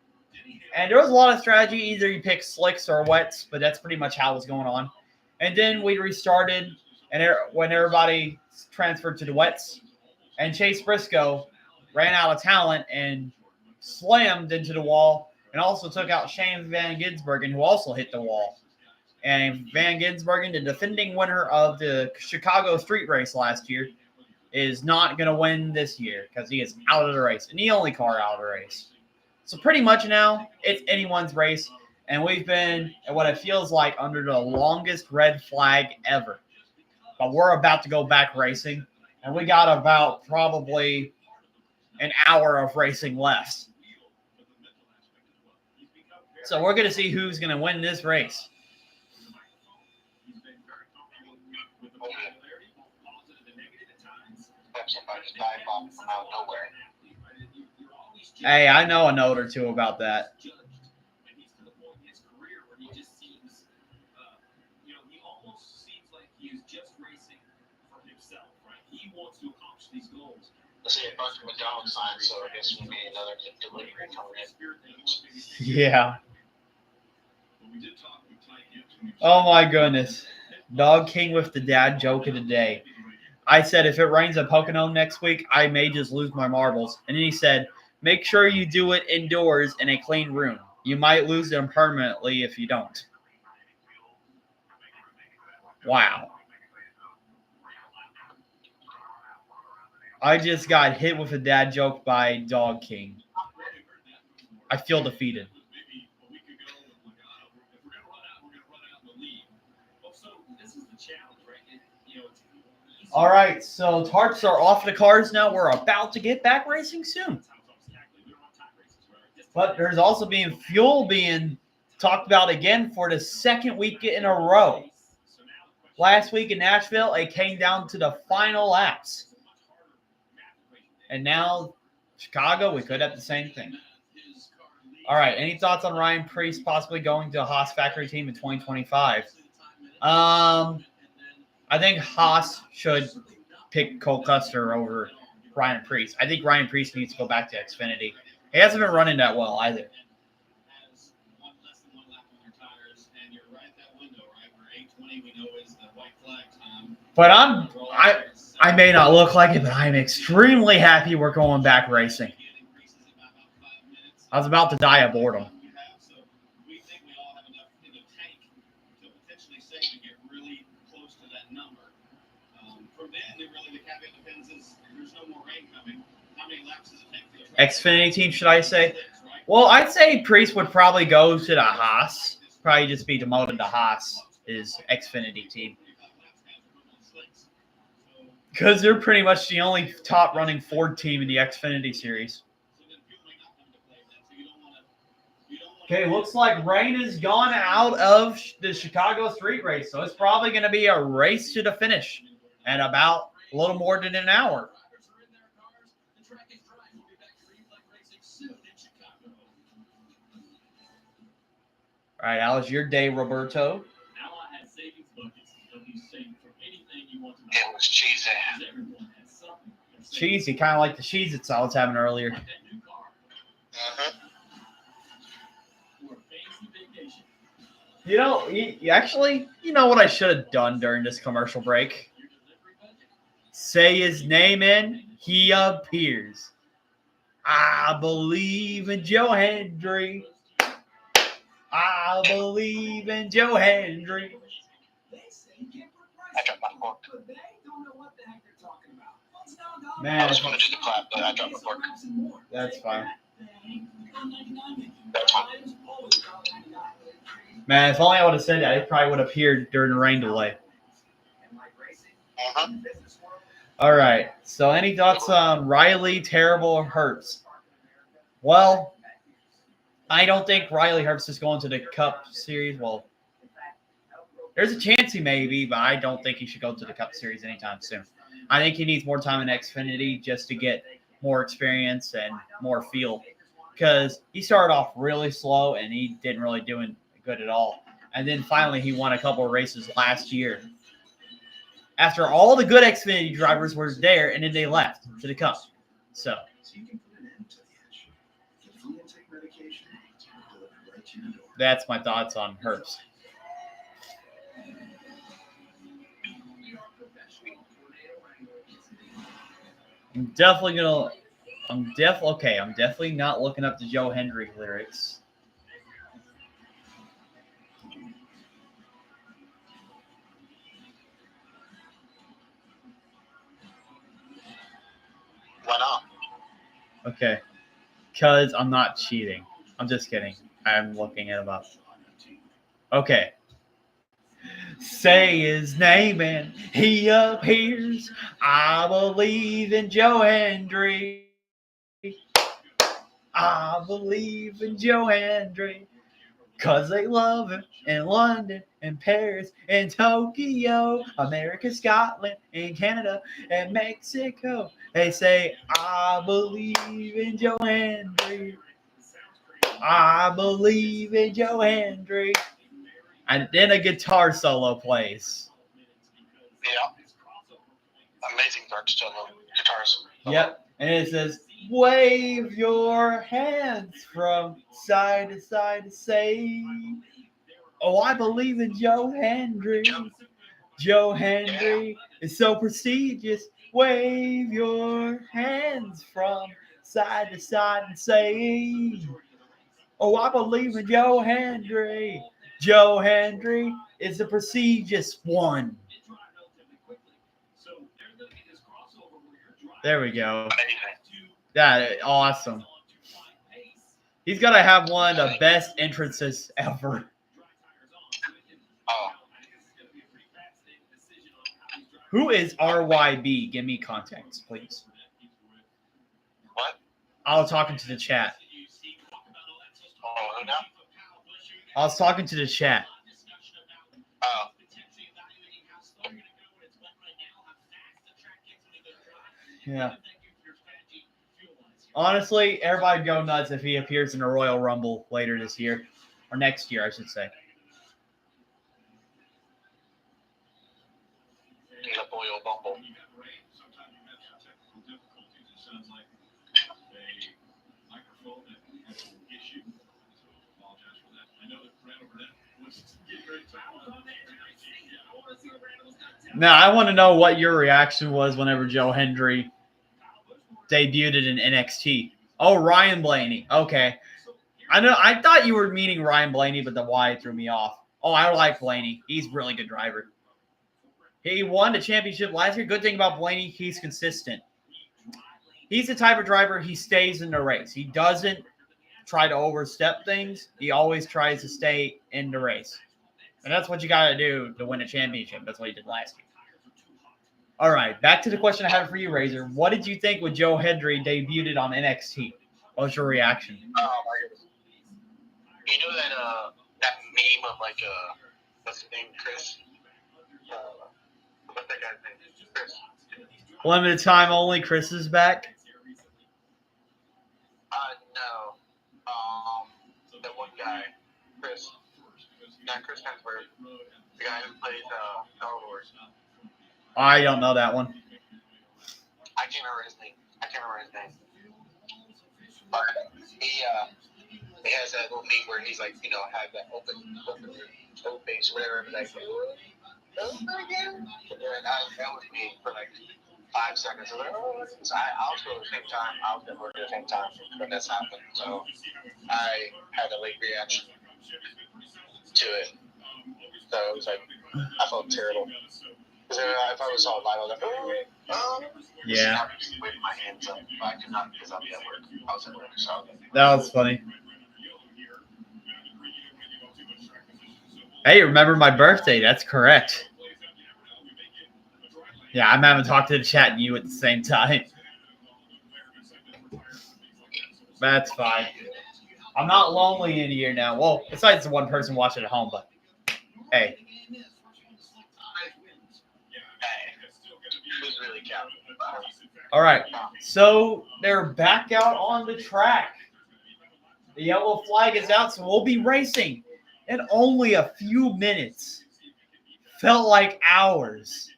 And there was a lot of strategy. Either you pick slicks or wets, but that's pretty much how it was going on. And then we restarted, and when everybody transferred to the wets, and Chase Briscoe ran out of talent and slammed into the wall and also took out Shane Van Gisbergen, who also hit the wall. And Van Gisbergen, the defending winner of the Chicago street race last year, is not going to win this year because he is out of the race, and the only car out of the race. So pretty much now, it's anyone's race, and we've been at what it feels like under the longest red flag ever. But we're about to go back racing, and we got about probably an hour of racing left. So we're going to see who's going to win this race. Hey, I know a note or two about that. Let's see a bunch of McDonald's signs, so I guess we'll be another delivery coming in. Yeah. Oh my goodness. Dog King with the dad joke of the day. I said if it rains at Pocono next week, I may just lose my marbles. And then he said, make sure you do it indoors in a clean room. You might lose them permanently if you don't. Wow. I just got hit with a dad joke by Dog King. I feel defeated. Maybe a week ago, like, if we're gonna run out, we're gonna run out in the lead. Well, so this is the challenge, right? It's easy. All right, so tarps are off the cars now. We're about to get back racing soon. But there's also fuel being talked about again for the second week in a row. Last week in Nashville, it came down to the final laps. And now Chicago, we could have the same thing. All right, any thoughts on Ryan Preece possibly going to a Haas factory team in 2025? I think Haas should pick Cole Custer over Ryan Preece. I think Ryan Preece needs to go back to Xfinity. He hasn't been running that well either. Less than one lap on their tires, and you're right at that window, right? Where 8:20 we know is the white flag time. But I may not look like it, but I'm extremely happy we're going back racing. I was about to die of boredom. So we think we all have enough in the tank to potentially say we get really close to that number. From then, the caveat depends is there's no more rain coming. How many laps does it take for the Xfinity team, should I say? Well, I'd say Priest would probably go to the Haas. Probably just be demoted to Haas, his Xfinity team. Because they're pretty much the only top running Ford team in the Xfinity series. Okay, looks like rain has gone out of the Chicago street race. So it's probably going to be a race to the finish at about a little more than an hour. All right, how was your day, Roberto? It was cheesy. Cheesy, kind of like the Cheez-Its I was having earlier. Mm-hmm. You know, you know what I should have done during this commercial break? Say his name and he appears. I believe in Joe Hendry. I believe in Joe Hendry. I dropped my fork. Man, I was going to do the clap, but I dropped my fork. That's fine. That's fine. Man, if only I would have said that, it probably would have appeared during the rain delay. Mm-hmm. All right. So, any thoughts on Riley, Terrible, or Hurts? Well, I don't think Riley Hurts is going to the Cup Series. Well, there's a chance he may be, but I don't think he should go to the Cup Series anytime soon. I think he needs more time in Xfinity just to get more experience and more feel. Because he started off really slow and he didn't really do good at all. And then finally he won a couple of races last year. After all the good Xfinity drivers were there, and then they left to the Cup. So that's my thoughts on Hurts. I'm definitely not looking up the Joe Hendry lyrics. Why not? Okay. Because I'm not cheating. I'm just kidding. I'm looking it up. Okay. Say his name and he appears. I believe in Joe Hendry. I believe in Joe Hendry. Because they love him in London and Paris and Tokyo, America, Scotland and Canada and Mexico. They say, I believe in Joe Hendry. I believe in Joe Hendry. And then a guitar solo plays. Yeah. Amazing guitars. Yep. And it says, wave your hands from side to side to say, oh, I believe in Joe Hendry. Joe Hendry is so prestigious. Wave your hands from side to side and say, oh, I believe in Joe Hendry. Joe Hendry is a prestigious one. There we go. That is awesome. He's got to have one of the best entrances ever. Oh, Who is RYB? Give me context, please. what? I was talking to the chat. Oh, who now? I was talking to the chat. Oh, Yeah. Honestly, everybody go nuts if he appears in the Royal Rumble later this year. Or next year, I should say. the Royal Rumble. Now, I want to know what your reaction was whenever Joe Hendry debuted in NXT. Oh, Ryan Blaney. Okay. I know. I thought you were meaning Ryan Blaney, but the Y threw me off. Oh, I like Blaney. He's a really good driver. He won the championship last year. Good thing about Blaney, he's consistent. He's the type of driver, he stays in the race. He doesn't try to overstep things. He always tries to stay in the race. And that's what you got to do to win a championship. That's what he did last year. All right, back to the question I had for you, Razor. What did you think when Joe Hendry debuted on NXT? What was your reaction? Oh my goodness. You know that meme of like what's his name, Chris? What's that guy's name? Chris. Limited time only. Chris is back. No. The one guy, Chris. Not Chris Hemsworth. The guy who plays Star Wars. I don't know that one. I can't remember his name. But he has that little meme where he's like, have that open face, whatever. Like, oh my god! And that was me for like 5 seconds. I was like, oh, I was at the same time. I was at the same time when this happened. So I had a late reaction to it. So it was like, I felt terrible. Because if I was all live, I was like, oh. Yeah. I was waving my hands up, but I could not because I'll be at work. I was at work, so. That was funny. Hey, remember my birthday? That's correct. Yeah, I'm having to talk to the chat and you at the same time. That's fine. I'm not lonely in here now. Well, besides the one person watching at home, but hey. All right, so they're back out on the track. The yellow flag is out, so we'll be racing in only a few minutes. Felt like hours.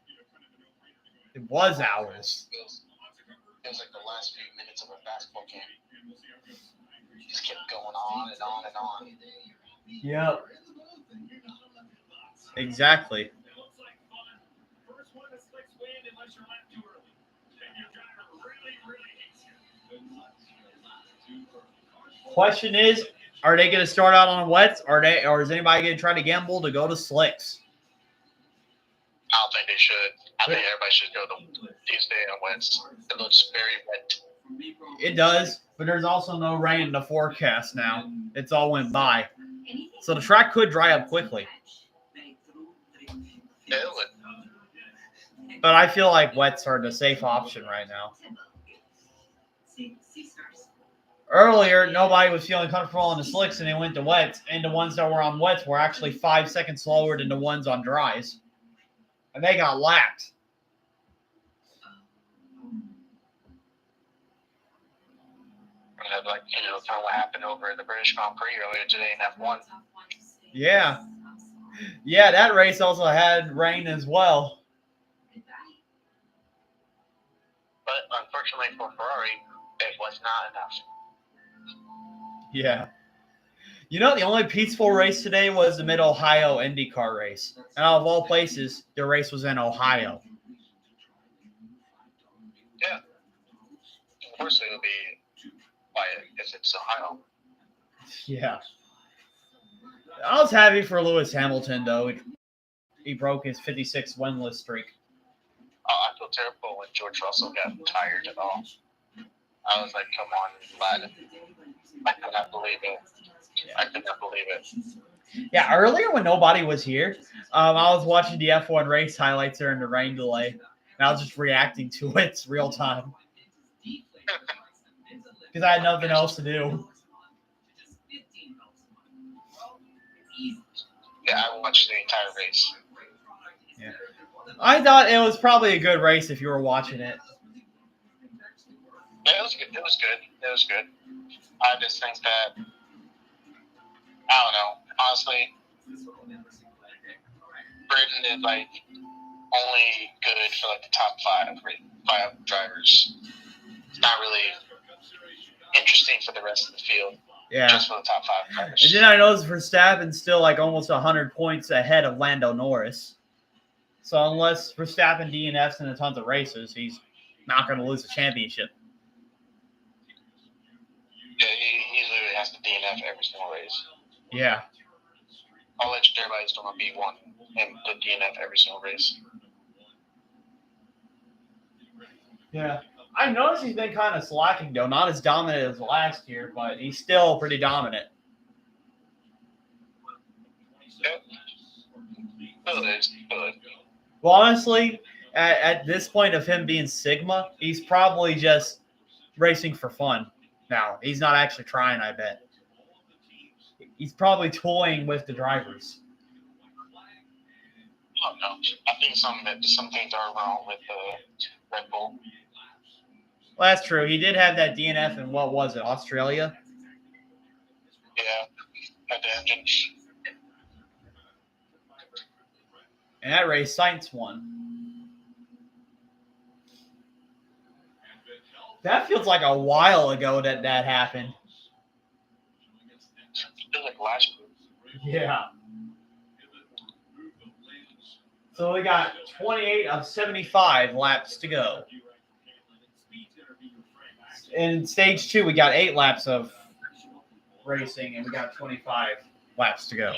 It was hours. It was like the last few minutes of a basketball game. Just kept going on and on and on. Yep. Exactly. Question is, are they going to start out on wets? Or is anybody going to try to gamble to go to slicks? I don't think they should. I think everybody should go to Tuesday on wets. It looks very wet. It does, but there's also no rain in the forecast now. It's all went by. So the track could dry up quickly. Yeah, it would. But I feel like wets are the safe option right now. Earlier, nobody was feeling comfortable on the slicks, and they went to wets. And the ones that were on wets were actually 5 seconds slower than the ones on dries. And they got lapped. Like, kind of what happened over at the British Grand Prix earlier today in F1. Yeah. Yeah, that race also had rain as well. But unfortunately for Ferrari, it was not enough. Yeah. You know, the only peaceful race today was the Mid-Ohio IndyCar race. And out of all places, the race was in Ohio. Yeah. Of course it would be quiet if it's Ohio. Yeah. I was happy for Lewis Hamilton, though. He broke his 56 winless streak. Oh, I feel terrible when George Russell got tired at all. I was like, come on, lad. I cannot believe believe it. I could not believe it. Yeah, earlier when nobody was here, I was watching the F1 race highlights during the rain delay, and I was just reacting to it real time because I had nothing else to do. Yeah, I watched the entire race. Yeah, I thought it was probably a good race if you were watching it. Yeah, it was good. It was good. It was good. I just think that, I don't know, honestly, Britain is like only good for like the top five drivers. It's not really interesting for the rest of the field. Yeah. Just for the top five drivers. And then I noticed Verstappen's still like almost 100 points ahead of Lando Norris. So unless Verstappen DNFs in a tons of races, he's not going to lose the championship. Yeah, he literally has to DNF every single race. Yeah. I'll let everybody still not be one and to DNF every single race. Yeah. I noticed he's been kind of slacking, though. Not as dominant as last year, but he's still pretty dominant. Yep. Good. Well, honestly, at this point of him being Sigma, he's probably just racing for fun now. He's not actually trying, I bet. He's probably toying with the drivers. I don't know. I think some things are wrong with Red Bull. Well, that's true. He did have that DNF in, what was it, Australia? Yeah, at the engine. And that race, Sainz won. That feels like a while ago that happened. It feels like last year. Yeah. So we got 28 of 75 laps to go. In stage 2, we got 8 laps of racing, and we got 25 laps to go.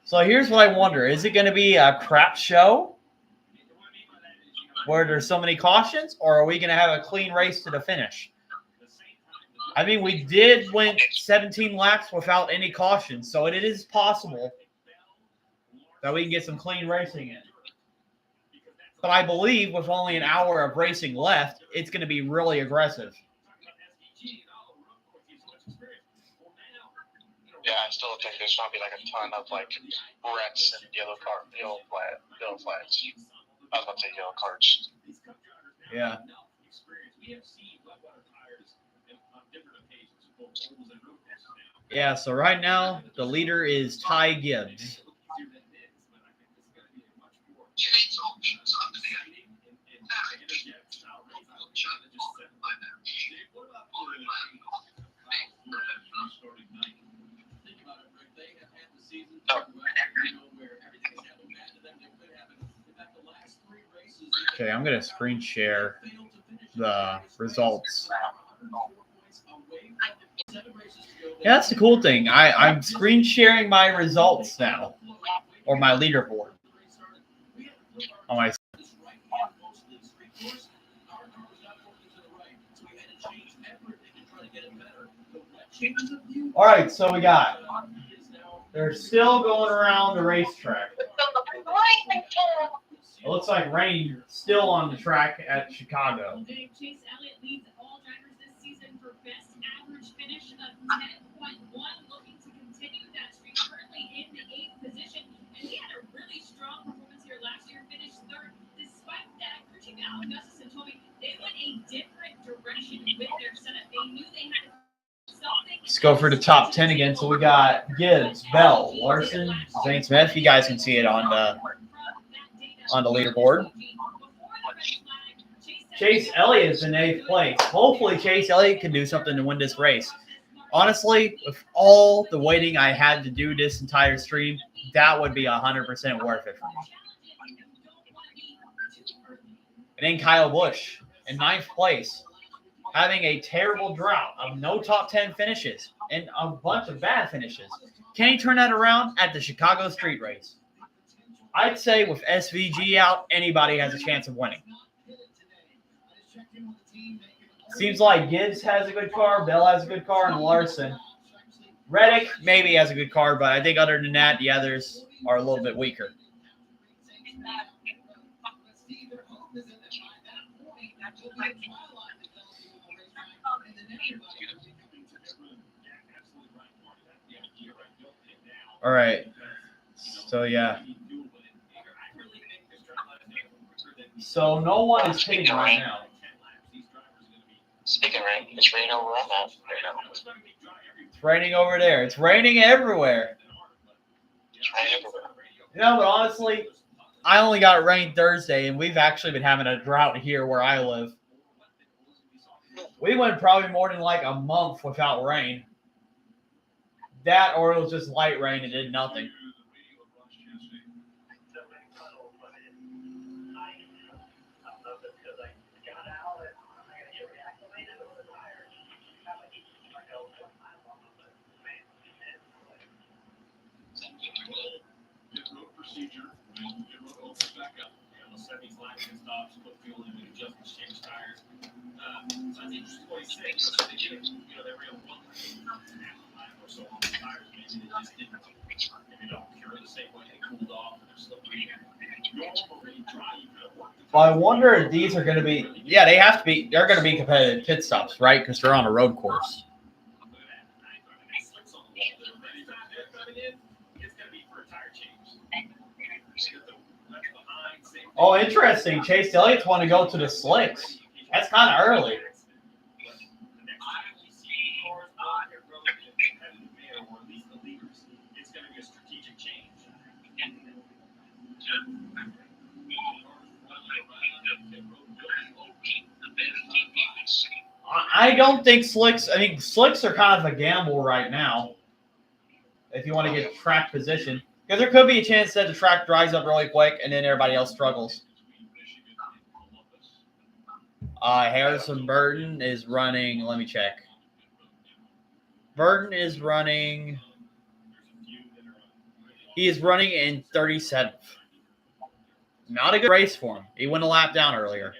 So here's what I wonder. Is it going to be a crap show where there's so many cautions, or are we going to have a clean race to the finish? I mean, we went 17 laps without any cautions, so it is possible that we can get some clean racing in. But I believe with only an hour of racing left, it's going to be really aggressive. Yeah, I still think there's going to be like a ton of like reds and yellow flags. I was about to say yellow cards. Yeah. Yeah, so right now, the leader is Ty Gibbs. Okay, I'm going to screen share the results. Yeah, that's the cool thing. I'm screen sharing my results now, or my leaderboard. On my. All right, so they're still going around the racetrack. It looks like rain still on the track at Chicago. Chase Elliott leads all drivers this season for best average finish of 10.1, looking to continue that streak, currently in the 8th position. And he had a really strong performance here last year, finished 3rd. Despite that, crew chief Alan Gustafson told me they went a different direction with their setup. They knew they had something. Let's go for the top 10 again. So we got Gibbs, Bell, Larson, Zane Smith. You guys can see it on the leaderboard. Chase Elliott is in 8th place. Hopefully Chase Elliott can do something to win this race. Honestly, with all the waiting I had to do this entire stream, that would be 100% worth it for me. And then Kyle Busch in 9th place, having a terrible drought of no top 10 finishes and a bunch of bad finishes. Can he turn that around at the Chicago street race? I'd say with SVG out, anybody has a chance of winning. Seems like Gibbs has a good car, Bell has a good car, and Larson. Reddick maybe has a good car, but I think other than that, the others are a little bit weaker. All right. So, yeah. So, no one is pitting right now. Speaking of rain, it's raining over where I'm at right now. It's raining over there. It's raining everywhere. It's raining everywhere. No, but honestly, I only got rain Thursday, and we've actually been having a drought here where I live. We went probably more than like a month without rain. That or it was just light rain and did nothing. Procedure when it opens back up. They'll set these lines and stops, put fuel in, and adjustments, change tires. So I think what he said, they did, they were able to put half or so on the tires. Maybe they just didn't, cure the same way they cooled off and they're still pretty normally dry. You could have worked. Well, I wonder if these are going to be. Yeah, they have to be. They're going to be competitive pit stops, right? Because they're on a road course. Oh, interesting. Chase Elliott's want to go to the slicks. That's kind of early. I don't think slicks. I mean, slicks are kind of a gamble right now. If you want to get track position. Because there could be a chance that the track dries up really quick and then everybody else struggles. Harrison Burton is running. Let me check. Burton is running. He is running in 37th. Not a good race for him. He went a lap down earlier.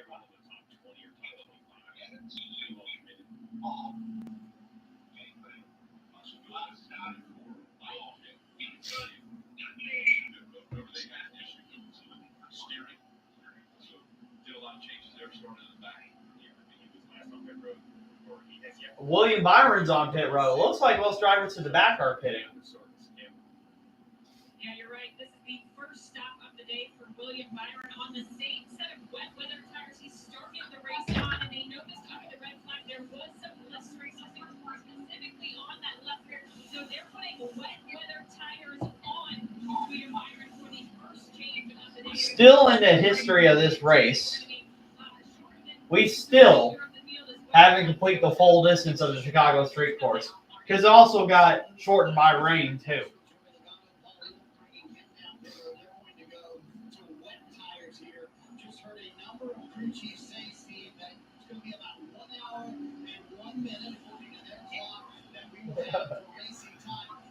William Byron's on pit road. Looks like most drivers to the back are pitting. Yeah, you're right. This is the first stop of the day for William Byron on the same set of wet weather tires he started the race on, and they noticed under the red flag there was some blistering, something specifically on that left rear. So they're putting wet weather tires on William Byron for the first change of the day. Still in the history of this race, we still haven't completed the full distance of the Chicago street course. Because it also got shortened by rain, too.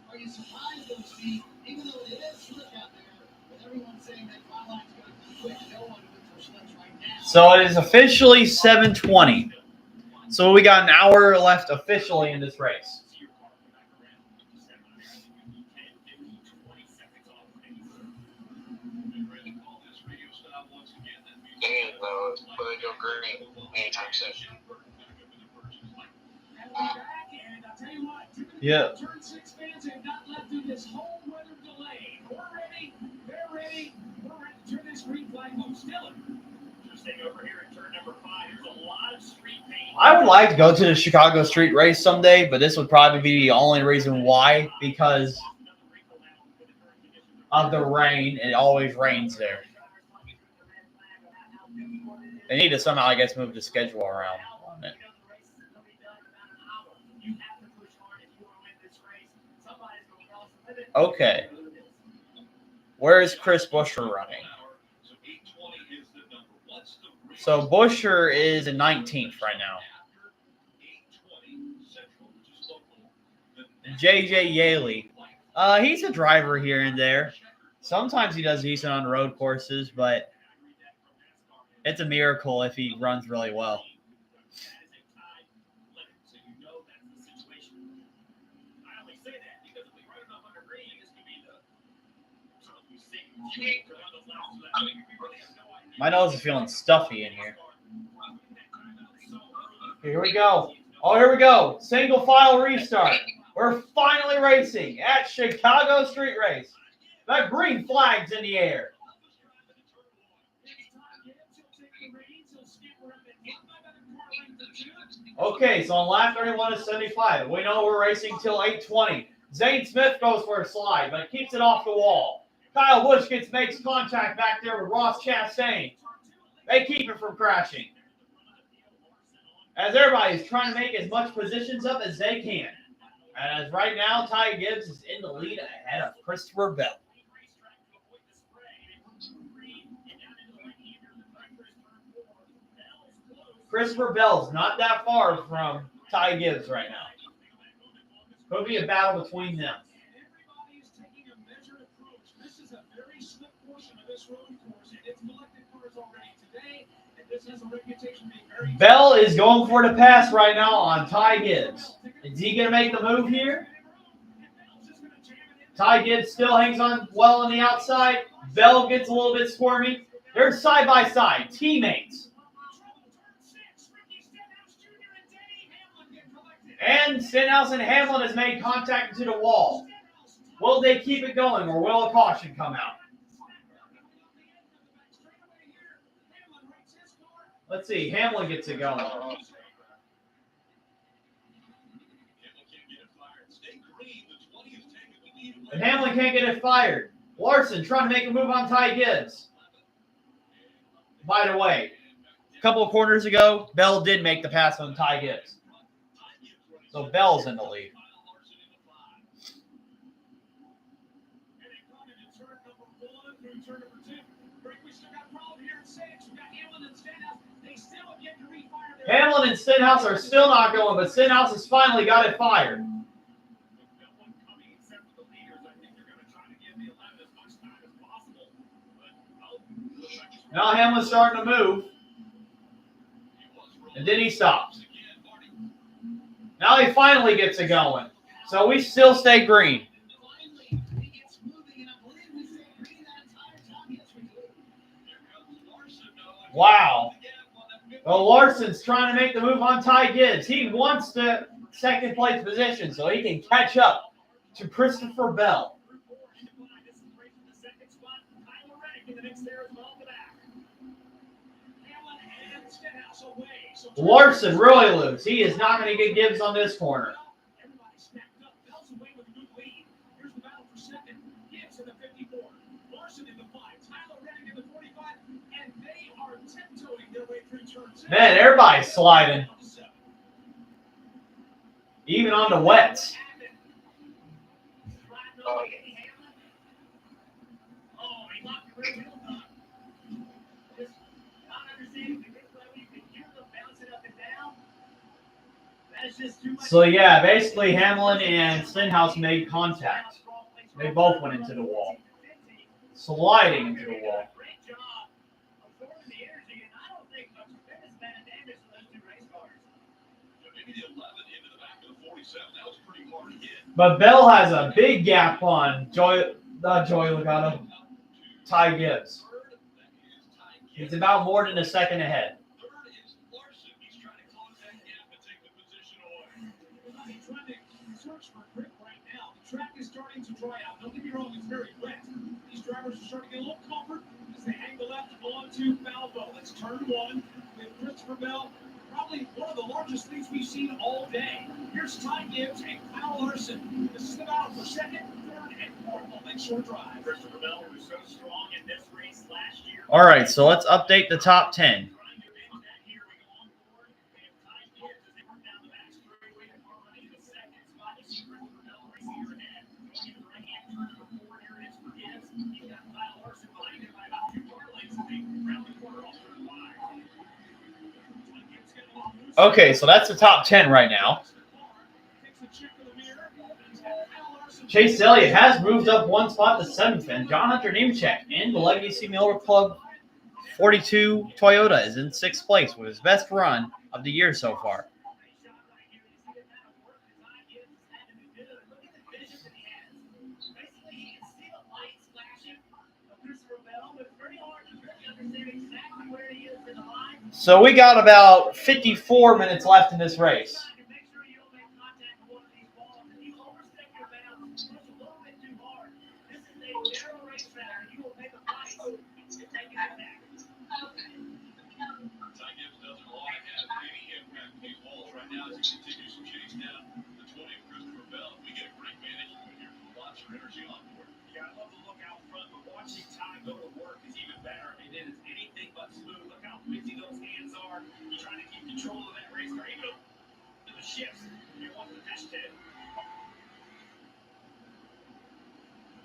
Are you surprised though, Steve? Even though it is slick out there, with everyone saying that my line's going to be quick, no one would for slicks right now. So it is officially 7:20. So we got an hour left officially in this race. Will go green anytime soon? Yeah. Turn 6 fans have not left through this whole weather delay. We're ready. They're ready. We're ready to turn this green flag loose. Stiller. Just staying over here at turn number 5. There's a lot of street paint. I would like to go to the Chicago street race someday, but this would probably be the only reason why, because of the rain. It always rains there. They need to somehow, I guess, move the schedule around on it. Okay. Where is Chris Buescher running? So Buescher is in 19th right now. JJ Yaley. He's a driver here and there. Sometimes he does decent on road courses, but it's a miracle if he runs really well. My nose is feeling stuffy in here. Here we go. Oh, here we go. Single file restart. We're finally racing at Chicago Street Race. The green flag's in the air. Okay, so on lap 31 is 75. We know we're racing till 8:20. Zane Smith goes for a slide, but keeps it off the wall. Kyle Busch makes contact back there with Ross Chastain. They keep it from crashing. As everybody's trying to make as much positions up as they can. And as right now, Ty Gibbs is in the lead ahead of Christopher Bell. Christopher Bell's not that far from Ty Gibbs right now. Could be a battle between them. Everybody's taking a measured approach. This is a very slick portion of this road course, and it's collected cars already today, and this has a reputation being very... Bell is going for the pass right now on Ty Gibbs. Is he going to make the move here? Ty Gibbs still hangs on well on the outside. Bell gets a little bit squirmy. They're side by side, teammates. And Stenhouse and Hamlin has made contact into the wall. Will they keep it going, or will a caution come out? Let's see. Hamlin gets it going. And Hamlin can't get it fired. Larson trying to make a move on Ty Gibbs. By the way, a couple of quarters ago, Bell did make the pass on Ty Gibbs. So Bell's in the lead. Hamlin and Stenhouse are still not going, but Stenhouse has finally got it fired. Now Hamlin's starting to move. And then he stops. Now he finally gets it going. So we still stay green. Wow. Well, Larson's trying to make the move on Ty Gibbs. He wants the second place position so he can catch up to Christopher Bell. Larson really loose. He is not going to get Gibbs on this corner. Man, everybody's sliding. Even on the wets. So yeah, basically Hamlin and Stenhouse made contact. They both went into the wall. Sliding into the wall. But Bell has a big gap on Joey Logano, Ty Gibbs. He's about more than a second ahead. The track is starting to dry out. Don't get me wrong, it's very wet. These drivers are starting to get a little comfort as they hang the left onto Falvo. It's turn one with Christopher Bell. Probably one of the largest things we've seen all day. Here's Ty Gibbs and Kyle Larson. This is the battle for second, third, and fourth on Lakeshore Drive. Christopher Bell was so strong in this race last year. All right, so let's update the top 10. Okay, so that's the top 10 right now. Chase Elliott has moved up one spot to 7th, and John Hunter Nemechek in the Legacy Miller Club 42 Toyota is in 6th place with his best run of the year so far. So we got about 54 minutes left in this race. Ty Gibbs doesn't want to have any impact on these walls right now as he continues to chase down the 20 of Christopher Bell. We get a great management here. Lots of energy on board. Yeah, I love the look out front, but watching Ty go to work is even better. It is anything but smooth. Look how busy those hands are. He's trying to keep control of that race car, even to the shifts. Here wants the dash 10.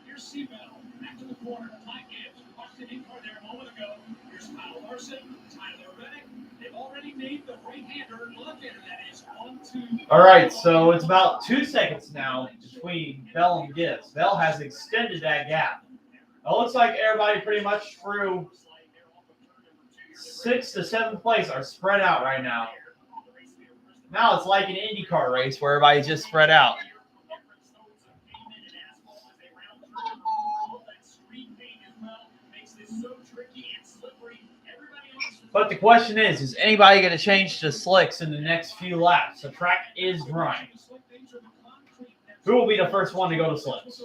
Here's Seabell. Back to the corner. Ty Gibbs. We watched the in car there a moment ago. Here's Kyle Larson. Tyler Reddick. They've already made the right-hander, left-hander, that is, on to... All right, so it's about 2 seconds now between Bell and Gibbs. Bell has extended that gap. It looks like everybody pretty much through 6th to 7th place are spread out right now. Now it's like an IndyCar race where everybody's just spread out. But the question is anybody going to change to slicks in the next few laps? The track is drying. Who will be the first one to go to slicks?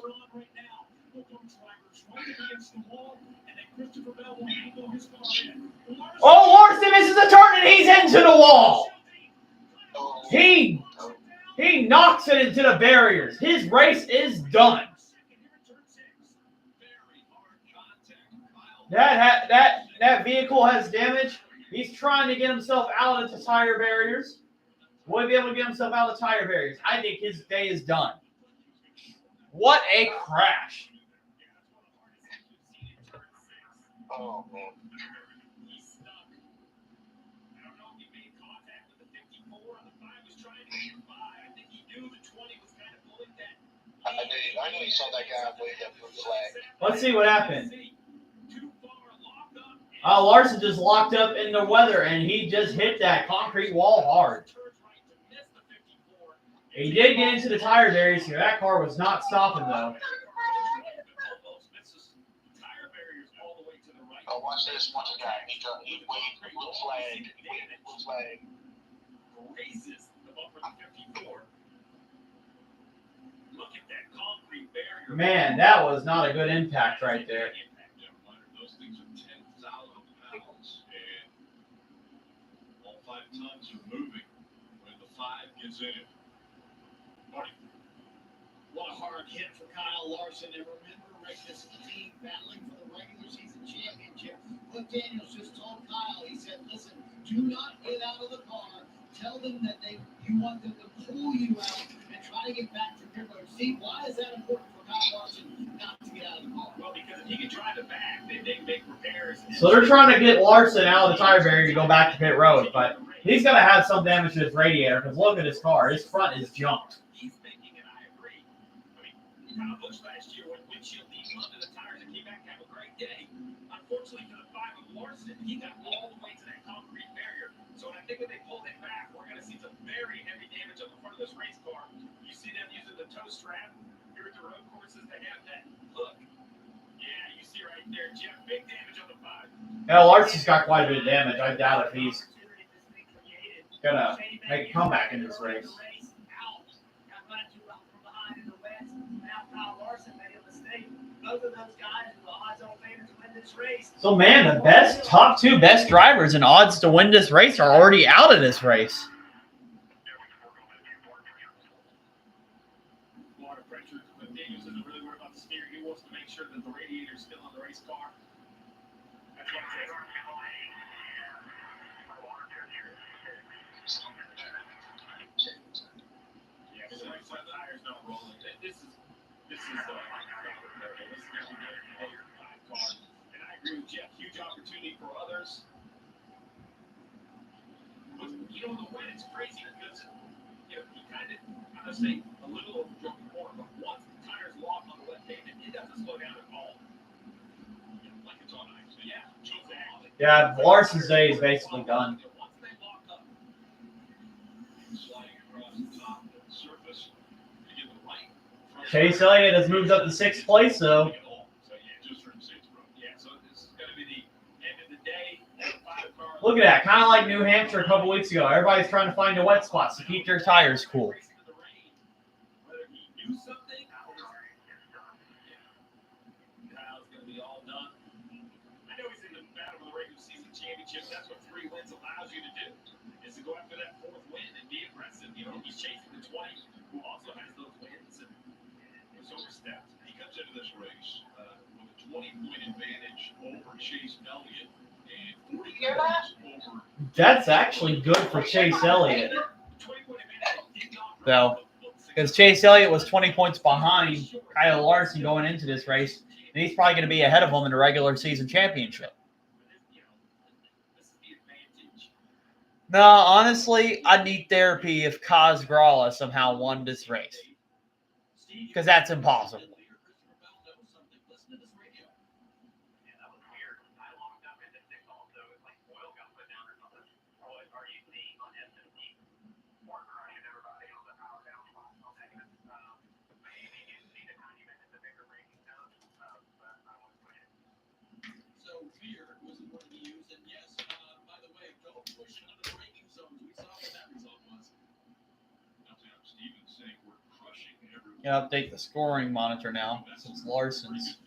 Oh, Larson misses a turn and he's into the wall. He knocks it into the barriers. His race is done. That vehicle has damage. He's trying to get himself out of the tire barriers. Will he be able to get himself out of the tire barriers? I think his day is done. What a crash. Oh, man. I knew he saw that guy wave that blue flag. Let's see what happened. Larson just locked up in the weather, and he just hit that concrete wall hard. He did get into the tire barriers here. That car was not stopping, though. Oh, watch this. Watch this guy. He waved the blue flag. He waved the blue flag. Raises the bumper to 54. Look at that concrete barrier. Man, that was not a good impact right there. Those things are 10,000 pounds, and all 5 tons are moving when the 5 gets in it. Marty. What a hard hit for Kyle Larson. And remember, Rick, this is the team battling for the regular season championship. Cliff Daniels just told Kyle, he said, listen, do not get out of the car. Tell them that you want them to pull you out and try to get back to pit road. See, why is that important for Kyle Larson not to get out of the car? Well, because if he can drive it back, they make repairs. So they're trying to get Larson out of the tire barrier to go back to pit road, but he's going to have some damage to his radiator because look at his car. His front is junked. He's thinking, and I agree. I mean, Kyle Busch last year went windshield deep under the tires and came back and have a great day. Unfortunately for the 5 of Larson, he got all the way to that concrete barrier. So I think when they pull it back, we're going to see some very heavy damage on the front of this race car. You see them using the toe strap. Here at the road courses, they have that hook. Yeah, you see right there, Jeff, big damage on the 5. Yeah, Larson's got quite a bit of damage. I doubt if he's going to make a comeback in this race. So, man, the top 2 best drivers and odds to win this race are already out of this race. Water pressure, but Daniels isn't really worried about the steer. He wants to make sure that the radiator is still on the race car. That's what it says. Yeah, so the tires don't roll. This is car. And I agree with Jeff. Huge opportunity for others. But, you know, the win is crazy because, you know, he kind of, I'm going to say, a little overdrawn the corner, but once the tires lock on the wet pavement, it doesn't slow down at all. You know, like it's on ice. So, yeah, exactly. Yeah, Larson's day is basically done. Once they lock up, Sliding across the top of the surface to get the right. Chase Elliott has moved up to 6th place, though. Look at that. Kind of like New Hampshire a couple weeks ago. Everybody's trying to find a wet spot to keep their tires cool. Whether he knew something, Kyle's going to be all done. I know he's in the battle for the regular season championship. That's what 3 wins allows you to do, is to go after that 4th win and be aggressive. You know, he's chasing the 20, who also has those wins, and was overstepped. He comes into this race with a 20-point advantage over Chase Elliott and 40 points over. That's actually good for Chase Elliott. Though, because Chase Elliott was 20 points behind Kyle Larson going into this race, and he's probably going to be ahead of him in the regular season championship. No, honestly, I'd need therapy if Kaz Grala somehow won this race. Because that's impossible. So fear wasn't going to be used, and yes, by the way, don't push into the braking zones. We saw what that result was. Stevens saying we're crushing everyone. Yeah, update the scoring monitor now since Larson's.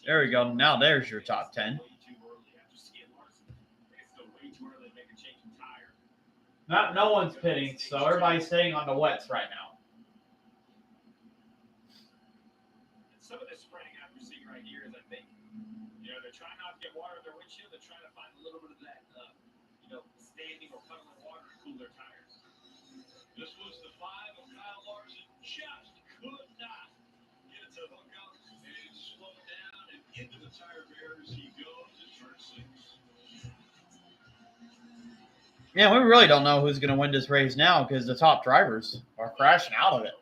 There we go. Now there's your top 10. No one's pitting, so everybody's staying on the wets right now. Some of the spreading out we're seeing right here is, I think, they're trying not to get water in their windshield. They're trying to find a little bit of that, standing or puddling water to cool their tires. This was the 5 of Kyle Larson. Just could not get it to hook up and slow down, and into the tire bearers he goes at turn 6. Yeah, we really don't know who's going to win this race now because the top drivers are crashing out of it.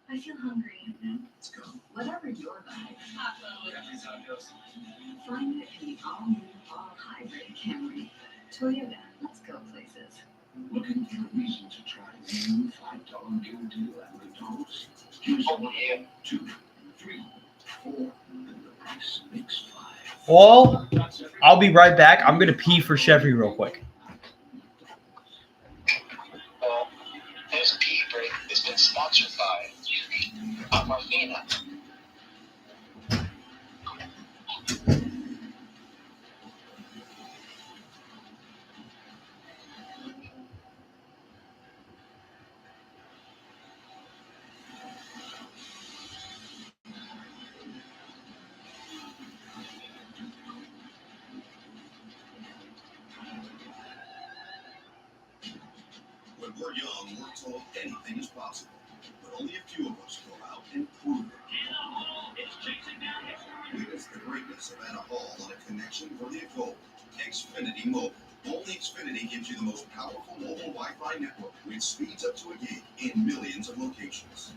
I feel hungry. Let's go. Whatever your vibe. That's how it goes. Find it in the all-new, all-hybrid Camry. Toyota, let's go places. Looking for a reason to try the new $5 meal deal at McDonald's? Here's 1, 2, 3, 4, and the price makes 5. Well, I'll be right back. I'm going to pee for Chevy real quick. This pee break has been sponsored by Martina. When we're young, we're told anything is possible. But only a few of us go out and prove it. Witness the greatness of Anna Hall on a connection worthy of gold. Xfinity Mobile. Only Xfinity gives you the most powerful mobile Wi-Fi network with speeds up to a gig in millions of locations.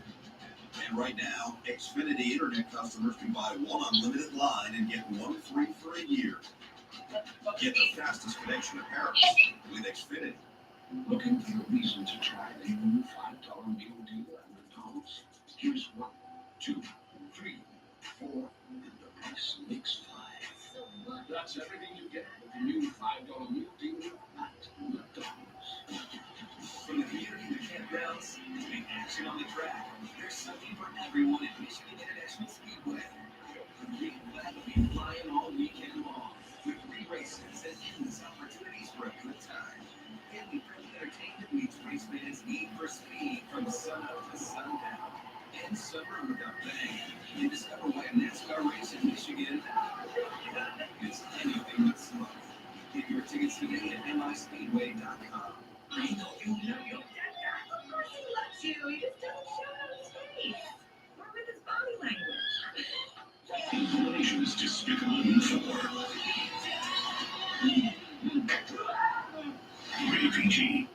And right now, Xfinity Internet customers can buy one unlimited line and get one free for a year. Get the fastest connection to Paris with Xfinity. Looking for a reason to try the new $5 meal deal at McDonald's? Here's 1, 2, 3, 4, and the price makes 5. That's everything you get with the new $5 meal deal at McDonald's. From the theater to the campgrounds to the action on the track, there's something for everyone at Michigan International Speedway. We're glad to be flying all weekend long with free races and endless opportunities for a good time. Family-friendly entertainment meets race fans eat for speed from sunup to sundown. And summer with a bang. You discover why a NASCAR race in Michigan is anything but slow. Get your tickets today at mispeedway.com. I know you know your dad. Of course he loves you. He just doesn't show it on his face or with his body language. The nation's despicable me 4. Rated PG.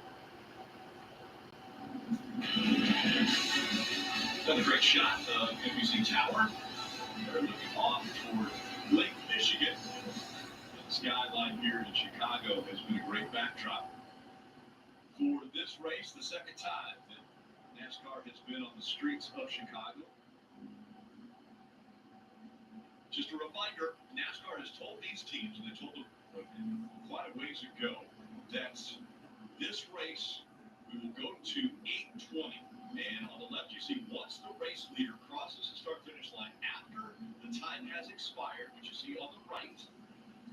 Chicago has been a great backdrop for this race, the second time that NASCAR has been on the streets of Chicago. Just a reminder, NASCAR has told these teams, and they told them quite a ways ago, that this race we will go to 8:20. And on the left, you see once the race leader crosses the start-finish line after the time has expired, which you see on the right,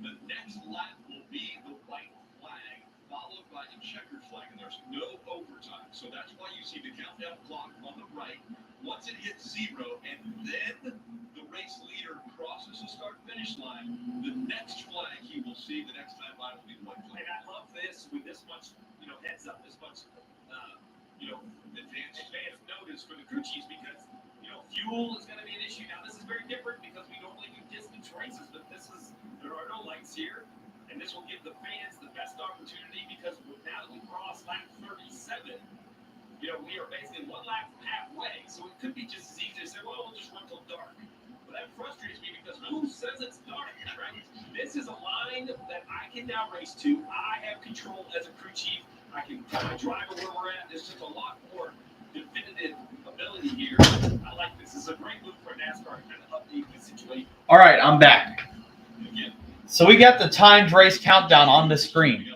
the next lap will be the white flag, followed by the checkered flag, and there's no overtime. So that's why you see the countdown clock on the right. Once it hits 0, and then the race leader crosses the start-finish line, the next flag he will see, the next time line will be the white flag. And I love this with this much, heads up, this much, advance notice for the crew chiefs because, fuel is going to be an issue. Now, this is very different because we normally do distance races, but there are no lights here, and this will give the fans the best opportunity because now that we cross lap 37, we are basically one lap from halfway, so it could be just as easy to say, well, we'll just run till dark. But that frustrates me because who says it's dark, right? This is a line that I can now race to. I have control as a crew chief. I can drive where we're at. There's just a lot more definitive ability here. I like this. This is a great move for NASCAR to kind of update the situation. All right, I'm back. So we got the timed race countdown on the screen.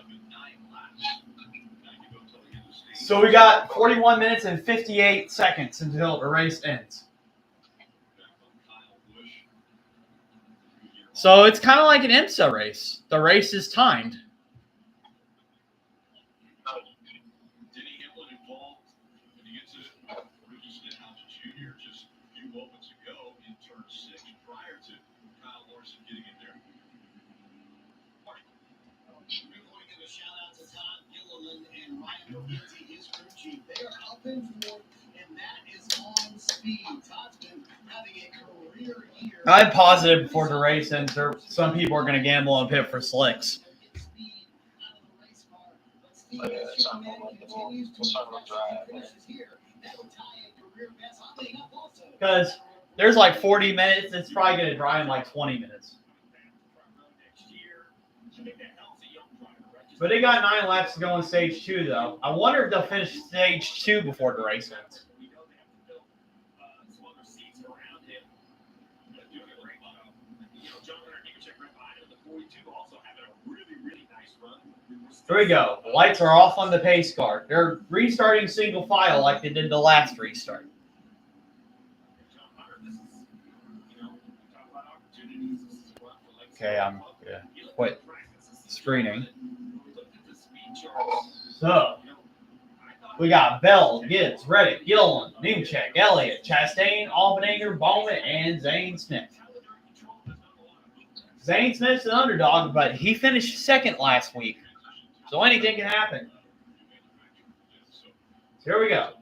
So we got 41 minutes and 58 seconds until the race ends. So it's kind of like an IMSA race. The race is timed. They are up and forth, and that is on speed. Todd's been having a career year. I'm positive before the race ends, some people are going to gamble and pit for slicks. Because there's like 40 minutes, it's probably going to dry in like 20 minutes. But they got 9 laps to go in stage 2, though. I wonder if they'll finish stage 2 before the race ends. Here we go. The lights are off on the pace car. They're restarting single file like they did the last restart. Okay, I'm quit screening. So, we got Bell, Gibbs, Reddick, Gillen, Nemechek, Elliott, Chastain, Allmendinger, Bowman, and Zane Smith. Zane Smith's an underdog, but he finished second last week. So anything can happen. Here we go.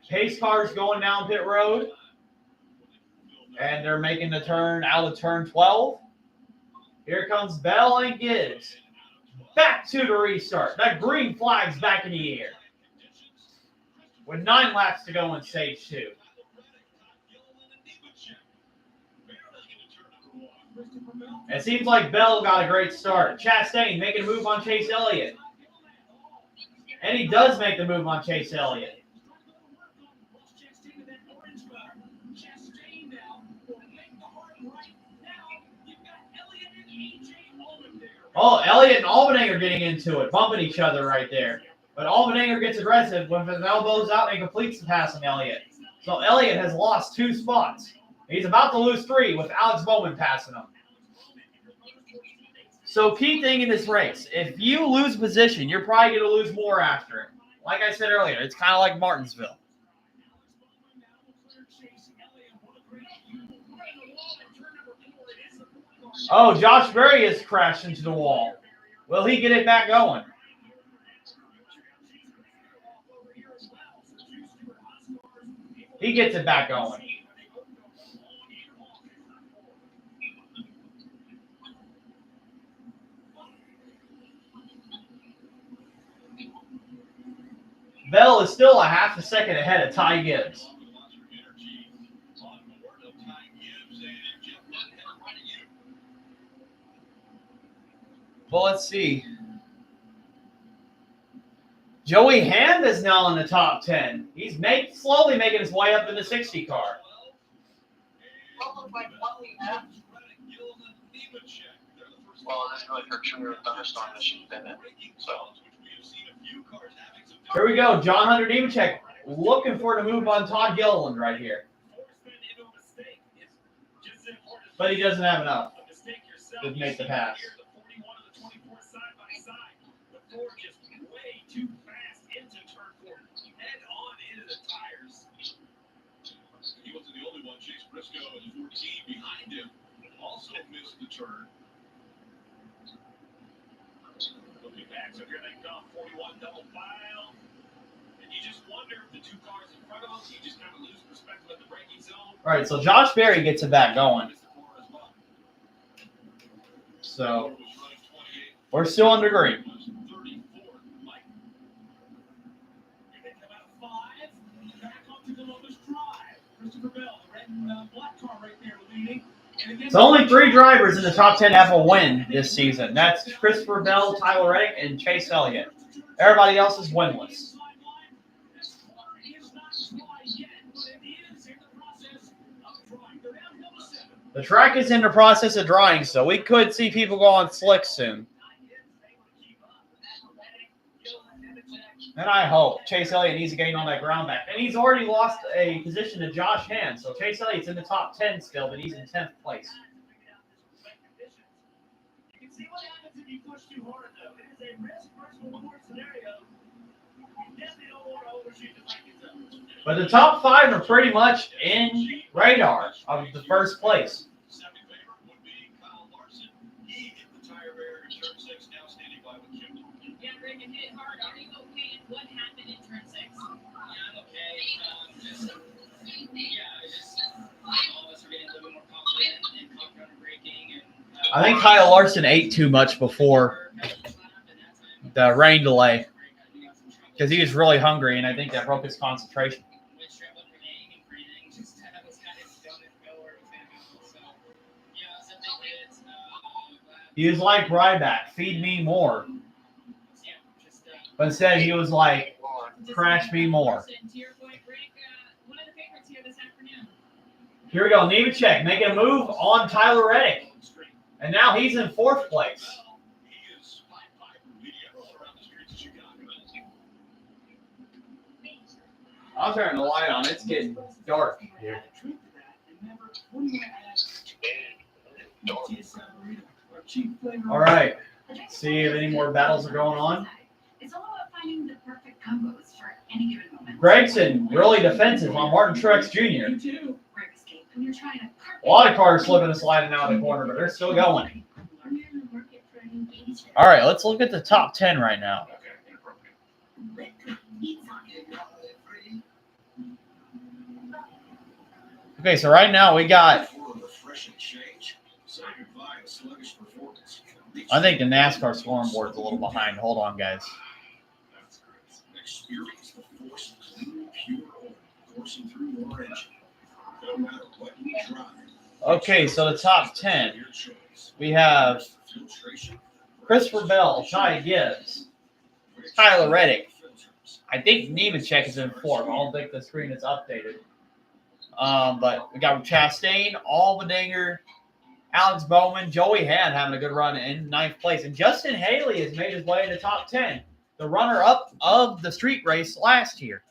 Pace cars going down pit road. And they're making the turn out of turn 12. Here comes Bell and Gibbs. Back to the restart. That green flag's back in the air. With 9 laps to go in stage 2. It seems like Bell got a great start. Chastain making a move on Chase Elliott. And he does make the move on Chase Elliott. Oh, Elliott and Allmendinger are getting into it, bumping each other right there. But Allmendinger gets aggressive with his elbows out and completes the pass on Elliott. So Elliott has lost 2 spots. He's about to lose 3 with Alex Bowman passing him. So key thing in this race, if you lose position, you're probably going to lose more after it. Like I said earlier, it's kind of like Martinsville. Oh, Josh Berry has crashed into the wall. Will he get it back going? He gets it back going. Bell is still a half a second ahead of Ty Gibbs. Well, let's see. Joey Hand is now in the top 10. He's slowly making his way up in the 60 car. Well, this is really for true thunderstorm this should have been it. So. Here we go. John Hunter Nemechek looking for the move on Todd Gilliland right here. But he doesn't have enough to make the pass. He wasn't the only one. Chase Briscoe and 14 behind him also missed the turn. Looking back, so here they come, 41 double file. And you just wonder if the two cars in front of us, you just kind of lose perspective of the braking zone. All right, so Josh Berry gets it back going. So we're still under green. So only 3 drivers in the top 10 have a win this season. That's Christopher Bell, Tyler Reddick, and Chase Elliott. Everybody else is winless. The track is in the process of drying, so we could see people go on slicks soon. And I hope Chase Elliott needs to gain on that ground back. And he's already lost a position to Josh Hand. So Chase Elliott's in the top 10 still, but he's in 10th place. You can see what happens if you push too hard, though. It is a risk versus reward scenario. You definitely don't want to overshoot the braking zone. But the top 5 are pretty much in radar of the first place. Second favorite would be Kyle Larson. He hit the tire barrier in turn 6, now standing by with Kimball. Yeah, Rick, it hit hard. Are you okay? And what happened in turn 6? Yeah, I'm okay. All of us are getting a little bit more confident on braking. I think Kyle Larson ate too much before the rain delay because he was really hungry, and I think that broke his concentration. He was like Ryback, feed me more. But instead, he was like, crash me more. Here we go. Nemechek making a move on Tyler Reddick. And now he's in 4th place. I'll turn the light on. It's getting dark here. All right. See if any more battles are going on. It's all about finding the perfect combos for any given moment. Gregson really defensive on Martin Truex Jr. Quick escape when you're trying to A lot of cars slipping and sliding out of the corner, but they're still going. All right, let's look at the top 10 right now. Okay, so right now we got, I think the NASCAR scoreboard is a little behind. Hold on, guys. Experience the force of clean, pure oil coursing through your engine. No matter what you drive. Okay, so the top 10. We have Christopher Bell, Ty Gibbs, Tyler Reddick. I think Nemechek is in 4th. I don't think the screen is updated. But we got Chastain, Allmendinger, Alex Bowman, Joey Hand having a good run in 9th place. And Justin Haley has made his way in the top 10, the runner-up of the street race last year.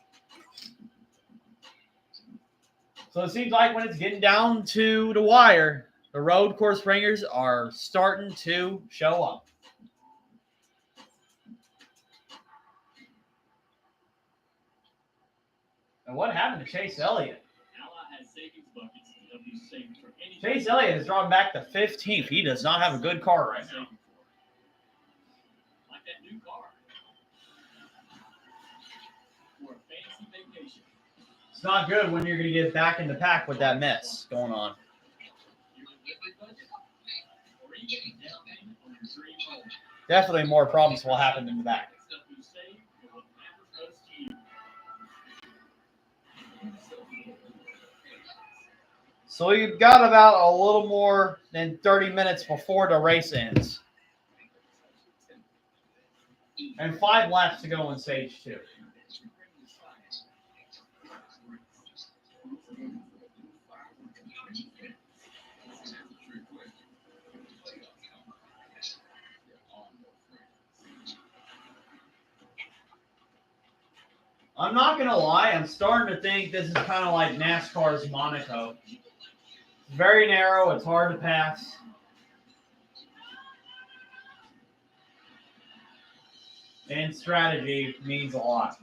So it seems like when it's getting down to the wire, the road course ringers are starting to show up. And what happened to Chase Elliott? Chase Elliott has drawn back to 15th. He does not have a good car right now. Like that new car. For a fancy vacation. It's not good when you're going to get back in the pack with that mess going on. Definitely more problems will happen in the back. So we've got about a little more than 30 minutes before the race ends. And 5 laps to go in stage 2. I'm not going to lie, I'm starting to think this is kind of like NASCAR's Monaco. Very narrow, it's hard to pass. And strategy means a lot.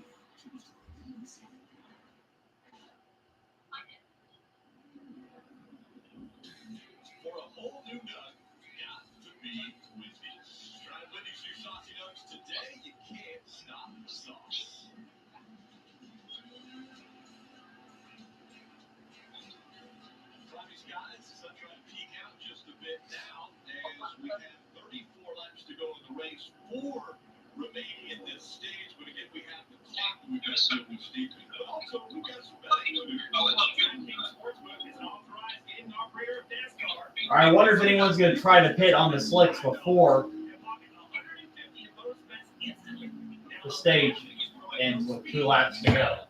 For a whole new nut, got to be Wendy's. Try Wendy's new saucy nugs today. You can't stop the sauce. Cloudy skies, sun trying to peek out just a bit now as we have 34 laps to go in the race. 4 remaining in this stage, but again, we have the clock we've got to deal with, Steve. But also, we've got some betting to do. Sportsbook is an authorized gaming operator of NASCAR. All right, I wonder if anyone's going to try to pit on the slicks before the stage ends with 2 laps to go.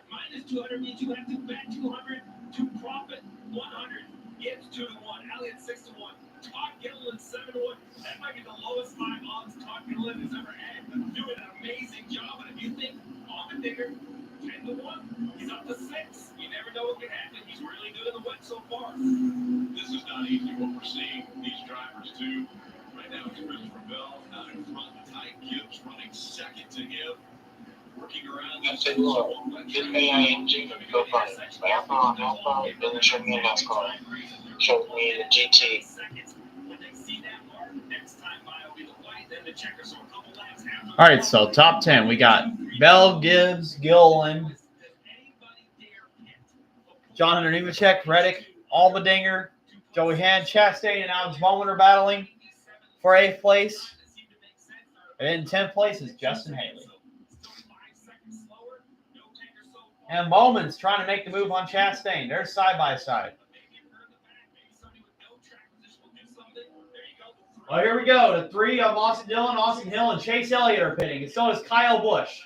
Minus 200 means you have to bet 200 to profit 100. Gibbs 2-1, Elliott 6-1, Todd Gilliland 7-1. That might be the lowest 5 odds Todd Gilliland has ever had. Doing an amazing job. And if you think Allmendinger 10-1, he's up to 6. You never know what can happen. He's really good in the wet so far. This is not easy what we're seeing these drivers do. Right now it's Christopher Bell out in front. Ty Gibbs running second to him. Working around I tell you what, this AIMG gonna go fun. NASCAR, it doesn't show me a NASCAR. It shows me the GT. All right, so top 10. We got Bell, Gibbs, Gilliland, John Hunter Nemechek, Reddick, Allmendinger, Joey Hand, Chastain, and Alex Bowman are battling for 8th place. And in 10th place is Justin Haley. And Bowman's trying to make the move on Chastain. They're side by side. Well, here we go. The 3 of Austin Dillon, Austin Hill, and Chase Elliott are pitting. And so is Kyle Busch,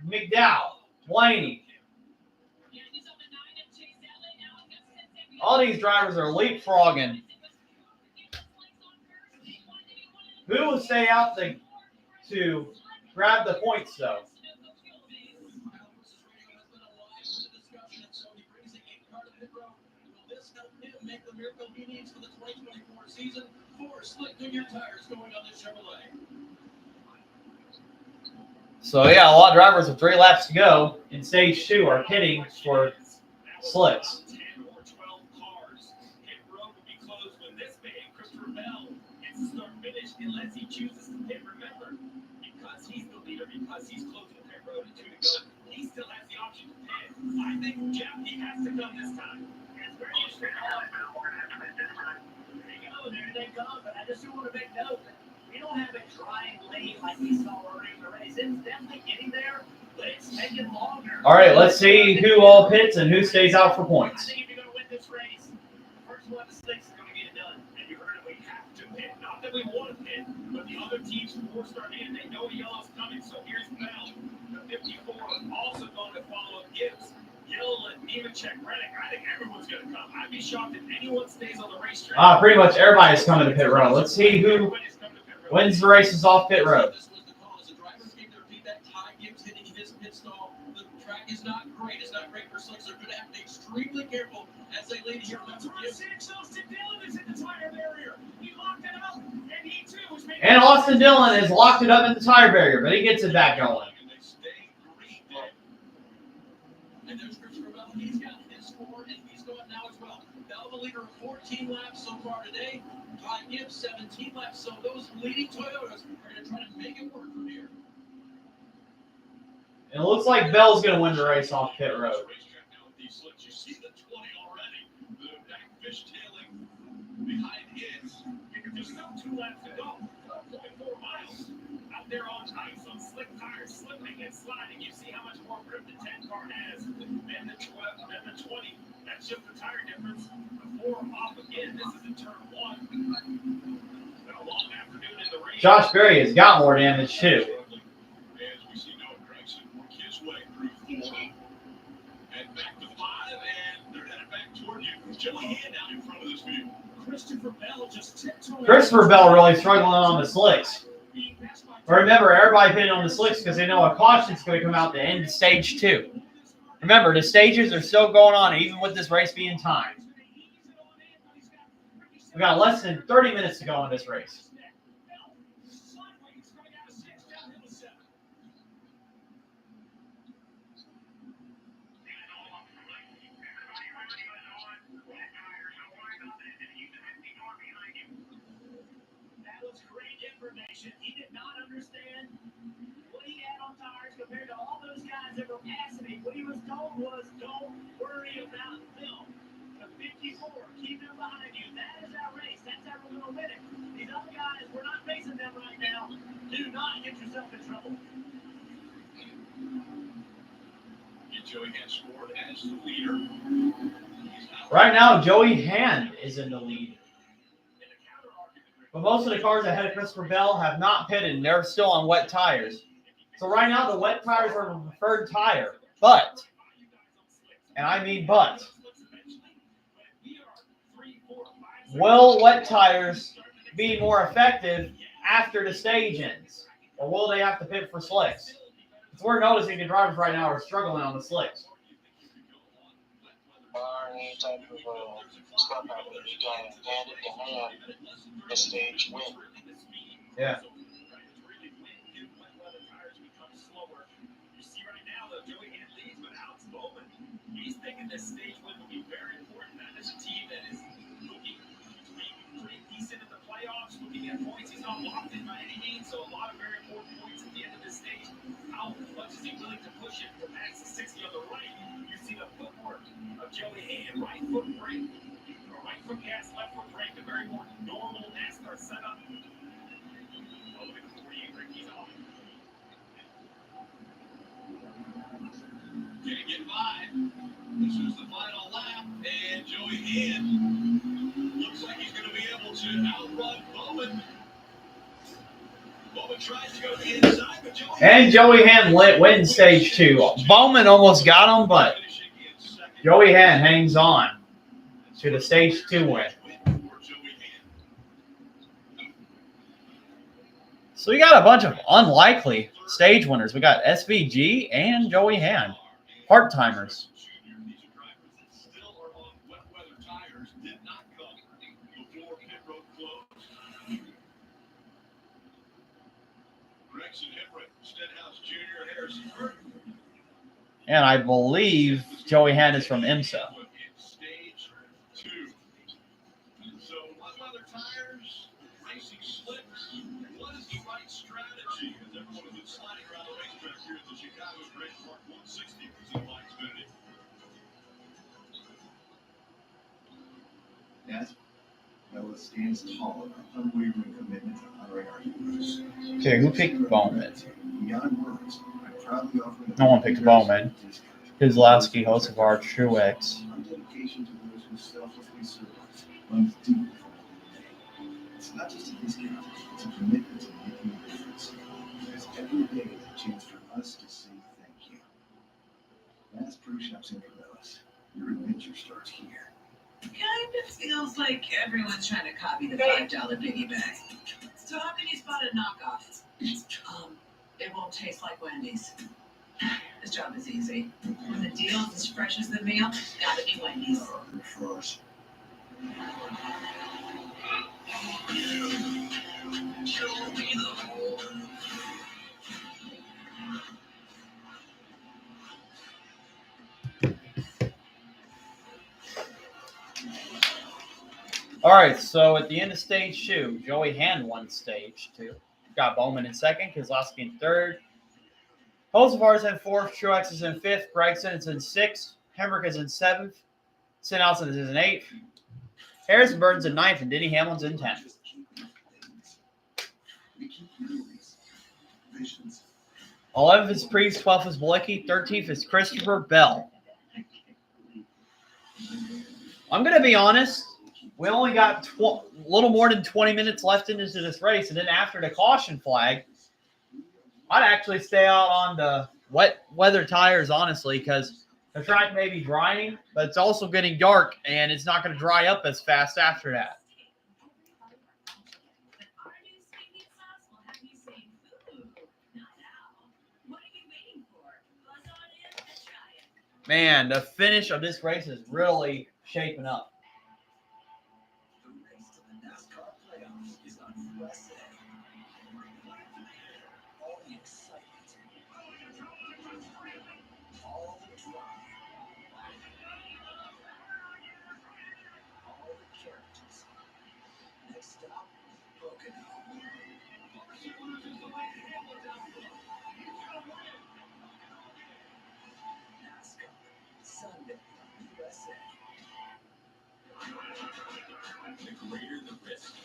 McDowell, Blaney. All these drivers are leapfrogging. Who will stay out to grab the points, though? Make the miracle he needs for the 2024 season. 4 slick Goodyear tires going on this Chevrolet. So, yeah, a lot of drivers with 3 laps to go in stage 2 are pitting for slicks. 10 or 12 cars. Pit road will be closed when this man, Christopher Bell, gets to start finish unless he chooses to pit. Remember, because he's the leader, because he's closing the pit road at 2 to go, he still has the option to pit. I think, Jeff, he has to come this time. There they go, but I just want to make note that we don't have a dry lane like we saw earlier in the race. It's definitely getting there, but it's taking longer. All right, let's see who all pits and who stays out for points. I think if you're going to win this race, the first one to 6 is going to get it done. And you heard it, we have to pit. Not that we want to pit, but the other teams before starting in, they know a yellow's coming. So here's Bell, the 54, also going to follow up Gibbs. Gilliland, Nemechek, Reddick. I think everyone's going to come. I'd be shocked if anyone stays on the racetrack. Pretty much everybody's coming to pit road. Let's see who wins the races off pit road. This was the call. As the drivers gave their feedback, Ty Gibbs hitting his pit stall. The track is not great. It's not great for slicks. They're going to have to be extremely careful as they lead here. Austin Dillon is in the tire barrier. He locked it up, and he too was making. And Austin Dillon has locked it up in the tire barrier, but he gets it back going. And there's Christopher Bell. He's got his score, and he's going now as well. Bell, the leader of 14 laps so far today. Ty Gibbs, 17 laps. So those leading Toyotas are going to try to make it work from here. And it looks like Bell's going to win the race off pit road. You see the 20 already. The back fishtailing behind his. There's still 2 laps to go. 4.4 miles out there on ice on slick tires, slipping and sliding. You see how much more grip the 10 car has than the 12, than the 20. That's just the tire difference. The Josh Berry has got more damage too. As we see Noah Gregson work his way through 4. And back to 5, and they're headed back toward you. Joey Hand out in front of this view. Christopher Bell really struggling on the slicks. But remember, everybody pitting on the slicks because they know a caution's going to come out to end stage 2. Remember, the stages are still going on even with this race being timed. We got less than 30 minutes to go in this race. He did not understand what he had on tires compared to all those guys that were passing him. What he was told was, don't worry about them. The 54, keep them behind you. That is our race. That's how we're going to win it. These other guys, we're not facing them right now. Do not get yourself in trouble. And Joey Hand scored as the leader. Right now, Joey Hand is in the lead. But most of the cars ahead of Christopher Bell have not pitted, and they're still on wet tires. So right now, the wet tires are the preferred tire. But, and I mean but, will wet tires be more effective after the stage ends? Or will they have to pit for slicks? Because we're noticing the drivers right now are struggling on the slicks. Any type of stuff happening, you can hand it to hand the stage win. Yeah. He's thinking this stage win will be very important. That is a team that is looking to be pretty decent in the playoffs, looking at points. He's not locked in by any means, so a lot of very important points at the end of this stage. How much is he willing to push it from max to 60 on the right? You see the footwork of Joey Hand, right foot brake, or right foot gas, left foot brake, a very more normal NASCAR setup. Oh, look at the 48 brake, he's off. Can he get by? This is the final lap, and Joey Hand looks like he's going to be able to outrun Bowman. Bowman tries to go to the inside, but Joey Hand wins stage 2. Bowman almost got him, but Joey Hand hangs on to the stage 2 win. So we got a bunch of unlikely stage winners. We got SVG and Joey Hand, part-timers. And I believe Joey Hand is from IMSA. Stage 2. So, wet weather tires, racing slicks. What is the right strategy? As everyone has been sliding around the racetrack here at the Chicago Great Park 160 in my Xfinity. That Noah stands tall in our unwavering commitment to honoring our heroes. Okay, who picked Bowman? Beyond words, I proudly offer No one picked Bowman. Kozlowski, Hocevar, Truex. our dedication to those who selflessly serve us runs deep from every day. It's not just a discount, it's a commitment to making a difference. Because every day is a chance for us to say thank you. Mass Pro Shop's in for us. Your adventure starts here. Kind of feels like everyone's trying to copy the $5 biggie bag. So how can you spot a knockoff? It won't taste like Wendy's. This job is easy. When the deal's as fresh as the meal, gotta be Wendy's. For us. All right, so at the end of stage 2, Joey Hand won stage 2. Got Bowman in second, Kozlowski in third. Hocevar's in fourth, Truex is in fifth, Gregson is in sixth, Hemrick is in seventh, Sinelson is in eighth, Harrison Burton's in ninth, and Denny Hamlin's in 10th. 11th is Priest, 12th is Bilecki, 13th is Christopher Bell. I'm going to be honest. we only got a little more than 20 minutes left into this race, and then after the caution flag, I'd actually stay out on the wet weather tires, honestly, because the track may be drying, but it's also getting dark, and it's not going to dry up as fast after that. Man, the finish of this race is really shaping up. The race to the NASCAR playoffs is on USA. All the excitement, all the drama, all the characters. Next stop, Pocono. NASCAR, Sunday, USA. The greater the risk, the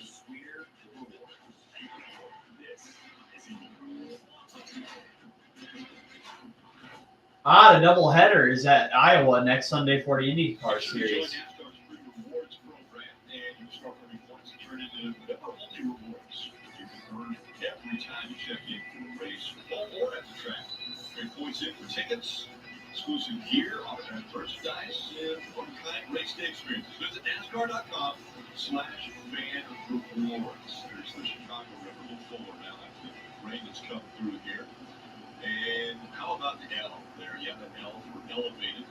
sweeter the reward. This is The doubleheader is at Iowa next Sunday for the IndyCar Series. Every time you check in for a race, or at the track, get points in for tickets, exclusive gear, autographed merchandise, and one-kind race day experiences. Visit NASCAR.com/fan-rewards. There's the Chicago River a little fuller now after the rain that's come through here. And how about the L there? Yeah, the L for elevated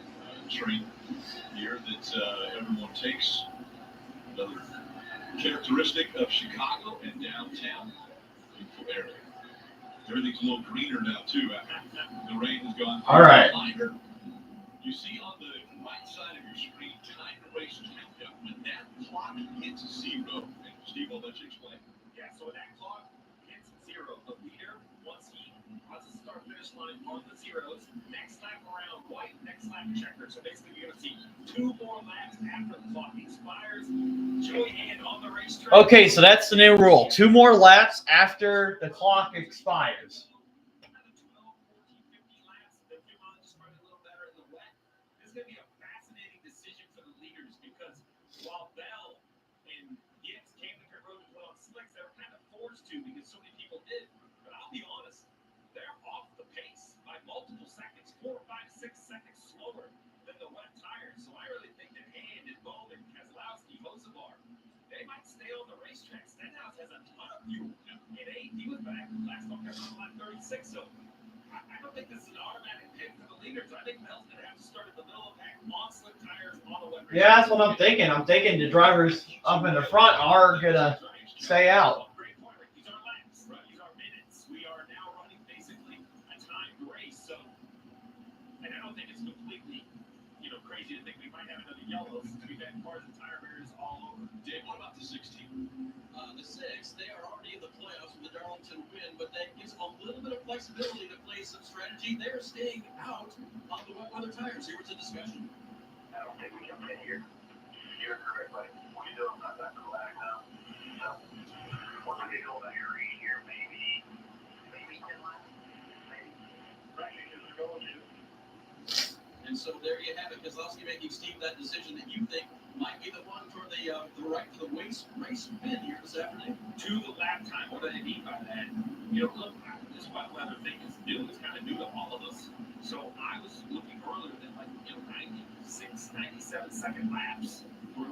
train here that everyone takes. Another characteristic of Chicago and downtown. Beautiful area. Everything's a little greener now too after the rain has gone. All right. You see on the right side of your screen, time to race countdown. When that clock hits zero, and Steve, I'll let you explain. Yeah, so when that clock hits zero, the leader, once he crosses the start-finish line on the zeros, next lap around white, next lap checkered. So basically, you're going to see 2 more laps after the clock expires. Joey Hand on the racetrack. Okay, so that's the new rule. 2 more laps after the clock expires. This is going to be a fascinating decision for the leaders because while Bell and Gibbs came to pit road to put on slicks, they were kind of forced to because so many people did. But I'll be honest, they're off the pace by multiple seconds, 4, 5, 6 seconds slower than the wet tires. So I really think that Hand and Bowman, Keselowski, Hocevar, they might stay on the racetrack. Stenhouse has a ton of fuel. In 8, he was back last on lap 36. So I don't think this is an automatic pick for the leaders. I think Bell's going to have to start at the middle of the pack on slick tires on the wet racetrack. Yeah, that's what I'm thinking. I'm thinking the drivers up in the front are going to stay out. Great point, Rick. These are laps. Right? These are minutes. We are now running basically a timed race. So, and I don't think it's completely, crazy to think we might have another yellow since we've had cars and tire barriers all over. Dave, what about the 16? The 6, they are already in the playoffs with the Darlington win, but that gives them a little bit of flexibility to play some strategy. They're staying out on the wet weather tires. Here was a discussion. I don't think we can get here. You're correct, buddy. We do not that flag now. So, once we get over here, maybe 10 laps. Maybe. Practices are going to. And so there you have it. Keselowski making, Steve, that decision that you think might be the one for the right for the race win here this afternoon. To the lap time. What do they mean by that? Look, this wet weather thing is new. It's kind of new to all of us. So I was looking earlier than 96, 97-second laps. Where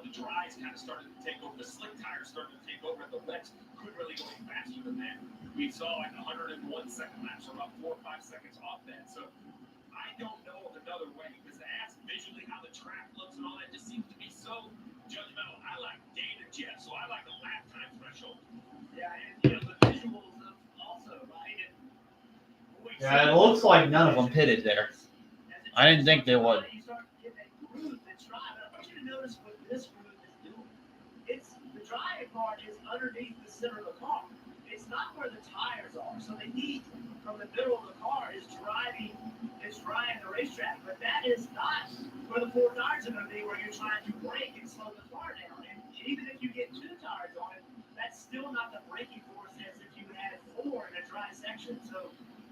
the dries kind of started to take over. The slick tires started to take over. The wets couldn't really go any faster than that. We saw 101-second laps, or about 4 or 5 seconds off that. So I don't know of another way because to ask visually how the track looks and all that just seems to be so judgmental. I like data, Jeff, so I like a lap time threshold. Yeah, and the visuals also, right? Yeah, it looks like none of them pitted there. I didn't think they would. You start getting that groove that's dry. But I want you to notice what this groove is doing. It's the drying part is underneath the center of the car. It's not where the tires are. So the heat from the middle of the car is drying the racetrack. But that is not where the 4 tires are going to be, where you're trying to brake and slow the car down. And even if you get 2 tires on it, that's still not the braking force as if you had 4 in a dry section. So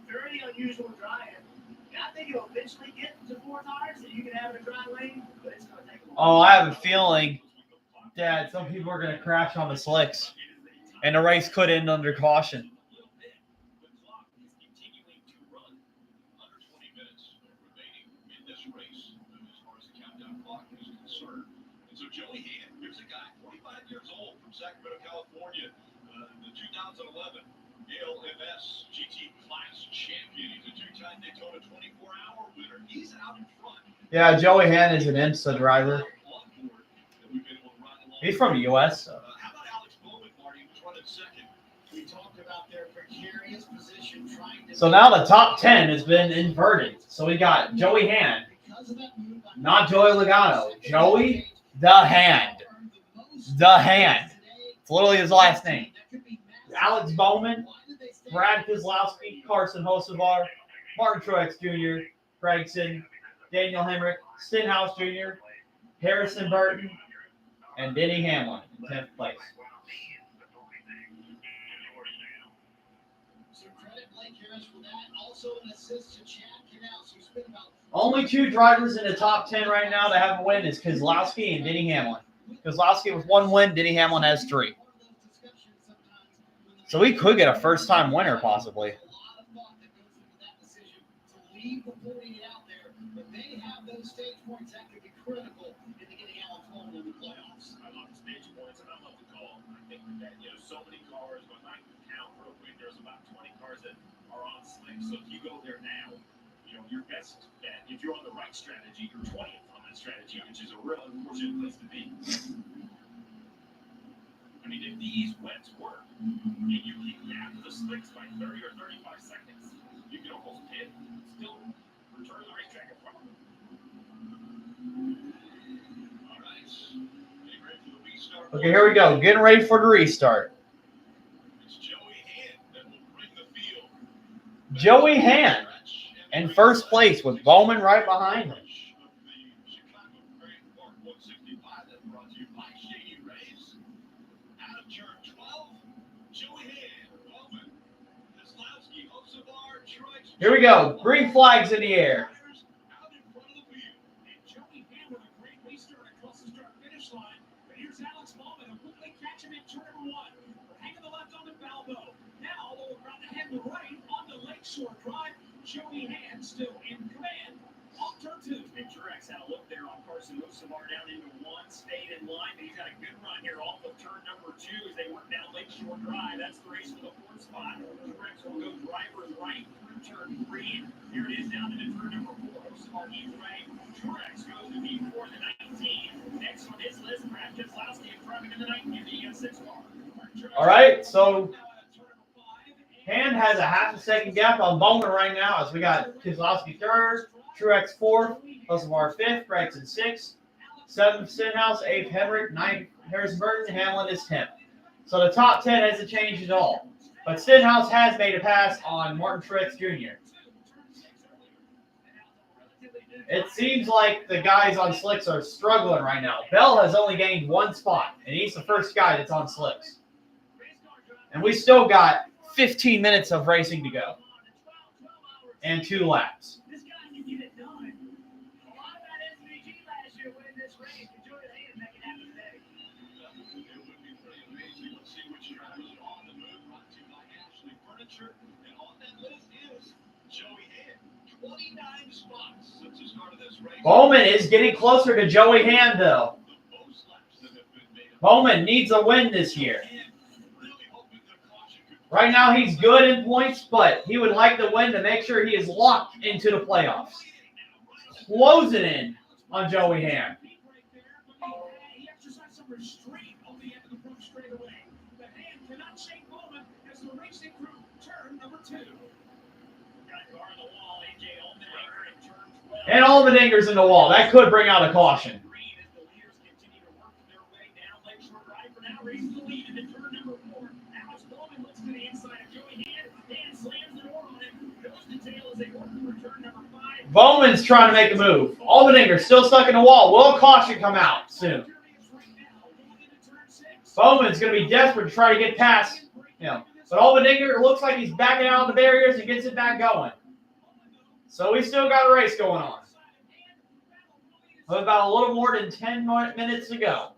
very unusual drying. I think it'll eventually get to 4 tires and you can have it in dry lane, but it's going to take a Oh, I have a feeling that some people are going to crash on the slicks, and the race could end under caution. Under 20 minutes remaining in this race as far as the countdown clock is concerned. And so Joey Hand, here's a guy, 25 years old from Sacramento, California, the 2011 ALMS GT Class champion. He's a 2-time Daytona 24-hour winner. He's out in front. Yeah, Joey Hand is an IMSA driver. He's from the U.S. So. How about Alex Bowman, Marty, who's running second? We talked about their precarious position trying to. So now the top 10 has been inverted. So we got Joey Hand, not Joey Logano. Joey the Hand. The Hand. It's literally his last name. Alex Bowman, Brad Keselowski, Carson Hocevar, Martin Truex Jr., Gregson, Daniel Hemrick, Stenhouse Jr., Harrison Burton, and Denny Hamlin in 10th place. So credit Blake Harris for that. Also an assist to Chad Knaus, who's been about. Only 2 drivers in the top 10 right now to have a win is Keselowski and Denny Hamlin. Keselowski with 1 win, Denny Hamlin has 3. So we could get a first-time winner possibly. A lot of thought that goes into that decision to leave the 48 out there, but they have those stage points that could be critical into getting Alex Bowman in the playoffs. I love the stage points, and I love the call. I think that, so many cars, but I can count real quick, there's about 20 cars that are on slicks. So if you go there now, your best bet, if you're on the right strategy, you're 20th on that strategy, which is a real unfortunate place to be. I mean, if these wets work, and you keep after the slicks by 30 or 35 seconds, you can almost hit, still return the racetrack in front of them. All right. Getting ready for the restart. Okay, here we go. Getting ready for the restart. It's Joey Hand that will bring the field. Joey Hand in first place with Bowman right behind him. Here we go. Green flags in the air. Joey Hand with a great restart across the start finish line. But here's Alex Bowman who quickly catch him in turn number 1. Hanging the left on the Balbo. Now they'll run ahead to the right on the Lakeshore Drive. Joey Hand still in command on turn 2. And Truex had a look there on Carson Hocevar down into 1, stayed in line, but he's got a good run here off of turn number 2 as they work down Lakeshore Drive. That's the race for the 4th spot. Truex will go driver's right through turn 3. Here it is down into turn number 4. Hocevar leads the way. Truex goes to P4 the 19. Next on his list, Brad Keselowski in front of him in the 19 in the 6 car. All right, so Hand has a half a second gap on Bowman right now as we got Keselowski 3rd, Truex 4th, Hocevar 5th, Gregson 6th, 7th Stenhouse, 8th Hemrick, 9th Harrison Burton, Hamlin is 10th. So the top 10 hasn't changed at all. But Stenhouse has made a pass on Martin Truex Jr. It seems like the guys on slicks are struggling right now. Bell has only gained 1 spot, and he's the first guy that's on slicks. And we still got 15 minutes of racing to go. And 2 laps. This guy can get it done. A lot of that SVG last year winning this race. Enjoy the hand and make it happen today. It would be pretty amazing. Let's see which drivers are on the move. Brought to you by Ashley Furniture. And on that list is Joey Hand. 29 spots since the start of this race. Bowman is getting closer to Joey Hand, though. Bowman needs a win this year. Right now, he's good in points, but he would like to win to make sure he is locked into the playoffs. Closing in on Joey Hand. He exercised some restraint on the end of the front straightaway. The Hand cannot shake Bowman as the racing crew turn number 2. Got a car on the wall, AJ Allmendinger in turn 12. And Allmendinger's in the wall. That could bring out a caution. Green as the leaders continue to work their way down Lakeshore Drive for now, racing the lead into turn number 4. Alex Bowman looks to the inside of Joey Hand. Hand slams the door on him. Goes to tail as they work for turn number 5. Bowman's trying to make a move. Allmendinger's still stuck in the wall. Will a caution come out soon? Bowman's going to be desperate to try to get past him. But Allmendinger looks like he's backing out of the barriers and gets it back going. So we still got a race going on. With about a little more than 10 minutes to go.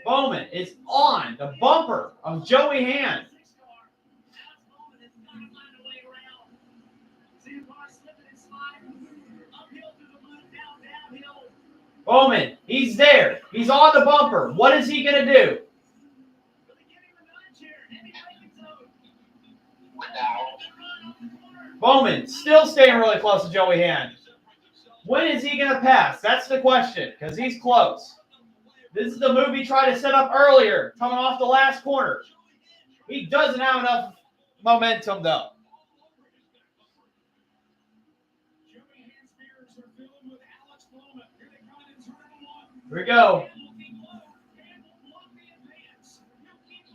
Bowman is on the bumper of Joey Hand. Bowman, he's there. He's on the bumper. What is he going to do? Bowman still staying really close to Joey Hand. When is he going to pass? That's the question, because he's close. This is the move he tried to set up earlier, coming off the last corner. He doesn't have enough momentum, though. Here we go.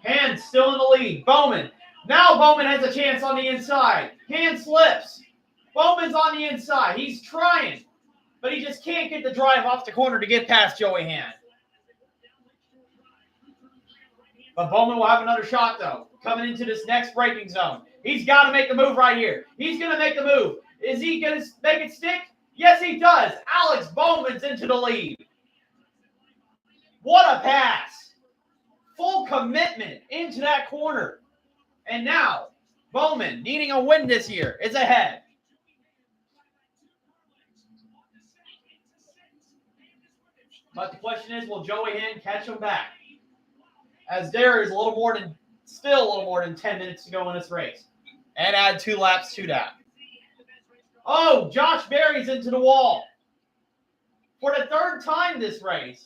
Hand still in the lead. Bowman. Now Bowman has a chance on the inside. Hand slips. Bowman's on the inside. He's trying, but he just can't get the drive off the corner to get past Joey Hand. But Bowman will have another shot, though, coming into this next braking zone. He's got to make the move right here. He's going to make the move. Is he going to make it stick? Yes, he does. Alex Bowman's into the lead. What a pass. Full commitment into that corner. And now, Bowman, needing a win this year, is ahead. But the question is, will Joey Hand catch him back? As there is still a little more than 10 minutes to go in this race. And add 2 laps to that. Oh, Josh Berry's into the wall. For the 3rd time this race.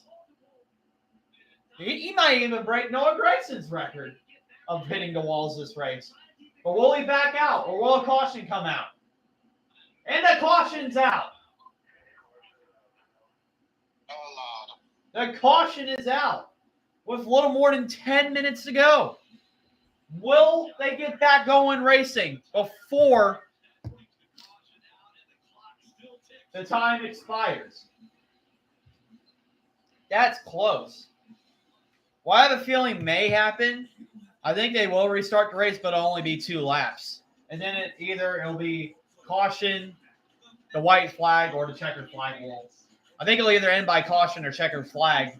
He might even break Noah Grayson's record of hitting the walls this race. But will he back out, or will a caution come out? And the caution's out. The caution is out with a little more than 10 minutes to go. Will they get back going racing before the time expires? That's close. Well, I have a feeling may happen. I think they will restart the race, but it'll only be 2 laps. And then it'll be caution, the white flag, or the checkered flag will. I think it'll either end by caution or checkered flag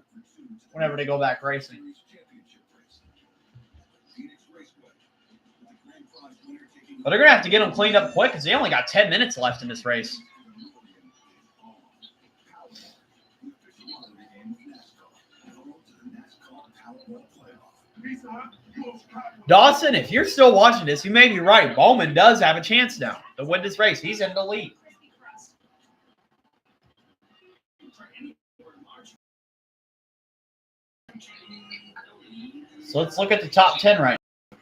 whenever they go back racing. But they're going to have to get them cleaned up quick because they only got 10 minutes left in this race. Dawson, if you're still watching this, you may be right. Bowman does have a chance now to win this race. He's in the lead. So let's look at the top 10 right now.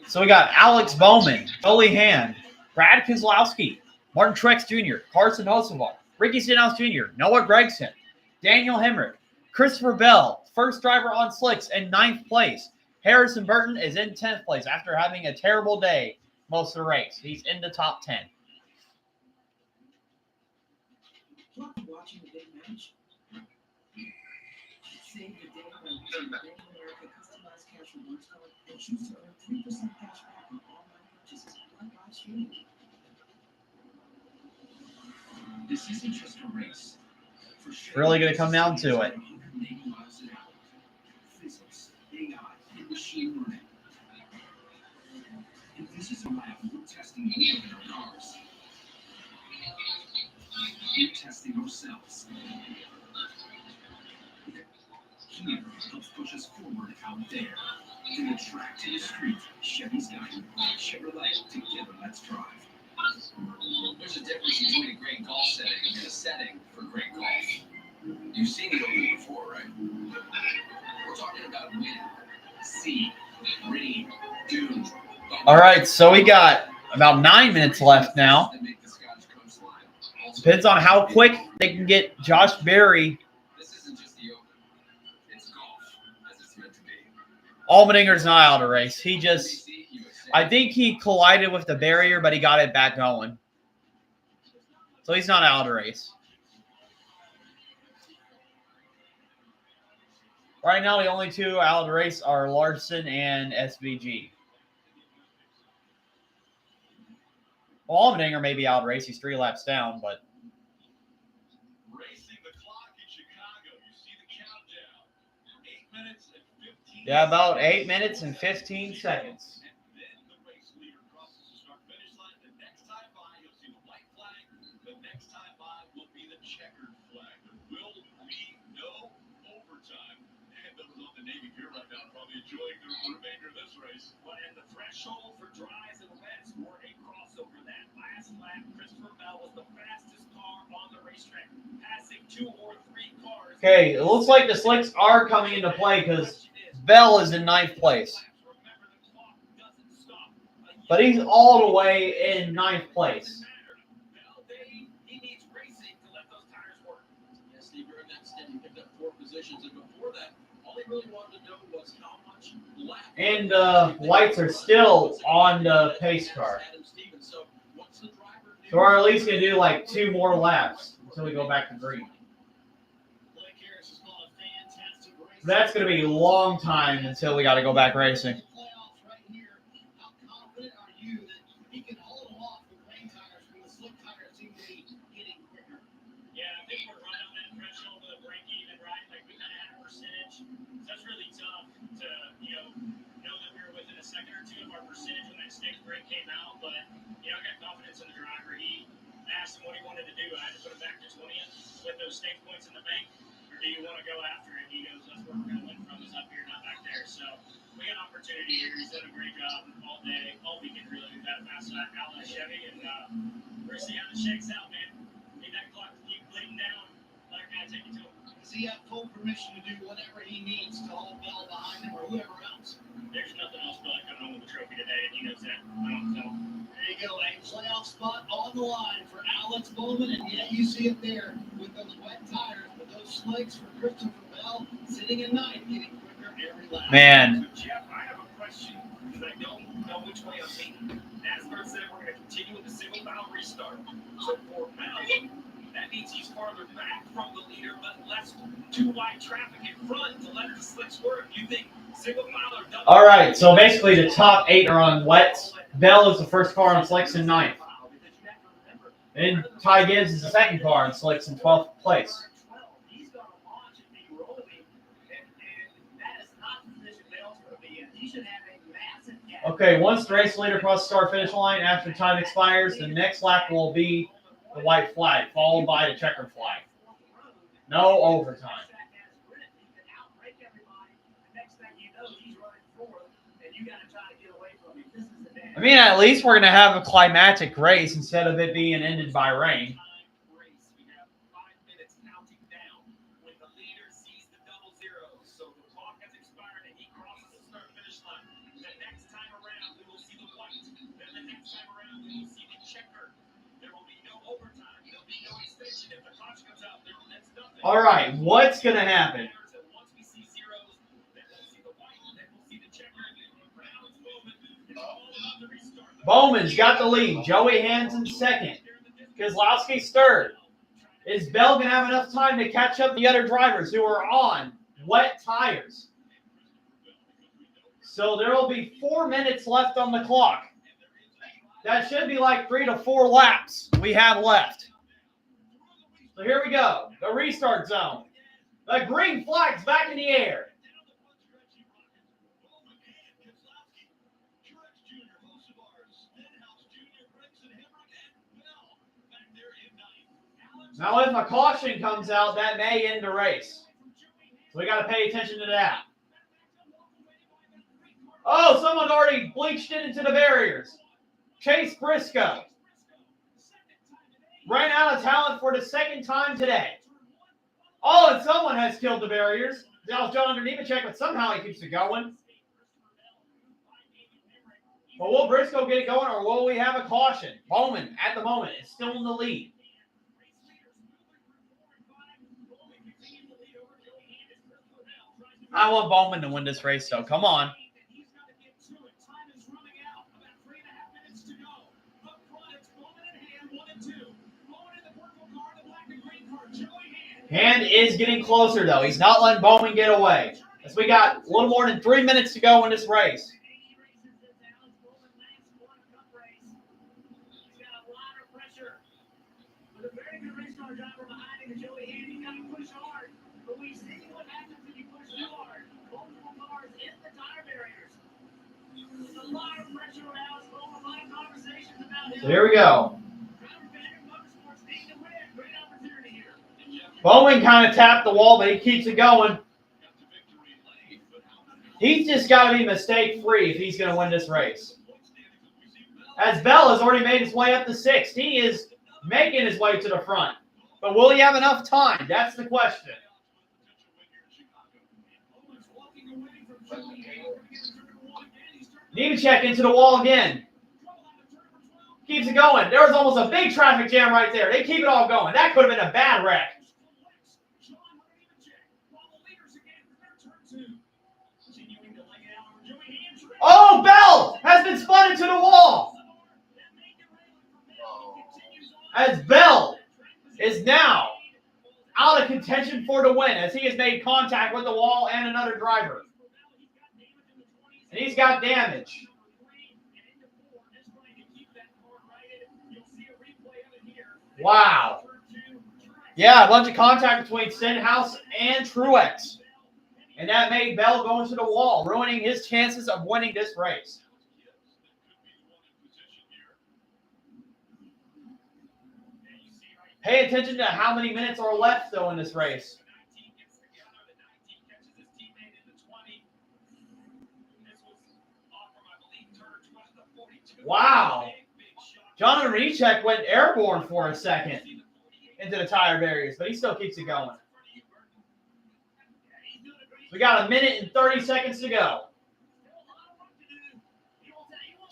So we got Alex Bowman, Joey Hand, Brad Keselowski, Martin Truex Jr., Carson Hocevar, Ricky Stenhouse Jr., Noah Gragson, Daniel Hemrick, Christopher Bell, first driver on slicks in 9th place. Harrison Burton is in 10th place after having a terrible day most of the race. He's in the top 10. Watching the big match. Save the day by using Bank of America customized cash rewards card and choose to earn 3% cash back on online purchases like live streaming. This isn't just a race. Really going to come down to it. Physics, AI, and machine learning. And this is a lab we're testing more than our cars. We're testing ourselves. Here helps push us forward out there. From the track to the street, Chevy's got you. Chevrolet, together, let's drive. There's a difference between a great golf setting and a setting for great golf. You've seen it over before, right? We're talking about wind, sea, rain, dune. All right, so we got about 9 minutes left now. Depends on how quick they can get Josh Berry. This isn't just the open. It's golf, as it's meant to be. Allmendinger's not out of the race. I think he collided with the barrier, but he got it back going. So he's not out of the race. Right now, the only two out of the race are Larson and SVG. Well, Allmendinger may be out of the race. He's 3 laps down, but Racing the clock in Chicago. You see the countdown. 8 minutes and 15 yeah, about 8 minutes and 15 seconds. And then the race leader crosses the start-finish line. The next time by, you'll see the white flag. The next time by will be the checkered flag. There will be no overtime. And those on the Navy Pier right now are probably enjoying the remainder of this race. Well, and the threshold for dries and wets were a crossover. That last lap, Christopher Bell was the fastest car on the racetrack, passing 2 or 3 cars. Okay, it looks like the slicks are coming into play because Bell is in 9th place. But he's all the way in 9th place. He needs racing to let those tires work. Yes, Steve, during that stint, he picked up 4 positions, and before that, all he really wanted to know was how much lap. And lights are still on the pace car. So we're at least going to do like 2 more laps until we go back to green. That's going to be a long time until we got to go back racing. Yeah, I think we're right on that threshold of the break even, right? Like we kind of had a percentage. So that's really tough to, know that we were within a second or two of our percentage when that stakes break came out. But, I got confidence in the driver. He asked him what he wanted to do. I had to put him back to 20th with those stake points in the bank. Or do you want to go after it? He goes, that's where we're going to win from is up here, not back there. So we got an opportunity here. He's done a great job all day, all weekend really. We've had a fast lap out of Chevy. And we're see how it shakes out, man. Need that clock to keep bleeding down. Let our guy take it to him. Does he have full permission to do whatever he needs to hold Bell behind him or whoever else? There's nothing else but coming home with the trophy today, and he knows that. I don't know. There you go, a playoff spot on the line for Alex Bowman, and yeah, you see it there with those wet tires, with those slicks for Christopher Bell sitting in 9th, getting quicker every lap. Man. So, Jeff, I have a question because I don't know which way I'm taking. NASCAR said we're going to continue with the single file restart. So for Bell, that means he's farther back from the leader, but less too wide traffic in front to let the slicks work. You think single file or double? All right, so basically the top 8 are on wets. Bell is the first car on slicks in 9th. And Ty Gibbs is the second car on slicks in 12th place. He's going to launch and be rolling, and that is not the position Bell's going to be in. He should have a massive gap. Okay, once the race leader crosses the start-finish line after time expires, the next lap will be the white flag, followed by the checkered flag. No overtime. I mean, at least we're going to have a climatic race instead of it being ended by rain. We have 5 minutes counting down when the leader sees the double zero. So the clock has expired and he crosses the start-finish line. The next time around, we will see the white. Then the next time around, we will see the checker. There will be no overtime. There will be no extension. If the clock comes out, that's nothing. All right, what's going to happen? Once we see zeros, then we'll see the white, then we'll see the checker. For Alex Bowman, it's all about the restart. Bowman's got the lead. Joey Hansen's second. Kozlowski's third. Is Bell going to have enough time to catch up the other drivers who are on wet tires? So there will be 4 minutes left on the clock. That should be like 3 to 4 laps we have left. So here we go. The restart zone. The green flag's back in the air. Now, if a caution comes out, that may end the race. So we got to pay attention to that. Oh, someone already bleached it into the barriers. Chase Briscoe ran out of talent for the second time today. Oh, and someone has killed the barriers. That was John Nemechek, but somehow he keeps it going. But will Briscoe get it going, or will we have a caution? Bowman, at the moment, is still in the lead. I want Bowman to win this race, though. Come on. Hand is getting closer, though. He's not letting Bowman get away. As we got a little more than 3 minutes to go in this race. With a very good race car driver behind him, Joey Handy got to push hard. But we see what happens if you push too hard. Multiple cars in the tire barriers. There's a lot of pressure on Alex Bowman. A lot of conversations about him. So here we go. Bowman kind of tapped the wall, but he keeps it going. He's just got to be mistake-free if he's going to win this race. As Bell has already made his way up to 6th. He is making his way to the front. But will he have enough time? That's the question. Nemechek into the wall again. Keeps it going. There was almost a big traffic jam right there. They keep it all going. That could have been a bad wreck. Oh, Bell has been spun into the wall. As Bell is now out of contention for the win, as he has made contact with the wall and another driver. And he's got damage. Wow. Yeah, a bunch of contact between Stenhouse and Truex. And that made Bell go into the wall, ruining his chances of winning this race. Pay attention to how many minutes are left, though, in this race. Wow. Jonathan Nemechek went airborne for a second into the tire barriers, but he still keeps it going. We got 1 minute and 30 seconds to go.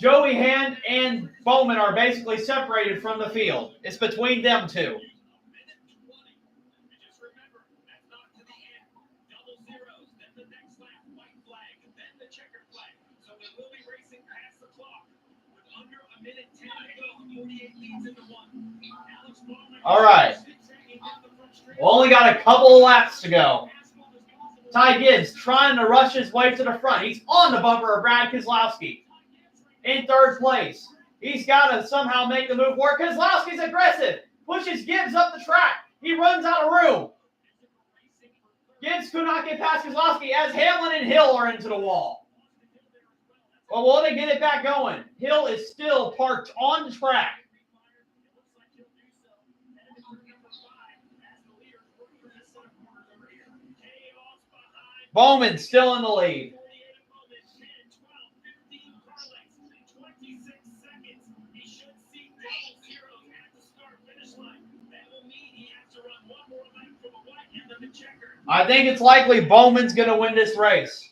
Joey Hand and Bowman are basically separated from the field. It's between them two. All right. We only got a couple of laps to go. Ty Gibbs trying to rush his way to the front. He's on the bumper of Brad Keselowski. In 3rd place. He's got to somehow make the move work. Keselowski's aggressive. Pushes Gibbs up the track. He runs out of room. Gibbs could not get past Keselowski as Hamlin and Hill are into the wall. Well, will they get it back going? Hill is still parked on the track. Bowman still in the lead. I think it's likely Bowman's going to win this race.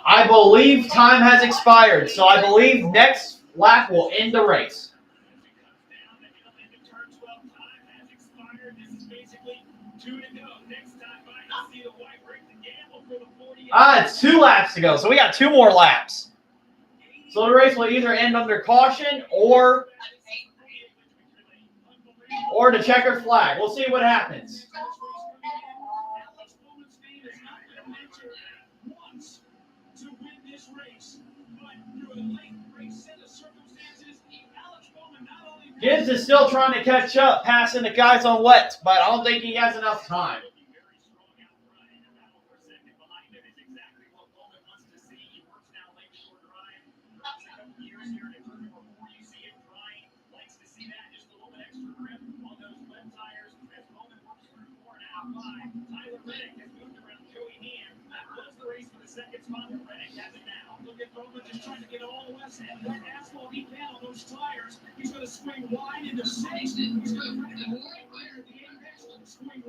I believe time has expired, so I believe next lap will end the race. It's 2 laps to go, so we got 2 more laps. So the race will either end under caution or the checkered flag. We'll see what happens. Gibbs is still trying to catch up, passing the guys on wet, but I don't think he has enough time.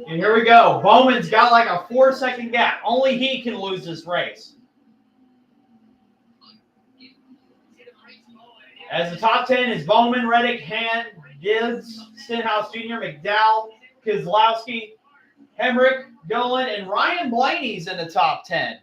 And here we go. Bowman's got like a 4-second gap. Only he can lose this race. As the top 10 is Bowman, Reddick, Hand, Gibbs, Stenhouse Jr., McDowell, Keselowski, Hemrick, Dolan, and Ryan Blaney's in the top 10.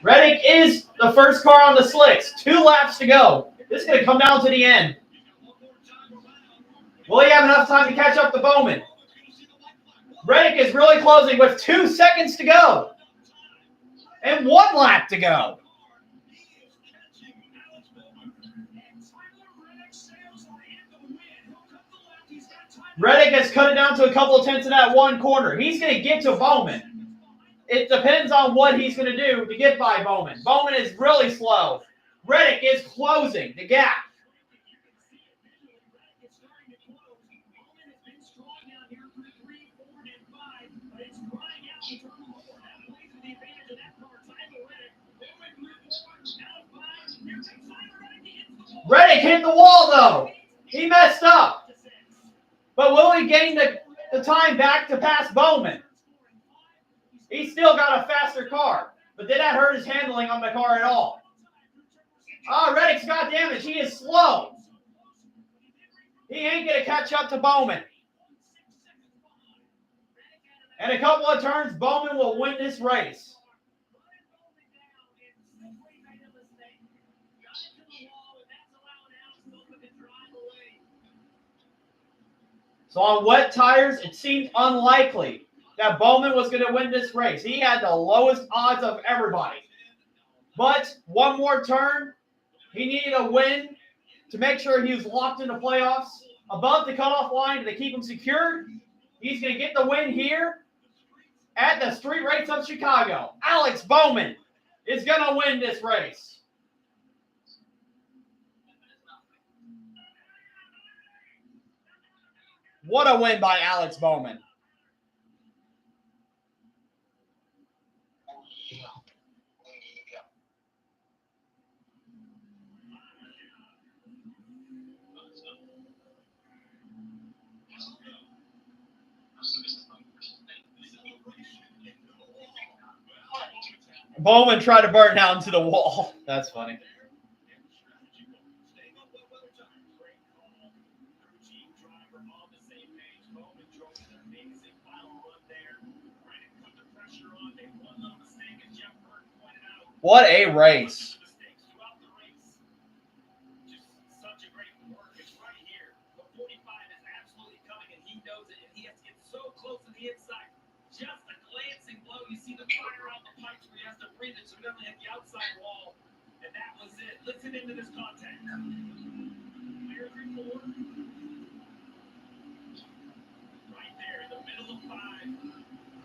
Reddick is the first car on the slicks. 2 laps to go. This is going to come down to the end. Will he have enough time to catch up to Bowman? Reddick is really closing with 2 seconds to go. And 1 lap to go. Reddick has cut it down to a couple of tenths in that one corner. He's going to get to Bowman. It depends on what he's going to do to get by Bowman. Bowman is really slow. Reddick is closing the gap. Reddick hit the wall, though. He messed up. But will he gain the time back to pass Bowman? He's still got a faster car. But did that hurt his handling on the car at all? Reddick's got damage. He is slow. He ain't going to catch up to Bowman. And a couple of turns, Bowman will win this race. So on wet tires, it seemed unlikely that Bowman was going to win this race. He had the lowest odds of everybody. But one more turn, he needed a win to make sure he was locked in the playoffs above the cutoff line to keep him secured. He's going to get the win here at the Street Race of Chicago. Alex Bowman is going to win this race. What a win by Alex Bowman. Bowman tried to burn down to the wall. That's funny. What a race. Just a glancing blow. You see the fire out the pipes where he has to breathe it, so he doesn't hit the outside wall. And that was it. Listen into this contact. Clear 3-4. Right there in the middle of 5.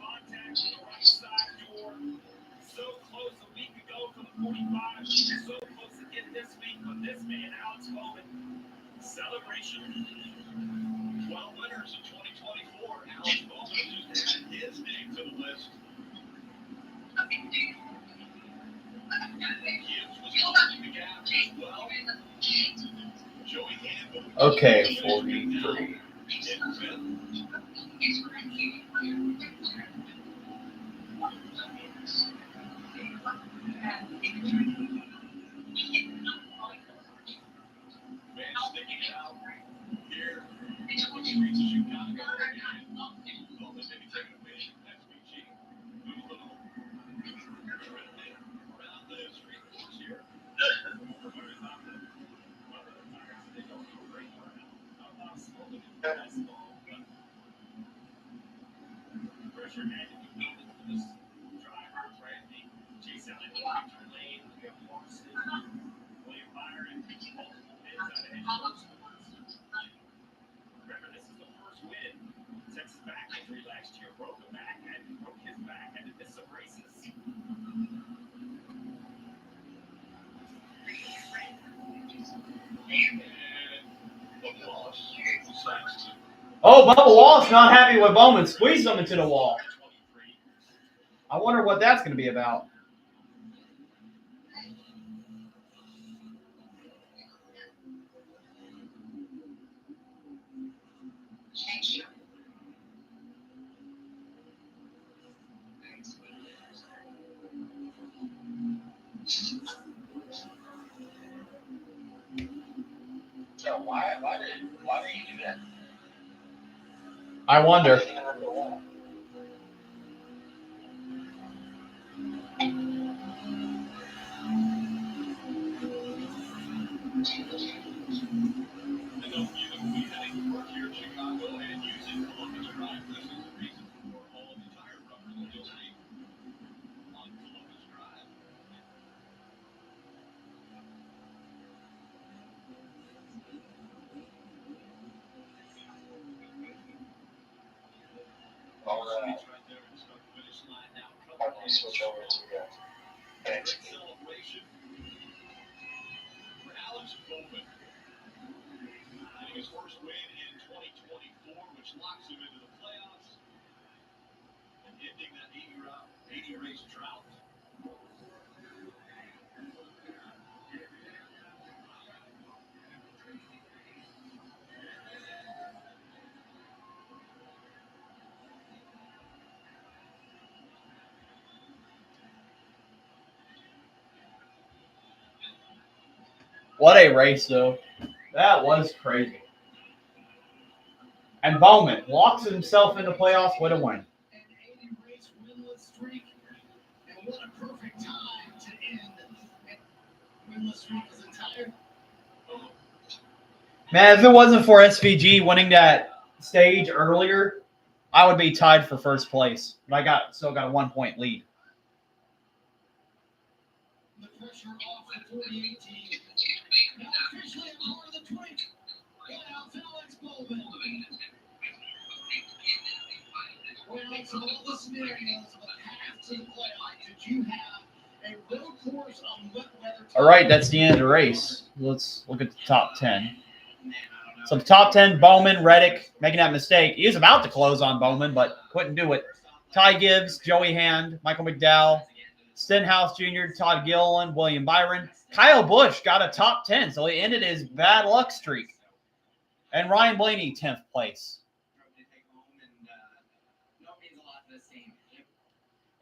Contact with the right side door. So close a week ago for the 45. So close to getting this week with this man, Alex Bowman. Celebration. 12 winners in 2024. Alex Bowman just added his name to the list. Gibbs was closing the gap as well. Joey Campbell. Okay, 43. Man sticking it out here on the streets of Chicago. Bowman maybe taking a page from SVG. Move a little around the street course here. Pressure had to be built into this driver, Brandy. Chase out in the victory lane. We have Larson, William Byron, multiple wins out of Hedgehogs. Remember, this is the first win. Texas back injury last year. Broke his back, had to miss some races. Oh, Bubba Wallace not happy with Bowman. Squeezed him into the wall. I wonder what that's going to be about. Yeah, why did you do that? I wonder. And don't forget that we'll be heading to work here in Chicago and using Columbus Drive. This is the reason for all of the tire rubbers that you'll see on Columbus Drive. All right. How do we switch over to Great celebration for Alex Bowman. Getting his first win in 2024, which locks him into the playoffs and ending that 80 race drought. What a race, though. That was crazy. And Bowman locks himself into playoffs with a win. An 80 race winless streak. And what a perfect time to end a winless streak as a tire. Man, if it wasn't for SVG winning that stage earlier, I would be tied for first place. But I still got a 1 point lead. The pressure off the 48 team. Now officially a part of the 20. Now it's Alex Bowman. Well, so all the scenarios of a path to the playoff, did you have a road course on wet weather? All right, that's the end of the race. Let's look at the top 10. So the top 10, Bowman, Reddick, making that mistake. He was about to close on Bowman, but couldn't do it. Ty Gibbs, Joey Hand, Michael McDowell, Stenhouse Jr., Todd Gilliland, William Byron. Kyle Busch got a top 10, so he ended his bad luck streak. And Ryan Blaney, 10th place.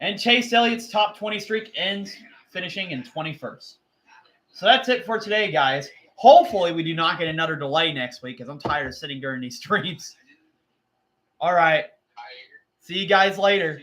And Chase Elliott's top 20 streak ends, finishing in 21st. So that's it for today, guys. Hopefully we do not get another delay next week because I'm tired of sitting during these streams. All right. See you guys later.